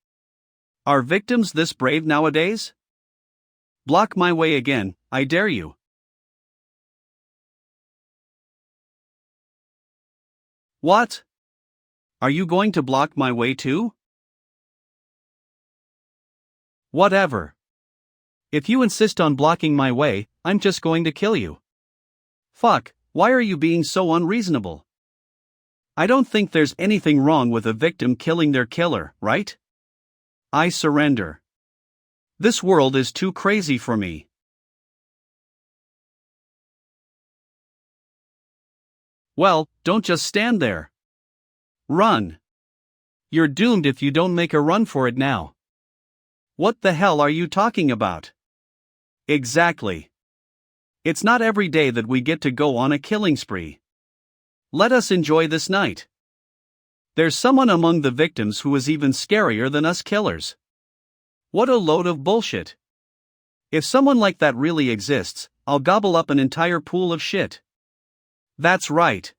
Are victims this brave nowadays? Block my way again, I dare you. What? Are you going to block my way too? Whatever. If you insist on blocking my way, I'm just going to kill you. Fuck, why are you being so unreasonable? I don't think there's anything wrong with a victim killing their killer, right? I surrender. This world is too crazy for me. Well, don't just stand there. Run. You're doomed if you don't make a run for it now. What the hell are you talking about? Exactly. It's not every day that we get to go on a killing spree. Let us enjoy this night. There's someone among the victims who is even scarier than us killers. What a load of bullshit. If someone like that really exists, I'll gobble up an entire pool of shit. That's right.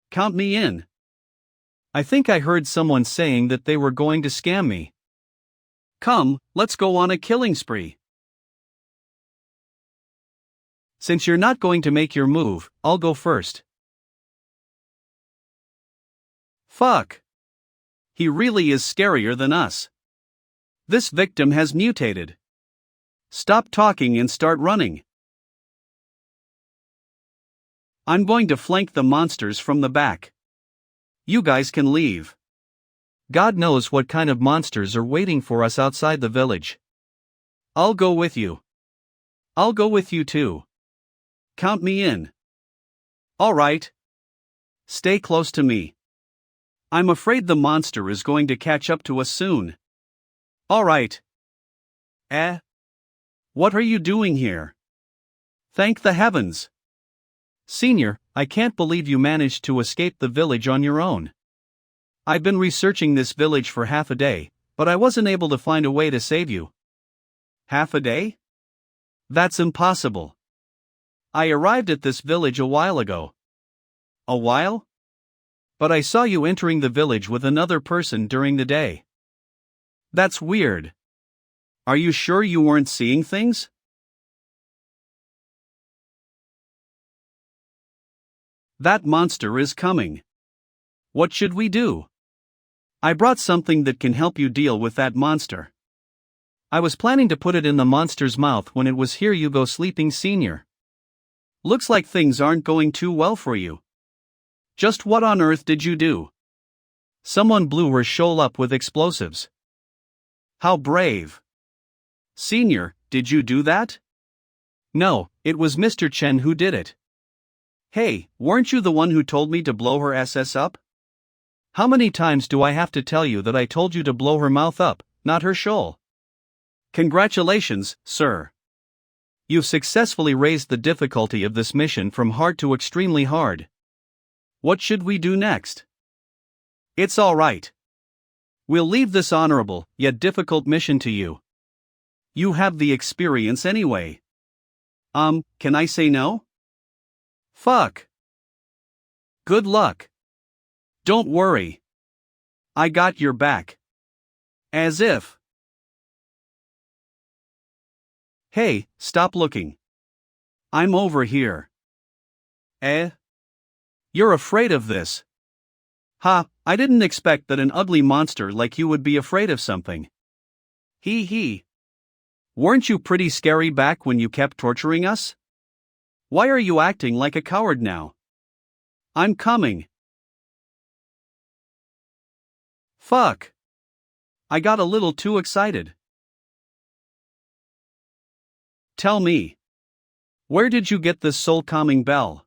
Count me in. I think I heard someone saying that they were going to scam me. Come, let's go on a killing spree. Since you're not going to make your move, I'll go first. Fuck. He really is scarier than us. This victim has mutated. Stop talking and start running. I'm going to flank the monsters from the back. You guys can leave. God knows what kind of monsters are waiting for us outside the village. I'll go with you. I'll go with you too. Count me in. All right. Stay close to me. I'm afraid the monster is going to catch up to us soon. All right. What are you doing here? Thank the heavens. Senior, I can't believe you managed to escape the village on your own. I've been researching this village for half a day, but I wasn't able to find a way to save you. Half a day? That's impossible. I arrived at this village a while ago. A while? But I saw you entering the village with another person during the day. That's weird. Are you sure you weren't seeing things? That monster is coming. What should we do? I brought something that can help you deal with that monster. I was planning to put it in the monster's mouth when it was here you go sleeping, Senior. Looks like things aren't going too well for you. Just what on earth did you do? Someone blew her shoal up with explosives. How brave. Senior, did you do that? No, it was Mr. Chen who did it. Hey, weren't you the one who told me to blow her SS up? How many times do I have to tell you that I told you to blow her mouth up, not her shoal? Congratulations, sir. You've successfully raised the difficulty of this mission from hard to extremely hard. What should we do next? It's all right. We'll leave this honorable, yet difficult mission to you. You have the experience anyway. Can I say no? Fuck. Good luck. Don't worry. I got your back. As if. Hey, stop looking. I'm over here. Eh? You're afraid of this. Ha, I didn't expect that an ugly monster like you would be afraid of something. Hee hee. Weren't you pretty scary back when you kept torturing us? Why are you acting like a coward now? I'm coming. Fuck. I got a little too excited. Tell me. Where did you get this soul-calming bell?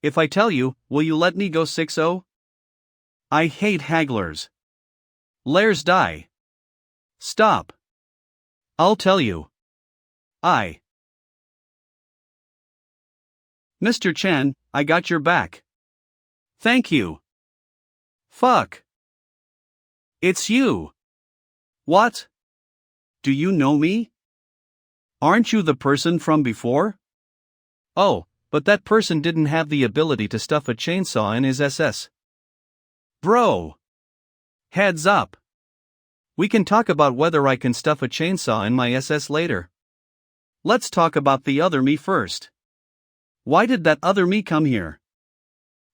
If I tell you, will you let me go 6-0? I hate hagglers. Lares die. Stop. I'll tell you. Mr. Chen, I got your back. Thank you. Fuck. It's you. What? Do you know me? Aren't you the person from before? Oh, but that person didn't have the ability to stuff a chainsaw in his SS. Bro. Heads up. We can talk about whether I can stuff a chainsaw in my SS later. Let's talk about the other me first. Why did that other me come here?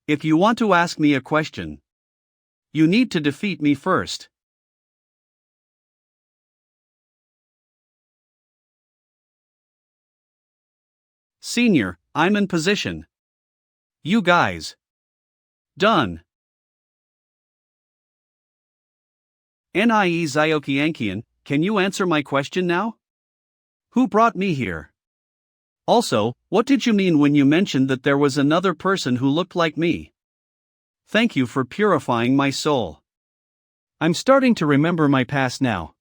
If you want to ask me a question, you need to defeat me first. Senior, I'm in position. You guys. Done. Nie Zyoki Ankian, can you answer my question now? Who brought me here? Also, what did you mean when you mentioned that there was another person who looked like me? Thank you for purifying my soul. I'm starting to remember my past now.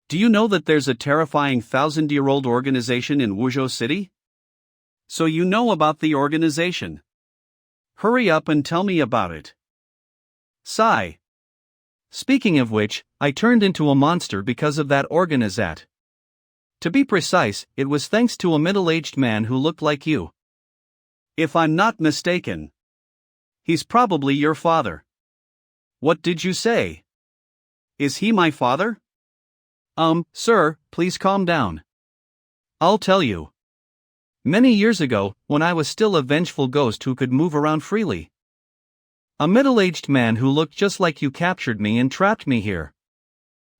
Do you know that there's a terrifying 1,000-year-old organization in Wuzhou City? So you know about the organization. Hurry up and tell me about it. Sigh. Speaking of which, I turned into a monster because of that organizat. To be precise, it was thanks to a middle-aged man who looked like you. If I'm not mistaken, he's probably your father. What did you say? Is he my father? Sir, please calm down. I'll tell you. Many years ago, when I was still a vengeful ghost who could move around freely, a middle-aged man who looked just like you captured me and trapped me here.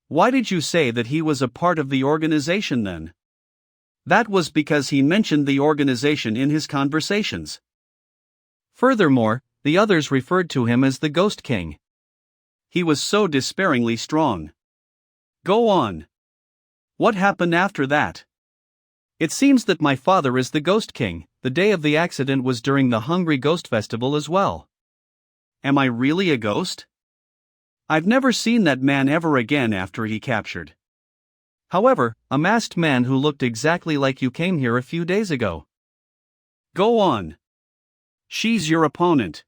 Why did you say that he was a part of the organization then? That was because he mentioned the organization in his conversations. Furthermore, the others referred to him as the Ghost King. He was so despairingly strong. Go on. What happened after that? It seems that my father is the Ghost King. The day of the accident was during the Hungry Ghost Festival as well. Am I really a ghost? I've never seen that man ever again after he captured. However, a masked man who looked exactly like you came here a few days ago. Go on. She's your opponent.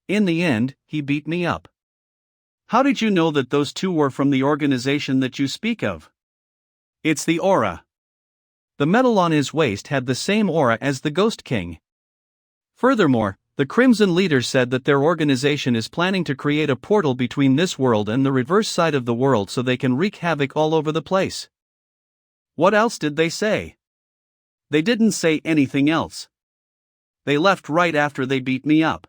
In the end, he beat me up. How did you know that those two were from the organization that you speak of? It's the aura. The medal on his waist had the same aura as the Ghost King. Furthermore, the Crimson leader said that their organization is planning to create a portal between this world and the reverse side of the world so they can wreak havoc all over the place. What else did they say? They didn't say anything else. They left right after they beat me up.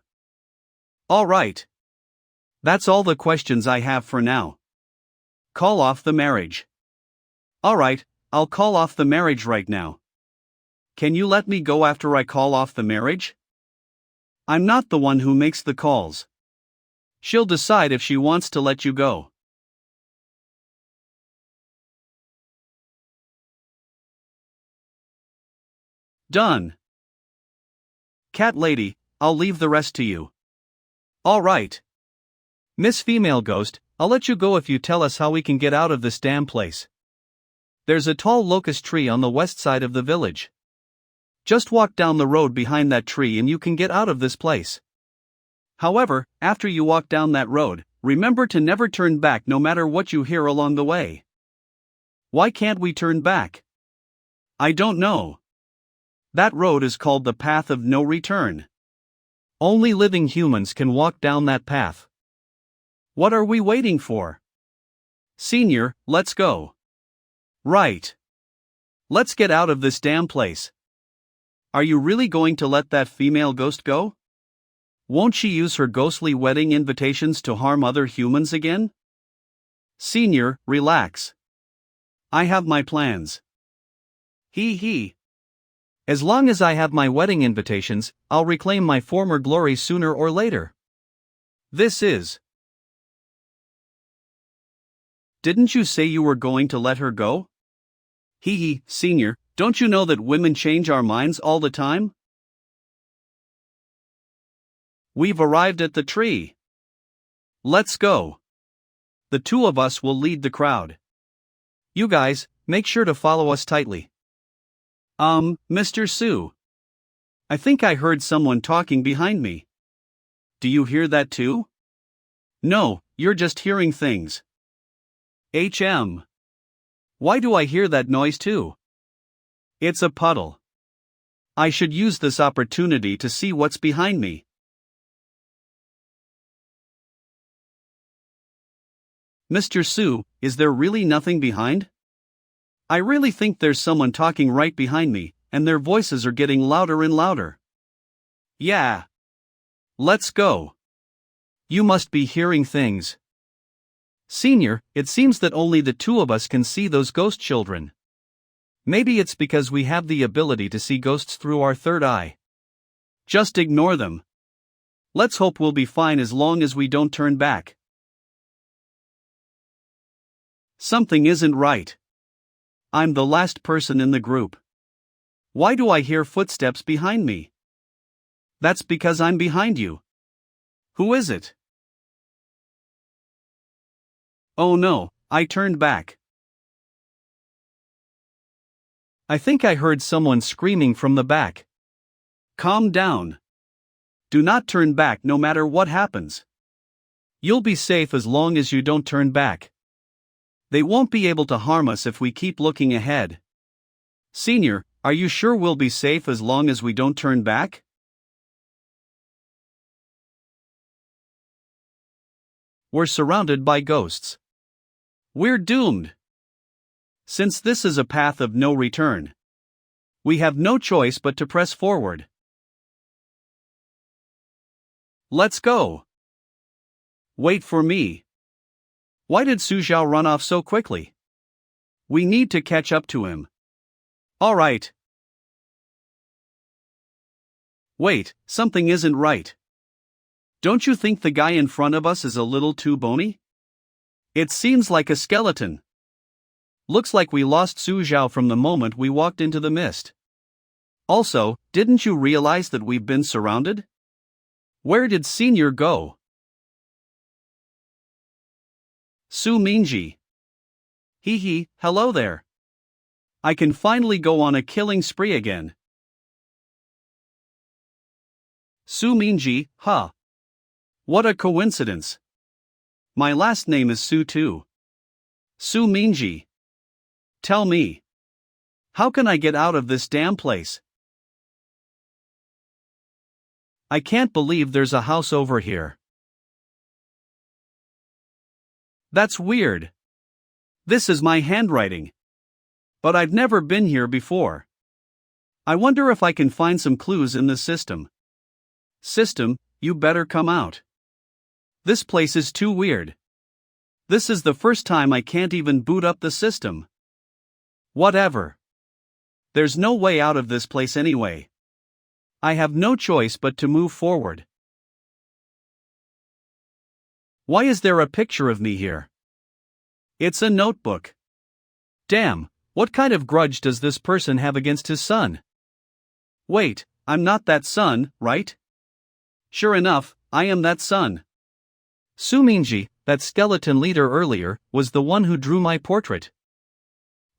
All right. That's all the questions I have for now. Call off the marriage. All right, I'll call off the marriage right now. Can you let me go after I call off the marriage? I'm not the one who makes the calls. She'll decide if she wants to let you go. Done. Cat lady, I'll leave the rest to you. All right. Miss Female Ghost, I'll let you go if you tell us how we can get out of this damn place. There's a tall locust tree on the west side of the village. Just walk down the road behind that tree and you can get out of this place. However, after you walk down that road, remember to never turn back no matter what you hear along the way. Why can't we turn back? I don't know. That road is called the Path of No Return. Only living humans can walk down that path. What are we waiting for? Senior, let's go. Right. Let's get out of this damn place. Are you really going to let that female ghost go? Won't she use her ghostly wedding invitations to harm other humans again? Senior, relax. I have my plans. He. As long as I have my wedding invitations, I'll reclaim my former glory sooner or later. This is. Didn't you say you were going to let her go? Senior, don't you know that women change our minds all the time? We've arrived at the tree. Let's go. The two of us will lead the crowd. You guys, make sure to follow us tightly. Mr. Sue. I think I heard someone talking behind me. Do you hear that too? No, you're just hearing things. Why do I hear that noise too? It's a puddle. I should use this opportunity to see what's behind me. Mr. Sue, is there really nothing behind? I really think there's someone talking right behind me, and their voices are getting louder and louder. Yeah. Let's go. You must be hearing things. Senior, it seems that only the two of us can see those ghost children. Maybe it's because we have the ability to see ghosts through our third eye. Just ignore them. Let's hope we'll be fine as long as we don't turn back. Something isn't right. I'm the last person in the group. Why do I hear footsteps behind me? That's because I'm behind you. Who is it? Oh no, I turned back. I think I heard someone screaming from the back. Calm down. Do not turn back no matter what happens. You'll be safe as long as you don't turn back. They won't be able to harm us if we keep looking ahead. Senior, are you sure we'll be safe as long as we don't turn back? We're surrounded by ghosts. We're doomed. Since this is a path of no return, we have no choice but to press forward. Let's go. Wait for me. Why did Su Zhao run off so quickly? We need to catch up to him. All right. Wait, something isn't right. Don't you think the guy in front of us is a little too bony? It seems like a skeleton. Looks like we lost Su Zhao from the moment we walked into the mist. Also, didn't you realize that we've been surrounded? Where did Senior go? Su Mingji. Hello there. I can finally go on a killing spree again. Su Mingji, huh? What a coincidence. My last name is Su too. Su Mingji. Tell me. How can I get out of this damn place? I can't believe there's a house over here. That's weird. This is my handwriting. But I've never been here before. I wonder if I can find some clues in the system. System, you better come out. This place is too weird. This is the first time I can't even boot up the system. Whatever. There's no way out of this place anyway. I have no choice but to move forward. Why is there a picture of me here? It's a notebook. Damn, what kind of grudge does this person have against his son? Wait, I'm not that son, right? Sure enough, I am that son. Suminji, that skeleton leader earlier, was the one who drew my portrait.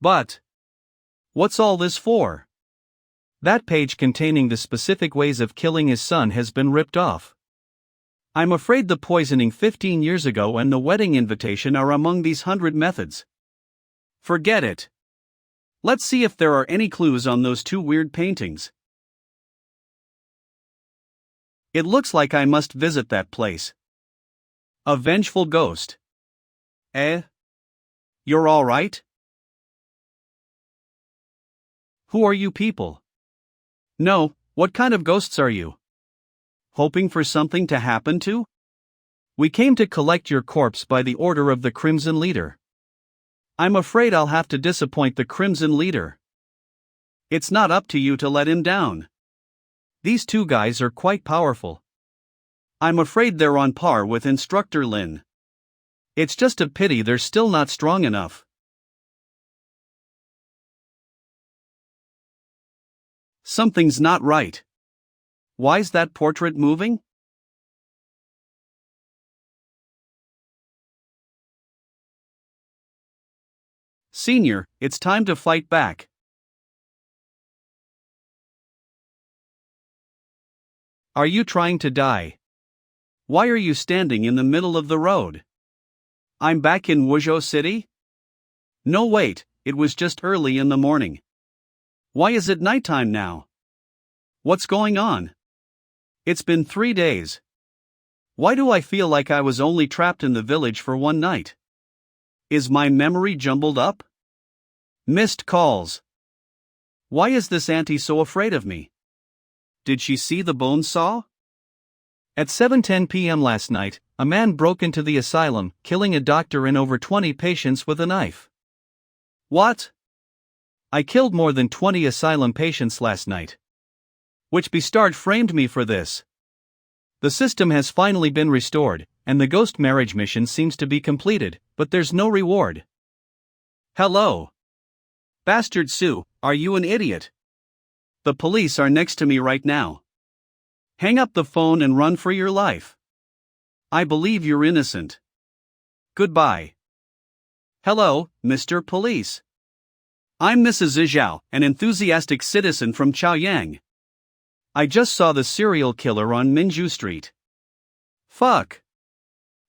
But what's all this for? That page containing the specific ways of killing his son has been ripped off. I'm afraid the poisoning 15 years ago and the wedding invitation are among these 100 methods. Forget it. Let's see if there are any clues on those two weird paintings. It looks like I must visit that place. A vengeful ghost. Eh? You're all right? Who are you people? No, what kind of ghosts are you? Hoping for something to happen to? We came to collect your corpse by the order of the Crimson Leader. I'm afraid I'll have to disappoint the Crimson Leader. It's not up to you to let him down. These two guys are quite powerful. I'm afraid they're on par with Instructor Lin. It's just a pity they're still not strong enough. Something's not right. Why's that portrait moving? Senior, it's time to fight back. Are you trying to die? Why are you standing in the middle of the road? I'm back in Wuzhou City? No wait, it was just early in the morning. Why is it nighttime now? What's going on? It's been 3 days. Why do I feel like I was only trapped in the village for one night? Is my memory jumbled up? Missed calls. Why is this auntie so afraid of me? Did she see the bone saw? At 7:10 p.m. last night, a man broke into the asylum, killing a doctor and over 20 patients with a knife. What? I killed more than 20 asylum patients last night. Which bastard framed me for this? The system has finally been restored, and the ghost marriage mission seems to be completed, but there's no reward. Hello. Bastard Sue, are you an idiot? The police are next to me right now. Hang up the phone and run for your life. I believe you're innocent. Goodbye. Hello, Mr. Police. I'm Mrs. Zhao, an enthusiastic citizen from Chaoyang. I just saw the serial killer on Minju Street. Fuck.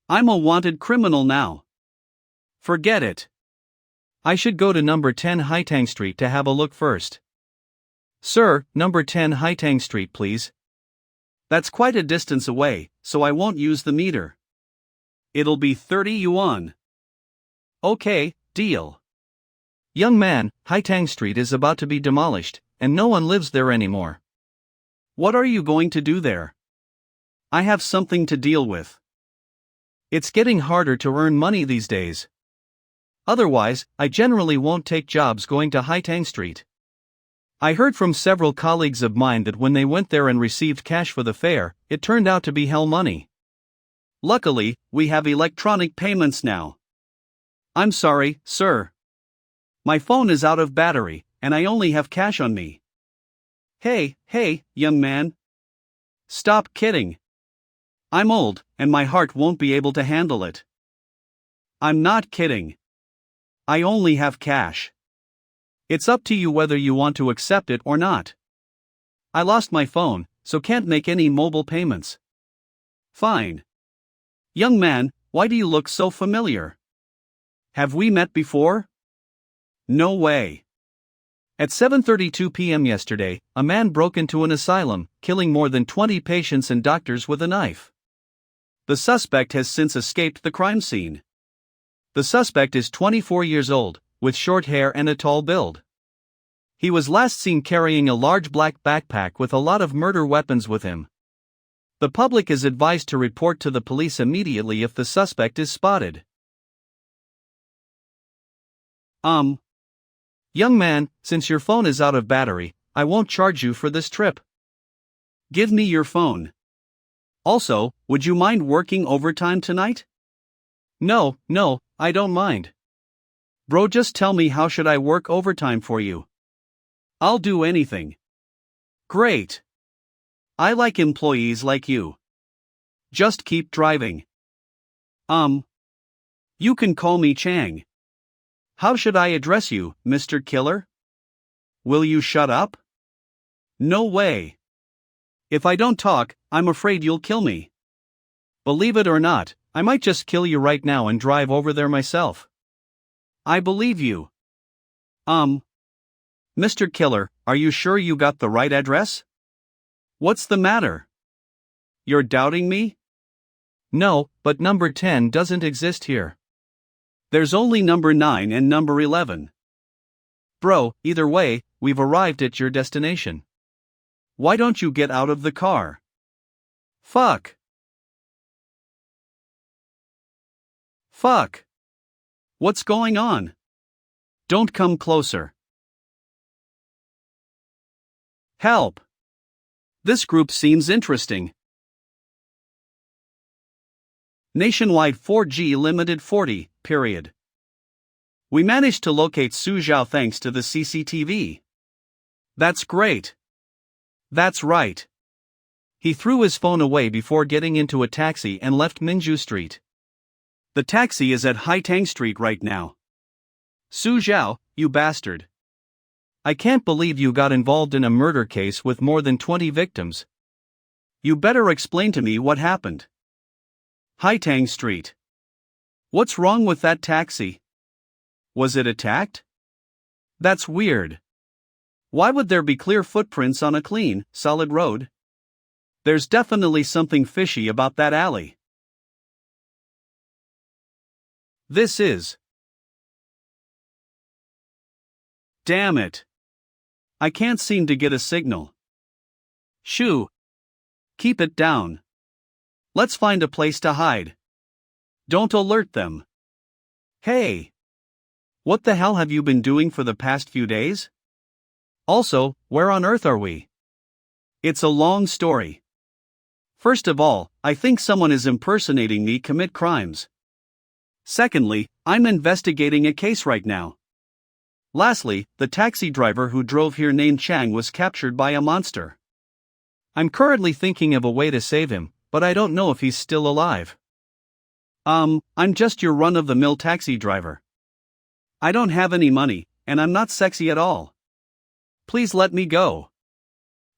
I'm a wanted criminal now. Forget it. I should go to number 10 Haitang Street to have a look first. Sir, number 10 Haitang Street please. That's quite a distance away, so I won't use the meter. It'll be 30 yuan. Okay, deal. Young man, Haitang Street is about to be demolished, and no one lives there anymore. What are you going to do there? I have something to deal with. It's getting harder to earn money these days. Otherwise, I generally won't take jobs going to Haitang Street. I heard from several colleagues of mine that when they went there and received cash for the fare, it turned out to be hell money. Luckily, we have electronic payments now. I'm sorry, sir. My phone is out of battery, and I only have cash on me. Hey, young man. Stop kidding. I'm old, and my heart won't be able to handle it. I'm not kidding. I only have cash. It's up to you whether you want to accept it or not. I lost my phone, so can't make any mobile payments. Fine. Young man, why do you look so familiar? Have we met before? No way. At 7:32 p.m. yesterday, a man broke into an asylum, killing more than 20 patients and doctors with a knife. The suspect has since escaped the crime scene. The suspect is 24 years old, with short hair and a tall build. He was last seen carrying a large black backpack with a lot of murder weapons with him. The public is advised to report to the police immediately if the suspect is spotted. Young man, since your phone is out of battery, I won't charge you for this trip. Give me your phone. Also, would you mind working overtime tonight? No, I don't mind. Bro, just tell me how should I work overtime for you. I'll do anything. Great. I like employees like you. Just keep driving. You can call me Chang. How should I address you, Mr. Killer? Will you shut up? No way. If I don't talk, I'm afraid you'll kill me. Believe it or not, I might just kill you right now and drive over there myself. I believe you. Mr. Killer, are you sure you got the right address? What's the matter? You're doubting me? No, but number 10 doesn't exist here. There's only number 9 and number 11. Bro, either way, we've arrived at your destination. Why don't you get out of the car? Fuck. Fuck. What's going on? Don't come closer. Help. This group seems interesting. Nationwide 4G limited 40, period. We managed to locate Su Zhao thanks to the CCTV. That's great. That's right. He threw his phone away before getting into a taxi and left Minju Street. The taxi is at Haitang Street right now. Su Zhao, you bastard. I can't believe you got involved in a murder case with more than 20 victims. You better explain to me what happened. Haitang Street. What's wrong with that taxi? Was it attacked? That's weird. Why would there be clear footprints on a clean, solid road? There's definitely something fishy about that alley. This is. Damn it. I can't seem to get a signal. Shoo. Keep it down. Let's find a place to hide. Don't alert them. Hey. What the hell have you been doing for the past few days? Also, where on earth are we? It's a long story. First of all, I think someone is impersonating me commit crimes. Secondly, I'm investigating a case right now. Lastly, the taxi driver who drove here named Chang was captured by a monster. I'm currently thinking of a way to save him, but I don't know if he's still alive. I'm just your run-of-the-mill taxi driver. I don't have any money, and I'm not sexy at all. Please let me go.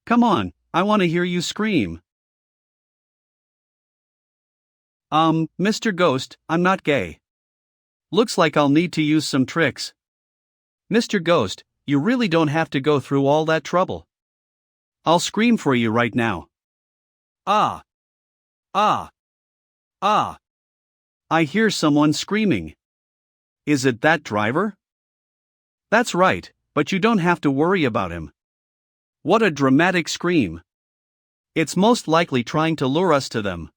Come on, I want to hear you scream. Mr. Ghost, I'm not gay. Looks like I'll need to use some tricks. Mr. Ghost, you really don't have to go through all that trouble. I'll scream for you right now. Ah. Ah. Ah. I hear someone screaming. Is it that driver? That's right, but you don't have to worry about him. What a dramatic scream. It's most likely trying to lure us to them.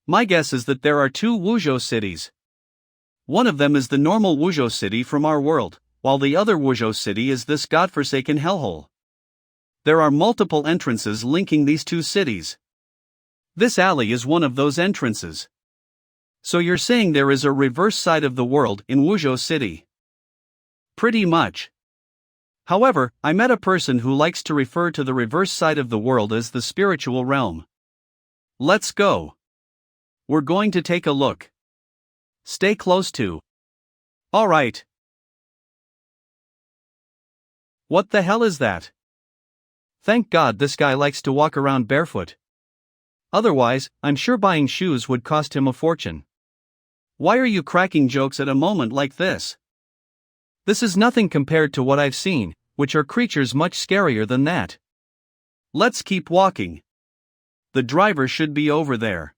My guess is that there are two Wuzhou cities. One of them is the normal Wuzhou city from our world, while the other Wuzhou city is this godforsaken hellhole. There are multiple entrances linking these two cities. This alley is one of those entrances. So you're saying there is a reverse side of the world in Wuzhou City? Pretty much. However, I met a person who likes to refer to the reverse side of the world as the spiritual realm. Let's go. We're going to take a look. Stay close to. Alright. What the hell is that? Thank God this guy likes to walk around barefoot. Otherwise, I'm sure buying shoes would cost him a fortune. Why are you cracking jokes at a moment like this? This is nothing compared to what I've seen, which are creatures much scarier than that. Let's keep walking. The driver should be over there.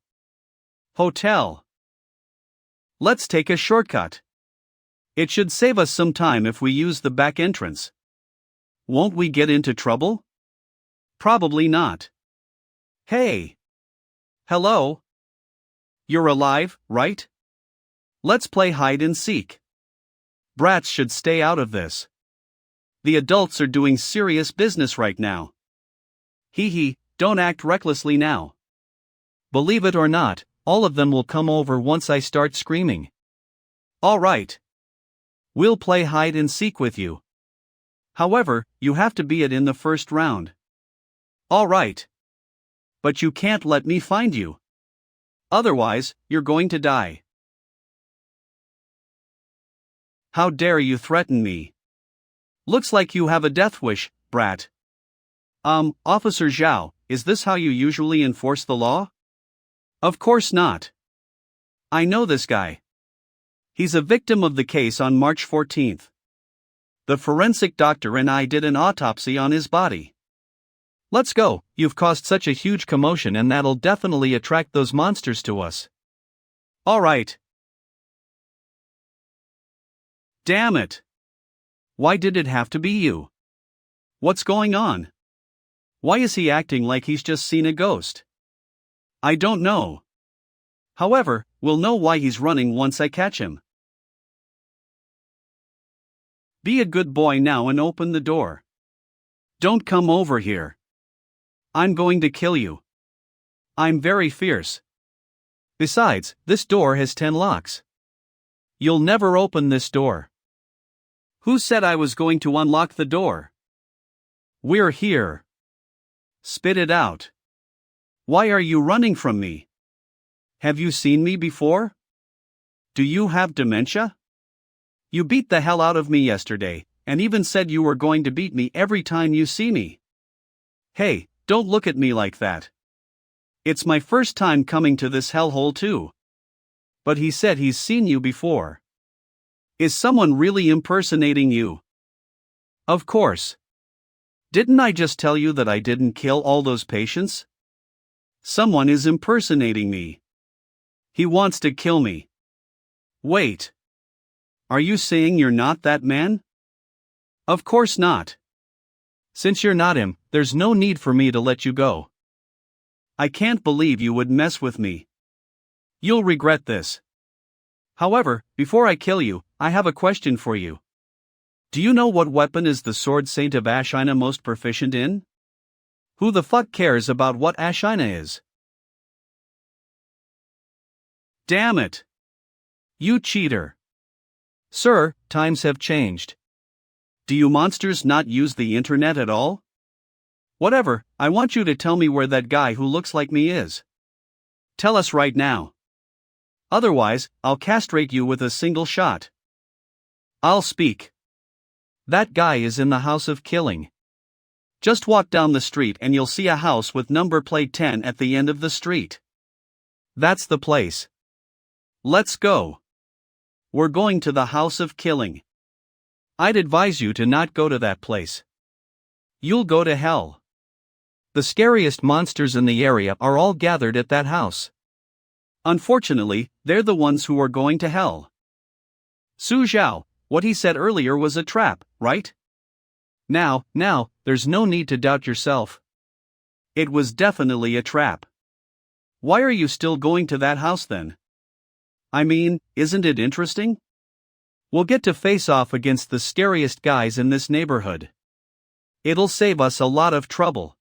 Hotel. Let's take a shortcut. It should save us some time if we use the back entrance. Won't we get into trouble? Probably not. Hey. Hello? You're alive, right? Let's play hide and seek. Brats should stay out of this. The adults are doing serious business right now. Hee hee, don't act recklessly now. Believe it or not, all of them will come over once I start screaming. Alright. We'll play hide and seek with you. However, you have to beat it in the first round. Alright. But you can't let me find you. Otherwise, you're going to die. How dare you threaten me? Looks like you have a death wish, brat. Officer Zhao, is this how you usually enforce the law? Of course not. I know this guy. He's a victim of the case on March 14th. The forensic doctor and I did an autopsy on his body. Let's go, you've caused such a huge commotion and that'll definitely attract those monsters to us. Alright. Damn it. Why did it have to be you? What's going on? Why is he acting like he's just seen a ghost? I don't know. However, we'll know why he's running once I catch him. Be a good boy now and open the door. Don't come over here. I'm going to kill you. I'm very fierce. Besides, this door has 10 locks. You'll never open this door. Who said I was going to unlock the door? We're here. Spit it out. Why are you running from me? Have you seen me before? Do you have dementia? You beat the hell out of me yesterday, and even said you were going to beat me every time you see me. Hey, don't look at me like that. It's my first time coming to this hellhole too. But he said he's seen you before. Is someone really impersonating you? Of course. Didn't I just tell you that I didn't kill all those patients? Someone is impersonating me. He wants to kill me. Wait. Are you saying you're not that man? Of course not. Since you're not him, there's no need for me to let you go. I can't believe you would mess with me. You'll regret this. However, before I kill you, I have a question for you. Do you know what weapon is the sword Saint of Ashina most proficient in? Who the fuck cares about what Ashina is? Damn it! You cheater! Sir, times have changed. Do you monsters not use the internet at all? Whatever, I want you to tell me where that guy who looks like me is. Tell us right now. Otherwise, I'll castrate you with a single shot. I'll speak. That guy is in the house of killing. Just walk down the street and you'll see a house with number plate 10 at the end of the street. That's the place. Let's go. We're going to the house of killing. I'd advise you to not go to that place. You'll go to hell. The scariest monsters in the area are all gathered at that house. Unfortunately, they're the ones who are going to hell. Su Zhao, what he said earlier was a trap, right? Now, there's no need to doubt yourself. It was definitely a trap. Why are you still going to that house then? I mean, isn't it interesting? We'll get to face off against the scariest guys in this neighborhood. It'll save us a lot of trouble.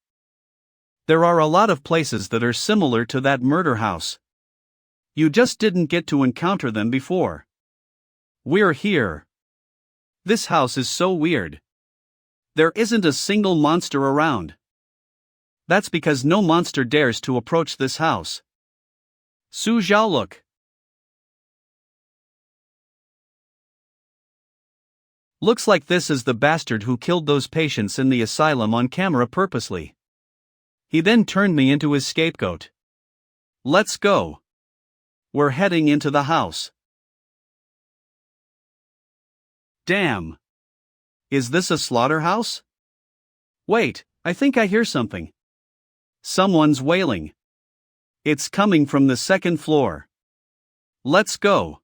There are a lot of places that are similar to that murder house. You just didn't get to encounter them before. We're here. This house is so weird. There isn't a single monster around. That's because no monster dares to approach this house. Su Zhao, look. Looks like this is the bastard who killed those patients in the asylum on camera purposely. He then turned me into his scapegoat. Let's go. We're heading into the house. Damn. Is this a slaughterhouse? Wait, I think I hear something. Someone's wailing. It's coming from the second floor. Let's go.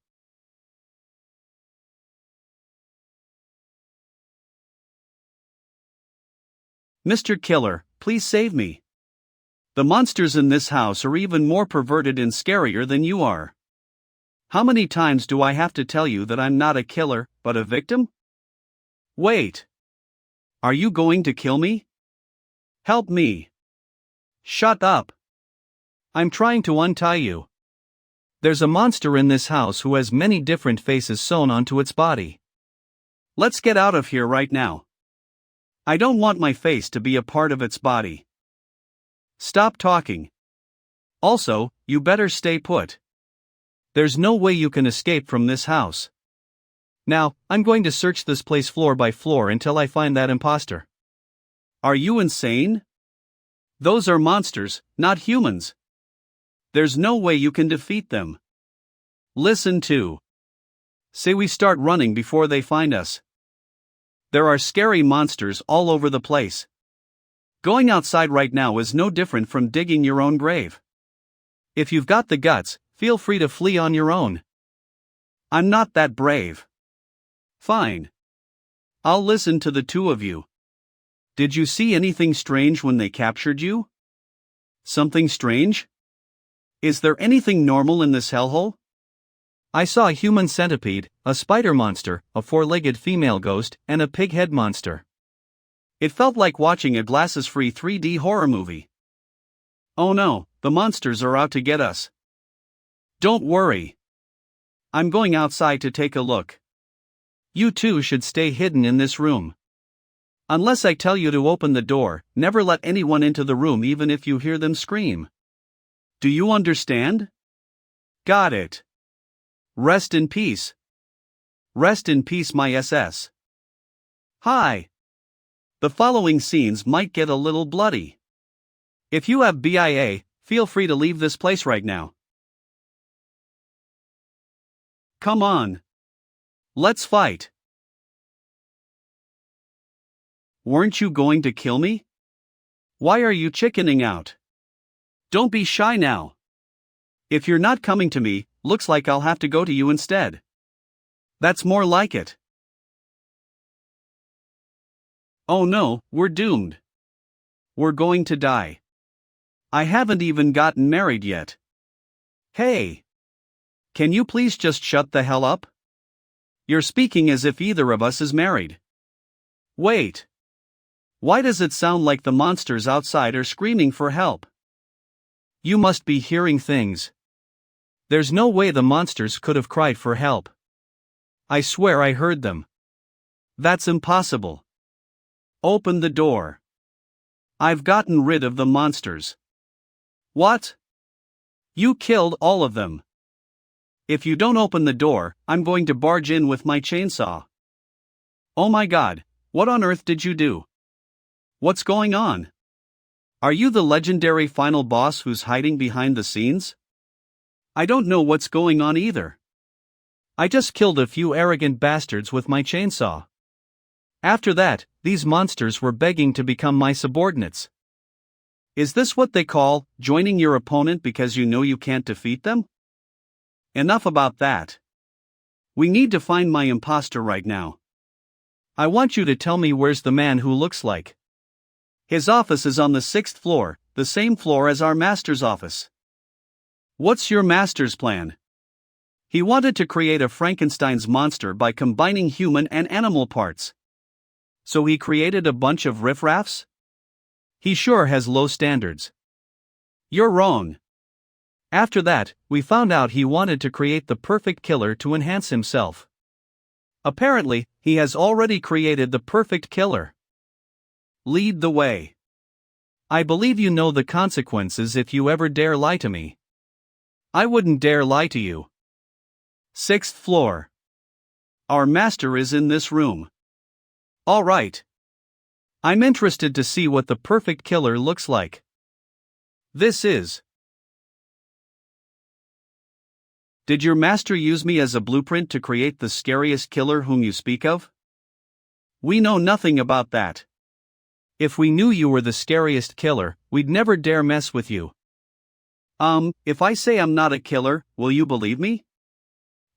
Mr. Killer, please save me. The monsters in this house are even more perverted and scarier than you are. How many times do I have to tell you that I'm not a killer, but a victim? Wait. Are you going to kill me? Help me. Shut up. I'm trying to untie you. There's a monster in this house who has many different faces sewn onto its body. Let's get out of here right now. I don't want my face to be a part of its body. Stop talking. Also, you better stay put. There's no way you can escape from this house. Now, I'm going to search this place floor by floor until I find that imposter. Are you insane? Those are monsters, not humans. There's no way you can defeat them. Listen to. Say we start running before they find us. There are scary monsters all over the place. Going outside right now is no different from digging your own grave. If you've got the guts, feel free to flee on your own. I'm not that brave. Fine. I'll listen to the two of you. Did you see anything strange when they captured you? Something strange? Is there anything normal in this hellhole? I saw a human centipede, a spider monster, a four-legged female ghost, and a pig-head monster. It felt like watching a glasses-free 3D horror movie. Oh no, the monsters are out to get us. Don't worry. I'm going outside to take a look. You two should stay hidden in this room. Unless I tell you to open the door, never let anyone into the room even if you hear them scream. Do you understand? Got it. Rest in peace. Rest in peace, my SS. Hi. The following scenes might get a little bloody. If you have BIA, feel free to leave this place right now. Come on. Let's fight. Weren't you going to kill me? Why are you chickening out? Don't be shy now. If you're not coming to me, looks like I'll have to go to you instead. That's more like it. Oh no, we're doomed. We're going to die. I haven't even gotten married yet. Hey. Can you please just shut the hell up? You're speaking as if either of us is married. Wait. Why does it sound like the monsters outside are screaming for help? You must be hearing things. There's no way the monsters could have cried for help. I swear I heard them. That's impossible. Open the door. I've gotten rid of the monsters. What? You killed all of them. If you don't open the door, I'm going to barge in with my chainsaw. Oh my God, what on earth did you do? What's going on? Are you the legendary final boss who's hiding behind the scenes? I don't know what's going on either. I just killed a few arrogant bastards with my chainsaw. After that, these monsters were begging to become my subordinates. Is this what they call joining your opponent because you know you can't defeat them? Enough about that. We need to find my imposter right now. I want you to tell me where's the man who looks like. His office is on the 6th floor, the same floor as our master's office. What's your master's plan? He wanted to create a Frankenstein's monster by combining human and animal parts. So he created a bunch of riffraffs? He sure has low standards. You're wrong. After that, we found out he wanted to create the perfect killer to enhance himself. Apparently, he has already created the perfect killer. Lead the way. I believe you know the consequences if you ever dare lie to me. I wouldn't dare lie to you. 6th floor. Our master is in this room. All right. I'm interested to see what the perfect killer looks like. This is. Did your master use me as a blueprint to create the scariest killer whom you speak of? We know nothing about that. If we knew you were the scariest killer, we'd never dare mess with you. If I say I'm not a killer, will you believe me?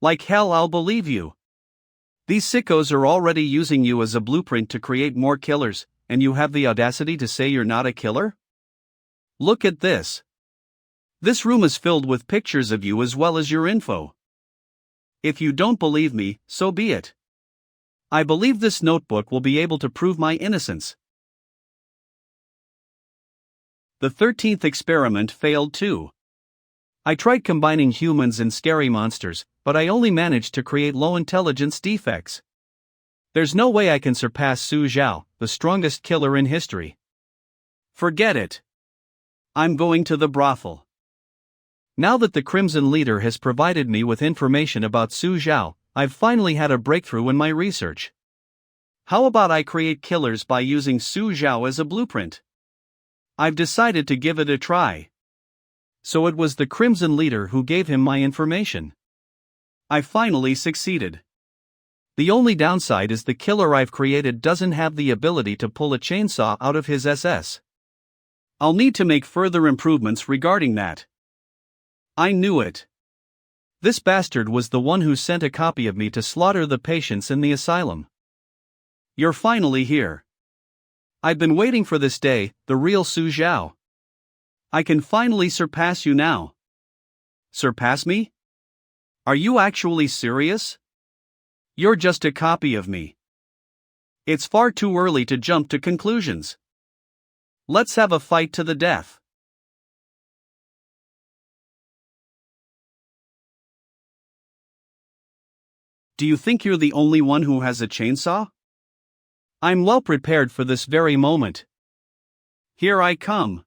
Like hell I'll believe you. These sickos are already using you as a blueprint to create more killers, and you have the audacity to say you're not a killer? Look at this. This room is filled with pictures of you as well as your info. If you don't believe me, so be it. I believe this notebook will be able to prove my innocence. The 13th experiment failed too. I tried combining humans and scary monsters, but I only managed to create low intelligence defects. There's no way I can surpass Su Zhao, the strongest killer in history. Forget it. I'm going to the brothel. Now that the Crimson Leader has provided me with information about Su Zhao, I've finally had a breakthrough in my research. How about I create killers by using Su Zhao as a blueprint? I've decided to give it a try. So it was the Crimson Leader who gave him my information. I finally succeeded. The only downside is the killer I've created doesn't have the ability to pull a chainsaw out of his SS. I'll need to make further improvements regarding that. I knew it. This bastard was the one who sent a copy of me to slaughter the patients in the asylum. You're finally here. I've been waiting for this day, the real Su Zhao. I can finally surpass you now. Surpass me? Are you actually serious? You're just a copy of me. It's far too early to jump to conclusions. Let's have a fight to the death. Do you think you're the only one who has a chainsaw? I'm well prepared for this very moment. Here I come.